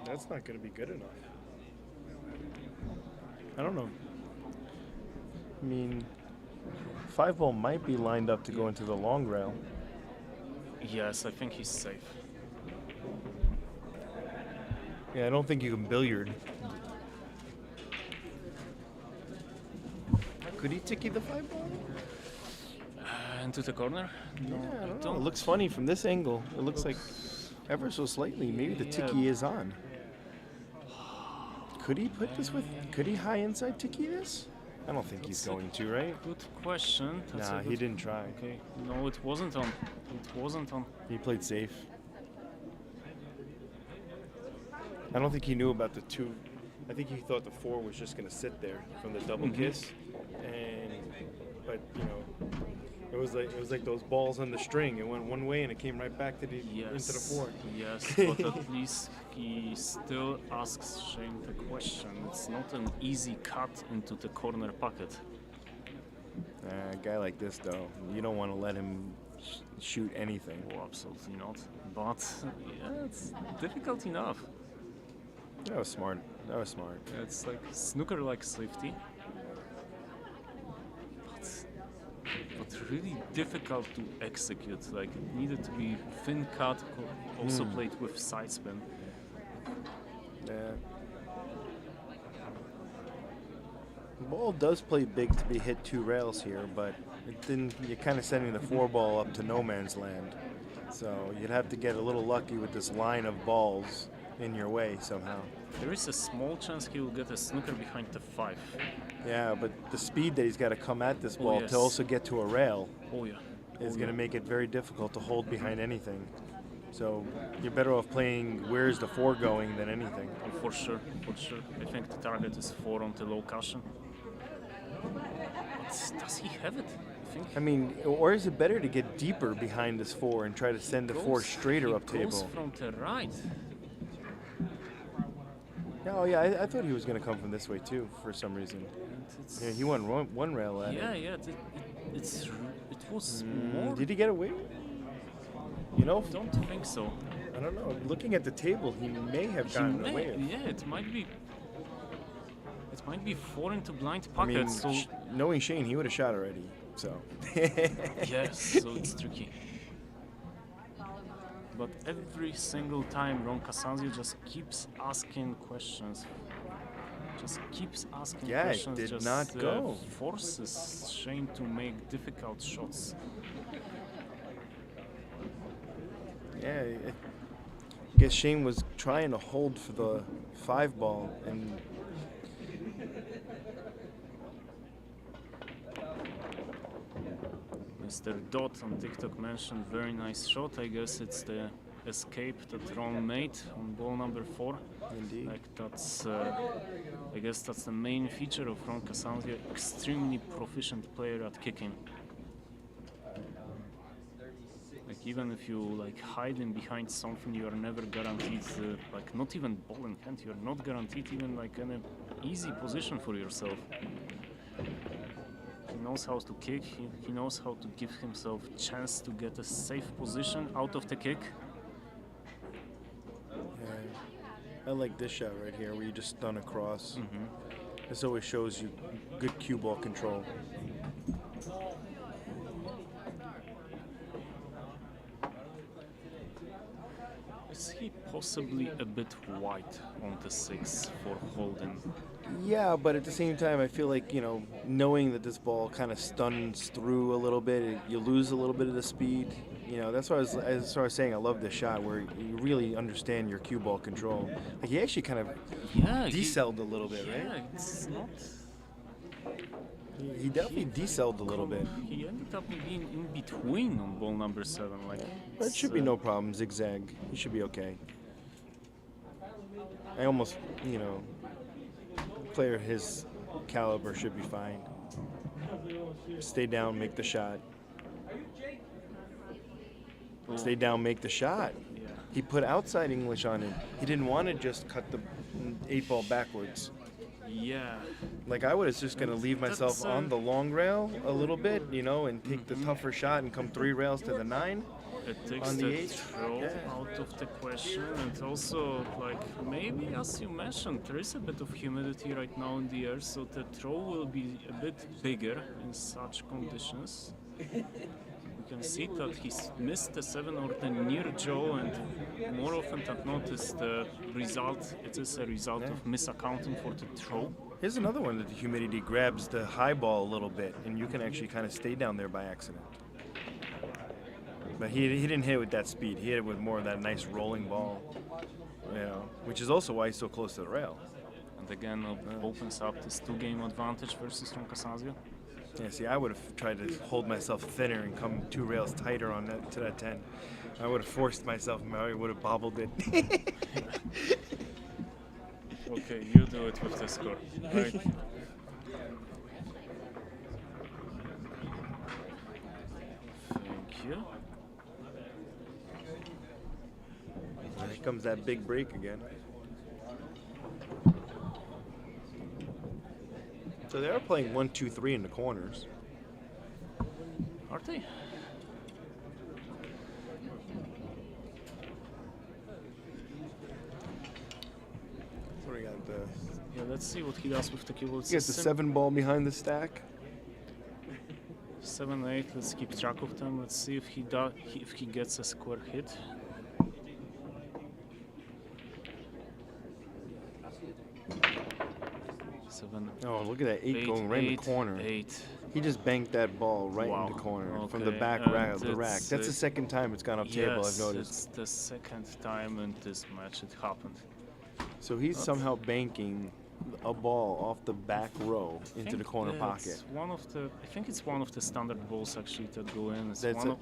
That's not going to be good enough. I don't know. I mean, 5-ball might be lined up to go into the long rail. Yes, I think he's safe. Yeah, I don't think you can billiard. Could he ticky the 5-ball? Into the corner? No, I don't know. It looks funny from this angle. It looks like ever so slightly. Maybe the ticky is on. Could he put this with... Could he high inside ticky this? I don't think he's going to, right? Good question. Nah, he didn't try. Okay. No, it wasn't on. It wasn't on. He played safe. I don't think he knew about the 2. I think he thought the 4 was just going to sit there from the double kiss. But, you know, It was like those balls on the string. It went one way and it came right back to the into the four. Yes, but at least he still asks Shane the question. It's not an easy cut into the corner pocket. A guy like this, though, you don't want to let him shoot anything. Oh, absolutely not. But yeah, it's difficult enough. That was smart. That was smart. It's like snooker like safety. But really difficult to execute. Like it needed to be thin cut, also played with side spin. Yeah. The ball does play big to be hit 2 rails here, but you're kind of sending the 4 ball up to no man's land. So you'd have to get a little lucky with this line of balls in your way somehow. There is a small chance he will get a snooker behind the 5. Yeah, but the speed that he's got to come at this ball to also get to a rail is going to make it very difficult to hold behind anything. So you're better off playing where's the 4 going than anything. Oh, for sure, for sure. I think the target is 4 on the low cushion. But does he have it? I mean, or is it better to get deeper behind this 4 and try to send the 4 straighter up table? Goes from the right. Oh yeah, I thought he was going to come from this way too for some reason. Yeah, he went one rail at it. Yeah, it was more. Did he get away? You know? I don't think so. I don't know. Looking at the table, he may have gotten away. Yeah, it might be. It might be 4 into blind pocket. I mean, so knowing Shane, he would have shot already. So. Yes, so it's tricky. But every single time, Ron Casanzio just keeps asking questions. Just keeps asking questions. It did just, not go. Forces Shane to make difficult shots. Yeah, I guess Shane was trying to hold for the 5 ball and. Mr. Dot on TikTok mentioned very nice shot. I guess it's the escape that Ron made on ball number 4. Indeed. Like that's, I guess that's the main feature of Ron Casanzio. Extremely proficient player at kicking. Like even if you like hiding behind something, you are never guaranteed. Like not even ball in hand, you are not guaranteed even like an easy position for yourself. He knows how to kick, he knows how to give himself a chance to get a safe position out of the kick. Yeah. I like this shot right here where you just stun across. This always shows you good cue ball control. Is he possibly a bit wide on the 6 for holding? Yeah, but at the same time, I feel like, you know, knowing that this ball kind of stuns through a little bit, you lose a little bit of the speed. You know, that's why I was saying I love this shot where you really understand your cue ball control. Like he actually kind of decelled a little bit, right? Yeah, it's not. He definitely decelled a little bit. He ended up being in between on ball number 7. Like, but it should be no problem. Zigzag. He should be okay. I almost, you know, a player his caliber should be fine. Stay down, make the shot. Stay down, make the shot. Yeah. He put outside English on it. He didn't want to just cut the 8 ball backwards. Yeah. Like I was just going to leave myself on the long rail a little bit, you know, and take the tougher shot and come 3 rails to the 9. It takes on the the 8. throw out of the question, and also, like, maybe as you mentioned, there is a bit of humidity right now in the air, so the throw will be a bit bigger in such conditions. You can see that he's missed the 7 or the near jaw, and more often than not is the result. It is a result of misaccounting for the throw. Here's another one that the humidity grabs the high ball a little bit, and you can actually kind of stay down there by accident. But he didn't hit it with that speed. He hit it with more of that nice rolling ball, you know, which is also why he's so close to the rail. And again, opens up this 2-game advantage versus Ron Casanzio. Yeah, see, I would have tried to hold myself thinner and come 2 rails tighter on that to that 10. I would have forced myself, and I would have bobbled it. Okay, you do it with the score. Right. here. Here comes that big break again. So they are playing 1, 2, 3 in the corners. Are they? So we got the. Yeah, let's see what he does with the cue ball. He gets the 7 ball behind the stack. 7, 8. Let's keep track of them. Let's see if he gets a square hit. 7. Oh, look at that 8 going right in the corner. 8. He just banked that ball right in the corner from the back rack. The rack. That's the second time it's gone up table. I've noticed. It's the second time in this match it happened. So he's somehow banking a ball off the back row into the corner pocket. It's one of the. I think it's one of the standard balls actually that go in.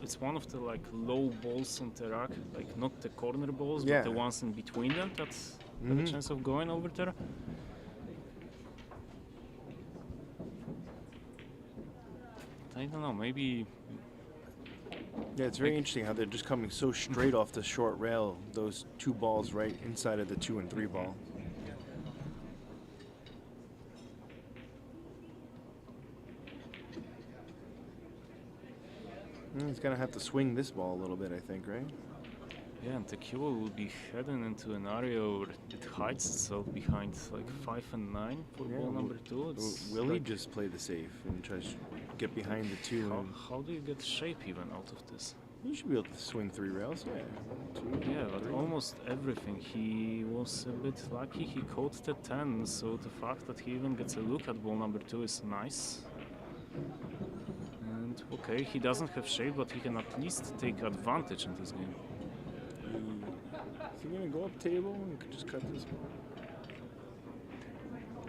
It's one of the like low balls on the rack, like not the corner balls, but the ones in between them. That's got a chance of going over there. I don't know, maybe. Yeah, it's very interesting how they're just coming so straight off the short rail, those 2 balls right inside of the 2 and 3 ball. He's going to have to swing this ball a little bit, I think, right? Yeah, and the cue ball will be heading into an area where it hides itself behind like 5 and 9 for ball number 2. Will he just play the safe and try to get behind the 2? How do you get shape even out of this? You should be able to swing 3 rails, yeah. 2, yeah, but 3. almost everything. He was a bit lucky. He caught the 10, so the fact that he even gets a look at ball number 2 is nice. And okay, he doesn't have shape, but he can at least take advantage in this game. Is he going to go up table and just cut this ball?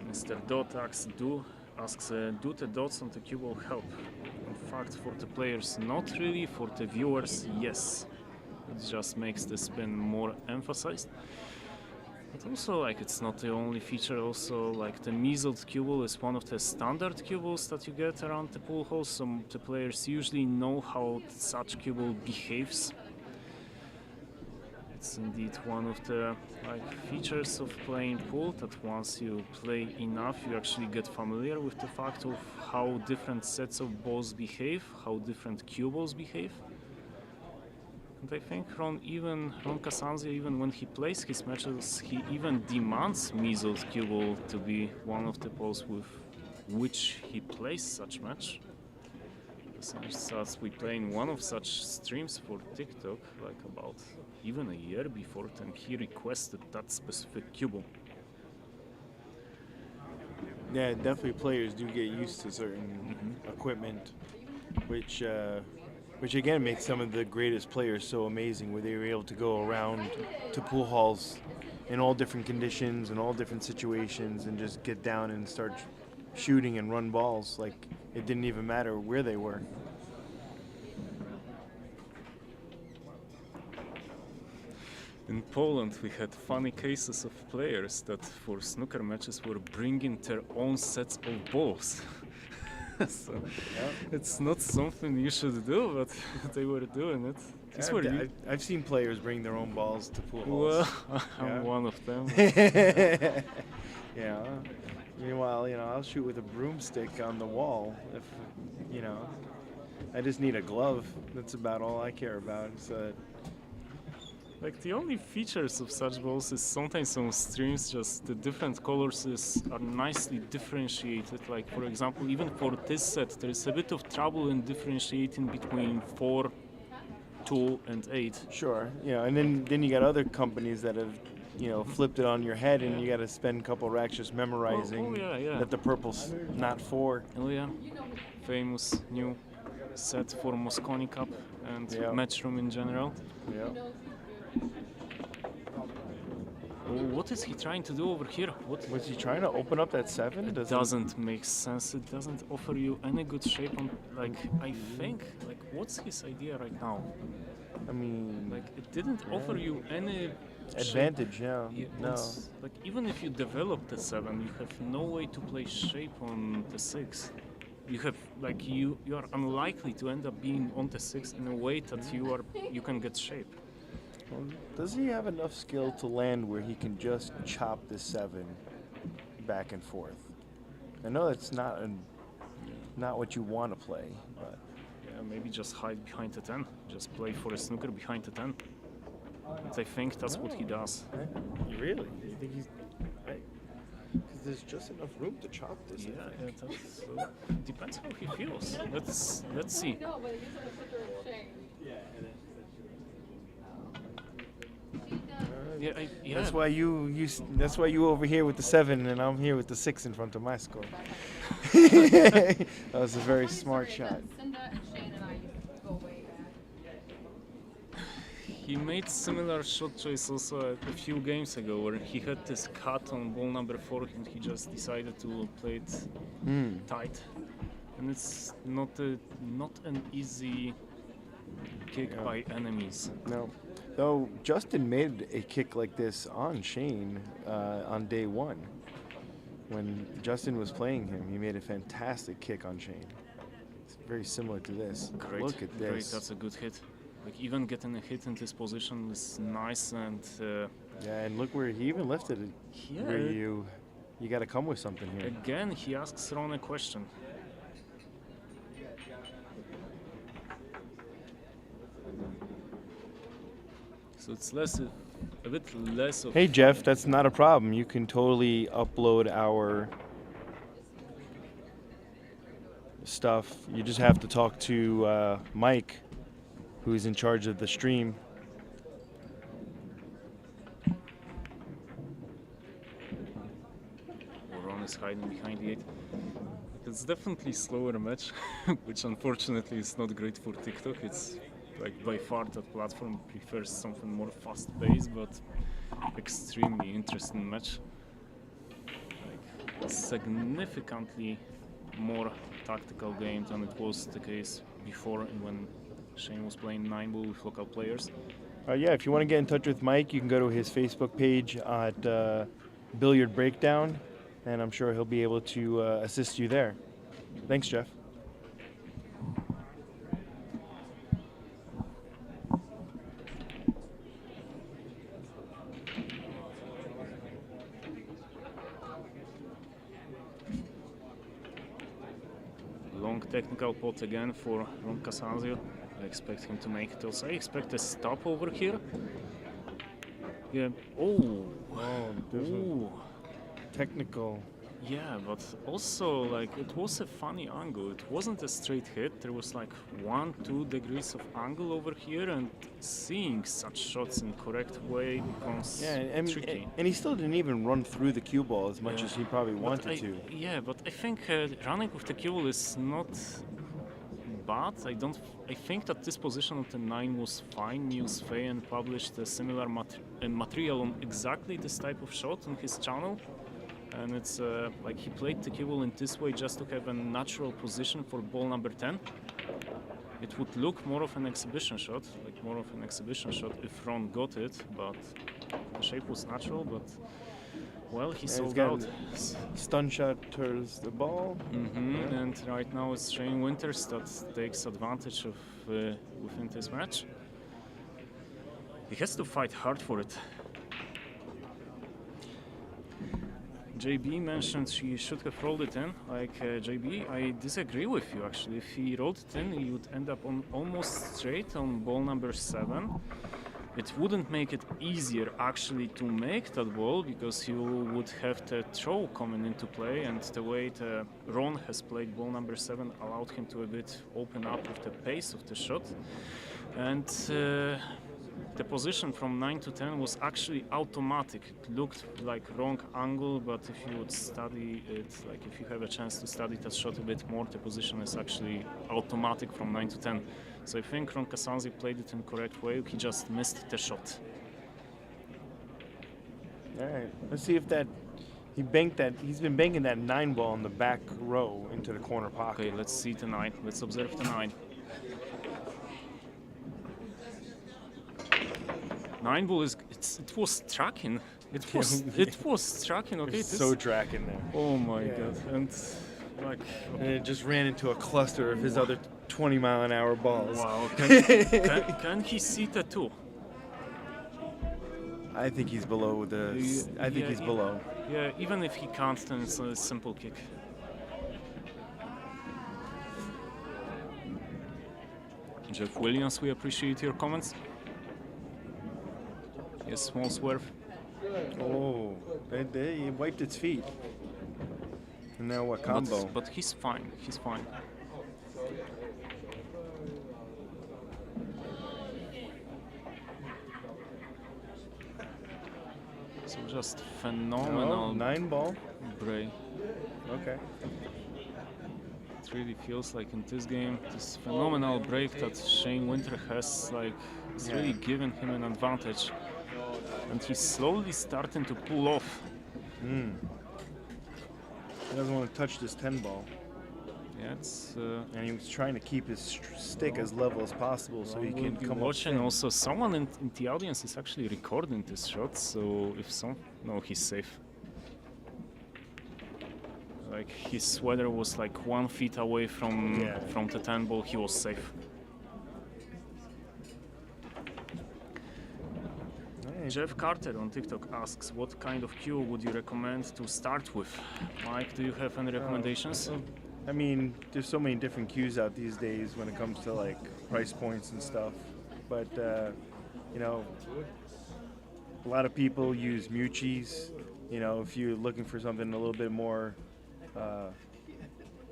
Mr. Dot asks, do the dots on the cue ball help? In fact, for the players, not really. For the viewers, yes. It just makes the spin more emphasized. But also, like, it's not the only feature. Also, like, the measled cue ball is one of the standard cue balls that you get around the pool holes. So the players usually know how such cue ball behaves. It's indeed one of the features of playing pool, that once you play enough, you actually get familiar with the fact of how different sets of balls behave, how different cue balls behave. And I think Ron Casanzio, even when he plays his matches, he even demands measled cue ball to be one of the balls with which he plays such match. As we play in one of such streams for TikTok, like about even a year before, then he requested that specific cue ball. Yeah, definitely players do get used to certain equipment, which again makes some of the greatest players so amazing, where they were able to go around to pool halls in all different conditions and all different situations and just get down and start shooting and run balls like it didn't even matter where they were. In Poland, we had funny cases of players that for snooker matches were bringing their own sets of balls. So it's not something you should do, but they were doing it. I've seen players bring their own balls to pool halls. Well, I'm one of them. Yeah. Meanwhile, I'll shoot with a broomstick on the wall if, I just need a glove. That's about all I care about. So. Like, the only features of such balls is sometimes on streams just the different colors are nicely differentiated. Like, for example, even for this set, there is a bit of trouble in differentiating between 4, 2, and 8. Sure, and then you got other companies that have, flipped it on your head, and you got to spend a couple racks just memorizing that the purple's not 4. Oh yeah, famous new set for Mosconi Cup and Matchroom in general. Yeah. What is he trying to do over here? Was he trying to open up that 7? It doesn't make sense. It doesn't offer you any good shape on, I think, what's his idea right now? I mean, it didn't offer you any advantage, shape. No. Even if you develop the 7, you have no way to play shape on the 6. you have like you are unlikely to end up being on the 6 in a way that you can get shape. Well, does he have enough skill to land where he can just chop the 7 back and forth? I know that's not what you want to play, but Yeah, maybe just hide behind the 10. Just play for a snooker behind the 10. And I think that's what he does. Really? You think he's? Because there's just enough room to chop this. Yeah, that's, depends how he feels. Let's see. No, but he's gonna put her in shame. Yeah, That's why that's why you over here with the 7 and I'm here with the 6 in front of my score. That was a very smart shot. Cinda and Shane and I used to go way back. He made similar shot choice also a few games ago, where he had this cut on ball number 4 and he just decided to play it tight. And it's not an easy kick by enemies. No. Though Justin made a kick like this on Shane on day 1. When Justin was playing him, he made a fantastic kick on Shane. It's very similar to this. Great, Look at this. great, that's a good hit. Like even getting a hit in this position is nice, and yeah, and look where he even lifted it. Yeah. Where you got to come with something here. again he asks Ron a question. So it's a bit less of... Hey Jeff, that's not a problem. You can totally upload our stuff. You just have to talk to Mike, who's in charge of the stream. Ron is hiding behind the 8. It's definitely slower match, which unfortunately is not great for TikTok. It's like by far that platform prefers something more fast-paced, but extremely interesting match. Like significantly more tactical game than it was the case before when Shane was playing 9-ball with local players. Yeah, if you want to get in touch with Mike, you can go to his Facebook page at Billiard Breakdown, and I'm sure he'll be able to assist you there. Thanks, Jeff. Long technical pot again for Ron Casanzio. I expect him to make it also. I expect a stop over here. Yeah. Oh. Ooh. Technical. Yeah, but also like it was a funny angle. It wasn't a straight hit. There was like 1-2 degrees of angle over here, and seeing such shots in correct way becomes tricky. And he still didn't even run through the cue ball as much as he probably wanted to. Yeah, but I think running with the cue ball is not bad. I think that this position of the 9 was fine. News Fayen published a similar material on exactly this type of shot on his channel. And it's like he played the cue ball in this way just to have a natural position for ball number 10. It would look more of an exhibition shot, if Ron got it, but the shape was natural, but well, he sold out. Stun shot towards the ball. Yeah. And right now it's Shane Winters that takes advantage of within this match. He has to fight hard for it. JB mentioned he should have rolled it in. Like JB, I disagree with you actually. If he rolled it in, he would end up on almost straight on ball number 7. It wouldn't make it easier actually to make that ball, because you would have the throw coming into play, and the way Ron has played ball number 7 allowed him to a bit open up with the pace of the shot. And the position from 9 to 10 was actually automatic. It looked like wrong angle, but if you would study it, like if you have a chance to study that shot a bit more, the position is actually automatic from 9 to 10. So I think Ron Casanzio played it in the correct way. He just missed the shot. All right, let's see if he banked that. He's been banking that 9 ball in the back row into the corner pocket. Okay, let's see the 9. Let's observe the 9. 9 ball is it was tracking. It was tracking. Okay, so tracking there. Oh my god! And Like, And it just ran into a cluster of his other 20-mile-an-hour balls. wow. Can he see tattoo? I think he's below the. I think he's below. Yeah, even if he can't, then it's a simple kick. Jeff Williams, we appreciate your comments. Yes, small swerve. Oh, they wiped its feet. And now what combo? But he's fine. He's fine. So just phenomenal. 9-ball. Bray. Okay. It really feels like in this game, this phenomenal break that Shane Winter has, like, it's really giving him an advantage. And he's slowly starting to pull off. He doesn't want to touch this 10-ball. Yeah, it's... and he was trying to keep his stick as level as possible so he can come up. Watching also, someone in the audience is actually recording this shot, so if no, he's safe. Like, his sweater was like 1 feet away from the 10 ball, he was safe. Jeff Carter on TikTok asks, what kind of cue would you recommend to start with? Mike, do you have any recommendations? I mean, there's so many different cues out these days when it comes to like price points and stuff. But, you know, a lot of people use Muchis. You know, if you're looking for something a little bit more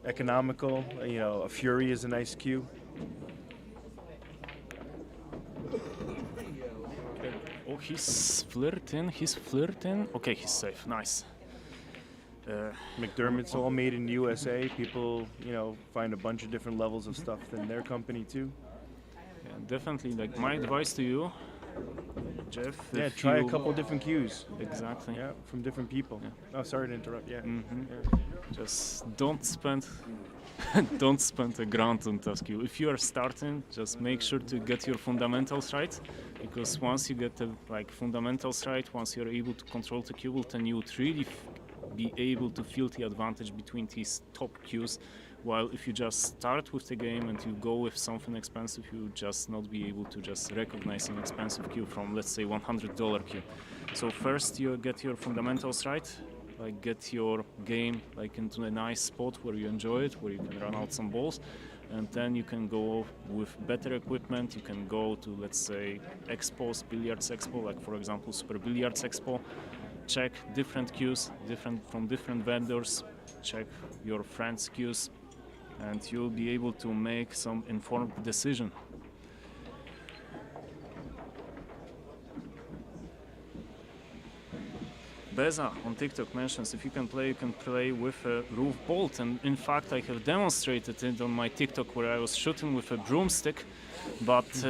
economical, you know, a Fury is a nice cue. Oh, he's flirting. Okay, he's safe, nice. McDermott's all made in USA. People, you know, find a bunch of different levels of stuff in their company too. Yeah, definitely, like my advice to you, Jeff. Yeah, try a couple different cues. Exactly. Yeah, from different people. Yeah. Oh, sorry to interrupt. Yeah. Just don't spend a grand on task cue. If you are starting, just make sure to get your fundamentals right, because once you get the fundamentals right, once you're able to control the cue, then you would really be able to feel the advantage between these top cues. While if you just start with the game and you go with something expensive, you just not be able to just recognize an expensive cue from, let's say, $100 cue. So first you get your fundamentals right, like get your game like into a nice spot where you enjoy it, where you can run out some balls, and then you can go with better equipment. You can go to, let's say, expos, billiards expo, like for example Super Billiards Expo. Check different cues, from different vendors. Check your friends' cues, and you'll be able to make some informed decision. Beza on TikTok mentions if you can play with a roof bolt, and in fact I have demonstrated it on my TikTok where I was shooting with a broomstick, but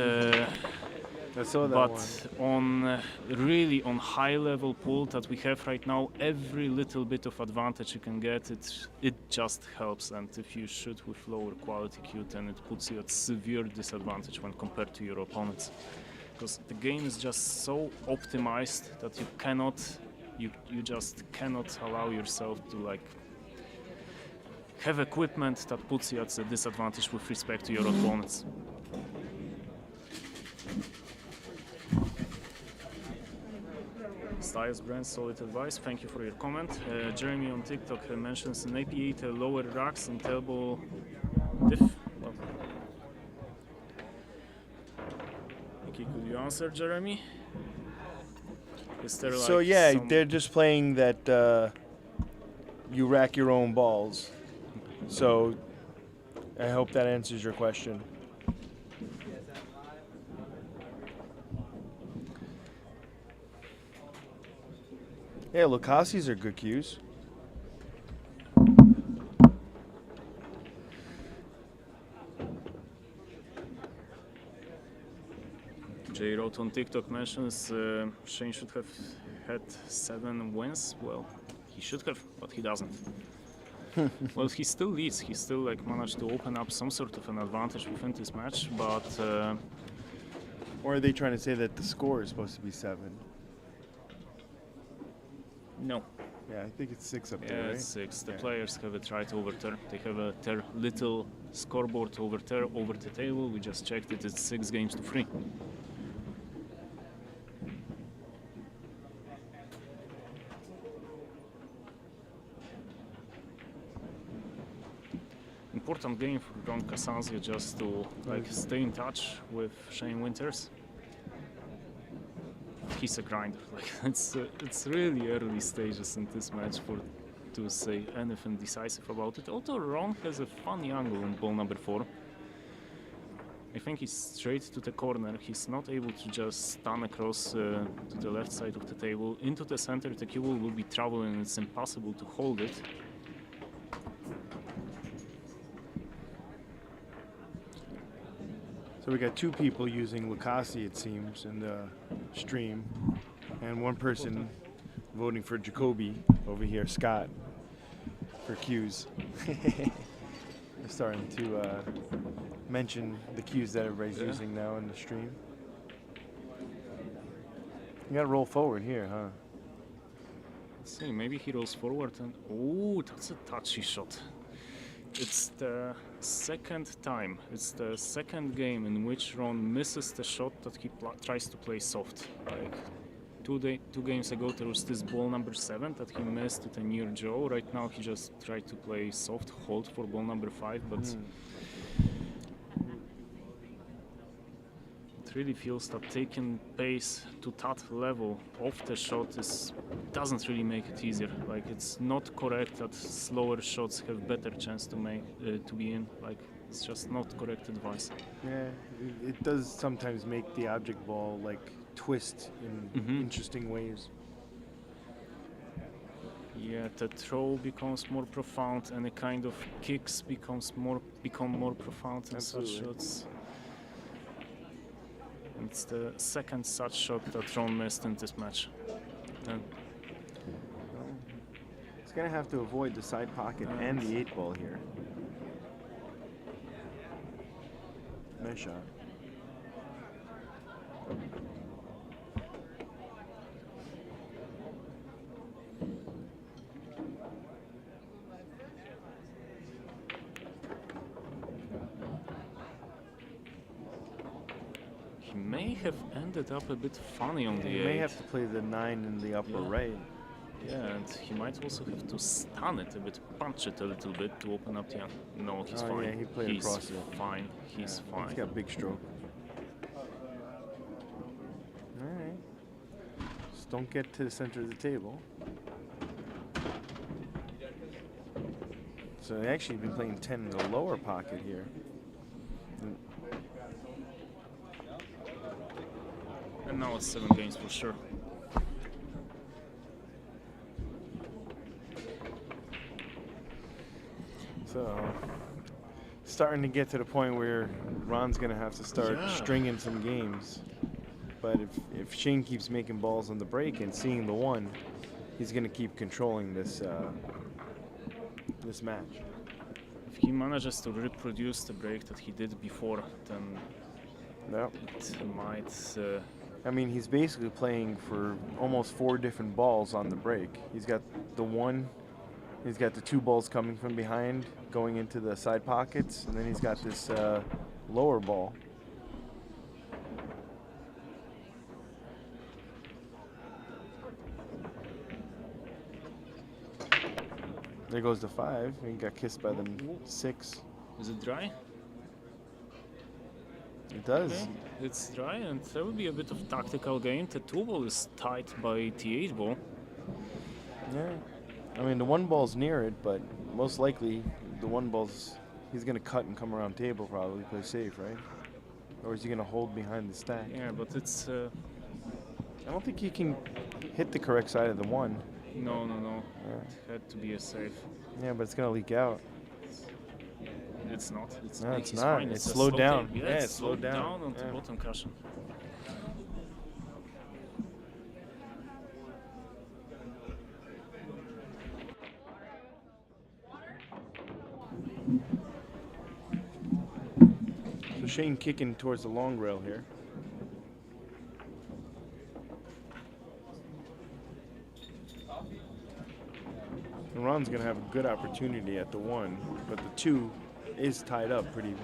I saw that on really on high level pool that we have right now, every little bit of advantage you can get, it just helps. And if you shoot with lower quality cue, then it puts you at severe disadvantage when compared to your opponents, because the game is just so optimized that you just cannot allow yourself to like have equipment that puts you at a disadvantage with respect to your opponents. Styles brand, solid advice. Thank you for your comment. Jeremy on TikTok mentions an AP8 lower racks and elbow diff. Well. Okay, could you answer, Jeremy? Is there so like yeah, they're just playing that you rack your own balls. So I hope that answers your question. Yeah, Lucassi's are good cues. Jay wrote on TikTok mentions Shane should have had 7 wins. Well, he should have, but he doesn't. Well, he still leads. He still like managed to open up some sort of an advantage within this match, but. Or are they trying to say that the score is supposed to be 7? No. Yeah, I think it's 6 up Yeah, there, right? it's 6. The Yeah. players have it right over there. They have their little scoreboard over there, over the table. We just checked it. It's 6 games to 3. Important game for Ron Casanzio just to stay in touch with Shane Winters. He's a grinder. Like it's really early stages in this match to say anything decisive about it. Although Ron has a funny angle on ball number 4. I think he's straight to the corner. He's not able to just stand across to the left side of the table. Into the center, the cue ball will be traveling. It's impossible to hold it. So we got 2 people using Lucasi, it seems, in the stream, and 1 person voting for Jacoby over here, Scott, for cues. They're starting to mention the cues that everybody's using now in the stream. You gotta roll forward here, huh? Let's see, maybe he rolls forward and... Oh, that's a touchy shot. It's the second time, it's the second game in which Ron misses the shot that he tries to play soft. Like two games ago there was this ball number 7 that he missed with a near draw. Right now he just tried to play soft hold for ball number 5, but it really feels that taking pace to that level of the shot doesn't really make it easier. Like it's not correct that slower shots have better chance to be in. Like it's just not correct advice. Yeah, it does sometimes make the object ball like twist in interesting ways. Yeah, the throw becomes more profound and the kind of kicks become more profound in such shots. It's the second such shot that Ron missed in this match. And it's going to have to avoid the side pocket and the 8 ball here. Nice shot. he may have ended up a bit funny on the 8. He may have to play the 9 in the upper right. Yeah, and he might also have to stun it a bit, punch it a little bit to open up the end. No, he's fine. Yeah, he played he's across it. Fine. He's fine. He's got big stroke. All right. Just don't get to the center of the table. So they actually been playing 10 in the lower pocket here. And now it's 7 games for sure. So, starting to get to the point where Ron's going to have to start stringing some games. But if Shane keeps making balls on the break and seeing the 1, he's going to keep controlling this this match. If he manages to reproduce the break that he did before, then it might... I mean, he's basically playing for almost 4 different balls on the break. He's got the 1, he's got the 2 balls coming from behind, going into the side pockets, and then he's got this lower ball. There goes the 5. He got kissed by the 6. Is it dry? It does. Okay. It's dry, and there will be a bit of tactical game. The 2 ball is tied by the 8 ball. Yeah. I mean, the 1 ball's near it, but most likely the 1 ball's, he's going to cut and come around table probably, play safe, right? Or is he going to hold behind the stack? Yeah, but it's... I don't think he can hit the correct side of the 1. No. Yeah. It had to be a safe. Yeah, but it's going to leak out. It's not. No, it's he's not. fine. It's a slowed slow down. game. Yeah, it's it's slowed down. on the bottom cushion. So Shane kicking towards the long rail here. And Ron's going to have a good opportunity at the 1, but the 2 is tied up pretty.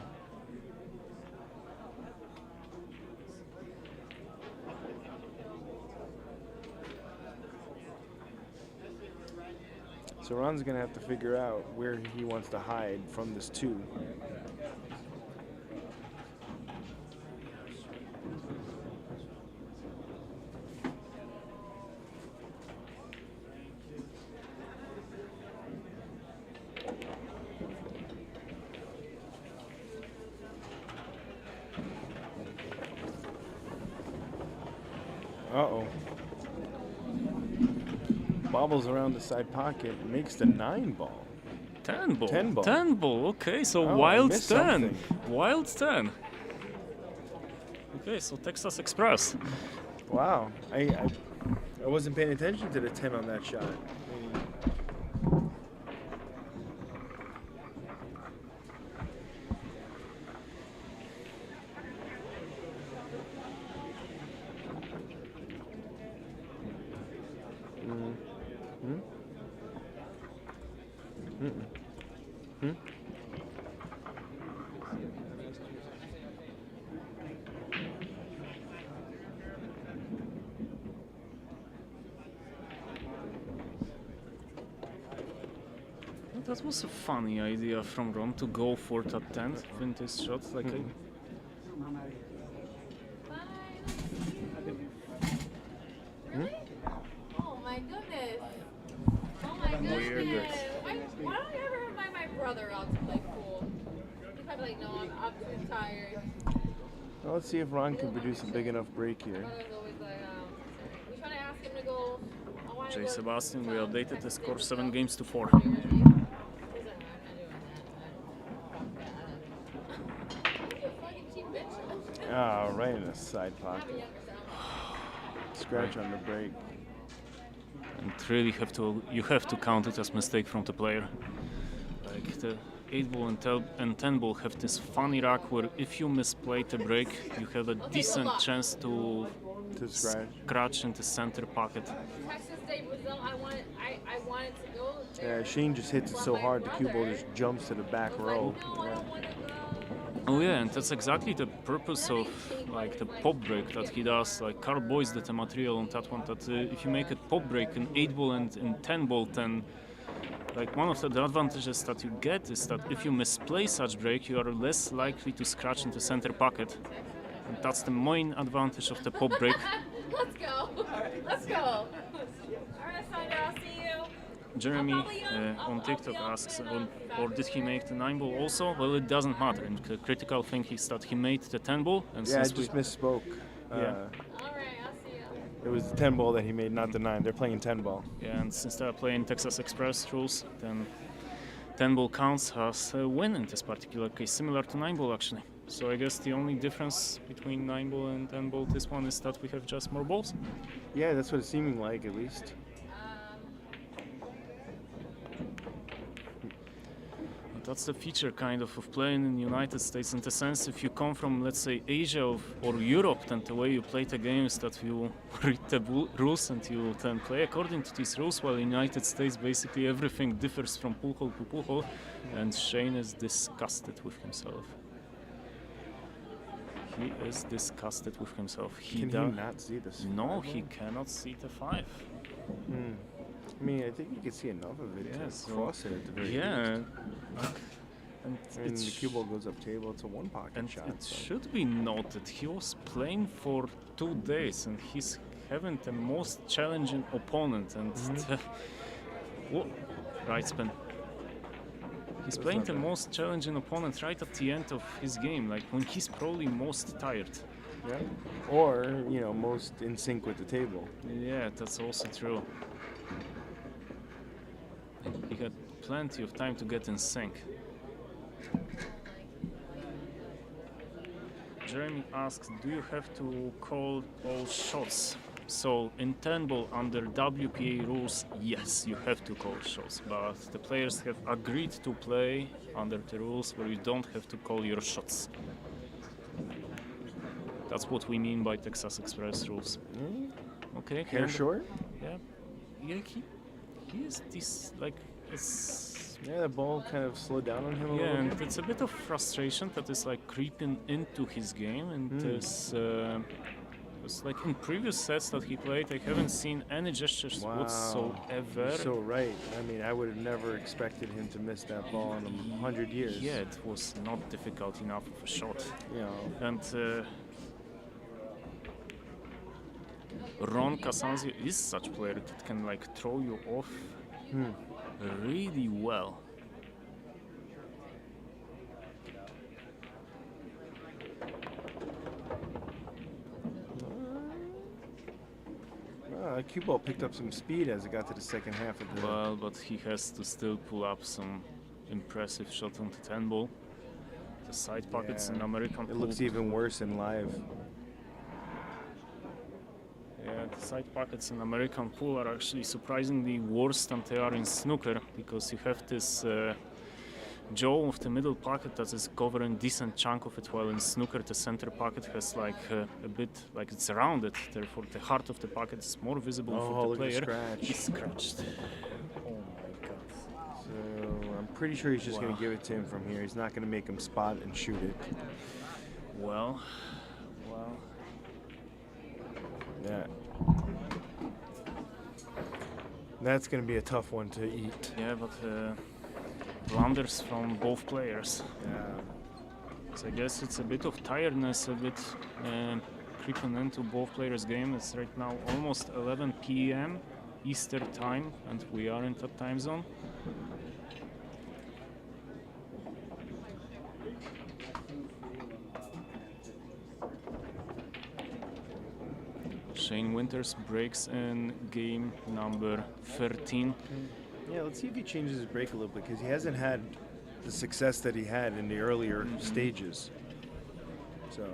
So Ron's going to have to figure out where he wants to hide from this 2. Uh-oh. Bobbles around the side pocket, makes the 9 ball. 10 ball. 10 ball. 10 ball. Okay, so Oh, I wild missed 10. something. Wild 10. Okay, so Texas Express. Wow. I wasn't paying attention to the 10 on that shot. That was a funny idea from Ron to go for that 10th vintage shot. Like Really? Oh my goodness. Oh my goodness. Weird. Why don't you ever invite my brother out to play pool? He's probably like, no, I'm too tired. Well, let's see if Ron can produce a big enough break here. My brother's always like, we trying to ask him to go. I wanna Jay go to Sebastian, we town. updated the score 7 games to 4. He's like, "No, I'm not doing that." You fucking cheap bitch. Ah, right in the side pocket. Scratch on the break. And really you have to count it as mistake from the player. Like the 8 ball and 10 ball have this funny rack where if you misplay the break, you have a decent chance to scratch into center pocket. Texas State Brazil, I wanted to go. Yeah, Shane just hits it so hard, the cue ball just jumps to the back row. Yeah. Oh yeah, and that's exactly the purpose of like the pop break that he does. Like Carl Boyce did the material on that one. That if you make a pop break in 8 ball and in 10 ball, then like one of the advantages that you get is that if you misplay such break, you are less likely to scratch into center pocket. And that's the main advantage of the pop break. Let's go. Let's go. All right, Sandra, I'll see you. Jeremy on TikTok asks, or did he make the 9 ball also? Well, it doesn't matter. And the critical thing is that he made the 10 ball. And Yeah, I since just misspoke. Yeah. All right, I'll see you. It was the 10 ball that he made, not the 9. They're playing 10 ball. Yeah, and since they're playing Texas Express rules, then 10 ball counts as a win in this particular case, similar to 9 ball actually. So I guess the only difference between 9 ball and 10 ball this one is that we have just more balls. Yeah, that's what it's seeming like at least. That's the feature kind of playing in the United States in the sense if you come from, let's say, Asia or Europe, then the way you play the game is that you read the rules and you then play according to these rules, while in the United States basically everything differs from pool hole to pool hole, and Shane is disgusted with himself. He is disgusted with himself. Can he not see this? No, he cannot see the 5. I mean, I think you can see enough of it to cross it at the very least. And the cue ball goes up table. It's a one-pocket shot. It should be noted he was playing for 2 days and he's having the most challenging opponent. And right spin. He's playing the most challenging opponent right at the end of his game, like when he's probably most tired. Yeah. Or, you know, most in sync with the table. Yeah, that's also true. He had plenty of time to get in sync. Jeremy asks, do you have to call all shots? So in 10 ball under WPA rules, yes, you have to call shots, but the players have agreed to play under the rules where you don't have to call your shots. That's what we mean by Texas Express rules. Okay. Hair short? Yeah. Yeah, he is this, like, Yeah, the ball kind of slowed down on him a Yeah, little and bit. it's a bit of frustration that is like creeping into his game, and it's like in previous sets that he played, I haven't seen any gestures whatsoever. You're so right. I mean, I would have never expected him to miss that ball in 100 years. Yeah, it was not difficult enough of a shot. Yeah. And Ron Casanzio is such a player that can like throw you off really well. Cue ball picked up some speed as it got to the second half of the. Well, but he has to still pull up some impressive shot on the 10 ball. The side pockets in American It looks even worse in live. Yeah, the side pockets in American pool are actually surprisingly worse than they are in snooker, because you have this jaw of the middle pocket that is covering decent chunk of it, while in snooker the center pocket has like a bit, like it's rounded, therefore the heart of the pocket is more visible for the player. He's scratched. Oh my god. So I'm pretty sure he's just going to give it to him from here. He's not going to make him spot and shoot it. Well. Yeah. That's going to be a tough one to eat. Yeah, but blunders from both players. Yeah. So I guess it's a bit of tiredness, a bit creeping into both players' game. It's right now almost 11 p.m. Eastern time, and we are in that time zone. Shane Winters breaks in game number 13. Yeah, let's see if he changes his break a little bit, because he hasn't had the success that he had in the earlier stages. So.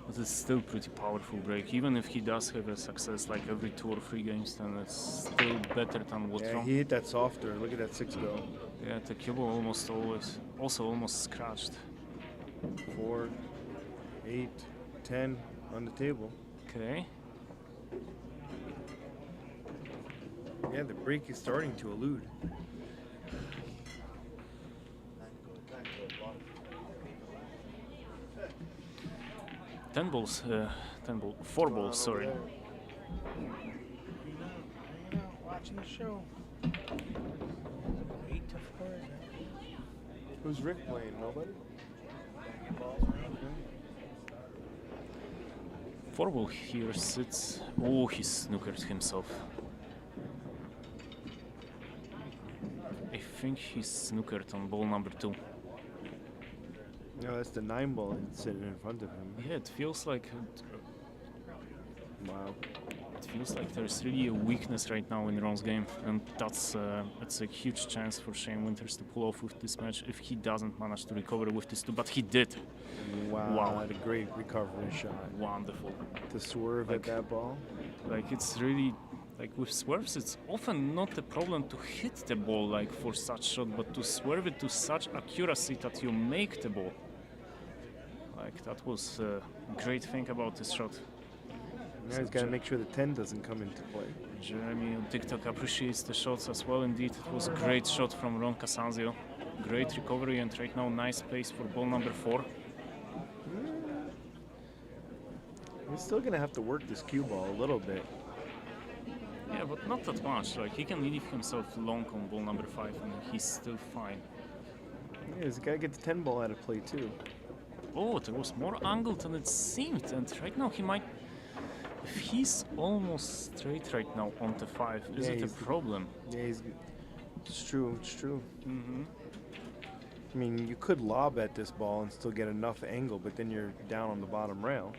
But it's still pretty powerful break. Even if he does have a success like every 2 or 3 games, then it's still better than what's wrong. He hit that softer. Look at that 6 go. Yeah, the cue ball almost scratched. 4, 8, 10 on the table. Okay. Yeah, the break is starting to elude. Four balls, sorry. Watching the show. 8 to 4. Who's Rick playing? Nobody? 4 ball here sits. Oh, he snookered himself. I think he snookered on ball number 2. No, that's the 9 ball sitting in front of him. Yeah, it feels like. Wow. It feels like there's really a weakness right now in Ron's game, and that's a huge chance for Shane Winters to pull off with this match if he doesn't manage to recover with this 2. But he did. Wow. What a great recovery shot. Wonderful. To swerve at that ball. Like, it's really. Like with swerves, it's often not a problem to hit the ball like for such shot, but to swerve it to such accuracy that you make the ball. Like, that was a great thing about this shot. Now he's got to make sure the 10 doesn't come into play. Jeremy on TikTok appreciates the shots as well. Indeed, it was a great shot from Ron Casanzio. Great recovery, and right now nice pace for ball number 4. He's still going to have to work this cue ball a little bit. Yeah, but not that much. Like, he can leave himself long on ball number 5, and he's still fine. Yeah, he's got to get the 10 ball out of play too. Oh, there was more angle than it seemed, and right now he might. If he's almost straight right now on the 5, is it a problem? Yeah, it's true. It's true. Mm-hmm. I mean, you could lob at this ball and still get enough angle, but then you're down on the bottom rail.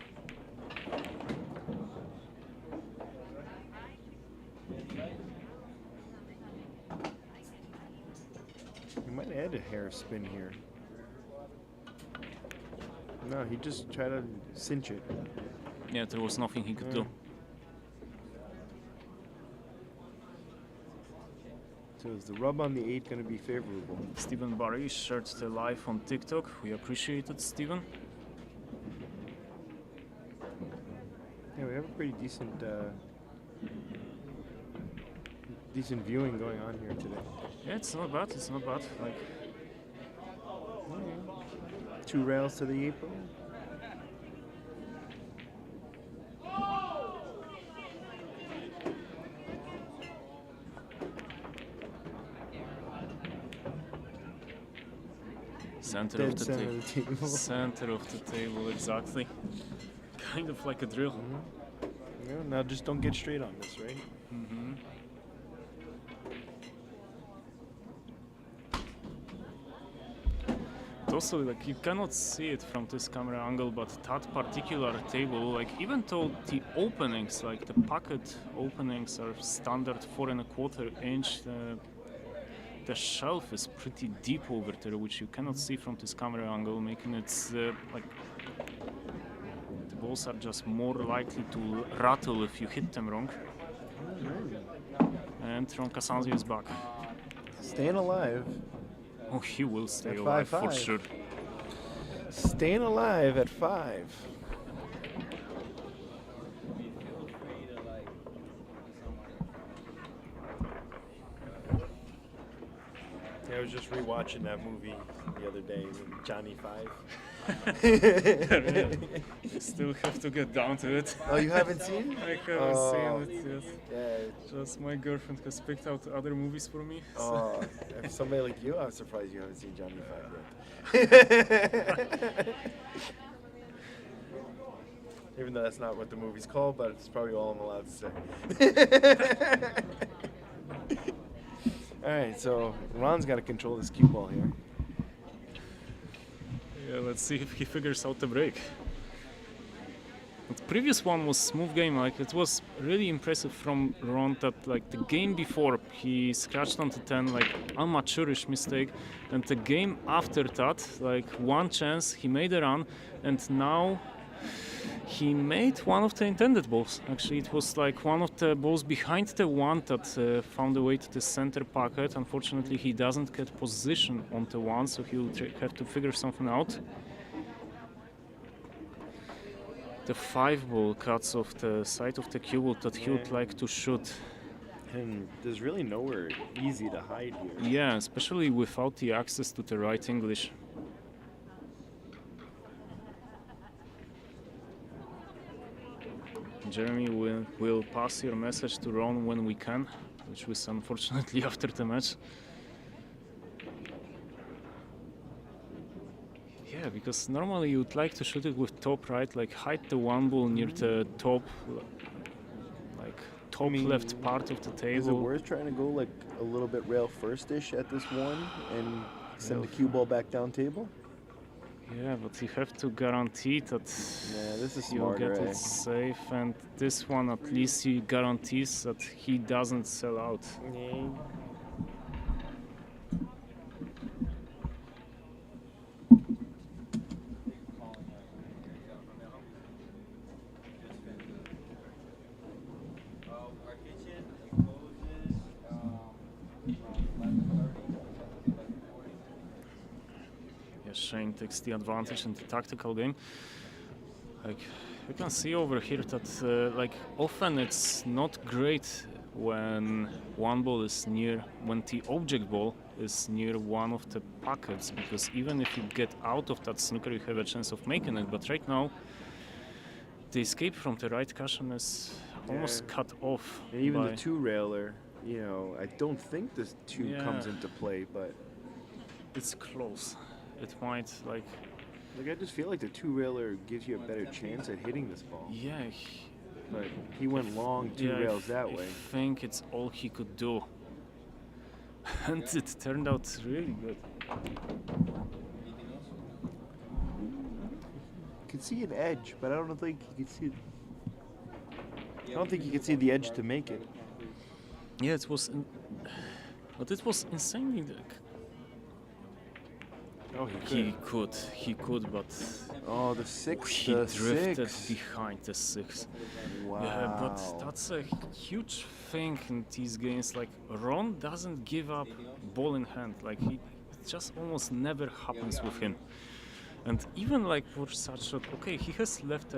You might add a hair spin here. No, he just tried to cinch it. Yeah, there was nothing he could do. So is the rub on the 8 going to be favorable? Stephen Barry shared the live on TikTok. We appreciate it, Stephen. Yeah, we have a pretty decent decent viewing going on here today. Yeah, it's not bad. It's not bad. Like, 2 rails to the apron. center Dead of the center of the table. Center of the table, exactly. Kind of like a drill. Yeah, now just don't get straight on this, right? Mm-hmm. Also, like, you cannot see it from this camera angle, but that particular table, like, even though the openings, like the pocket openings, are standard 4¼ inch, the shelf is pretty deep over there, which you cannot see from this camera angle, making it like the balls are just more likely to rattle if you hit them wrong. And Ron Casanzio is back. Staying alive. Oh, he will stay At alive for 5'5". sure. Staying alive at 5. Yeah, I was just rewatching that movie the other day, Johnny 5. You still have to get down to it. Oh, you haven't seen it? I haven't seen it yet. Yeah. Just my girlfriend has picked out other movies for me. Oh, if somebody like you, I'm surprised you haven't seen Johnny 5 yet. Even though that's not what the movie's called, but it's probably all I'm allowed to say. All right, so Ron's got to control this cue ball here. Yeah, let's see if he figures out the break. The previous one was smooth game. Like, it was really impressive from Ron that, like, the game before he scratched onto 10, like, amateurish mistake, and the game after that, like, one chance he made a run, and now he made one of the intended balls. Actually, it was like one of the balls behind the one that found a way to the center pocket. Unfortunately, he doesn't get position on the one, so he'll have to figure something out. The 5 ball cuts off the side of the cue ball that he would like to shoot. And there's really nowhere easy to hide here. Yeah, especially without the access to the right English. Jeremy will pass your message to Ron when we can, which was unfortunately after the match. Yeah, because normally you would like to shoot it with top right, like hide the one ball near the top, like top left part of the table. Is it worth trying to go like a little bit rail first-ish at this one and send the cue ball back down table? Yeah, but you have to guarantee that this is you'll smarter, get it safe, and this one at least he guarantees that he doesn't sell out. Yeah. Shane takes the advantage in the tactical game. Like, you can see over here that like often it's not great when one ball is near, when the object ball is near one of the pockets, because even if you get out of that snooker, you have a chance of making it. But right now, the escape from the right cushion is almost cut off. And even the 2-railer, you know, I don't think this 2 comes into play, but it's close. It might, like, I just feel like the 2-railer gives you a better chance at hitting this ball. Yeah. But he went long 2 rails that way. I think it's all he could do. And it turned out really good. You could see an edge, but I don't think you could see. I don't think you could see the edge to make it. Yeah, it was, but it was insanely. Oh, he could, but oh, the 6. He drifted behind the 6. Wow. Yeah, but that's a huge thing in these games. Like, Ron doesn't give up ball in hand. Like, it just almost never happens with him. And even like for such a, okay, he has left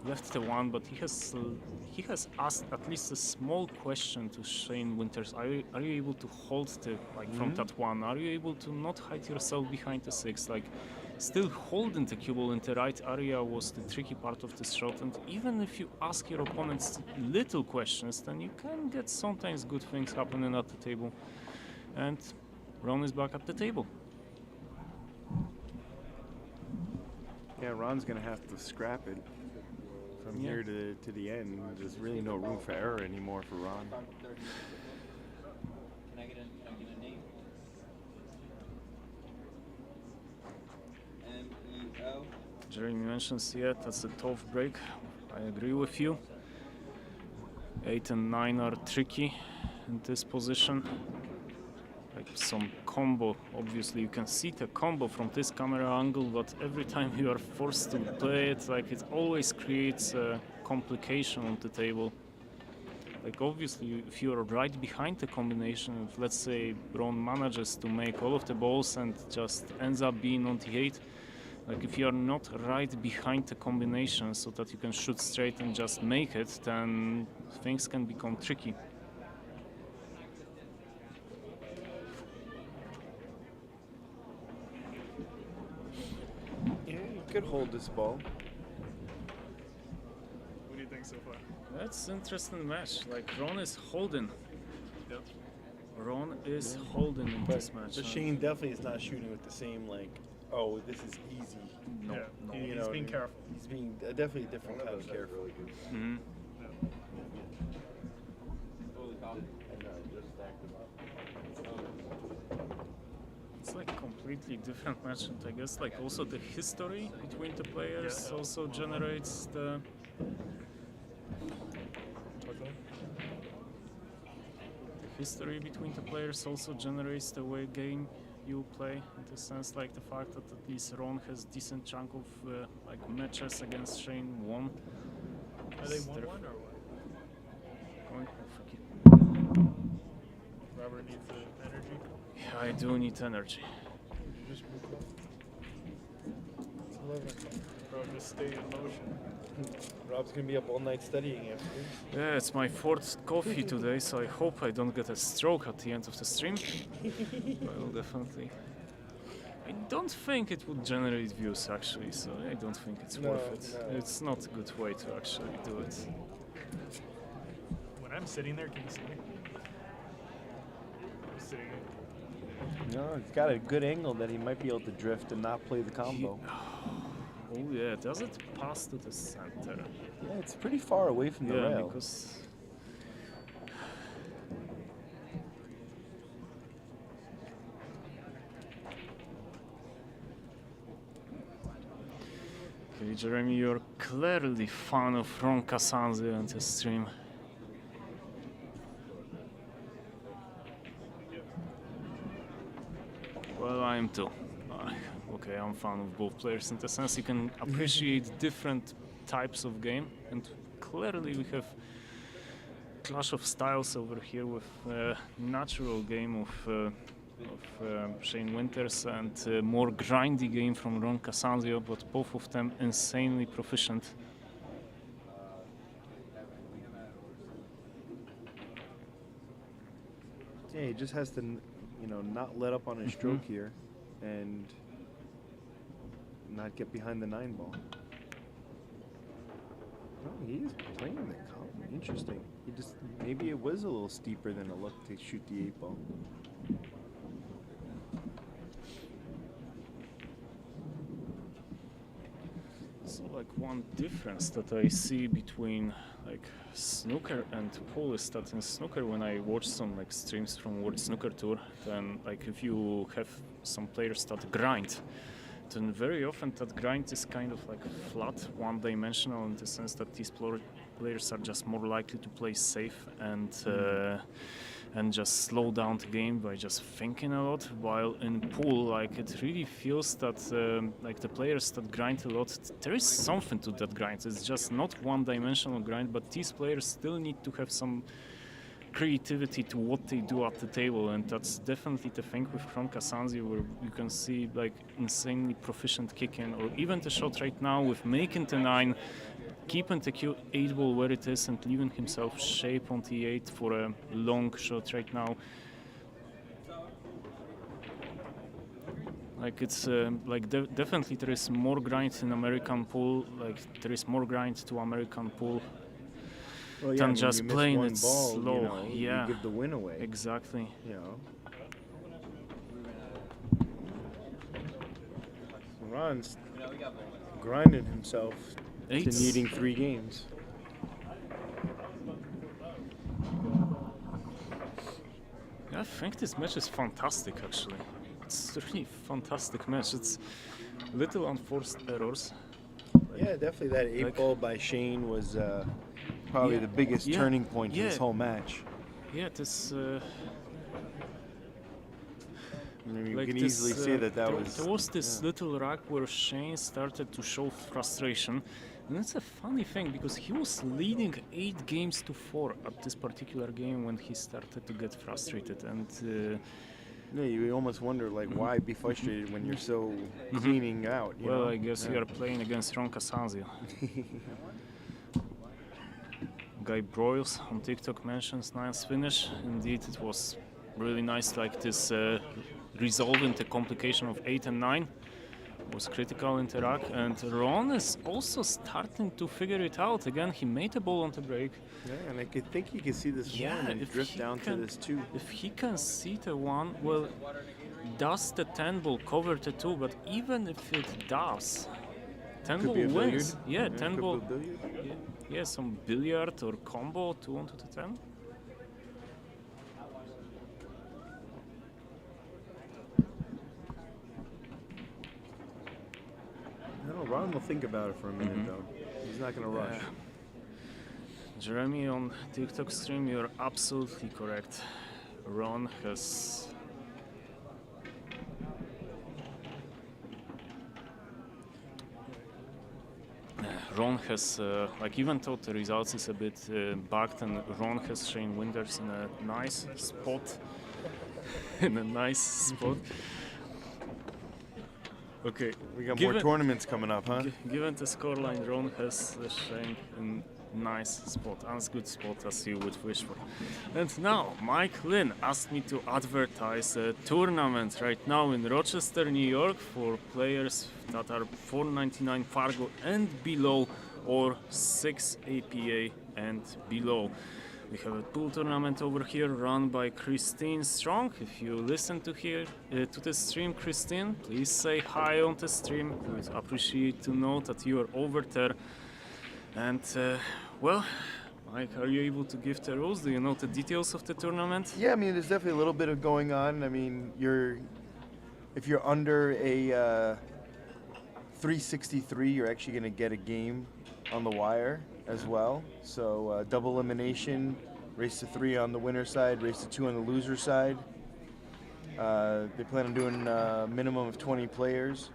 left the one, but he has asked at least a small question to Shane Winters. Are you able to hold the from that one? Are you able to not hide yourself behind the 6? Like, still holding the cue ball in the right area was the tricky part of this shot. And even if you ask your opponents little questions, then you can get sometimes good things happening at the table. And Ron is back at the table. Yeah, Ron's gonna have to scrap it from here to the end. There's really no room for error anymore for Ron. Can I get a name? M-E-O. Jeremy mentions, yeah, that's a tough break. I agree with you. 8 and 9 are tricky in this position. Like some combo, obviously you can see the combo from this camera angle, but every time you are forced to play it, like it always creates a complication on the table. Like obviously if you are right behind the combination, if let's say Ron manages to make all of the balls and just ends up being on the 8, like if you are not right behind the combination so that you can shoot straight and just make it, then things can become tricky. Could hold this ball. What do you think so far? That's an interesting match. Like Ron is holding. Yep. Ron is holding in this match. But Shane definitely is not shooting with the same like, oh, this is easy. No, Yeah. no. He's being careful. He's being definitely a different kind of careful. Mhm. It's like a completely different match, and I guess like also the history between the players also generates the. The history between the players also generates the way game you play, in the sense like the fact that at least Ron has decent chunk of like matches against Shane won. Are they 1-1 or what? Going, fuck it. Robert needs the energy. Yeah, I do need energy. Just it's 11 o'clock. Bro, just stay in motion. Rob's gonna be up all night studying after this. Yeah, it's my 4th coffee today, so I hope I don't get a stroke at the end of the stream. I will definitely. I don't think it would generate views actually, so I don't think it's worth it. No. It's not a good way to actually do it. When I'm sitting there, can you see me? I'm sitting. No, he's got a good angle that he might be able to drift and not play the combo. Oh yeah, does it pass to the center? Yeah, it's pretty far away from the rail. Because okay, Jeremy, you're clearly fan of Ron Casanzio and his stream. Well, I am too. Okay, I'm a fan of both players in the sense you can appreciate different types of game, and clearly we have clash of styles over here with natural game of Shane Winters and more grindy game from Ron Casanzio, but both of them insanely proficient. Yeah, he just has to, not let up on his stroke here, and not get behind the 9 ball. Oh, he is playing the combo. Interesting. Maybe it was a little steeper than it looked to shoot the 8 ball. So like one difference that I see between like snooker and pool is that in snooker, when I watch some like streams from World Snooker Tour, then like if you have some players that grind, then very often that grind is kind of like flat, one-dimensional, in the sense that these players are just more likely to play safe and just slow down the game by just thinking a lot. While in pool, like it really feels that like the players that grind a lot, there is something to that grind. It's just not one-dimensional grind, but these players still need to have some creativity to what they do at the table, and that's definitely the thing with Ron Casanzio, where you can see like insanely proficient kicking, or even the shot right now with making the 9, keeping the 8 ball where it is and leaving himself shape on the 8 for a long shot right now. Like it's definitely there is more grind in American pool. Like there is more grind to American pool than just playing it slow. You give the win away. Exactly. Ron's grinding himself to needing 3 games. I think this match is fantastic actually. It's a really fantastic match. It's little unforced errors. Yeah, definitely that 8 ball by Shane was probably the biggest turning point in this whole match. Yeah, this... I mean, you can easily say that there was... There was this little rack where Shane started to show frustration. And that's a funny thing, because he was leading 8-4 at this particular game when he started to get frustrated. And yeah, you almost wonder, like, why be frustrated when you're so cleaning out? You know? I guess you are playing against Ron Casanzio. Guy Broyles on TikTok mentions nice finish. Indeed, it was really nice, like this resolving the complication of 8 and 9 was critical in the rack, and Ron is also starting to figure it out. Again, he made a ball on the break. Yeah, and I think you can see this one and drift down to this 2. If he can see the 1, well, does the 10 ball cover the 2? But even if it does, 10 ball wins. Yeah, 10 ball. Yeah, some billiard or combo 2 onto the 10. Ron will think about it for a minute, though. He's not going to rush. Jeremy on TikTok stream, you're absolutely correct. Ron has... like, even though the results is a bit bugged, and Ron has Shane Winters in a nice spot. Okay, we got more tournaments coming up, huh? Given the scoreline, Ron has Shane in nice spot, as good spot as you would wish for. And now, Mike Lynn asked me to advertise a tournament right now in Rochester, New York, for players that are 499 Fargo and below, or 6 APA and below. We have a pool tournament over here run by Christine Strong. If you listen to the stream, Christine, please say hi on the stream. We would appreciate to know that you are over there. And well, Mike, are you able to give the rules? Do you know the details of the tournament? Yeah, I mean, there's definitely a little bit of going on. I mean, if you're under a 363, you're actually going to get a game on the wire as well. So double elimination, race to 3 on the winner side, race to 2 on the loser side. They plan on doing a minimum of 20 players.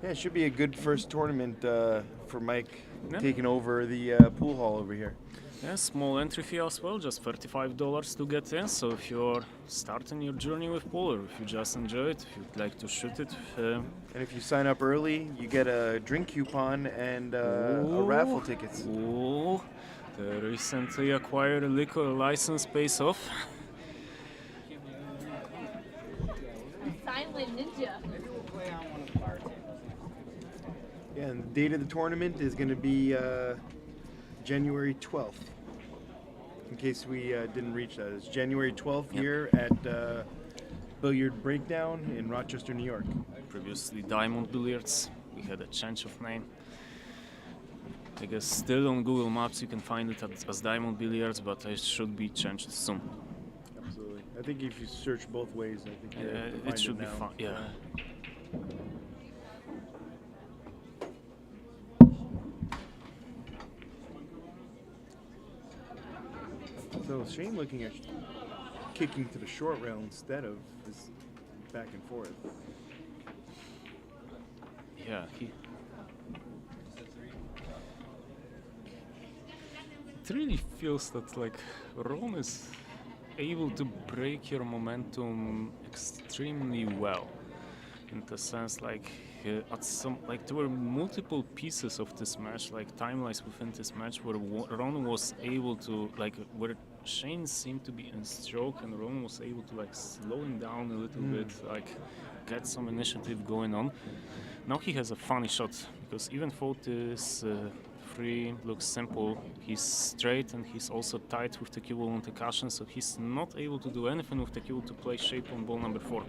Yeah, it should be a good first tournament for Mike taking over the pool hall over here. Yeah, small entry fee as well, just $35 to get in. So if you're starting your journey with pool, or if you just enjoy it, if you'd like to shoot it. And if you sign up early, you get a drink coupon and a raffle tickets. Ooh, the recently acquired liquor license pays off. Silent Ninja. Yeah, and the date of the tournament is going to be January 12th. In case we didn't reach that, it's January 12th here at Billiard Breakdown in Rochester, New York. Previously Diamond Billiards. We had a change of name. I guess still on Google Maps you can find it as Diamond Billiards, but it should be changed soon. Absolutely. I think if you search both ways, I think it should be fine. Yeah. So Shane looking at kicking to the short rail instead of this back and forth. Yeah, it really feels that like Ron is able to break your momentum extremely well. In the sense like at some there were multiple pieces of this match, like timelines within this match, where Ron was able to where Shane seemed to be in stroke, and Ron was able to slow him down a little bit, get some initiative going on. Now he has a funny shot because even though this free looks simple, he's straight and he's also tight with the cue ball on the cushion, so he's not able to do anything with the cue to play shape on ball number 4.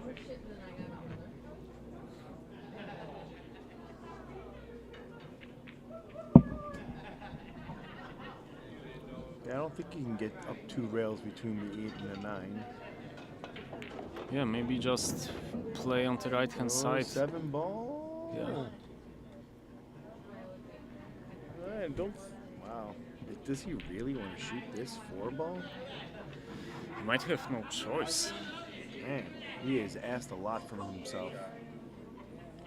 Yeah, I don't think you can get up 2 rails between the 8 and the 9. Yeah, maybe just play on the right hand side. 7 ball. Yeah. Wow. Does he really want to shoot this 4 ball? He might have no choice. Man, he has asked a lot from himself.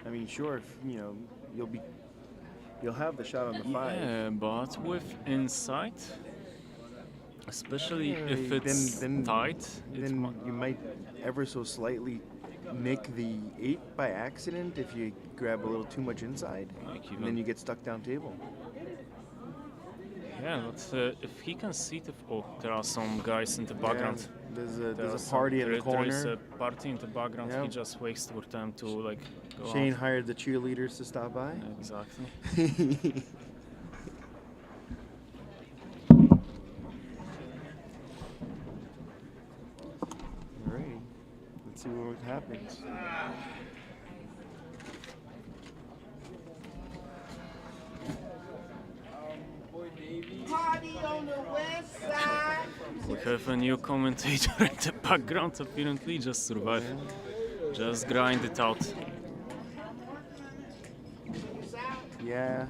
I mean, sure, if, you'll have the shot on the 5. Yeah, but with insight, especially if it's tight, then you might ever so slightly nick the 8 by accident if you grab a little too much inside, and then you get stuck down table. Yeah, but if he can see there are some guys in the background. Yeah, there's a party in the corner. There is a party in the background. He just waits for them to go Shane out. hired the cheerleaders to stop by. Exactly. All right, let's see what happens. Party on the west side. We have a new commentator in the background, apparently. Just survive. Just grind it out. Yeah,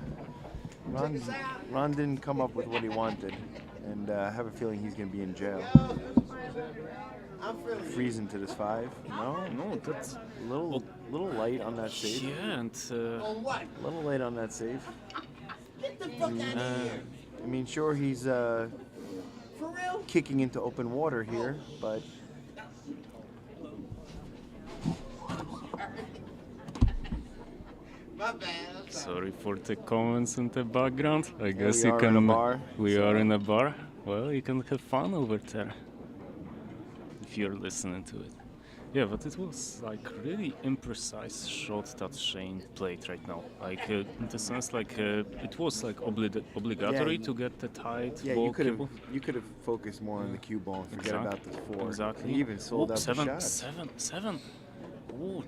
Ron didn't come up with what he wanted, and I have a feeling he's going to be in jail. Freezing to this 5. No, that's a little light on that save. Yeah, and a little light on that save. Get the fuck out of here. I mean, sure, he's kicking into open water here, but My bad. sorry for the comments in the background. I guess we you are can. in a bar, We are in a bar. Well, you can have fun over there if you're listening to it. Yeah, but it was really imprecise shot that Shane played right now. In the sense, it was obligatory to get the tight ball. You could have focused more on the cue ball and forget about the 4. Exactly. He even sold out the shot. 7. Oh,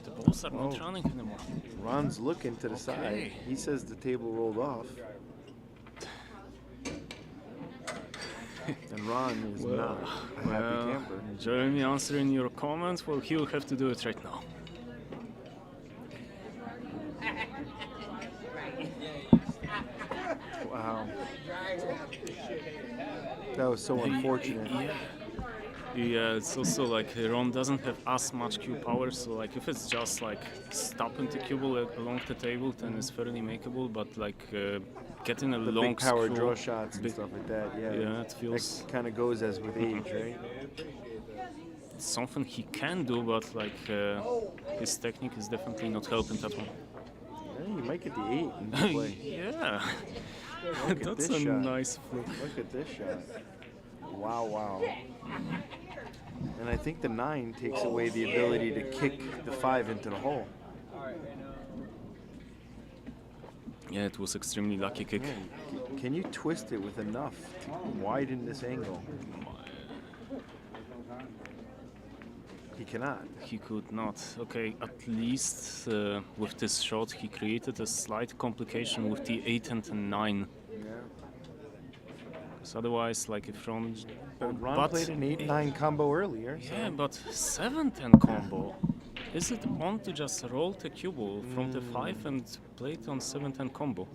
the balls are not running anymore. Ron's looking to the side. He says the table rolled off. And Ron is not a happy camper. Jeremy answering your comments, well, he'll have to do it right now. Wow. That was so unfortunate. Yeah, it's also Ron doesn't have as much cue power, so if it's just stopping the cue ball along the table, then it's fairly makeable, but getting a the long big power screw, draw shots and stuff like that, yeah, it feels kind of goes as with age, right? It's something he can do, but his technique is definitely not helping that one. Yeah, you might get the 8 in play. Yeah, that's this a shot. nice flip. Look at this shot. Wow. And I think the 9 takes away the ability to kick the 5 into the hole. Yeah, it was extremely lucky kick. Yeah, can you twist it with enough to widen this angle? He cannot. He could not. Okay, at least with this shot he created a slight complication with the 8 and the 9. Yeah. Because otherwise, if Ron... Ron played an 8-9 combo earlier. So. Yeah, but 7-10 combo. Is it on to just roll the cue ball from the 5 and play it on 7-10 combo?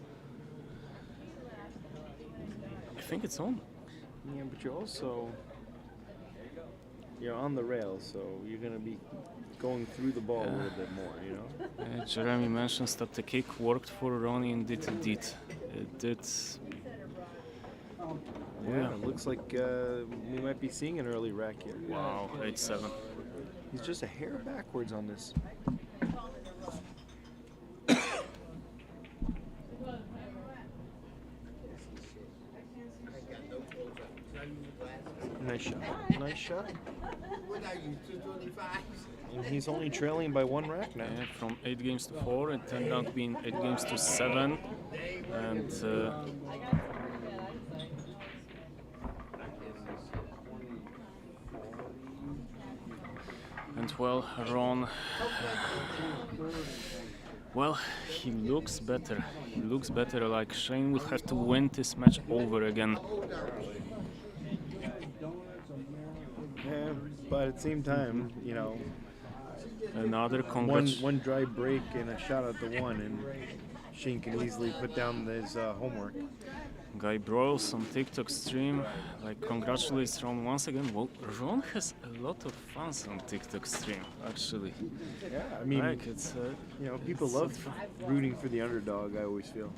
I think it's on. Yeah, but you're on the rail, so you're going to be going through the ball a little bit more, Jeremy mentions that the kick worked for Ronnie, and it did. It did. Yeah, it looks like we might be seeing an early rack here. Wow, 8-7. He's just a hair backwards on this. shot. Nice shot. What are you, 225? And he's only trailing by 1 rack now. Yeah, from 8 games to 4, it turned out being 8 games to 7, and well, Ron. Well, he looks better. He looks better. Like Shane will have to win this match over again. Yeah, but at the same time, you know, another one dry break and a shot at the one, and Shane can easily put down his homework. Guy Broyles on TikTok stream, like, congratulates Ron once again. Well, Ron has a lot of fans on TikTok stream, actually. Yeah, I mean, like, it's you know, people love rooting for the underdog. I always feel.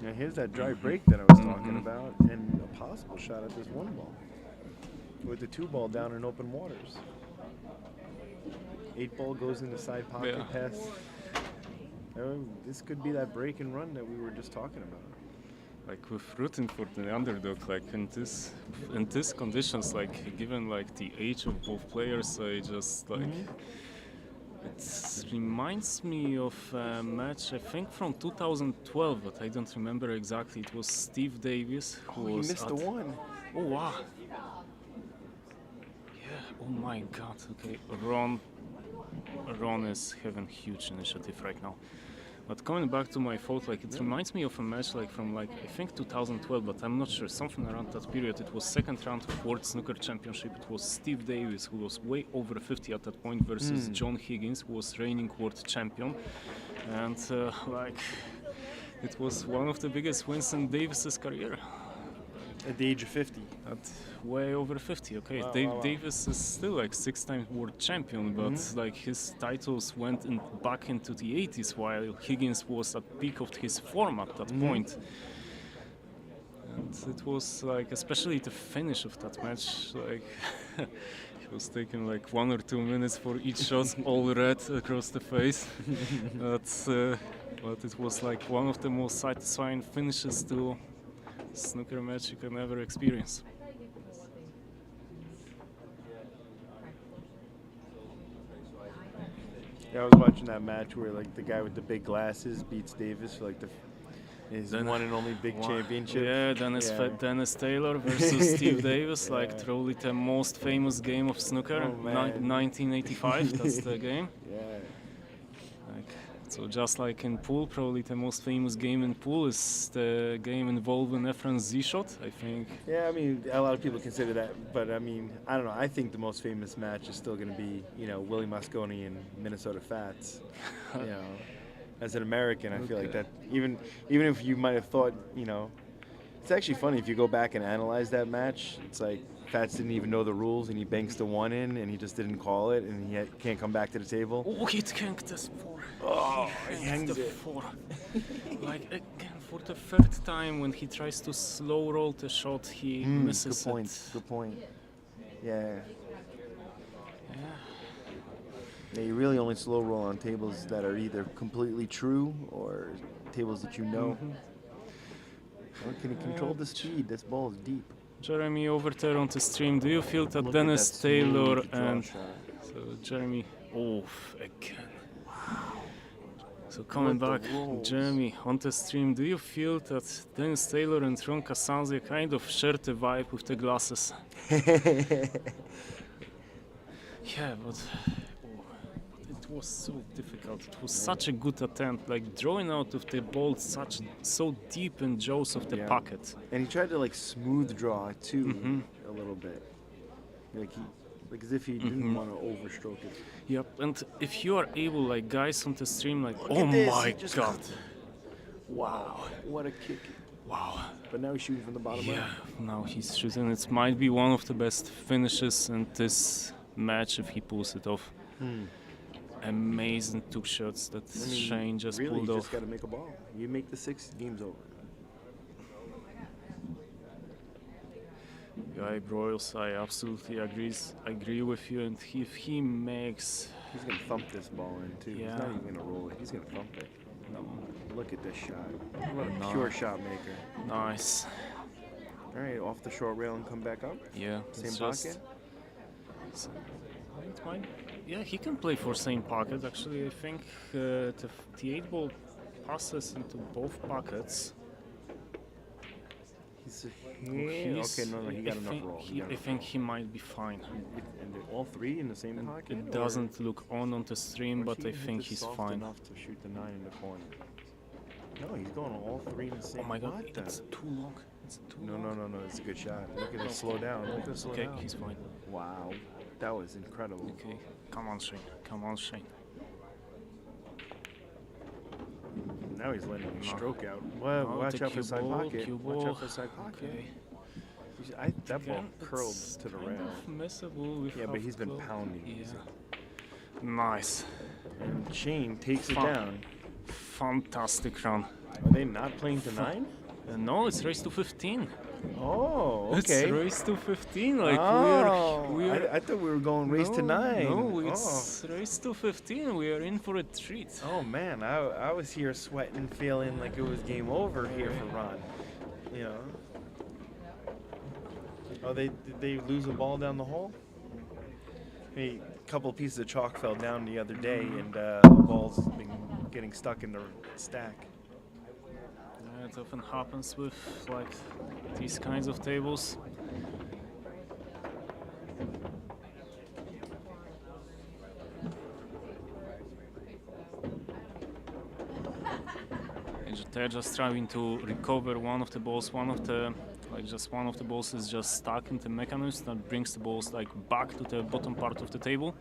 Now here's that dry break that I was talking about, and a possible shot at this 1 ball. With the 2 ball down in open waters. 8 ball goes in the side pocket pass. Oh, this could be that break and run that we were just talking about. Like, with rooting for the underdog, like in this conditions, like given like the age of both players, I just like it reminds me of a match I think from 2012, but I don't remember exactly. It was Steve Davis who was missed the one. Oh wow. Oh my god, okay, Ron is having huge initiative right now. But coming back to my thought, like, it reminds me of a match like from like I think 2012, but I'm not sure, something around that period. It was 2nd round of World Snooker Championship. It was Steve Davis, who was way over 50 at that point, versus John Higgins, who was reigning world champion. And like, it was one of the biggest wins in Davis's career. At the age of 50. At way over 50, okay. Wow. Davis is still like 6-time world champion, but like his titles went back into the 80s, while Higgins was at peak of his form at that point. And it was like, especially the finish of that match, like he was taking like 1 or 2 minutes for each shot, all red across the face. But it was like one of the most satisfying finishes to snooker match you can ever experience. Yeah, I was watching that match where like the guy with the big glasses beats Davis for like his one and only big championship. Yeah, Dennis Taylor versus Steve Davis, like probably the most famous game of snooker, 1985. That's the game. Yeah. So just like in pool, probably the most famous game in pool is the game involving Efren's Z-shot, I think. Yeah, I mean, a lot of people consider that, but I mean, I don't know. I think the most famous match is still going to be, you know, Willie Mosconi and Minnesota Fats. You know, as an American, I feel like that. Even if you might have thought, you know, it's actually funny if you go back and analyze that match. It's like Fats didn't even know the rules, and he banks the 1 in, and he just didn't call it, and he can't come back to the table. Oh, he hanked this 4. Oh, he hanked the 4. Like, again, for the 3rd time, when he tries to slow roll the shot, he misses it. Good point. Yeah. Yeah, you really only slow roll on tables that are either completely true or tables that you know. Or can he control the speed? This ball is deep. Jeremy, over there on the stream, do you feel that Dennis Taylor and... So, Jeremy, again. So, coming back, Jeremy, on the stream, do you feel that Dennis Taylor and Ron Casanzio kind of share the vibe with the glasses? Yeah, but it was so difficult. It was such a good attempt, like drawing out of the ball so deep in jaws of the pocket. And he tried to like smooth draw too, a little bit, like as if he didn't want to overstroke it. Yep, and if you are able, like guys on the stream, like, oh my god, wow, what a kick! Wow. But now he's shooting from the bottom. Yeah, now he's shooting. It might be one of the best finishes in this match if he pulls it off. Amazing 2 shots that Shane just really, pulled you off. just got to make a ball. You make the 6, game's over. Guy Broyles, I absolutely agree with you. And if he makes He's gonna thump this ball in too. Yeah. He's not even gonna roll it. He's gonna thump it. No. Look at this shot. What a No. pure shot maker. Nice. All right, off the short rail and come back up. Yeah. Same it's pocket. It might, yeah, he can play for same pocket. Actually, I think the 8 ball passes into both pockets. He's He's- okay. No, he got I enough think roll. I think he might be fine. And all three in the same pocket. It doesn't look on the stream, or but he I hit think this he's soft fine. enough to shoot the 9 in the corner. No, he's going all three in the same. Oh my god, What the- it's too long. It's too No, long. no. It's a good shot. Look at it slow down. Look at it slow Okay, down. he's fine. Wow, that was incredible. Okay, come on, Shane. Come on, Shane. Now he's letting him No. stroke out. Well, Oh, watch the out for cue side ball, pocket. cue Watch ball. out for side pocket. Okay. That ball Again, curled it's to the kind rail. of messable with Yeah, but half he's been club. pounding. Yeah. Nice. And Shane takes it Fun. down. Fantastic run. Are they not playing to 9? No, it's race to 15. Oh, It's okay. race to 15. Like Oh, we are. I thought we were going race to 9. No, it's race to 15. We are in for a treat. Oh man, I was here sweating, feeling like it was game over here for Ron. You know. Oh, did they lose a ball down the hole? Hey, a couple pieces of chalk fell down the other day, and the ball's been getting stuck in the stack. Yeah, it often happens with like these kinds of tables. They're just trying to recover one of the balls. One of the balls is just stuck in the mechanism that brings the balls like back to the bottom part of the table.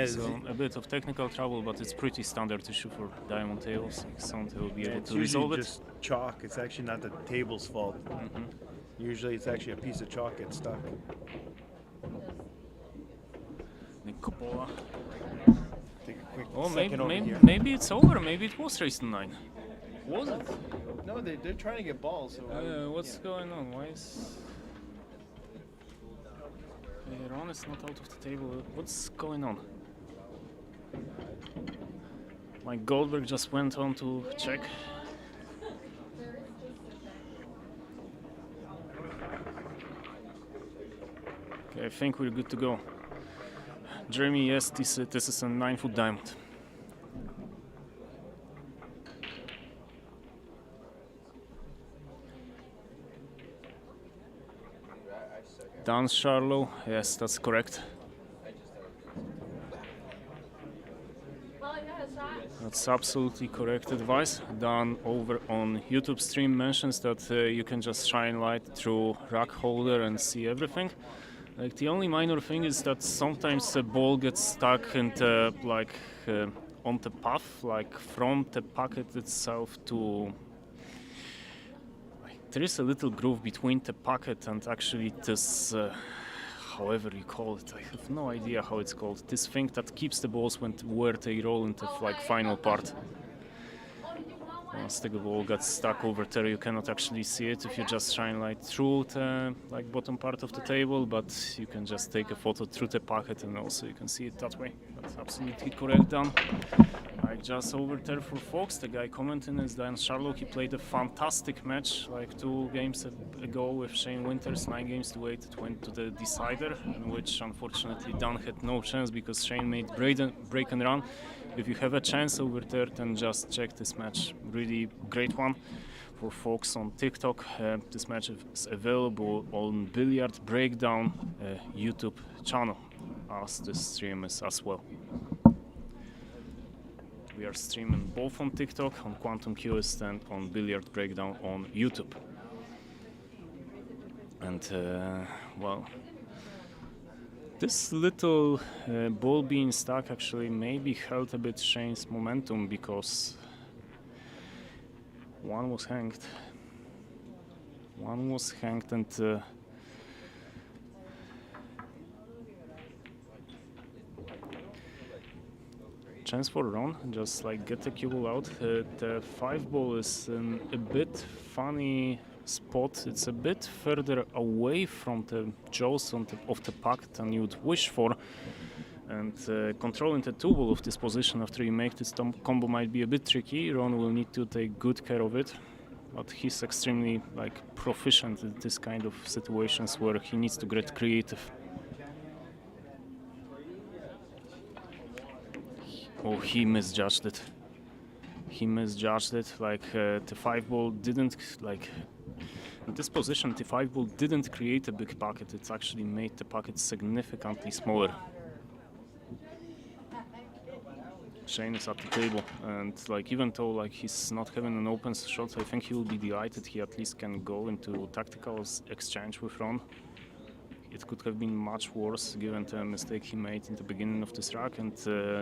So a bit of technical trouble, but it's pretty standard issue for diamond tables. Soon they will be able It's to resolve usually it. just chalk. It's actually not the table's fault. Usually it's actually a piece of chalk gets stuck. The Coppola. Take a quick Oh, second over here. maybe it's over. Maybe it was race to 9. Was it? No, they're trying to get balls. So What's going on? Why is Ron is not out of the table? What's going on? My Goldberg just went on to check. Okay, I think we're good to go. Jeremy, yes, this is a 9-foot diamond. Dan Sharlow, yes, that's correct. That's absolutely correct advice. Dan over on YouTube stream mentions that you can just shine light through rack holder and see everything. Like the only minor thing is that sometimes a ball gets stuck into on the path, like from the pocket itself to. There is a little groove between the pocket and actually this, however you call it, I have no idea how it's called. This thing that keeps the balls where they roll into like final part. Once the ball gets stuck over there, you cannot actually see it if you just shine light through the bottom part of the table, but you can just take a photo through the pocket and also you can see it that way. That's absolutely correct, Dan. Like just over there for folks, the guy commenting is Dan Sharlow. He played a fantastic match like 2 games ago with Shane Winters, 9 games to 8. It went to the decider, in which unfortunately Dan had no chance because Shane made break and run. If you have a chance over there, then just check this match. Really great one for folks on TikTok. This match is available on Billiard Breakdown YouTube channel, as the stream is as well. We are streaming both on TikTok, on Quantum QS, and on Billiard Breakdown on YouTube. And well, this little ball being stuck actually maybe held a bit Shane's momentum because one was hanged. One was hanged and chance for Ron, just like get the cue ball out. The 5 ball is in a bit funny spot. It's a bit further away from the jaws of the pocket than you'd wish for. And controlling the two ball of this position after you make this combo might be a bit tricky. Ron will need to take good care of it, but he's extremely like proficient in this kind of situations where he needs to get creative. Oh, he misjudged it. He misjudged it. Like the 5 ball didn't like. In this position, the 5 ball didn't create a big pocket. It's actually made the pocket significantly smaller. Shane is at the table, and like even though like he's not having an open shot, I think he will be delighted he at least can go into tactical exchange with Ron. It could have been much worse given the mistake he made in the beginning of this rack, and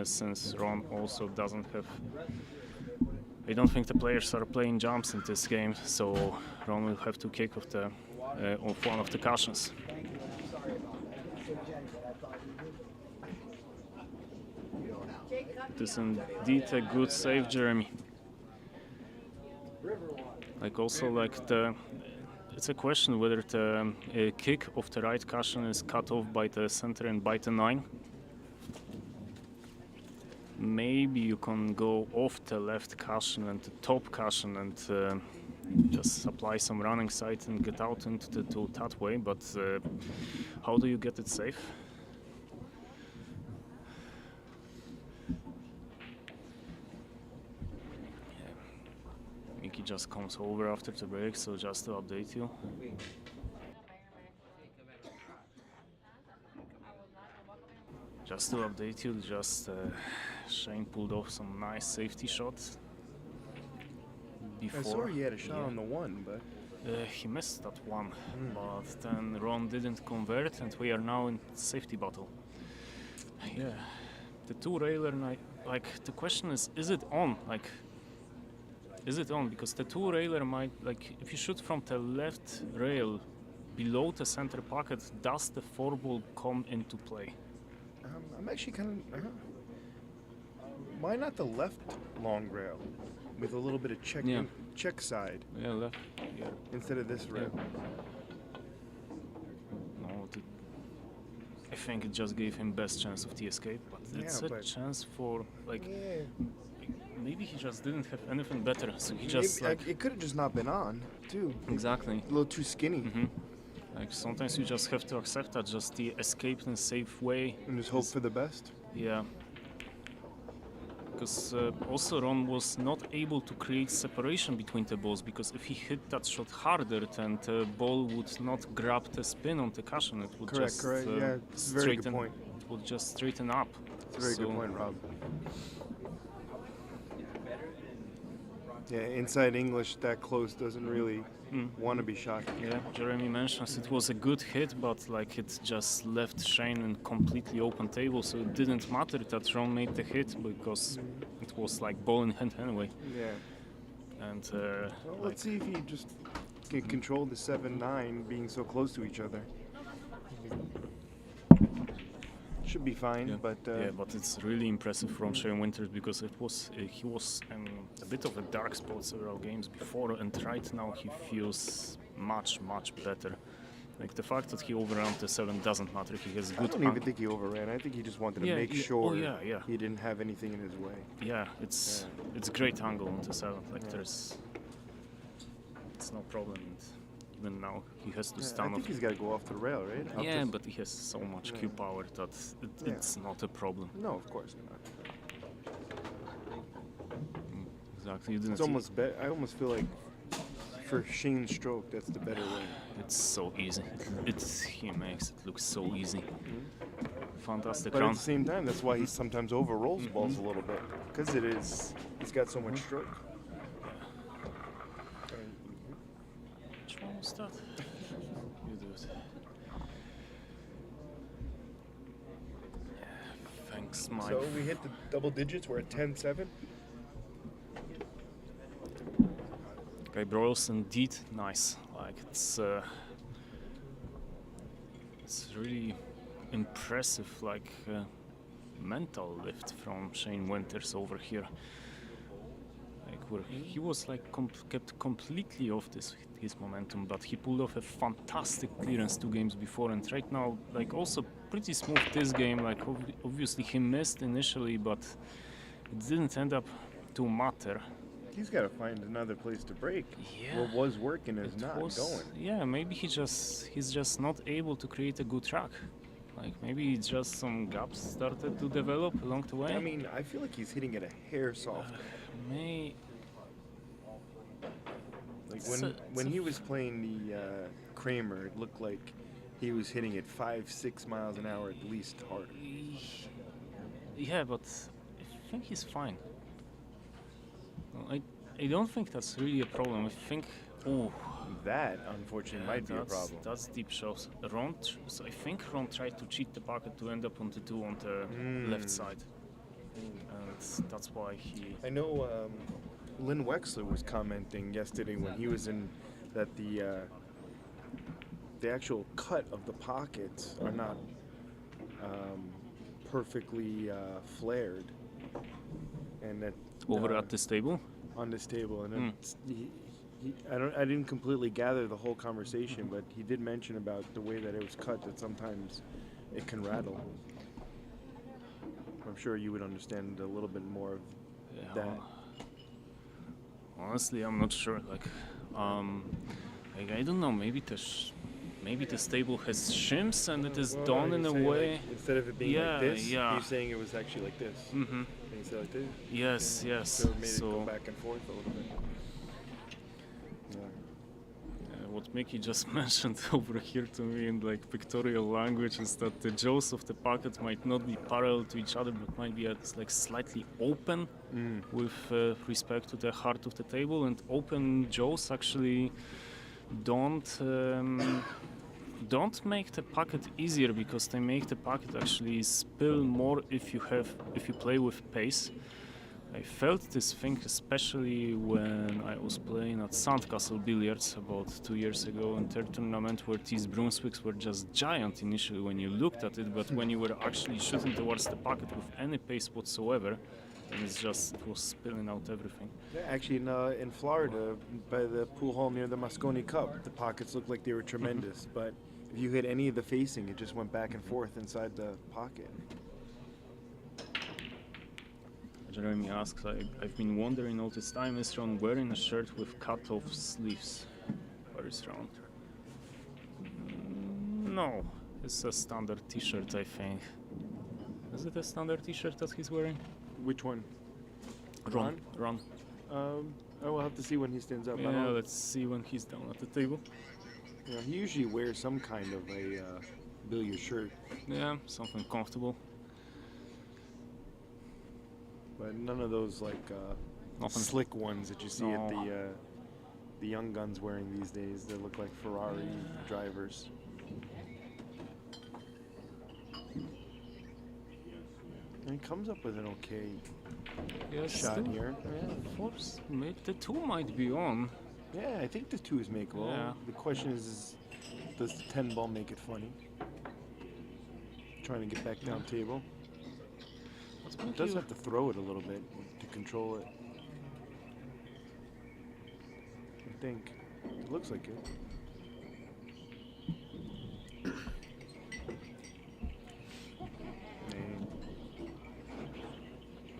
since Ron also doesn't have... I don't think the players are playing jumps in this game, so Ron will have to kick off one of the cautions. It is indeed a good save, Jeremy. Like also like it's a question whether the kick of the right caution is cut off by the center and by the 9. Maybe you can go off the left caution and the top caution and just apply some running sight and get out into the two that way, but how do you get it safe? Mickey just comes over after the break, so just to update you. Shane pulled off some nice safety shots. Before. I saw he had a shot on the 1, but... he missed that one, but then Ron didn't convert, and we are now in safety battle. Yeah, the 2-railer, like, the question is it on? Like, is it on? Because the 2-railer might, like, if you shoot from the left rail below the center pocket, does the 4-ball come into play? I'm actually kind of... why not the left long rail with a little bit of check side? Yeah, left. Yeah. Instead of this rail. No, I think it just gave him best chance of the escape, but it's a chance for like. Maybe he just didn't have anything better, so he just like. It could have just not been on, too. Exactly. A little too skinny. Mm-hmm. Like sometimes you just have to accept that just the escape in a safe way. And just hope for the best. Yeah. Because also Ron was not able to create separation between the balls, because if he hit that shot harder, then the ball would not grab the spin on the cushion. It would correct. Yeah, it's a very good point. It would just straighten up. It's a very good point, Rob. Yeah, inside English that close doesn't really want to be shot. Yeah, Jeremy mentions it was a good hit, but like it just left Shane in completely open table, so it didn't matter that Ron made the hit because it was like ball in hand anyway. Yeah. And well, let's see if he just can control the 7-9 being so close to each other. Should be fine, but but it's really impressive from Shane Winters, because it was he was in a bit of a dark spot several games before, and right now he feels much better. Like the fact that he overran the 7 doesn't matter. He has good. I don't even think he overran. I think he just wanted to make sure he didn't have anything in his way. Yeah, it's great angle on the 7. Like it's no problem. Even now he has to stand. I think he's got to go off the rail, right? Yeah, but he has so much cue power that it's not a problem. No, of course not. Exactly. You didn't. It's almost I almost feel like for Shane's stroke, that's the better way. It's so easy. He makes it look so easy. Fantastic but run. At the same time, that's why he sometimes overrolls balls a little bit, because he's got so much stroke. Which one was that? You do it. Thanks, Mike. So we hit the double digits. We're at 10-7. Okay, Broyles indeed nice. Like it's really impressive, like mental lift from Shane Winters over here. like where he was like kept completely off his momentum, but he pulled off a fantastic clearance 2 games before, and right now like also pretty smooth this game. Like obviously he missed initially, but it didn't end up to matter. He's got to find another place to break. Yeah, what was working is not going. Yeah, maybe he's just not able to create a good track. Like maybe just some gaps started to develop along the way. I mean, I feel like he's hitting it a hair soft. Like when he was playing the Kramer, it looked like he was hitting it 5-6 miles an hour at least harder. Yeah, but I think he's fine. I don't think that's really a problem. I think that unfortunately might be a problem. That's deep shots. So I think Ron tried to cheat the pocket to end up on the 2 on the left side, and that's why he. I know Lynn Wexler was commenting yesterday when he was in that the actual cut of the pockets are not perfectly flared, and that over at this table. On this table, and I didn't completely gather the whole conversation, but he did mention about the way that it was cut, that sometimes it can rattle. I'm sure you would understand a little bit more of that. Honestly, I'm not sure. Like I don't know. Maybe the stable has shims and it is done in a way. Like, instead of it being like this, you're saying it was actually like this. Mm-hmm. Instead like this. Yes, yes. So it made it go back and forth a little bit. What Mickey just mentioned over here to me in like pictorial language is that the jaws of the pocket might not be parallel to each other, but might be like slightly open with respect to the heart of the table, and open jaws actually don't make the pocket easier, because they make the pocket actually spill more if you play with pace. I felt this thing especially when I was playing at Sandcastle Billiards about 2 years ago in their tournament, where these broomsticks were just giant initially when you looked at it, but when you were actually shooting towards the pocket with any pace whatsoever, then it was spilling out everything. Yeah, actually in Florida, by the pool hall near the Moscone Cup, the pockets looked like they were tremendous, but if you hit any of the facing, it just went back and forth inside the pocket. Jeremy asks, I've been wondering all this time, is Ron wearing a shirt with cut-off sleeves? Where is Ron? No, it's a standard t-shirt, I think. Is it a standard t-shirt that he's wearing? Which one? Ron. I will have to see when he stands up. Yeah, let's see when he's down at the table. Yeah, he usually wears some kind of a billiard shirt. Yeah, something comfortable. But none of those like slick ones that you see at the young guns wearing these days. They look like Ferrari drivers. And he comes up with an okay shot here. Yeah, of course. The 2 might be on. Yeah, I think the 2 is makeable. Yeah. The question is does the 10 ball make it funny? Trying to get back down table. It does have to throw it a little bit to control it. I think. It looks like it.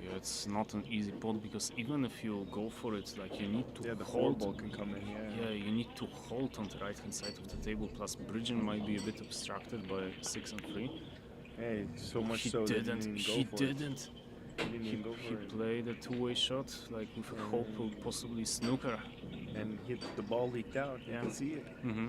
Yeah, it's not an easy pot, because even if you go for it, like you need to the hold. 4 ball can come in, Yeah, you need to hold on the right hand side of the table, plus bridging might be a bit obstructed by 6 and 3. Hey, so much he so didn't. that He didn't. He played a 2-way shot, like with a hope of possibly snooker. And the ball leaked out. You can see it. Mm-hmm.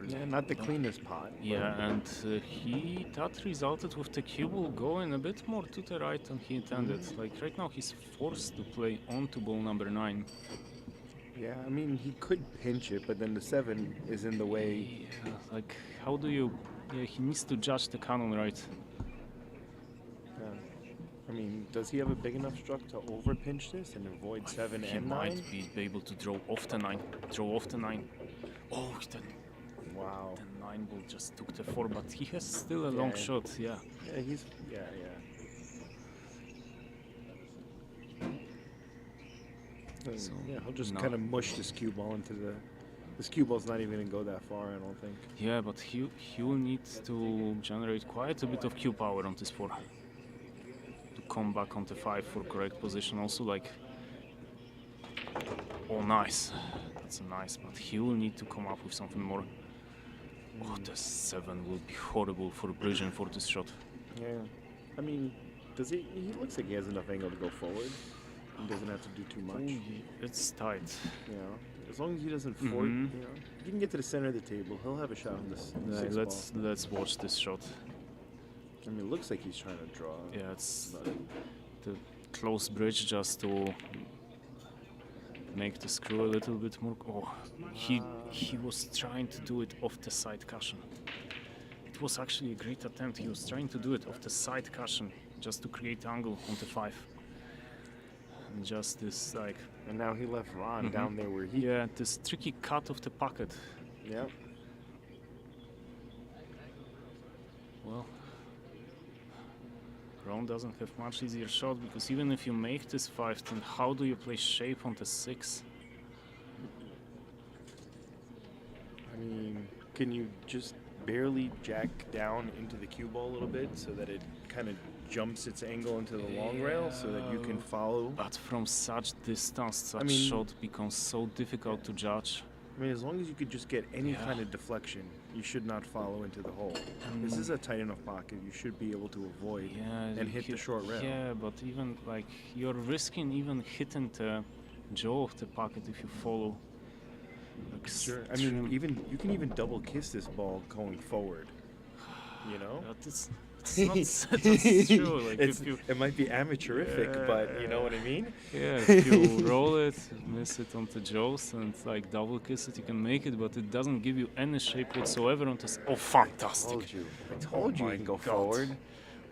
Yeah, not the cleanest pot. Yeah, and that resulted with the cue ball going a bit more to the right than he intended. Like right now he's forced to play onto ball number 9. Yeah, I mean he could pinch it, but then the 7 is in the way. Yeah, like how do you? Yeah, he needs to judge the cannon right. Yeah. I mean, does he have a big enough struck to over pinch this and avoid 7 He and 9? might be able to draw off the 9. Draw off the 9. Oh, wow. The 9 ball just took the 4, but he has still a long shot. Yeah. Yeah, he's yeah. So Yeah, he'll just no. kind of mush this cue ball into the. This cue ball's not even gonna go that far, I don't think. Yeah, but he will need to generate quite a bit of cue power on this 4 to come back on the 5 for correct position. Also, like, oh, nice. That's nice, but he will need to come up with something more. Oh, the 7 will be horrible for bridging for this shot. Yeah, I mean, does he? He looks like he has enough angle to go forward. He doesn't have to do too much. It's tight. You know, as long as he doesn't force, you know, if he can get to the center of the table, he'll have a shot on this. Yeah, let's watch this shot. I mean, it looks like he's trying to draw. Yeah, it's the close bridge just to make the screw a little bit more. Oh, he was trying to do it off the side cushion. It was actually a great attempt. He was trying to do it off the side cushion just to create angle on the 5. And just this like. And now he left Ron down there where he. Yeah, this tricky cut of the pocket. Yeah. Well, Ron doesn't have much easier shot because even if you make this 5, then how do you play shape on the 6? I mean, can you just barely jack down into the cue ball a little bit so that it kind of jumps its angle into the long rail so that you can follow? But from such distance, such shot becomes so difficult to judge. I mean, as long as you could just get any kind of deflection, you should not follow into the hole. This is a tight enough pocket. You should be able to avoid and hit the short rail. Yeah, but even like you're risking even hitting the jaw of the pocket if you follow. Like Sure. I mean, you can even double kiss this ball going forward. You know? It's not that's true. Like it might be amateurific, but you know what I mean? Yeah, if you roll it, miss it on the jaws, and like double kiss it, you can make it, but it doesn't give you any shape whatsoever on this. Oh, fantastic! I told you he can go forward.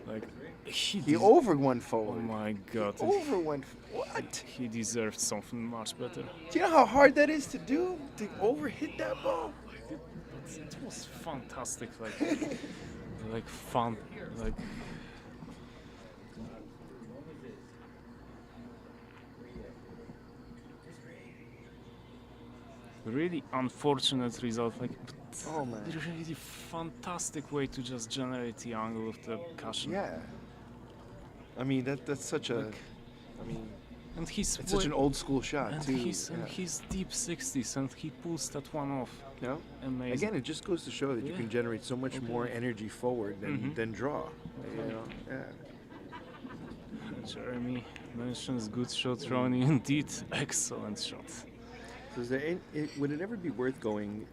Like he over went forward. Oh my God! Over went. What? He deserved something much better. Do you know how hard that is to do? To over hit that ball? It was fantastic. Like fun, like really unfortunate result. Like, oh man, really fantastic way to just generate the angle of the cushion. Yeah, I mean that's such a, I mean, and he's it's such an old school shot and too. He's deep 60s, and he pulls that one off. Yeah. Amazing. Again, it just goes to show that you can generate so much more energy forward than draw. You know? Yeah. Jeremy mentions good shot, Ronnie. Indeed, excellent shot. So is there would it ever be worth going,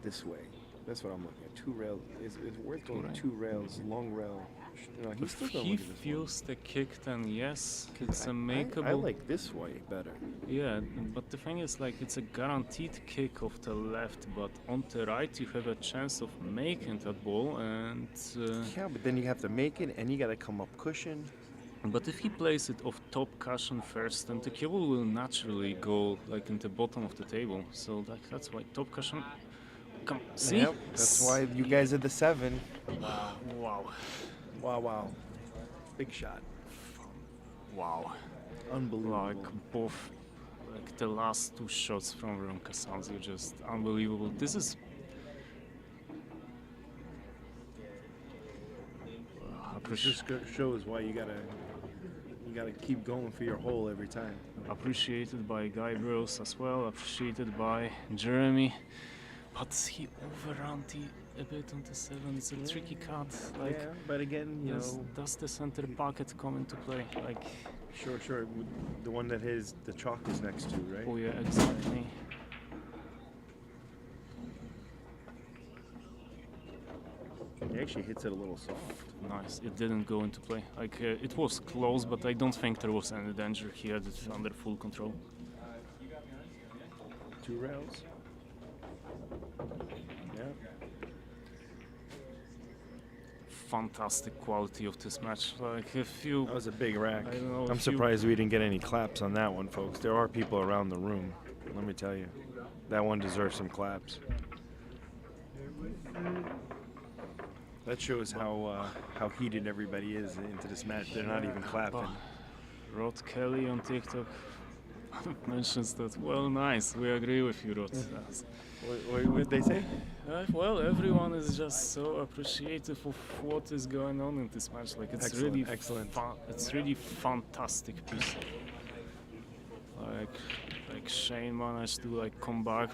this way? That's what I'm looking at. 2 rails. Is it worth going 2 rails, long rail? No, he's still If going he with this feels the kick, then yes, it's a makeable. I like this way better. Yeah, but the thing is, like, it's a guaranteed kick of the left, but on the right you have a chance of making that ball, and yeah, but then you have to make it, and you got to come up cushion. But if he plays it off top cushion first, then the cable will naturally go like in the bottom of the table. So that's why top cushion. Come, see? Yep, that's why you guys are the 7. Wow. Wow. Big shot. Wow. Unbelievable. Like both, like the last 2 shots from Casanzio, just unbelievable. This is. It just shows why you gotta keep going for your hole every time. Appreciated by Guy Burrows as well. Appreciated by Jeremy. But he overran a bit on the 7. It's a tricky cut. Like, yeah, but again, you know, does the center pocket come into play? Like, sure. The one that the chalk is next to, right? Oh yeah, exactly. He actually hits it a little soft. Nice. It didn't go into play. Like it was close, but I don't think there was any danger. He had it under full control. 2 rails. Yeah. fantastic quality of this match. Like if you, That was a big rack. I don't know, I'm if you- surprised we didn't get any claps on that one, folks. There are people around the room. Let me tell you, that one deserves some claps. That shows how heated everybody is into this match. They're not even clapping. Rod Kelly on TikTok mentions that. Well, nice. We agree with you, Rod. What did they say? Well, everyone is just so appreciative of what is going on in this match. Like it's Excellent, really excellent. It's really fantastic piece. Like Shane managed to like come back,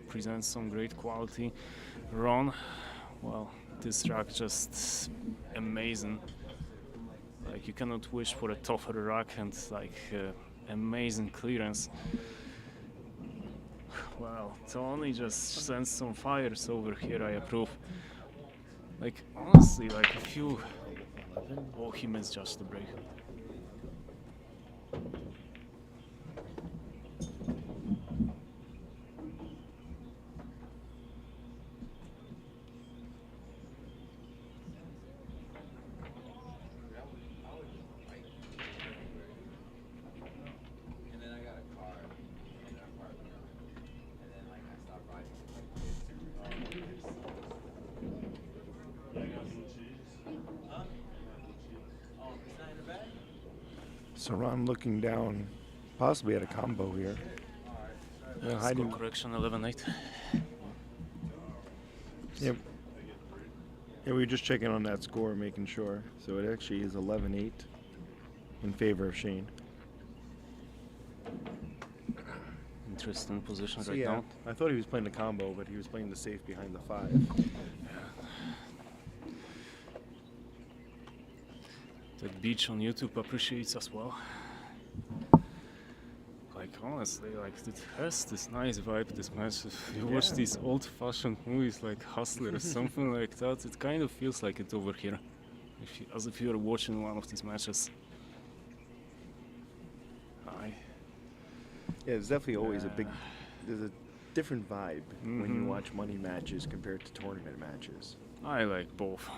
present some great quality. Ron, well, this rack just amazing. Like you cannot wish for a tougher rack and like amazing clearance. Wow, Tony just sends some fires over here. I approve. Like honestly, like if you, oh, he misjudged the break. And then I got a car in an apartment. And then like I stopped riding Huh? Oh, it's not in the bag? So Ron looking down, possibly at a combo here. Score correction 11-8. Yep. Yeah, we were just checking on that score, making sure. So it actually is 11-8 in favor of Shane. Interesting position So right yeah, now. I thought he was playing the combo, but he was playing the safe behind the 5. That Beach on YouTube appreciates as well. Like honestly, like it has this nice vibe, this match. If you watch these old-fashioned movies like Hustler or something like that, it kind of feels like it over here. As if you're watching one of these matches. Yeah, there's definitely always there's a different vibe when you watch money matches compared to tournament matches. I like both.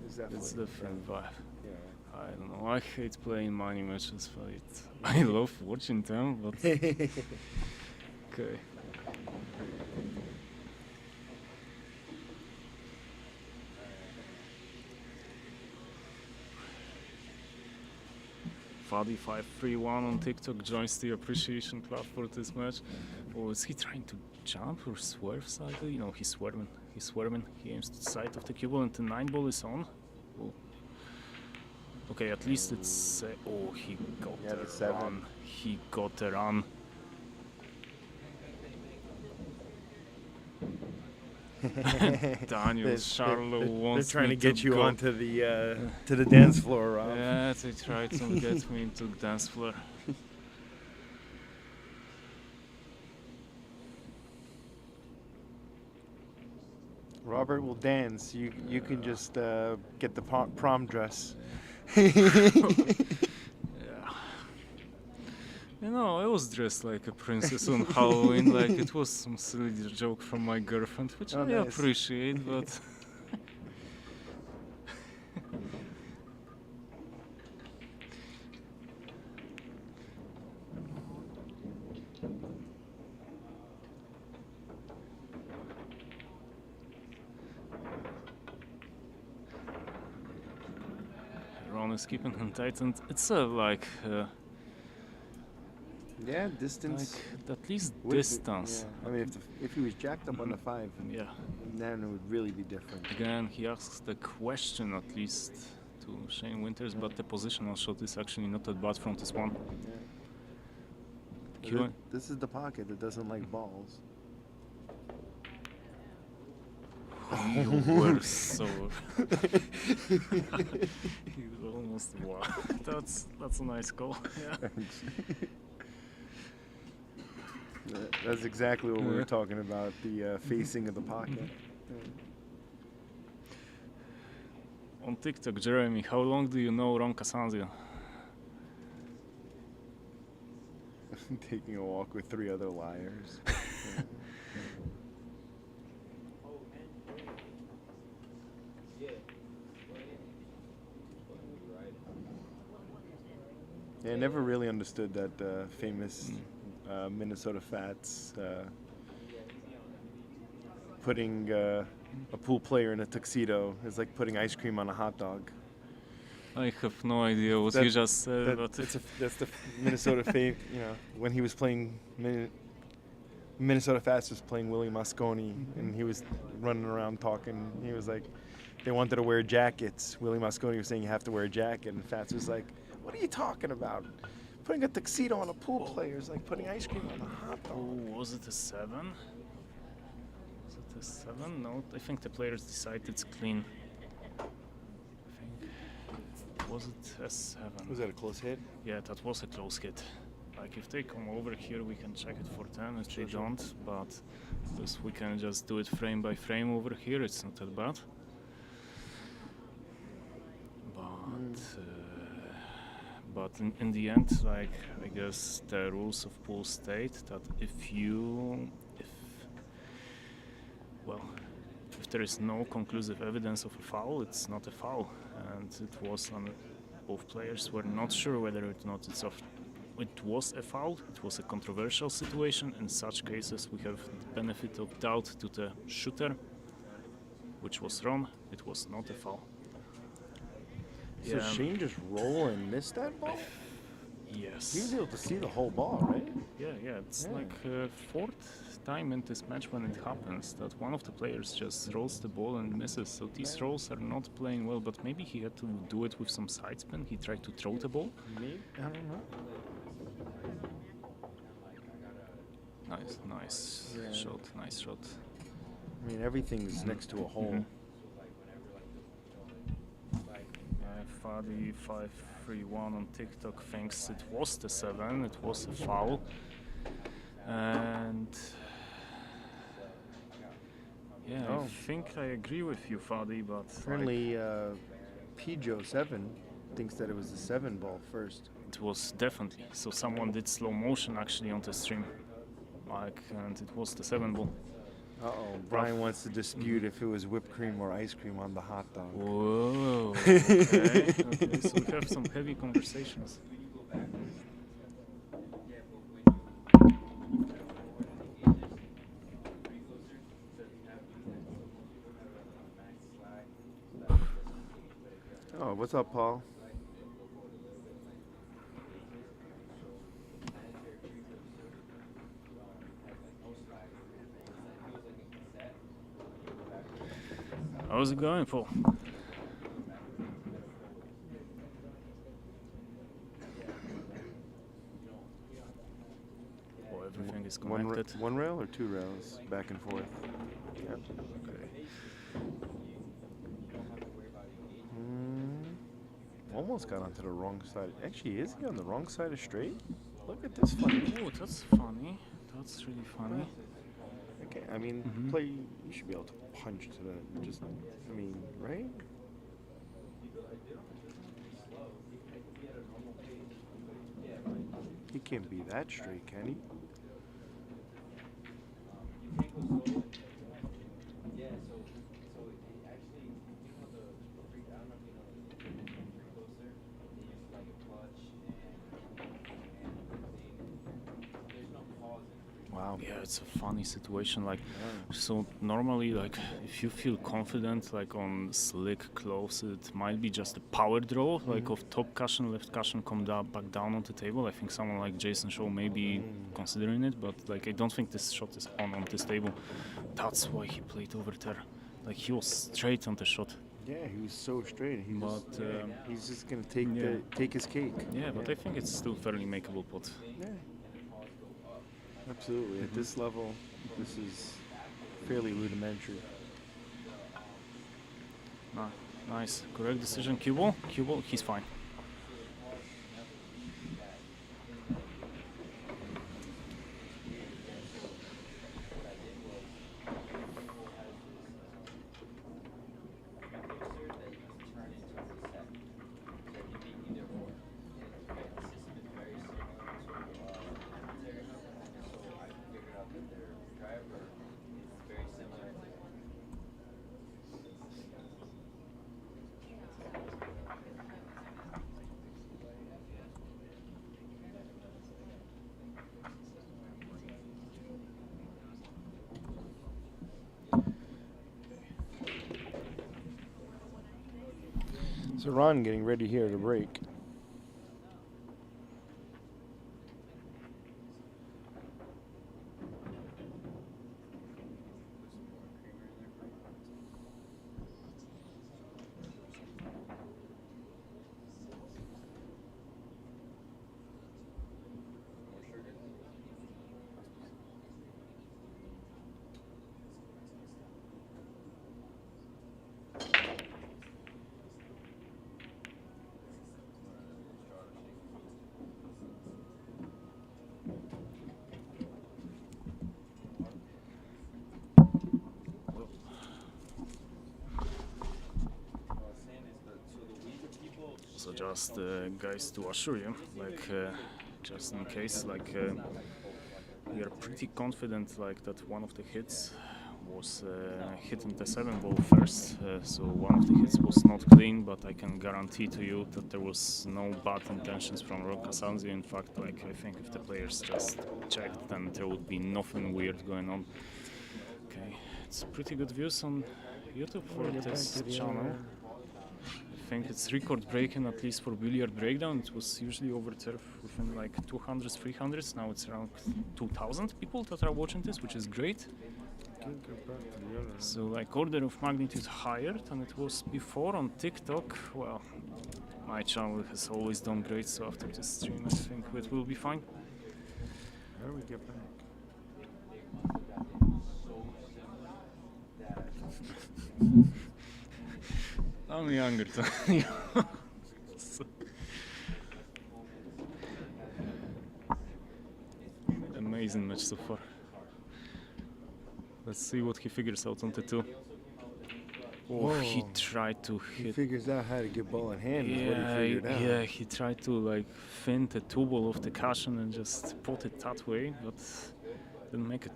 It's a different vibe. Yeah. I don't know. I hate playing money matches, but I love watching them. But okay. 531 on TikTok joins the appreciation club for this match. Oh, is he trying to jump or swerve slightly? No, he's swerving. He's swerving. He aims to the side of the cue ball and the 9 ball is on. Oh. Okay, at least it's... oh, he got the run. He got the run. Daniel Sharlow wants they're trying me to get you go. onto the to the dance floor, Rob. Yeah, they tried to get me into the dance floor. Robert will dance. You can just get the prom dress. You know, I was dressed like a princess on Halloween, like it was some silly joke from my girlfriend, which I appreciate, but... Ron is keeping him tight, and it's like... yeah, distance. Like, at least distance. Yeah. I mean, if he was jacked up on the 5, then it would really be different. Again, he asks the question at least to Shane Winters, but the positional shot is actually not that bad from this one. Yeah. This is the pocket that doesn't like balls. You were so... almost... Wow. That's a nice goal. Yeah. That's exactly what we were talking about, the facing of the pocket. On TikTok, Jeremy, how long do you know Ron Casanzio? Taking a walk with 3 other liars. Yeah, I never really understood that famous Minnesota Fats putting a pool player in a tuxedo is like putting ice cream on a hot dog. I have no idea what you just said, but That's the Minnesota fame. You know, when he was playing Minnesota Fats was playing Willie Mosconi, and he was running around talking. He was like, they wanted to wear jackets. Willie Mosconi was saying you have to wear a jacket, and Fats was like, "What are you talking about? Putting a tuxedo on a pool player is like putting ice cream on a hot dog." Oh, was it a 7? Was it a 7? No, I think the players decided it's clean. Was it a 7? Was that a close hit? Yeah, that was a close hit. Like if they come over here, we can check it for 10. If they don't, but because we can just do it frame by frame over here, it's not that bad. But in the end, like I guess the rules of pool state that if there is no conclusive evidence of a foul, it's not a foul, and it was on both players were not sure whether or not it was a foul. It was a controversial situation. In such cases, we have the benefit of doubt to the shooter, which was wrong. It was not a foul. So Shane just rolled and missed that ball? Yes. He was able to see the whole ball, right? Yeah. It's like fourth time in this match when it happens that one of the players just rolls the ball and misses. So these rolls are not playing well, but maybe he had to do it with some side spin. He tried to throw the ball. Maybe, I don't know. Nice shot. Nice shot. I mean, everything's next to a hole. Fadi531 on TikTok thinks it was the 7, it was a foul. And I think I agree with you, Fadi, but apparently Pijo7 thinks that it was the 7 ball first. It was definitely. So someone did slow motion actually on the stream. And it was the 7 ball. Uh-oh, Brian wants to dispute if it was whipped cream or ice cream on the hot dog. Whoa, okay. So we have some heavy conversations. Oh, what's up, Paul? How's it going, Paul? Oh, everything is connected. One rail or 2 rails? Back and forth. Yep. Okay. Almost got onto the wrong side. Actually, is he on the wrong side of straight? Look at this funny. Oh, that's funny. That's really funny. Okay, I mean, you should be able to punch to the, right? He can't be that straight, can he? Wow. Yeah, it's a funny situation. Like, so normally, like, if you feel confident, like on slick clothes, it might be just a power draw, like of top cushion, left cushion, come down, back down on the table. I think someone like Jason Shaw may be considering it, but like, I don't think this shot is on this table. That's why he played over there. Like, he was straight on the shot. Yeah, he was so straight. He's just gonna take his cake. Yeah, but I think it's still fairly makeable pot. Yeah. Absolutely. At this level, this is fairly rudimentary. Nice. Correct decision. Cue ball, he's fine. So Ron getting ready here to break. So just guys to assure you, like just in case, like we are pretty confident like that one of the hits was hitting the 7 ball first, so one of the hits was not clean, but I can guarantee to you that there was no bad intentions from Casanzio. In fact, like I think if the players just checked, then there would be nothing weird going on. Okay, it's pretty good views on YouTube for this channel. I think it's record breaking, at least for billiard breakdown. It was usually over turf within like 200s, 300s. Now it's around 2,000 people that are watching this, which is great. So like order of magnitude higher than it was before on TikTok. Well, my channel has always done great, so after this stream I think it will be fine. How do we get back? I'm younger than you. Amazing match so far. Let's see what he figures out on the 2. Oh, Whoa. he tried to He hit. figures out how to get ball in hand. Is what he figured out. Yeah, he tried to like fint the 2 ball of the cushion and just put it that way, but didn't make it.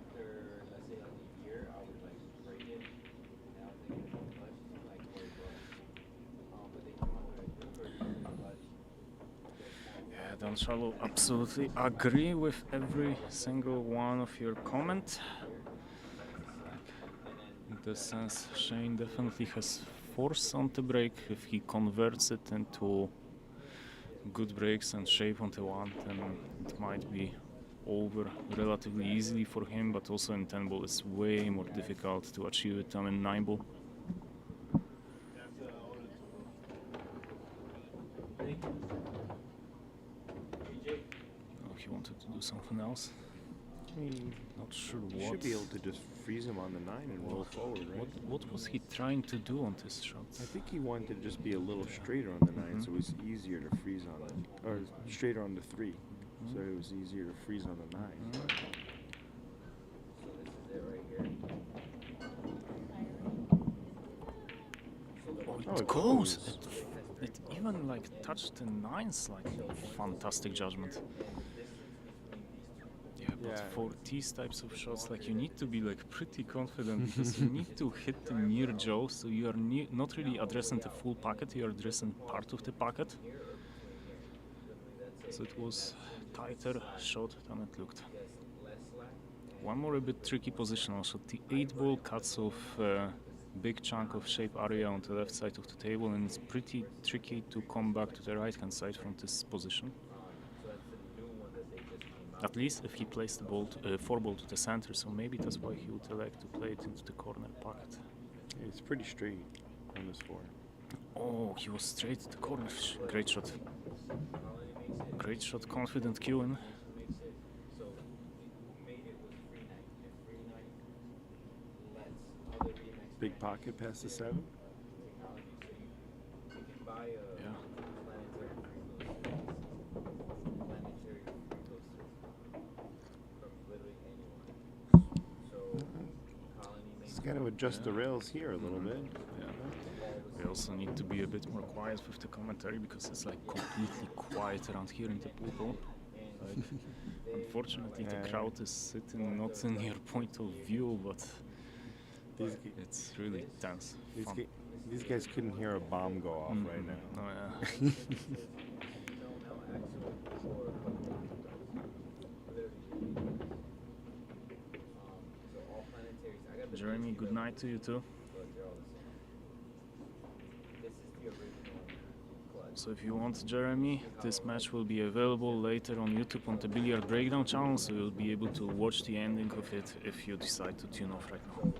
Don Sharlow, absolutely agree with every single one of your comment. In the sense, Shane definitely has force on the break. If he converts it into good breaks and shape on the 1, then it might be over relatively easily for him, but also in 10 ball it's way more difficult to achieve it than in 9 ball. He wanted to do something else. I mean, not sure you what. should be able to just freeze him on the 9 and roll forward, right? What was he trying to do on this shot? I think he wanted to just be a little straighter on the 9, so it was easier to freeze on it, or straighter on the 3, so it was easier to freeze on the 9. Oh, it goes. It even like touched the 9s, like fantastic judgment. Yeah, but for these types of shots, like you need to be like pretty confident because you need to hit the near jaw, so you are not really addressing the full pocket, you are addressing part of the pocket. So it was tighter shot than it looked. One more a bit tricky positional shot. The 8 ball cuts off big chunk of shape area on the left side of the table, and it's pretty tricky to come back to the right hand side from this position. At least if he plays the ball 4 ball to the center, so maybe that's why he would elect to play it into the corner pocket. Yeah, it's pretty straight on this 4. Oh, he was straight to the corner. Great shot. Great shot, confident Nguyen. Big pocket past the 7. Yeah. He's got to adjust the rails here a little bit. Yeah. We also need to be a bit more quiet with the commentary because it's like completely quiet around here in the pool. Like, unfortunately, the crowd is sitting not in your point of view, but it's really tense. These guys couldn't hear a bomb go off right now. Oh, yeah. Jeremy, good night to you too. So if you want Jeremy, this match will be available later on YouTube on the Billiard Breakdown channel, so you'll be able to watch the ending of it if you decide to tune off right now.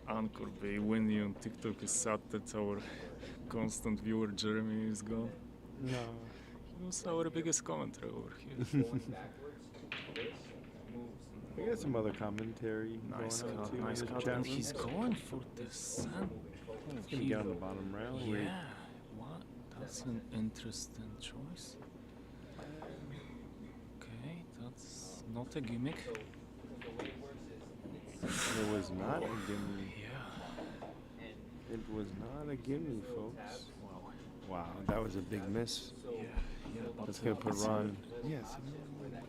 Anchor Bay Winnie on TikTok is sad that our constant viewer Jeremy is gone. No. He was our biggest commenter over here. We got some other commentary Nice going on cut, too. nice in the cut. chat And room. he's going for the center. He's gonna get on the bottom rail. Yeah, what? That's an interesting choice. Okay, that's not a gimmick. It was not a gimme. Yeah. It was not a gimme, folks. Wow, that was a big miss. Yeah, but That's gonna put Ron. Yes. Oh my god.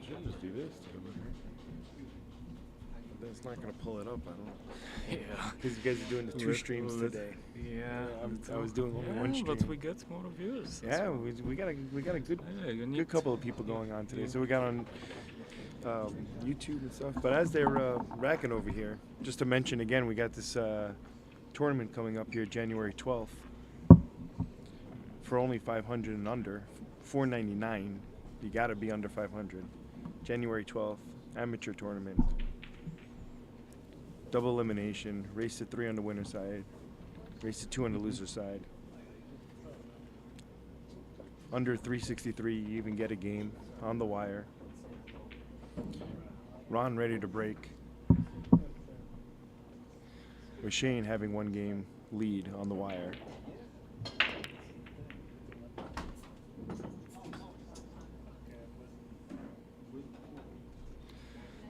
Should just do this. But that's not gonna pull it up. I don't. Yeah. Because you guys are doing the two streams today. Yeah. I was doing only one stream. But we get more viewers. Yeah, we got a good couple of people going on today. So we got on YouTube and stuff. But as they're racking over here, just to mention again, we got this tournament coming up here January 12th for only 500 and under, $4.99. You got to be under 500. January 12th, amateur tournament. Double elimination, race to 3 on the winner side, race to 2 on the loser side. Under 363, you even get a game on the wire. Ron ready to break. With Shane having 1 game lead on the wire.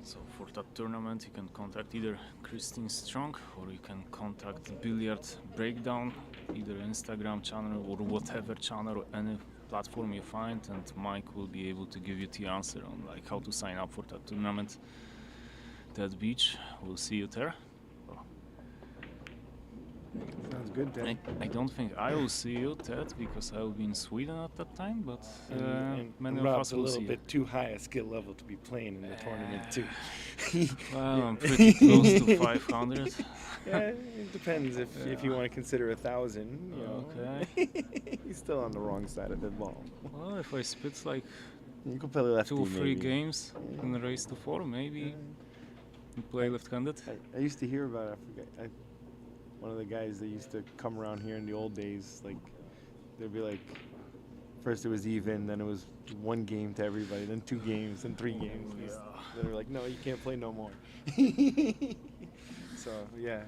So for that tournament, you can contact either Christine Strong or you can contact Billiard Breakdown, either Instagram channel or whatever channel or any platform you find, and Mike will be able to give you the answer on like how to sign up for that tournament. That beach, we'll see you there. Sounds good, Dan. I don't think I will see you, Ted, because I will be in Sweden at that time, but many of Rob's us a will little see bit too high a skill level to be playing in the tournament too. Well, I'm pretty close to 500. Yeah, it depends if you want to consider 1,000. You know. Okay. He's still on the wrong side of the ball. Well, if I spit like you could play lefty, 2 or 3 maybe. games in the race to 4, maybe you play left-handed. I used to hear about it. I forget. One of the guys that used to come around here in the old days, like they'd be like, first it was even, then it was 1 game to everybody, then 2 games, then 3 games. Yeah. They were like, no, you can't play no more. So yeah.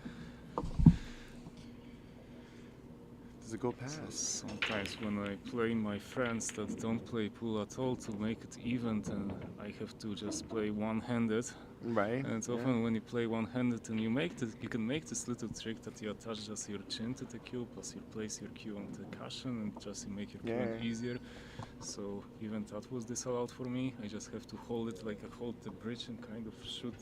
Does it go past? Sometimes when I play my friends that don't play pool at all to make it even, and I have to just play one-handed. Right. And often when you play one-handed and you can make this little trick that you attach just your chin to the cue, plus you place your cue on the cushion and just you make your cue easier. So even that was disallowed for me. I just have to hold it like I hold the bridge and kind of shoot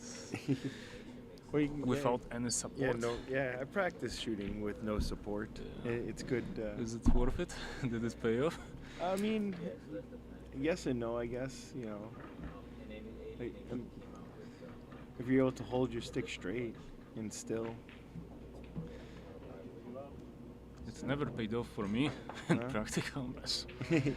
without any support. I practice shooting with no support. It's good. Is it worth it? Did it pay off? I mean, yes and no, I guess. You know, if you're able to hold your stick straight and still. It's never paid off for me in practical match. Okay,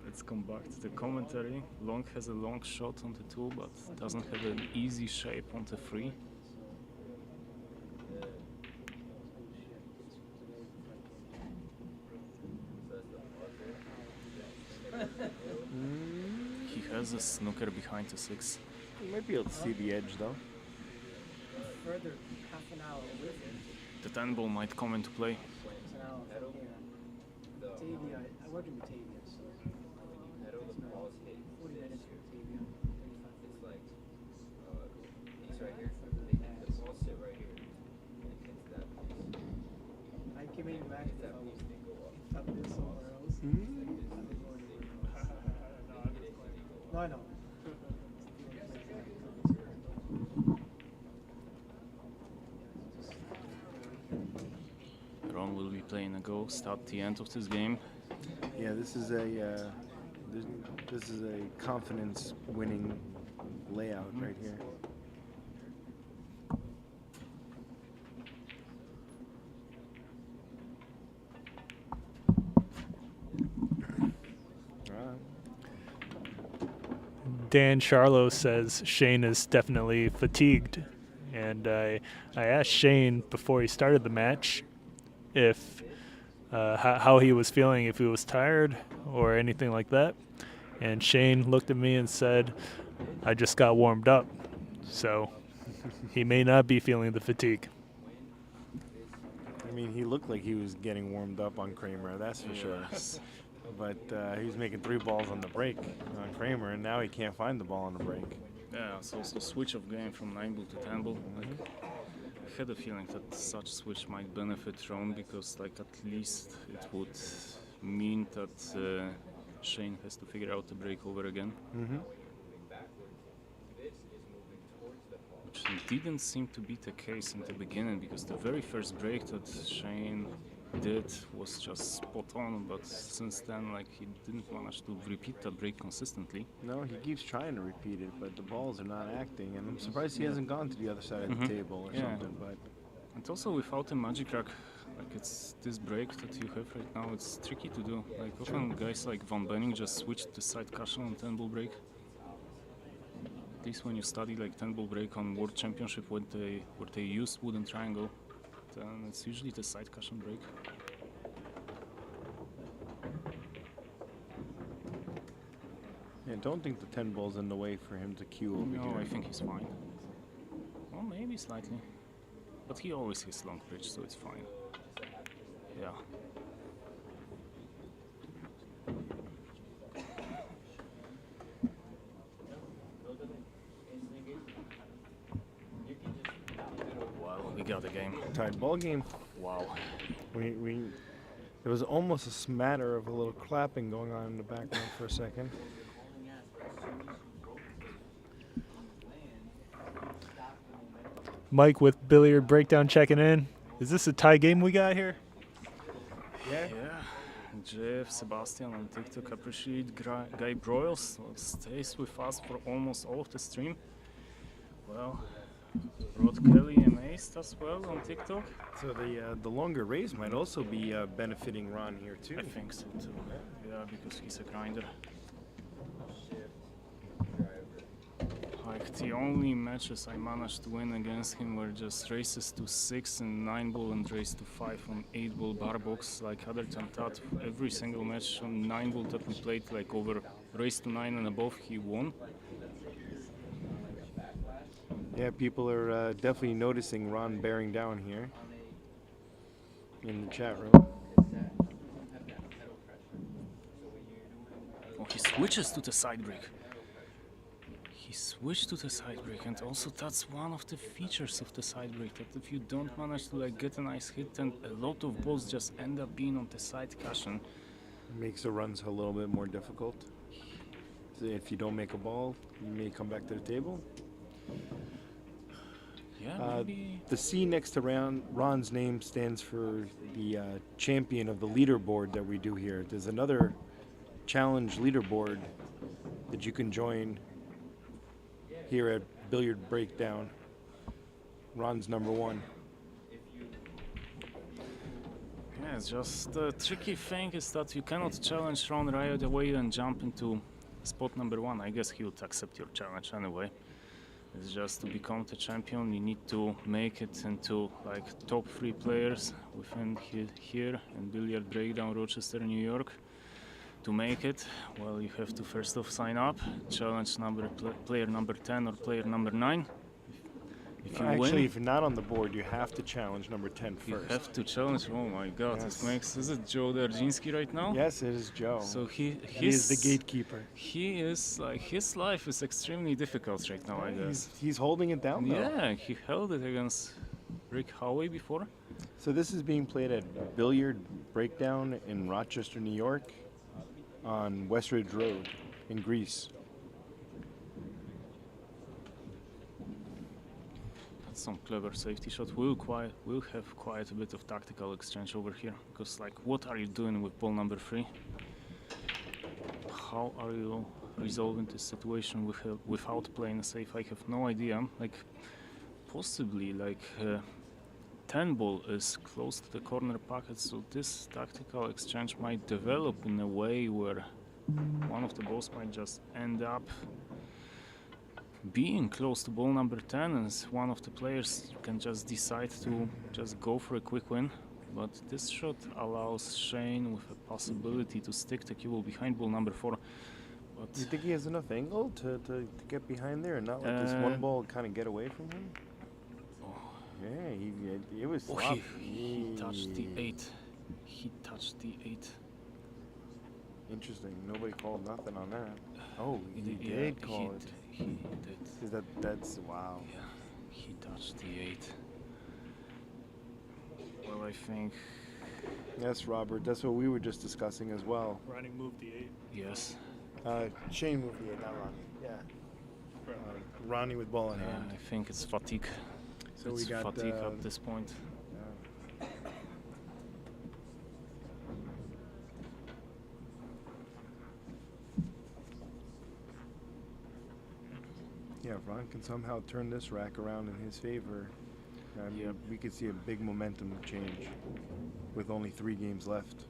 let's come back to the commentary. Long has a long shot on the 2, but doesn't have an easy shape on the 3. He has a snooker behind the 6. You might be able to see the edge though. Further half an hour with it. The 10 ball might come into play. It's an hour from here. Batavia, I work in Batavia, so it's about 40 minutes from Batavia. It's like piece right here. The ball sit right here. And it hits that piece. I came in playing a ghost at the end of this game. Yeah, this is a confidence-winning layout right here. Dan Sharlow says Shane is definitely fatigued, and I asked Shane before he started the match if how he was feeling, if he was tired or anything like that, and Shane looked at me and said, "I just got warmed up," so he may not be feeling the fatigue. I mean, he looked like he was getting warmed up on Kramer, that's for sure. But he was making 3 balls on the break on Kramer, and now he can't find the ball on the break. Yeah, it's also switch of game from 9-ball to 10-ball. I had a feeling that such switch might benefit Ron, because at least it would mean that Shane has to figure out the break over again. Which didn't seem to be the case in the beginning, because the very first break that Shane did was just spot on, but since then he didn't manage to repeat that break consistently. No, he keeps trying to repeat it, but the balls are not acting, and I'm surprised he hasn't gone to the other side of the table or something. But and also without a magic rack, it's this break that you have right now, it's tricky to do. Often guys like Van Benning just switch to side cushion on 10-ball break. At least when you study 10-ball break on World Championship where they use wooden triangle, then it's usually the side cushion break. I don't think the 10 ball's in the way for him to cue over here. No, I think he's fine. Well, maybe slightly. But he always hits long bridge, so it's fine. Yeah. Well, we got the game. Tied ball game. Wow. There was almost a smatter of a little clapping going on in the background for a second. Mike with Billiard Breakdown checking in. Is this a tie game we got here? Yeah. Jeff, Sebastian on TikTok appreciate Guy Broyles. Stays with us for almost all of the stream. Well, Rod Kelly amazed as well on TikTok. So the longer raise might also be benefiting Ron here too. I think so too. Yeah, because he's a grinder. The only matches I managed to win against him were just races to 6 and 9-ball and race to 5 on 8-ball bar box. Other than that, every single match on 9-ball that we played, over race to 9 and above, he won. Yeah, people are definitely noticing Ron bearing down here in the chat room. Oh, he switches to the side break. He switched to the side break, and also that's one of the features of the side break, that if you don't manage to get a nice hit, then a lot of balls just end up being on the side cushion. Makes the runs a little bit more difficult. So if you don't make a ball, you may come back to the table. Yeah, maybe. The C next to Ron's name stands for the champion of the leaderboard that we do here. There's another challenge leaderboard that you can join here at Billiard Breakdown. Ron's #1. Yeah, it's just the tricky thing is that you cannot challenge Ron right away and jump into spot #1. I guess he would accept your challenge anyway. It's just to become the champion, you need to make it into top 3 players within here in Billiard Breakdown, Rochester, New York. To make it, well, you have to first off sign up, challenge player number 10 or player number 9. If you Actually, win, if you're not on the board, you have to challenge number 10 first. you have to challenge. Oh my God! Yes. Is it Joe Dardzinski right now? Yes, it is Joe. So he is the gatekeeper. He is his life is extremely difficult right now. I guess He's holding it down though. Yeah, he held it against Rick Hovey before. So this is being played at Billiard Breakdown in Rochester, New York, on Westridge Road in Greece. That's some clever safety shot. We'll have quite a bit of tactical exchange over here, because like, what are you doing with ball number 3? How are you resolving this situation without playing safe? I have no idea. Like, possibly like 10 ball is close to the corner pocket, so this tactical exchange might develop in a way where one of the balls might just end up being close to ball number 10, and one of the players can just decide to just go for a quick win. But this shot allows Shane with a possibility to stick the cue ball behind ball number 4. But you think he has enough angle to get behind there and not let this one ball kind of get away from him? Yeah, it was sloppy. He touched the 8. He touched the 8. Interesting. Nobody called nothing on that. Oh, he did call it. He did. Is that's wow. Yeah, he touched the 8. Well, I think. Yes, Robert. That's what we were just discussing as well. Ronnie moved the 8. Yes. Shane moved the 8, not Ronnie. Yeah. Ronnie with ball in hand. I think it's fatigue. So it's we got fatigue at this point. Yeah, if Ron can somehow turn this rack around in his favor, we could see a big momentum change with only 3 games left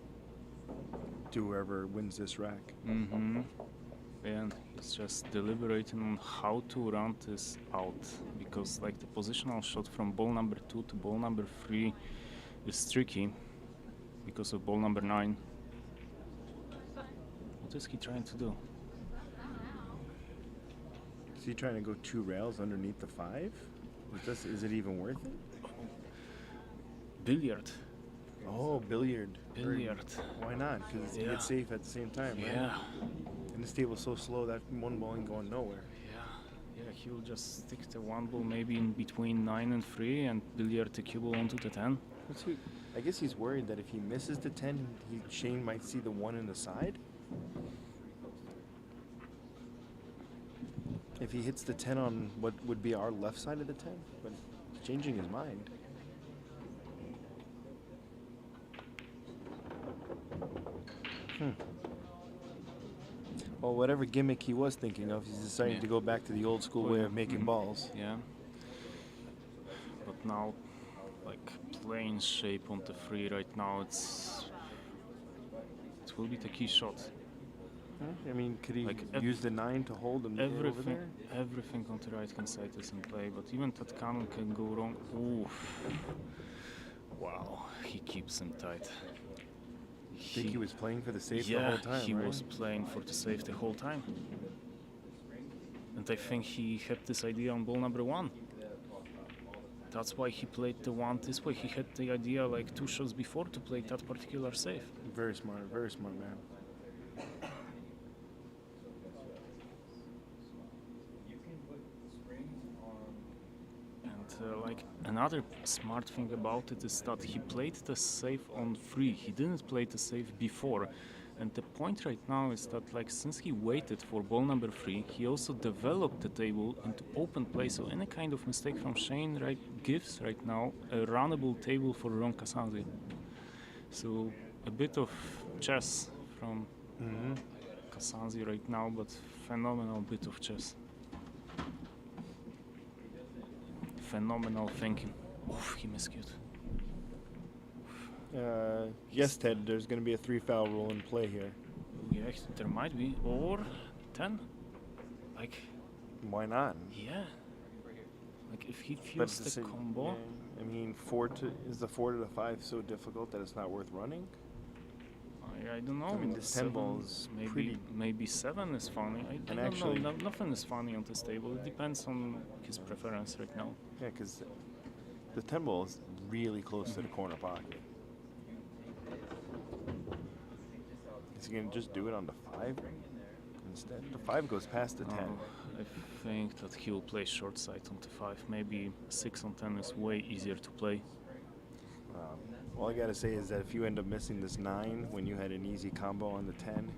to whoever wins this rack. Mm-hmm. And he's just deliberating on how to run this out, because like the positional shot from ball number 2 to ball number 3 is tricky because of ball number 9. What is he trying to do? Is he trying to go 2 rails underneath the 5? Is it even worth it? Billiard. Oh, billiard. Billiard. Why not? Because you get safe at the same time, right? Yeah. And this table's so slow that one ball ain't going nowhere. Yeah, he'll just stick the 1 ball maybe in between 9 and 3 and billiard the cue ball onto the 10. I guess he's worried that if he misses the 10, Shane might see the 1 in the side. If he hits the 10 on what would be our left side of the 10, but he's changing his mind. Well, whatever gimmick he was thinking of, he's deciding to go back to the old school way of making balls. Yeah. But now, like, playing shape on the 3 right now, it will be the key shot. I mean, could he use the 9 to hold him over there? Everything on the right hand side is in play, but even that cannon can go wrong. Oof. Wow, he keeps him tight. I think he was playing for the safe the whole time, he right? was playing for the safe the whole time. And I think he had this idea on ball number 1. That's why he played the 1 this way. He had the idea like 2 shots before to play that particular safe. Very smart man. Like another smart thing about it is that he played the safe on 3. He didn't play the safe before, and the point right now is that like since he waited for ball number 3, he also developed the table into open play. So any kind of mistake from Shane gives right now a runnable table for Ron Casanzio. So a bit of chess from Casanzio right now, but phenomenal bit of chess. Phenomenal thinking. Oof, he miscued. Yes, Ted, there's going to be a 3-foul rule in play here. Yeah, there might be. Or 10. Like. Why not? Yeah. Like if he feels the combo. Yeah, I mean, is the 4 to the 5 so difficult that it's not worth running? I don't know. I mean, this 10 ball is maybe 7 is funny. I don't know. Nothing is funny on this table. It depends on his preference right now. Yeah, because the 10 ball is really close to the corner pocket. Is he going to just do it on the 5 instead? The 5 goes past the 10. I think that he will play short side on the 5. Maybe 6 on 10 is way easier to play. All I gotta say is that if you end up missing this 9 when you had an easy combo on the 10,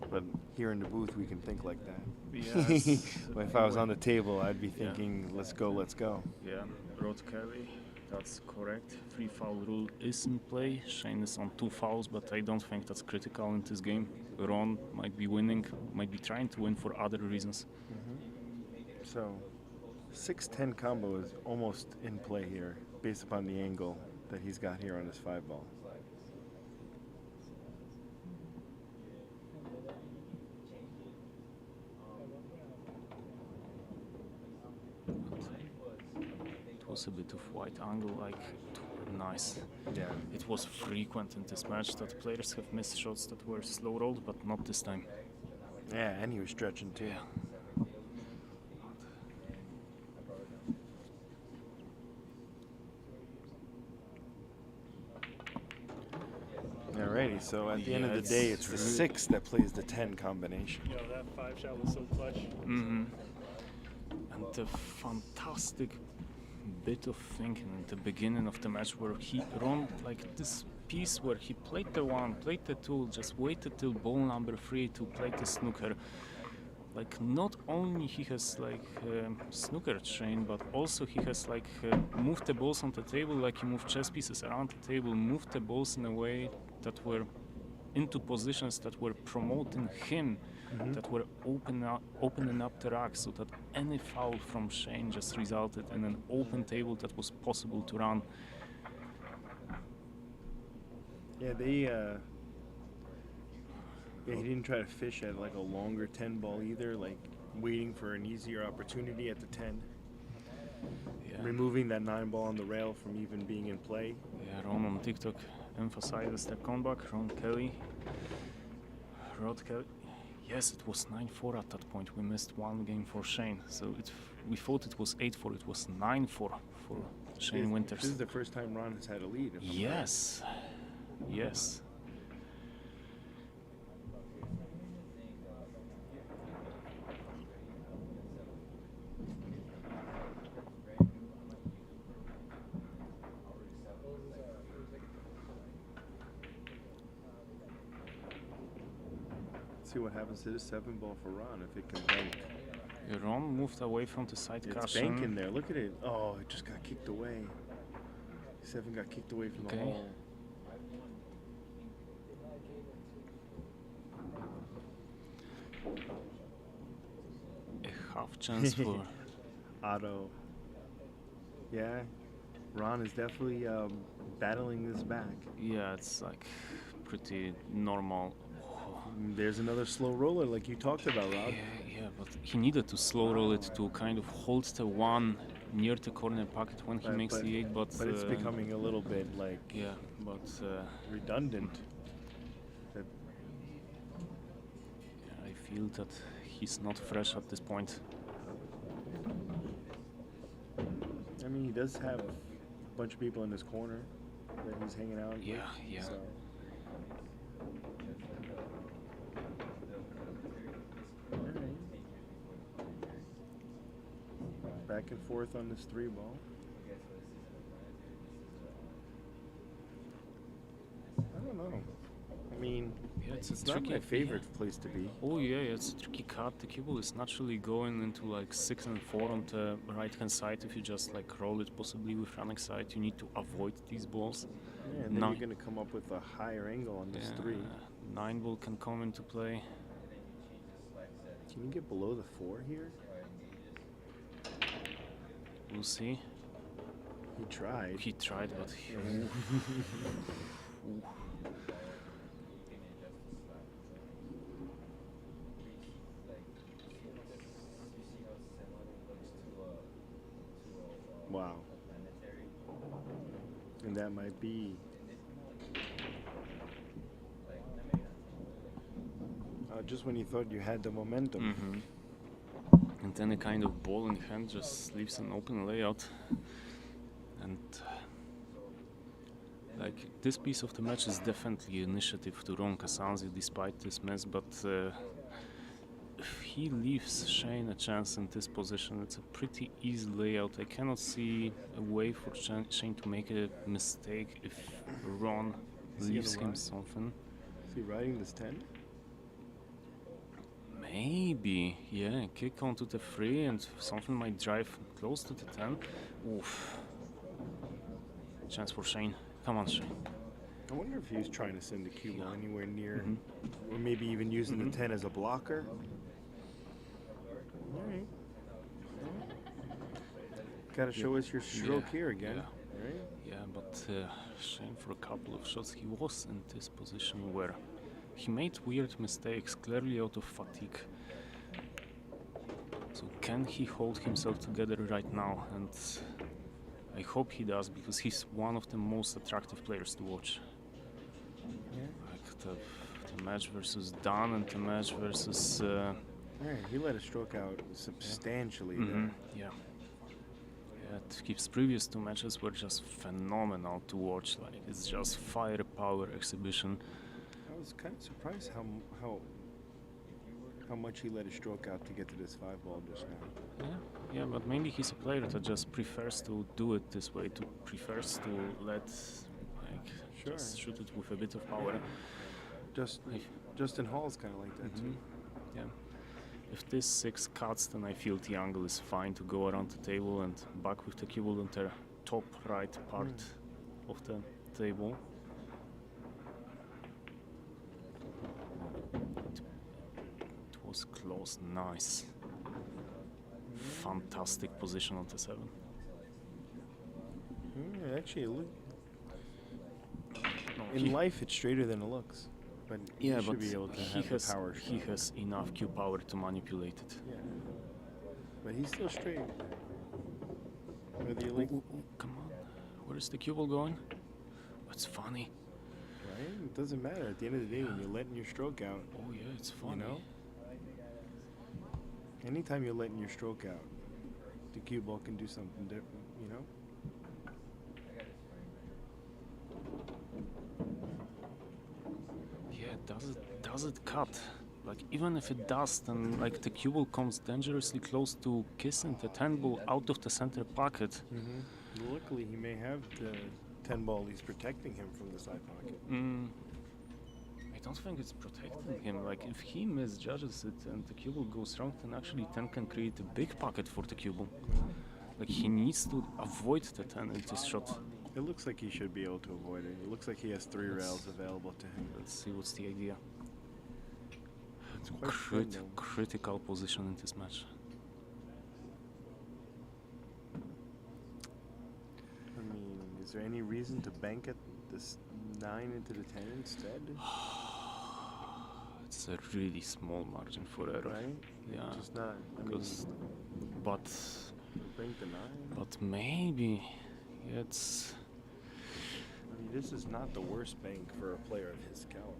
but here in the booth we can think like that. Yes. But if I was on the table, I'd be thinking, let's go, let's go. Yeah, Rod Kelly, that's correct. 3 foul rule is in play. Shane is on 2 fouls, but I don't think that's critical in this game. Ron might be winning, might be trying to win for other reasons. So 6-10 combo is almost in play here, based upon the angle that he's got here on his 5 ball. It was a bit of wide angle, like nice. Yeah. It was frequent in this match that players have missed shots that were slow rolled, but not this time. Yeah, and he was stretching too. Alrighty, so at the end of the day, it's the 6 that plays the 10 combination. Yo, that 5 shot was so clutch. And the fantastic bit of thinking at the beginning of the match where he ran like this piece where he played the 1, played the 2, just waited till ball number 3 to play the snooker. Like not only he has like snooker chain, but also he has like moved the balls on the table like he moved chess pieces around the table, moved the balls in a way that were into positions that were promoting him, that were opening up the rack, so that any foul from Shane just resulted in an open table that was possible to run. Yeah, he didn't try to fish at like a longer 10 ball either, like waiting for an easier opportunity at the 10. Yeah. Removing that 9 ball on the rail from even being in play. Yeah, Ron on TikTok emphasizes the comeback. Ron Kelly. Rod Kelly. Yes, it was 9-4 at that point. We missed 1 game for Shane. So we thought it was 8-4. It was 9-4 for Shane Winters. This is the first time Ron has had a lead. If I'm Yes. right. Yes. See what happens to this 7 ball for Ron if it can bank. Ron moved away from the side It's cushion. banking there. Look at it. Oh, it just got kicked away. 7 got kicked away from the hole. A half chance for Otto. Yeah, Ron is definitely battling this back. Yeah, it's like pretty normal. There's another slow roller like you talked about, Rob. Yeah, but he needed to slow roll it to kind of hold the 1 near the corner pocket when he makes the 8, but it's becoming a little bit like redundant. Yeah, I feel that he's not fresh at this point. I mean, he does have a bunch of people in his corner that he's hanging out with. Yeah. So. Back and forth on this 3 ball. I don't know. I mean, yeah, it's not my favorite place to be. Oh yeah, it's a tricky card. The cue ball is naturally going into like 6 and 4 on the right hand side. If you just like roll it possibly with running side, you need to avoid these balls. Yeah, and then you're going to come up with a higher angle on this 3. 9 ball can come into play. Can you get below the 4 here? We'll see. He tried. He tried, but he Wow. And that might be just when you thought you had the momentum. And then a kind of ball in hand just leaves an open layout. And like this piece of the match is definitely initiative to Ron Casanzio despite this mess, but if he leaves Shane a chance in this position, it's a pretty easy layout. I cannot see a way for Shane to make a mistake if Ron leaves him something. Is he riding this 10? Maybe, yeah, kick onto the 3 and something might drive close to the 10. Oof. Chance for Shane. Come on, Shane. I wonder if he was trying to send the cue ball anywhere near, Mm-hmm. or maybe even using the 10 as a blocker. All right. Got to show us your stroke here again, right? Yeah, but Shane, for a couple of shots, he was in this position where he made weird mistakes, clearly out of fatigue. So can he hold himself together right now? And I hope he does, because he's one of the most attractive players to watch. Yeah. Like the match versus Dan and the match versus... Right, he let his stroke out substantially there. Yeah. His previous 2 matches were just phenomenal to watch. Like, it's just firepower exhibition. I was kind of surprised how much he let his stroke out to get to this 5-ball just now. Yeah, but maybe he's a player that just prefers to do it this way, prefers to let, just shoot it with a bit of power. Justin Hall's kind of like that too. Yeah. If this 6 cuts, then I feel the angle is fine to go around the table and back with the cue ball on the top right part of the table. It was close, nice. Fantastic position on the 7. Actually, in life it's straighter than it looks. But yeah, he should but be able to have the power shot. He has enough cue power to manipulate it. Yeah. But he's still straight. Whether you like... Come on. Where is the cue ball going? It's funny. Right? It doesn't matter. At the end of the day, when you're letting your stroke out... Oh, yeah, it's funny. You know? Anytime you're letting your stroke out, the cue ball can do something different, you know? Does it cut? Like, even if it does, then like the cue ball comes dangerously close to kissing the 10 ball out of the center pocket. Well, luckily, he may have the 10 ball. He's protecting him from the side pocket. I don't think it's protecting him. Like, if he misjudges it and the cue ball goes wrong, then actually 10 can create a big pocket for the cue ball. Like, he needs to avoid the 10 in this shot. It looks like he should be able to avoid it. It looks like he has 3 rails available to him. Let's see what's the idea. It's quite critical position in this match. I mean, is there any reason to bank at this 9 into the 10 instead? It's a really small margin for error. Right? Yeah. Just not. But bank the 9. But maybe it's. I mean, this is not the worst bank for a player of his caliber.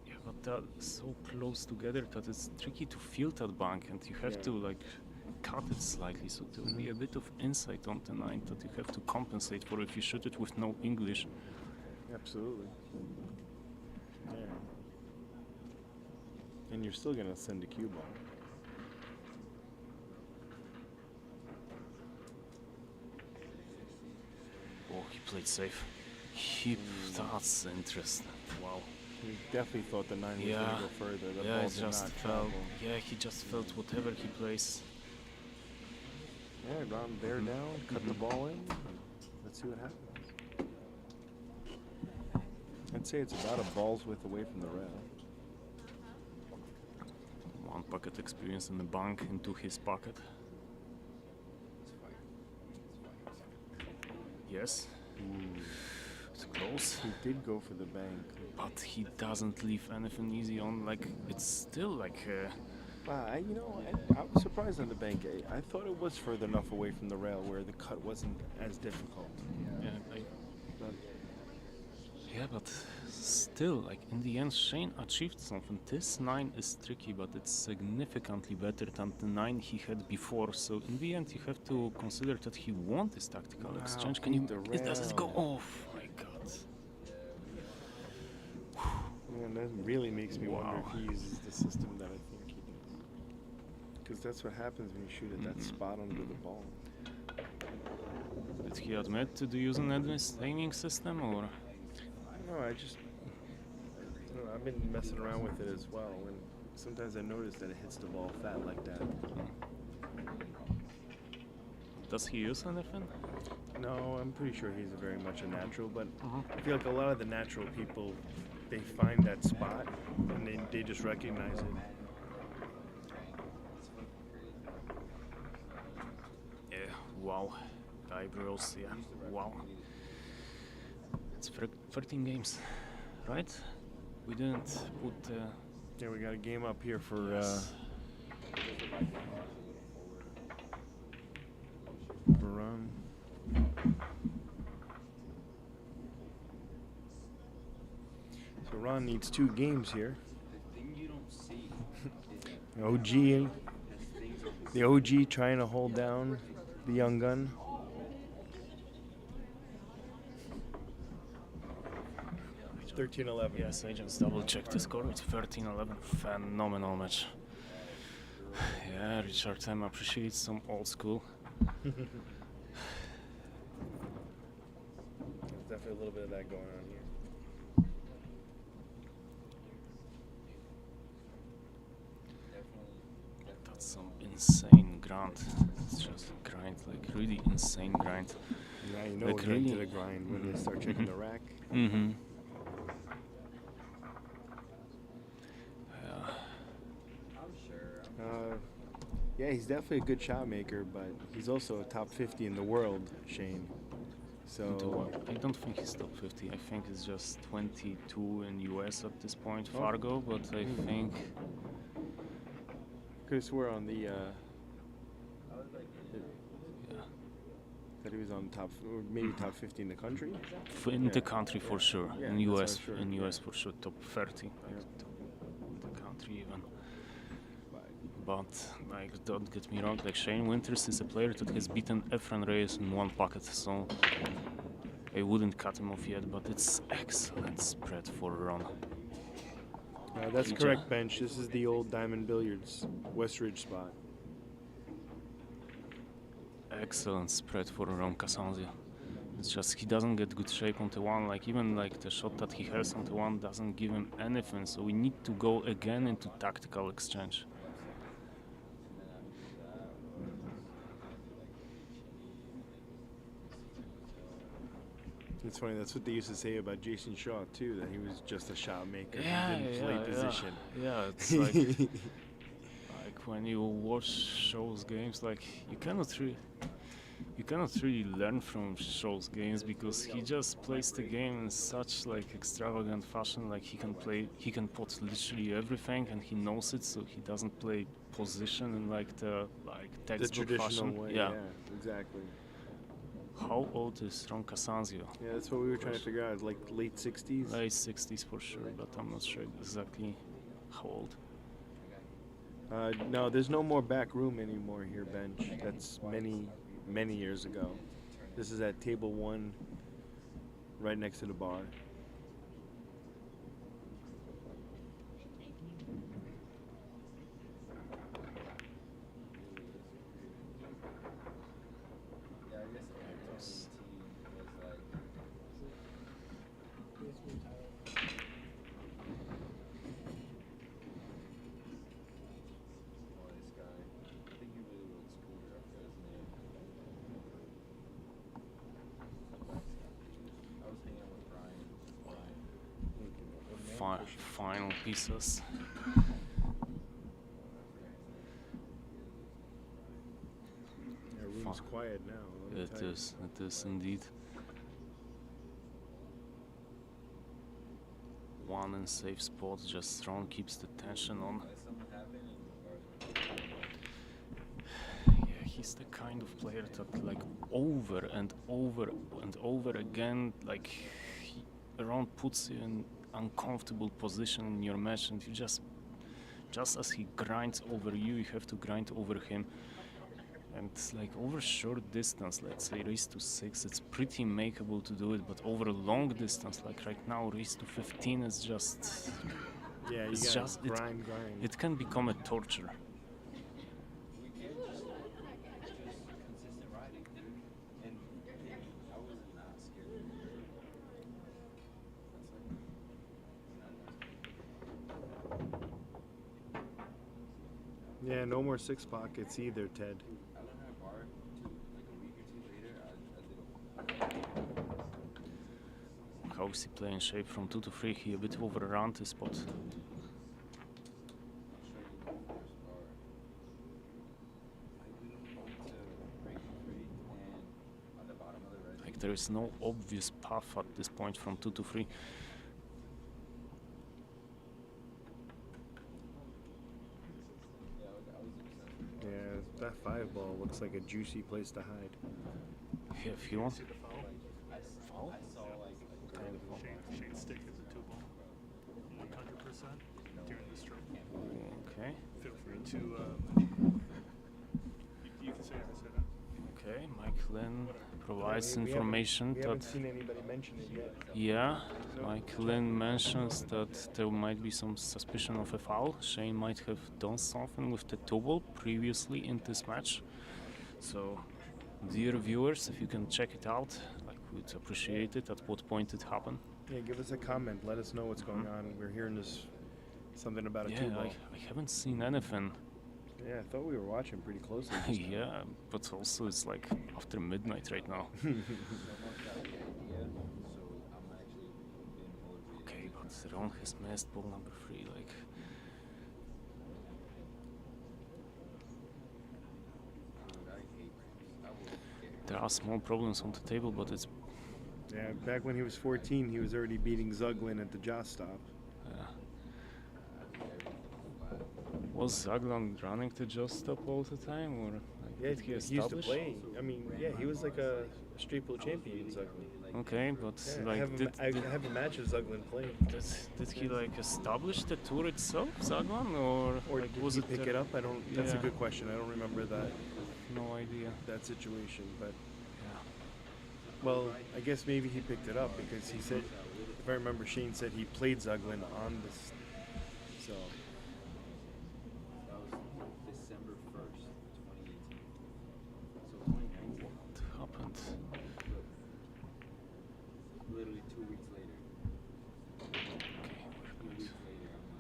Yeah, but that's so close together that it's tricky to feel that bank, and you have to like cut it slightly, so there will be a bit of insight on the 9 that you have to compensate for if you shoot it with no English. Absolutely. Yeah. And you're still gonna send a cue ball. Oh, he played safe. That's interesting. Wow. He definitely thought the 9 was going to go further. The ball did not travel. Yeah, he just felt whatever he plays. Yeah, round bear down, cut the ball in. Let's see what happens. I'd say it's about a ball's width away from the rail. One pocket experience in the bank into his pocket. Yes. It's close. He did go for the bank. But he doesn't leave anything easy on. Like, it's still like... I was surprised on the bank. I thought it was further enough away from the rail where the cut wasn't as difficult. Yeah, but still, like, in the end, Shane achieved something. This 9 is tricky, but it's significantly better than the 9 he had before. So in the end, you have to consider that he won this tactical exchange. Can you? Does it go off? My God. Man, that really makes me wonder if he uses the system that I think he does. Because that's what happens when you shoot at that spot under the ball. Did he admit to using Edwin's aiming system, or? No, I've been messing around with it as well. And Sometimes I notice that it hits the ball fat like that. Does he use anything? No, I'm pretty sure he's very much a natural, but I feel like a lot of the natural people, they find that spot and they just recognize it. Yeah, wow. Eyebrows, yeah, wow. It's 13 games, right? We didn't put... Yeah, we got a game up here for... for Ron. So Ron needs 2 games here. OG, the OG trying to hold down the young gun. It's 13-11. Yes, I just double-checked the score. It's 13-11. Phenomenal match. Yeah, Richard Tam appreciates some old school. There's definitely a little bit of that going on here. That's some insane grind. It's just grind, like really insane grind. Yeah, you know like we're getting to the grind when they start checking the rack. Mm-hmm. Yeah, he's definitely a good shot maker, but he's also a top 50 in the world, Shane. So I don't think he's top 50. I think it's just 22 in US at this point, Fargo. But I think could have swore on the that he was on top, or maybe top 50 in the country. In the country for sure. Yeah, in US, sure. in US for sure, top 30. Like top in the country even. But like, don't get me wrong. Like Shane Winters is a player that has beaten Efren Reyes in 1 pocket, so I wouldn't cut him off yet. But it's excellent spread for Ron. That's correct, Bench. This is the old Diamond Billiards West Ridge spot. Excellent spread for Ron Casanzio. It's just he doesn't get good shape on the 1. Like even like the shot that he has on the 1 doesn't give him anything. So we need to go again into tactical exchange. It's funny, that's what they used to say about Jason Shaw too, that he was just a shot maker. Yeah, he didn't play position. Yeah, it's like like when you watch Shaw's games, like you cannot really learn from Shaw's games because he just plays the game in such like extravagant fashion. Like he can put literally everything, and he knows it, so he doesn't play position in like the textbook traditional fashion. way. Yeah, exactly. How old is Ron Casanzio? Yeah, that's what we were trying to figure out. Like late 60s. Late 60s for sure, but I'm not sure exactly how old. No, there's no more back room anymore here, Bench. That's many years ago. This is at table 1, right next to the bar. Final pieces. Yeah, room's quiet now. It is indeed. 1 in safe spot, just Ron keeps the tension on. Yeah, he's the kind of player that like over and over and over again, like Ron puts you in uncomfortable position in your match, and you just as he grinds over you, you have to grind over him. And like over short distance, let's say race to 6, it's pretty makeable to do it, but over a long distance, like right now, race to 15 is just grind. It can become a torture. Yeah, no more six pockets either, Ted. I learned how to bar like a week or two later. I did How is he playing shape from 2 to 3? He a bit overran the spot. Like there is no obvious path at this point from 2 to 3. Yeah, that 5 ball looks like a juicy place to hide. Yeah, if you want. Foul? I saw like a tiny foul. Shane's stick is a 2 ball. 100% during the stroke. Okay. Feel free to. You can say I said that. Okay, Mike Lynn provides We information haven't that. seen anybody mention it yet. Yeah, Mike Lynn mentions that there might be some suspicion of a foul. Shane might have done something with the 2 ball previously in this match. So, dear viewers, if you can check it out, like we'd appreciate it. At what point it happened? Yeah, give us a comment. Let us know what's going on. We're hearing this something about a 2 ball. I haven't seen anything. Yeah, I thought we were watching pretty closely. Yeah, but also it's like after midnight right now. Okay, but Ron has missed ball number 3. Like, there are small problems on the table, but it's. Yeah, back when he was 14, he was already beating Zuglin at the jaw stop. Was Zaglan running to just stop all the time, or like, Yeah, did he he used to establish? play. I mean, yeah, he was like a street pool champion in Zuglin. Okay, but Yeah, like, I have a match of Zuglin playing. did he like establish the tour itself, Zaglan, or like, did was he it pick it up? I don't. That's a Yeah. good question. I don't remember that. No idea. That situation, but Yeah. well, I guess maybe he picked it up because he said, if I remember, Shane said he played Zuglin on this. So That was December 1st, 2018. So 2019. What happened? Literally 2 weeks later. Okay, 2 weeks later, I'm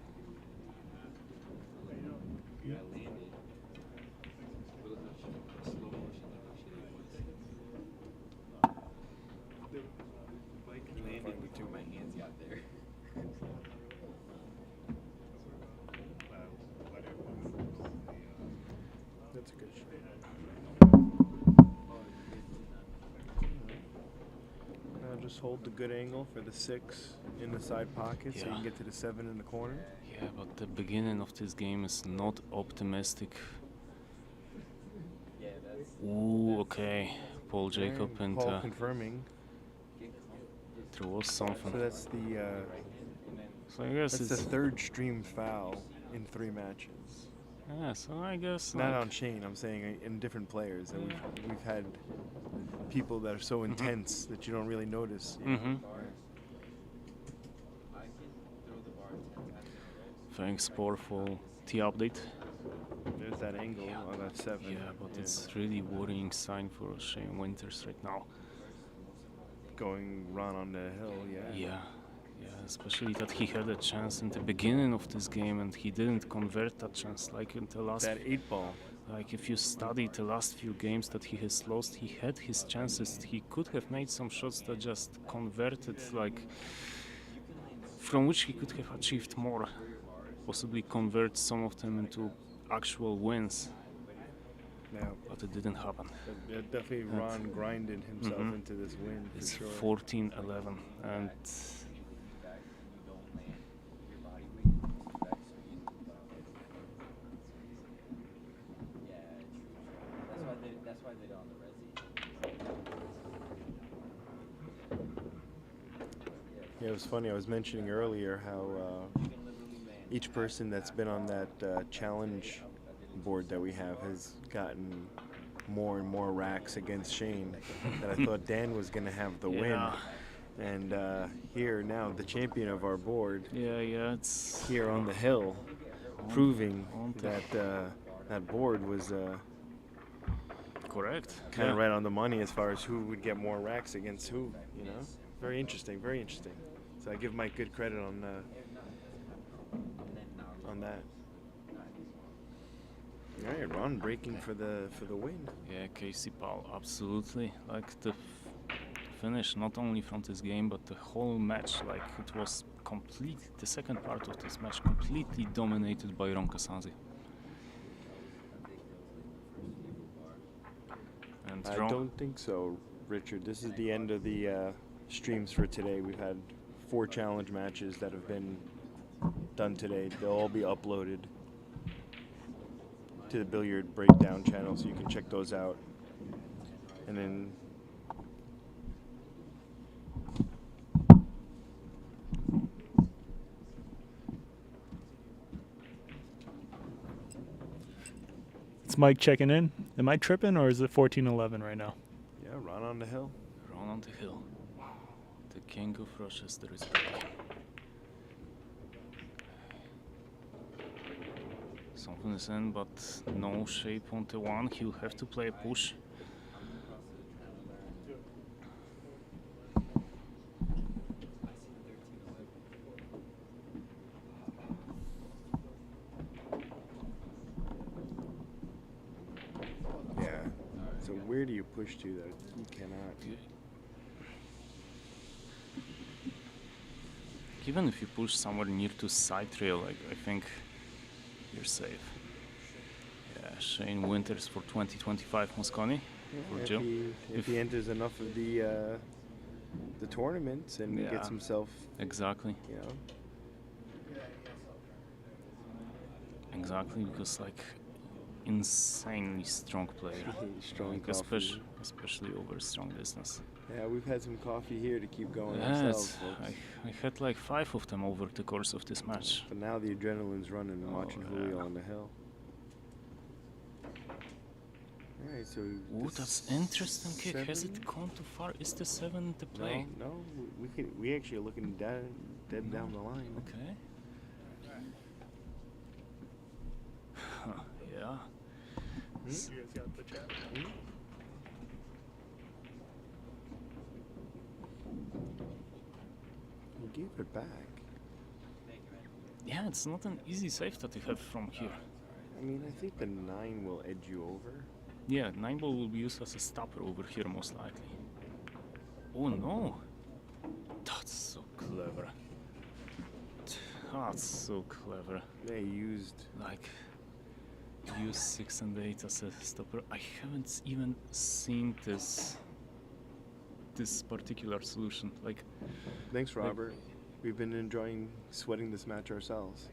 like, I landed. It was a slow motion like a shitty voice. Landed before my hands got there. that's a good shot. Now just hold the good angle for the 6 in the side pocket so you Yeah. can get to the 7 in the corner. Yeah, but the beginning of this game is not optimistic. Yeah, that's. Ooh, okay. Paul Jacob and Paul confirming. there was something. So that's the So I guess that's the it's 3rd stream foul in 3 matches. yeah. So I guess Not like, on Shane. I'm saying in different players, and we've had people that are so intense that you don't really notice. You know? I can throw the bar 10 times in a row. Thanks, Paul, for the update. There's that angle on that 7. Yeah, but it's really worrying sign for Shane Winters right now. Going run on the hill. Yeah, especially that he had a chance in the beginning of this game and he didn't convert that chance like in the last. That 8 ball. Like if you study the last few games that he has lost, he had his chances. He could have made some shots that just converted, like from which he could have achieved more, possibly convert some of them into actual wins. Yeah, but it didn't happen. Definitely, Ron grinded himself into this win. It's for sure. 14-11, and That's why they don't on the resi. Yeah, it was funny. I was mentioning earlier how each person that's been on that challenge board that we have has gotten more and more racks against Shane. That I thought Dan was going to have the win. And here now, the champion of our board, it's here on the hill, proving that that board was correct. Kind of right on the money as far as who would get more racks against who. You know, very interesting, very interesting. So I give Mike good credit on that. All right, Ron breaking for the win. Yeah, Casey Powell, absolutely. Like the finish, not only from this game, but the whole match. Like it was complete. The second part of this match completely dominated by Ron Casanzio. And I don't think so, Richard. This is the end of the streams for today. We've had 4 challenge matches that have been done today. They'll all be uploaded to the Billiard Breakdown channel, so you can check those out. And then It's Mike checking in. Am I tripping or is it 14-11 right now? yeah, Ron on the hill. Ron on the hill. The king of Rochester is back. Something is in, but no shape on the one. He'll have to play a push. Yeah. So where do you push to that you cannot? Even if you push somewhere near to side rail, like I think you're safe. Yeah, Shane Winters for 2025 Mosconi for If Joe. he enters enough of the tournaments and Yeah, gets himself, exactly. you know. Exactly, because like insanely strong player, Strong like, coffee. especially over strong distance. Yeah, we've had some coffee here to keep going Yeah, ourselves, folks. I had like 5 of them over the course of this match. But now the adrenaline's running and watching Julio on the hill. Alright, so Ooh, this that's interesting kick. Has 7? it gone too far? Is the 7 the play? No, we actually are looking dead down the line. Okay. Yeah. You guys got the chat. He gave it back. Yeah, it's not an easy save that you have from here. I mean, I think the 9 will edge you over. Yeah, 9 ball will be used as a stopper over here most likely. Oh no! That's so clever. That's so clever. They used like use 6 and 8 as a stopper. I haven't even seen this particular solution. Like, Thanks, Robert. We've been enjoying sweating this match ourselves.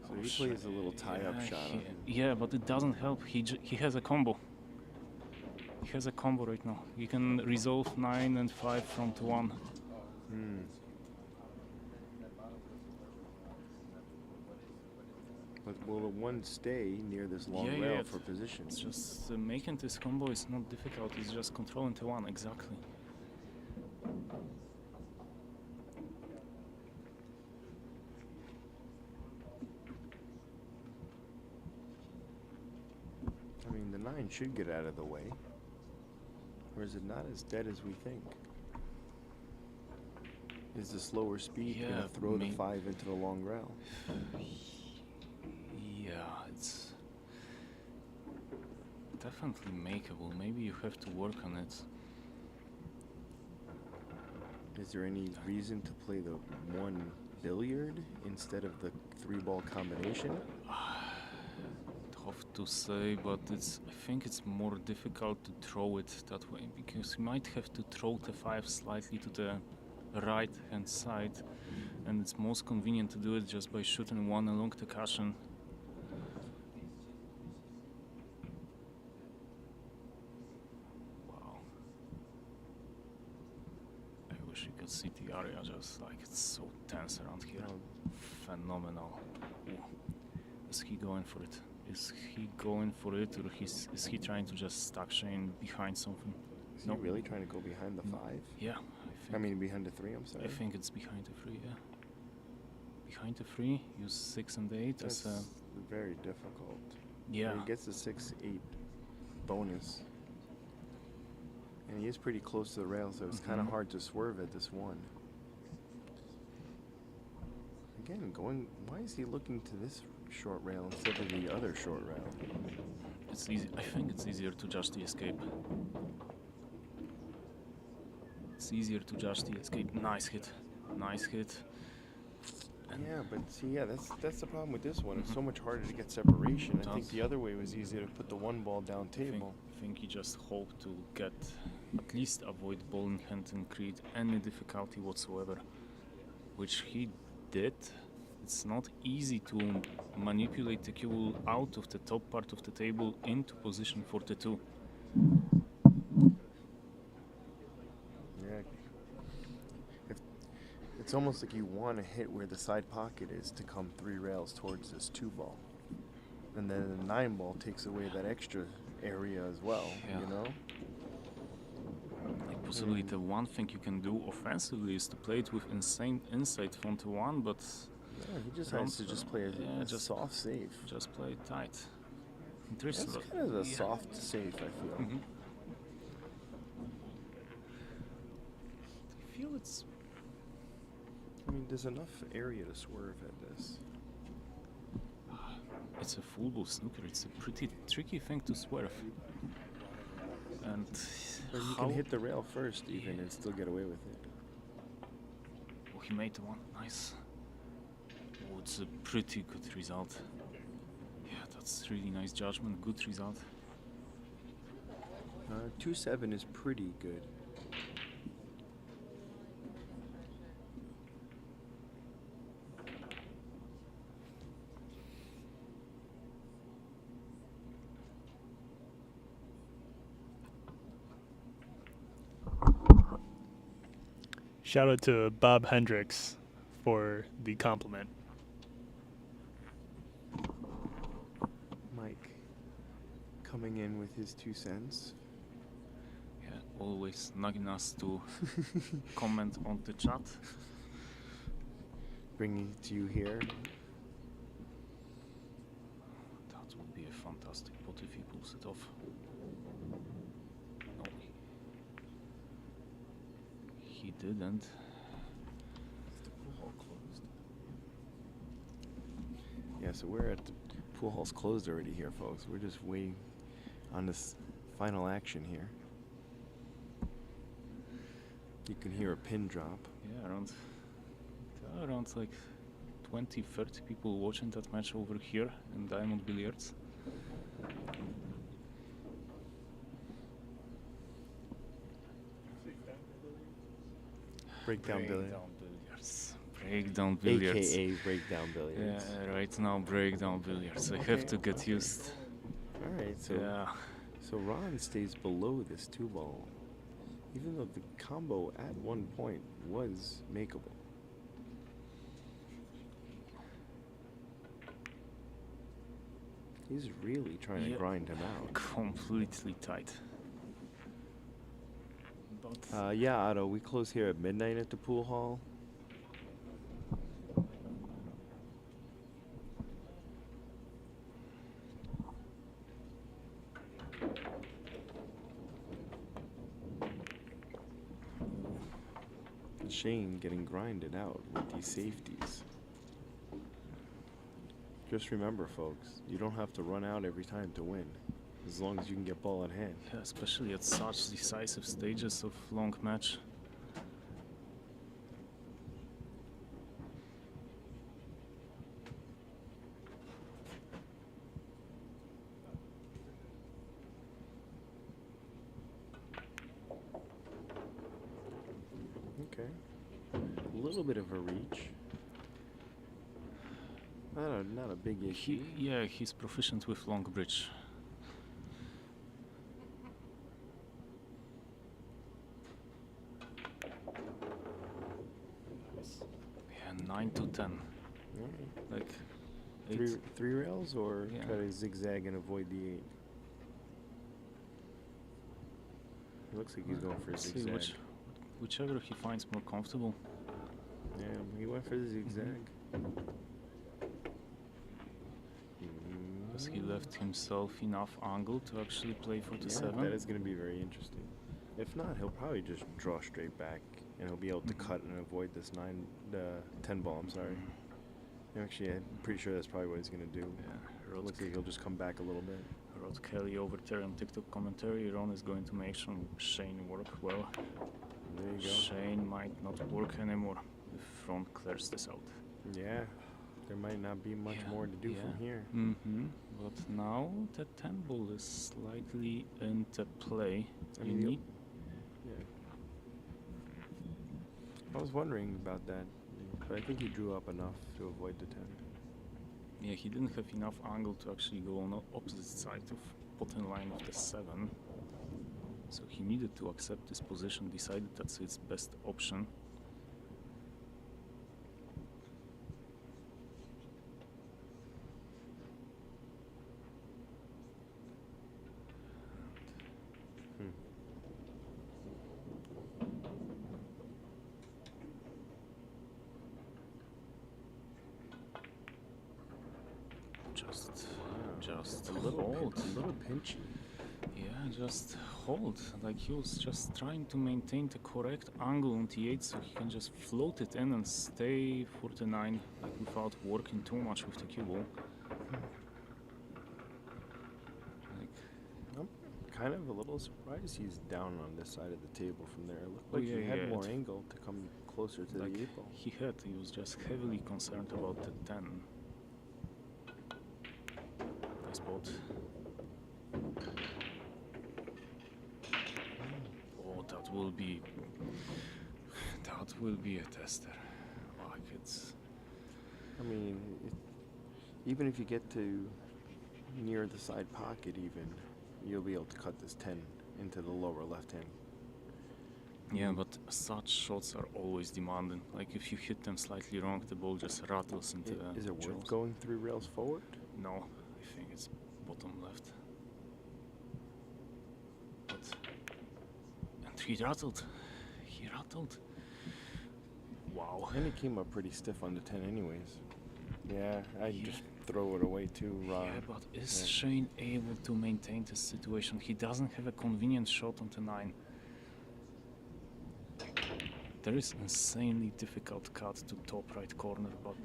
So he plays a little tie-up shot on him. Yeah, but it doesn't help. He has a combo. He has a combo right now. He can resolve 9 and 5 from to 1. But will the 1 stay near this long Yeah, rail yeah, for position? It's just making this combo is not difficult. It's just controlling to 1 exactly. I mean, the 9 should get out of the way. Or is it not as dead as we think? Is the slower speed going to throw the 5 into the long rail? Yeah, it's definitely makeable. Maybe you have to work on it. Is there any reason to play the 1 billiard instead of the 3-ball combination? Tough to say, but I think it's more difficult to throw it that way because you might have to throw the 5 slightly to the right hand side, and it's most convenient to do it just by shooting 1 along the cushion. Wow. I wish you could see the area, just like it's so tense around here. Phenomenal. Ooh. Is he going for it? Is he going for it, or is he trying to just stuck Shane behind something? Is he really trying to go behind the 5? Yeah, I mean behind the 3, I'm sorry. I think it's behind the 3, yeah. Behind the 3, use 6 and 8 That's as very difficult. Yeah. He gets the 6-8 bonus. And he is pretty close to the rail, so it's kind of hard to swerve at this 1. Again, going. Why is he looking to this short rail instead of the other short rail? It's easy. I think it's easier to judge the escape. It's easier to judge the escape. Nice hit. Nice hit. And Yeah, but see, yeah, that's the problem with this one. It's so much harder to get separation. I think the other way was easier to put the one ball down table. I think he just hoped to get, at least avoid ball in hand and create any difficulty whatsoever, which he did. It's not easy to manipulate the cue ball out of the top part of the table into position 42. Yeah. It's almost like you want to hit where the side pocket is to come 3 rails towards this 2 ball. And then the 9 ball takes away that extra area as well, you know? Possibly the one thing you can do offensively is to play it with insane inside front 1, but yeah, he just has to just play a soft save. Just play it tight. That's kind of a soft save, I feel. I feel it's... I mean, there's enough area to swerve at this. It's a full ball snooker. It's a pretty tricky thing to swerve. And but you can hit the rail first even and still get away with it. Oh, he made one. Nice. Oh, it's a pretty good result. Yeah, that's really nice judgment. Good result. 2-7 is pretty good. Shout out to Bob Hendricks for the compliment. Mike coming in with his 2 cents. Yeah, always nagging us to comment on the chat. Bringing it to you here. That would be a fantastic pot if he pulls it off. No, he didn't. The pool hall closed. Yeah, so we're at the pool hall's closed already here, folks. We're just waiting on this final action here. You can hear a pin drop. Yeah, around like 20, 30 people watching that match over here in Diamond Billiards. Breakdown billiards. Breakdown billiards. AKA breakdown billiards. Yeah, right now breakdown billiards. I have to get used. Alright, so so Ron stays below this 2 ball, even though the combo at one point was makeable. He's really trying to grind him out. Completely tight. But yeah, Otto, we close here at midnight at the pool hall. Shane getting grinded out with these safeties. Just remember, folks, you don't have to run out every time to win, as long as you can get ball in hand. Yeah, especially at such decisive stages of long match. Okay. A little bit of a reach. Not a big issue. He's proficient with long bridge. Yeah, 9 to 10. Right. Like three rails, or try to zigzag and avoid the 8. It looks like he's going for a zigzag. Whichever he finds more comfortable. Yeah, he went for the zigzag. Because he left himself enough angle to actually play for the 7. That is going to be very interesting. If not, he'll probably just draw straight back, and he'll be able to cut and avoid this 10 ball. I'm sorry. Actually, I'm pretty sure that's probably what he's gonna do. Yeah, Looks like he'll just come back a little bit. Rod Kelly over there on TikTok commentary. Ron is going to make Shane work well. There you go. Shane might not work anymore if Ron clears this out. Yeah, there might not be much more to do from here. But now the 10 ball is slightly into play. I You mean, need I was wondering about that, but I think he drew up enough to avoid the 10. Yeah, he didn't have enough angle to actually go on the opposite side of bottom line of the 7. So he needed to accept this position, decided that's his best option. Just a little hold. a little pinchy. Yeah, just hold. Like he was just trying to maintain the correct angle on T8 so he can just float it in and stay 49 like without working too much with the cue ball. I'm kind of a little surprised he's down on this side of the table from there. It looked Oh, like yeah, he had yeah, more it- angle to come closer to Like the 8 ball. he was just heavily concerned about the 10. Nice spot. Oh, that will be a tester. Like it's. I mean, even if you get to near the side pocket even, you'll be able to cut this 10 into the lower left hand. Yeah, but such shots are always demanding. Like if you hit them slightly wrong, the ball just rattles into the Is it worth jaws. going 3 rails forward? No, I think it's bottom left. And he rattled. He rattled. Wow. And it came up pretty stiff on the 10 anyways. Yeah, I'd just throw it away too, raw. Yeah, but is Shane able to maintain this situation? He doesn't have a convenient shot on the 9. There is insanely difficult cut to top right corner, but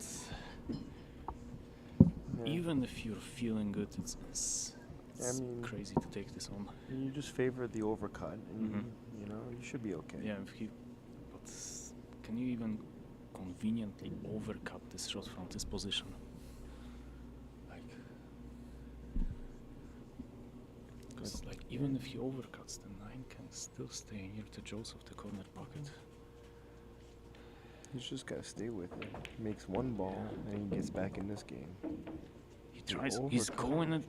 even if you're feeling good, it's crazy to take this on. You just favor the overcut, and you know you should be okay. Yeah, but can you even conveniently overcut this shot from this position? Because like even if he overcuts, the 9 can still stay near the jaws of the corner pocket. He's just gotta stay with it. He makes one ball, and he gets back in this game. He tries. He's going.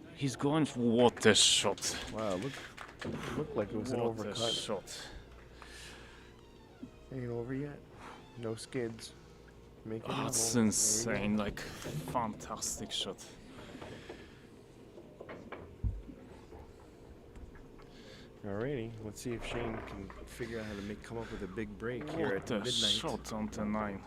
What a shot! Wow, it looked like it was an What a overcut. shot! Ain't over yet. No skids. Make it level. That's There you insane! go. Like fantastic shot. Alrighty, let's see if Shane can figure out how to come up with a big break here at What a midnight. shot on the 9.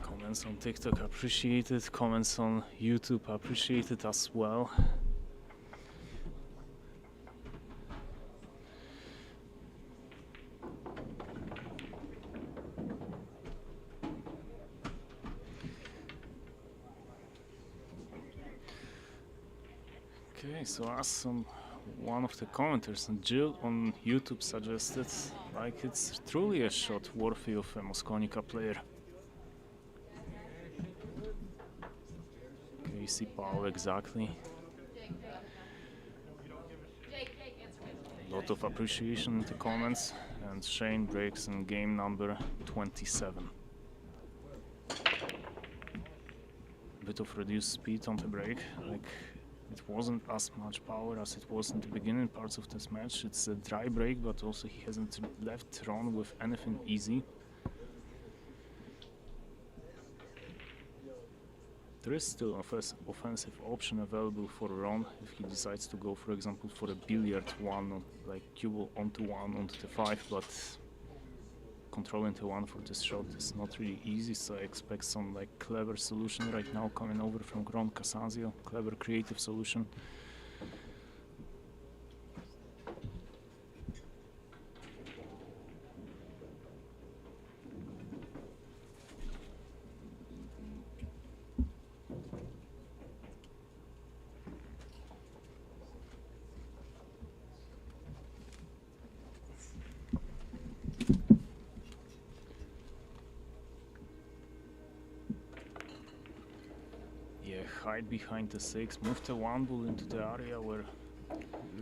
Comments on TikTok appreciated. Comments on YouTube appreciated as well. Okay, so as one of the commenters, and Jill on YouTube suggested, like it's truly a shot worthy of a Mosconica player. Casey Powell, exactly. A lot of appreciation in the comments, and Shane breaks in game number 27. Bit of reduced speed on the break, like it wasn't as much power as it was in the beginning parts of this match. It's a dry break, but also he hasn't left Ron with anything easy. There is still an offensive option available for Ron if he decides to go, for example, for a billiard 1, like cue ball onto 1, onto the 5, but controlling the 1 for this shot is not really easy, so I expect some like clever solution right now coming over from Ron Casanzio, clever creative solution. hide behind the 6, move the 1 ball into the area where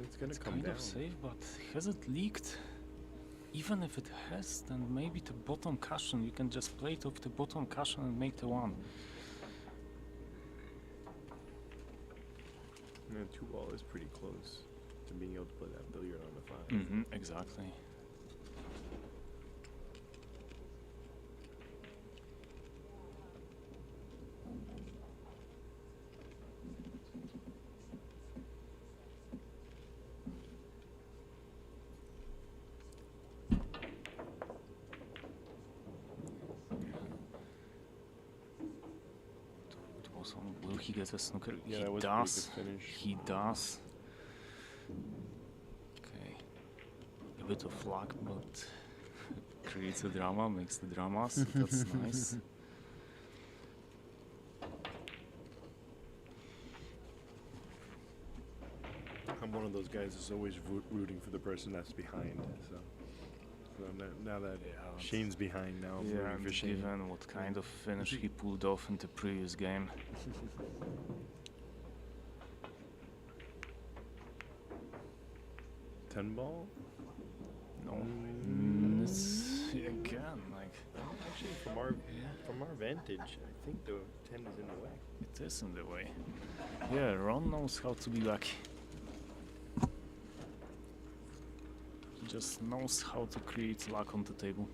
It's gonna come kind down. of safe, but has it leaked? Even if it has, then maybe the bottom cushion, you can just play it off the bottom cushion and make the 1. Yeah, 2 ball is pretty close to being able to play that billiard on the 5. Exactly. Will he get a snooker? Yeah, he that was a pretty does. good finish. He does. Okay. A bit of luck, but creates a drama, makes the drama, so that's nice. I'm one of those guys that's always rooting for the person that's behind. So now that Shane's behind, now I'm Yeah, rooting and for Shane. given what kind of finish he pulled off in the previous game. Ten ball? No. It's again like Actually, from our vantage, I think the 10 is in the way. it is in the way. Yeah, Ron knows how to be lucky. He just knows how to create luck on the table.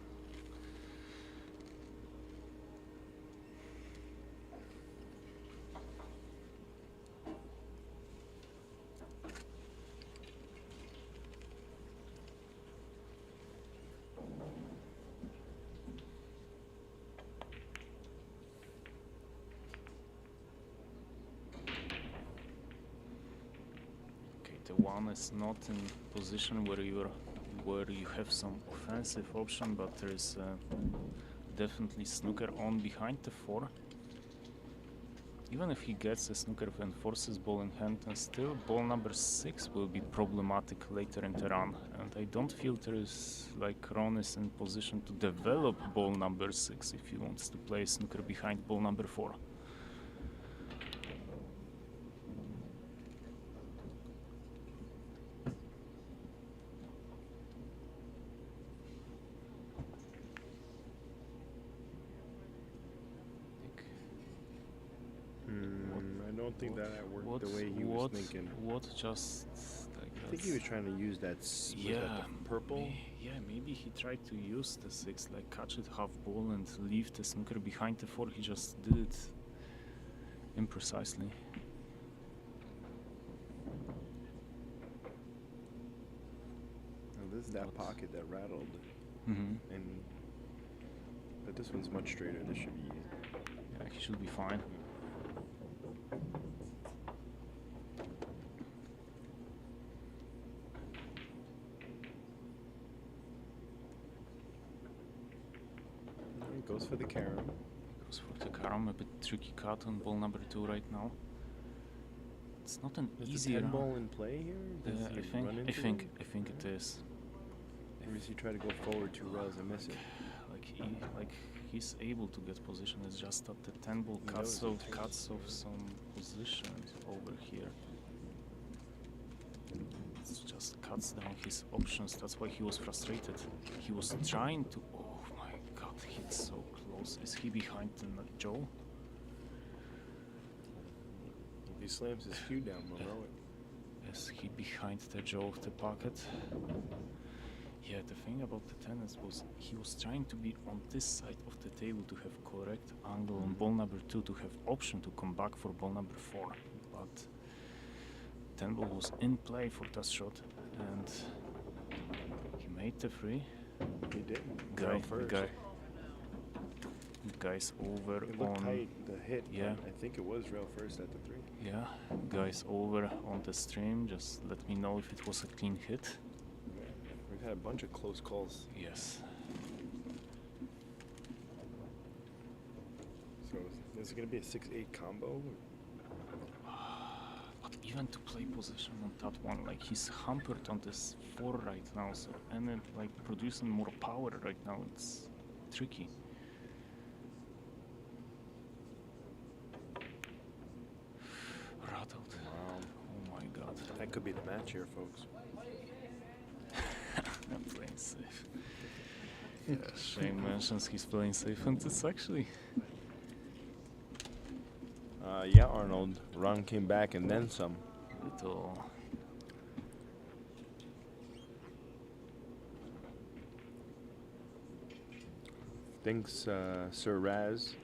The 1 is not in position where you have some offensive option, but there is definitely snooker on behind the 4. Even if he gets a snooker and forces ball in hand, and still ball number 6 will be problematic later in the run. And I don't feel there is like Ron is in position to develop ball number 6 if he wants to play snooker behind ball number 4. I don't think that worked the way he was thinking. What just like I think he was trying to use that, the purple. Maybe he tried to use the 6, like catch it half ball and leave the snooker behind the 4. He just did it imprecisely. Now this is that pocket that rattled, but this one's much straighter. This should be easy. Yeah, he should be fine. Goes for the carom. Goes for the carom, a bit tricky cut on ball number 2 right now. It's not an easy the 10 run. ball in play here? Does he run into I think it is. Or does he try to go forward 2 rails and miss it? Like he's able to get position. It's just that the 10 ball cuts off some positions over here. It just cuts down his options. That's why he was frustrated. He was trying to. Oh my God, he's so close. Is he behind the jaw? If he slams his cue down, we'll know it. Is he behind the jaw of the pocket? Yeah, the thing about the tennis was he was trying to be on this side of the table to have correct angle on ball number 2 to have option to come back for ball number 4. But 10 ball was in play for that shot and he made the 3. He did. Guy's over It looked on tight, the hit. Yeah. I think it was rail first at the 3. Yeah, guy's over on the stream. Just let me know if it was a clean hit. We've had a bunch of close calls. Yes. So is it going to be a 6-8 combo? But even to play position on that one, like he's hampered on this 4 right now, so and then like producing more power right now, it's tricky. That could be the match here, folks. I'm playing safe. Yeah, Shane mentions he's playing safe, and it's actually. Yeah, Arnold. Ron came back and then some. Little. Thanks, Sir Raz.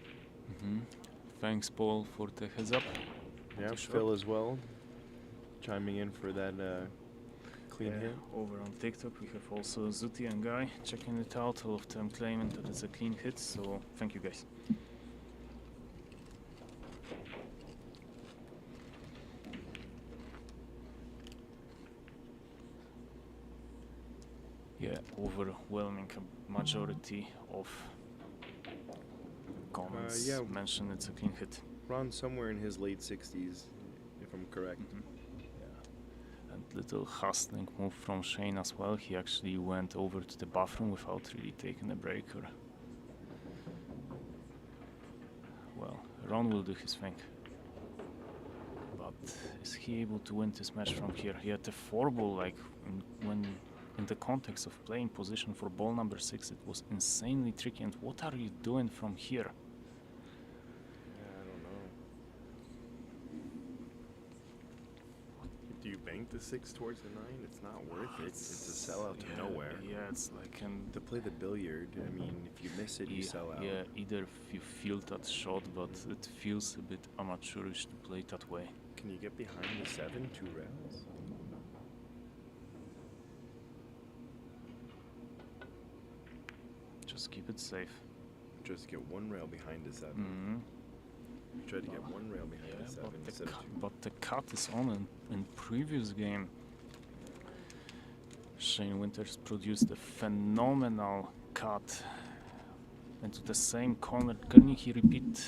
Thanks, Paul, for the heads up. Yeah, Phil as well, chiming in for that clean hit. Over on TikTok, we have also Zuti and Guy checking it out. All of them claiming that it's a clean hit, so thank you guys. Yeah, overwhelming majority of comments yeah. mention it's a clean hit. Ron's somewhere in his late 60s, if I'm correct. And little hustling move from Shane as well. He actually went over to the bathroom without really taking a break. Or well, Ron will do his thing. But is he able to win this match from here? He had a 4-ball, like when in the context of playing position for ball number 6, it was insanely tricky. And what are you doing from here? Do you bank the 6 towards the 9? It's not worth it. It's a sellout to nowhere. Yeah, it's like to play the billiard. I mean, if you miss it, you sell out. Yeah, either if you feel that shot, but it feels a bit amateurish to play that way. Can you get behind the 7 2 rails? Just keep it safe. Just get 1 rail behind the 7. Try to get 1 rail behind the 7 instead of 2. But the cut is on in previous game. Shane Winters produced a phenomenal cut into the same corner. Can he repeat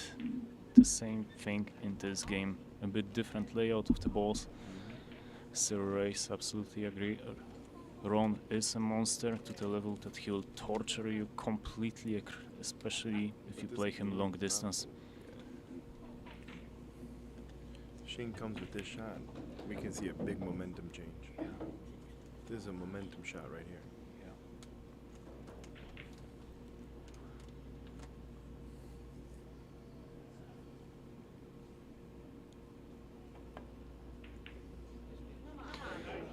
the same thing in this game? A bit different layout of the balls. Sir Race, absolutely agree. Ron is a monster to the level that he'll torture you completely, especially if you play him long distance. Shane comes with this shot. We can see a big momentum change. Yeah. This is a momentum shot right here.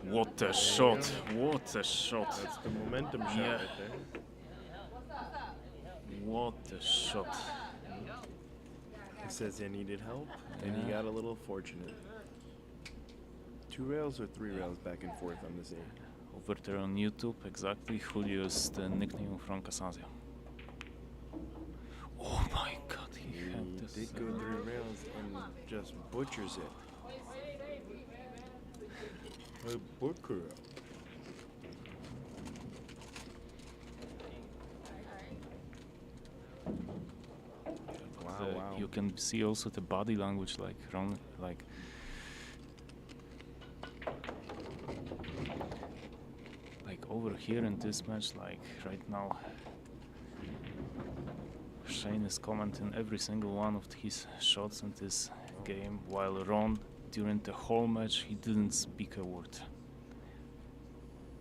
What a shot! What a shot! That's the momentum shot right there. What a shot! He says he needed help, and he got a little fortunate. 2 rails or 3 rails back and forth on this A. Over there on YouTube, exactly, Julio is the nickname from Casanzio. Oh my god, he had this. Did go 3 rails and just butchers it. A booker. Wow. You can see also the body language, like Ron, like over here in this match, like right now, Shane is commenting every single one of his shots in this game, while Ron, during the whole match, he didn't speak a word.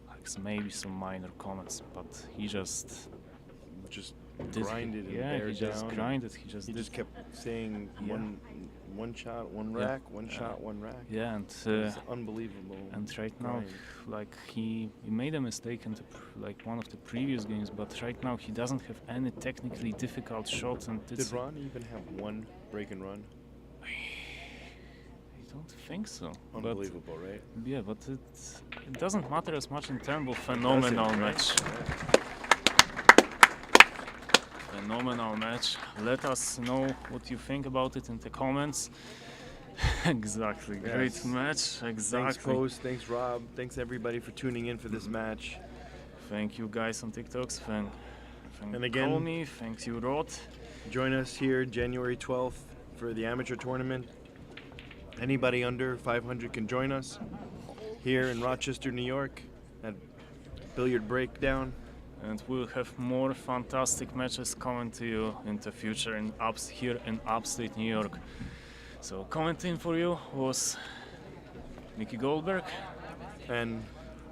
Like maybe some minor comments, but he just grinded and yeah, bear he just down. grinded. He just kept saying one shot, one rack, one shot, one rack. Yeah, and it's unbelievable. And right now, like he made a mistake in like one of the previous games, but right now he doesn't have any technically difficult shots. And did Ron even have 1 break and run? I don't think so. Unbelievable, right? Yeah, but it doesn't matter as much in terms of phenomenal match. Phenomenal match. Let us know what you think about it in the comments. Exactly. Yes. Great match. Exactly. Thanks, Post. Thanks, Rob. Thanks, everybody, for tuning in for this match. Thank you, guys, on TikToks. Thank and again, call me. Thanks, you, Rohit. Join us here January 12th for the amateur tournament. Anybody under 500 can join us here in Rochester, New York at Billiard Breakdown. And we'll have more fantastic matches coming to you in the future here in upstate New York. So commenting for you was Mickey Goldberg. And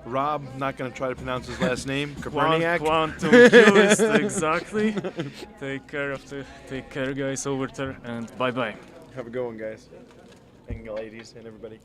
Rob, not going to try to pronounce his last name, Koperniak. Quantum Cubist, exactly. Take care, guys, over there, and bye-bye. Have a good one, guys. And ladies and everybody.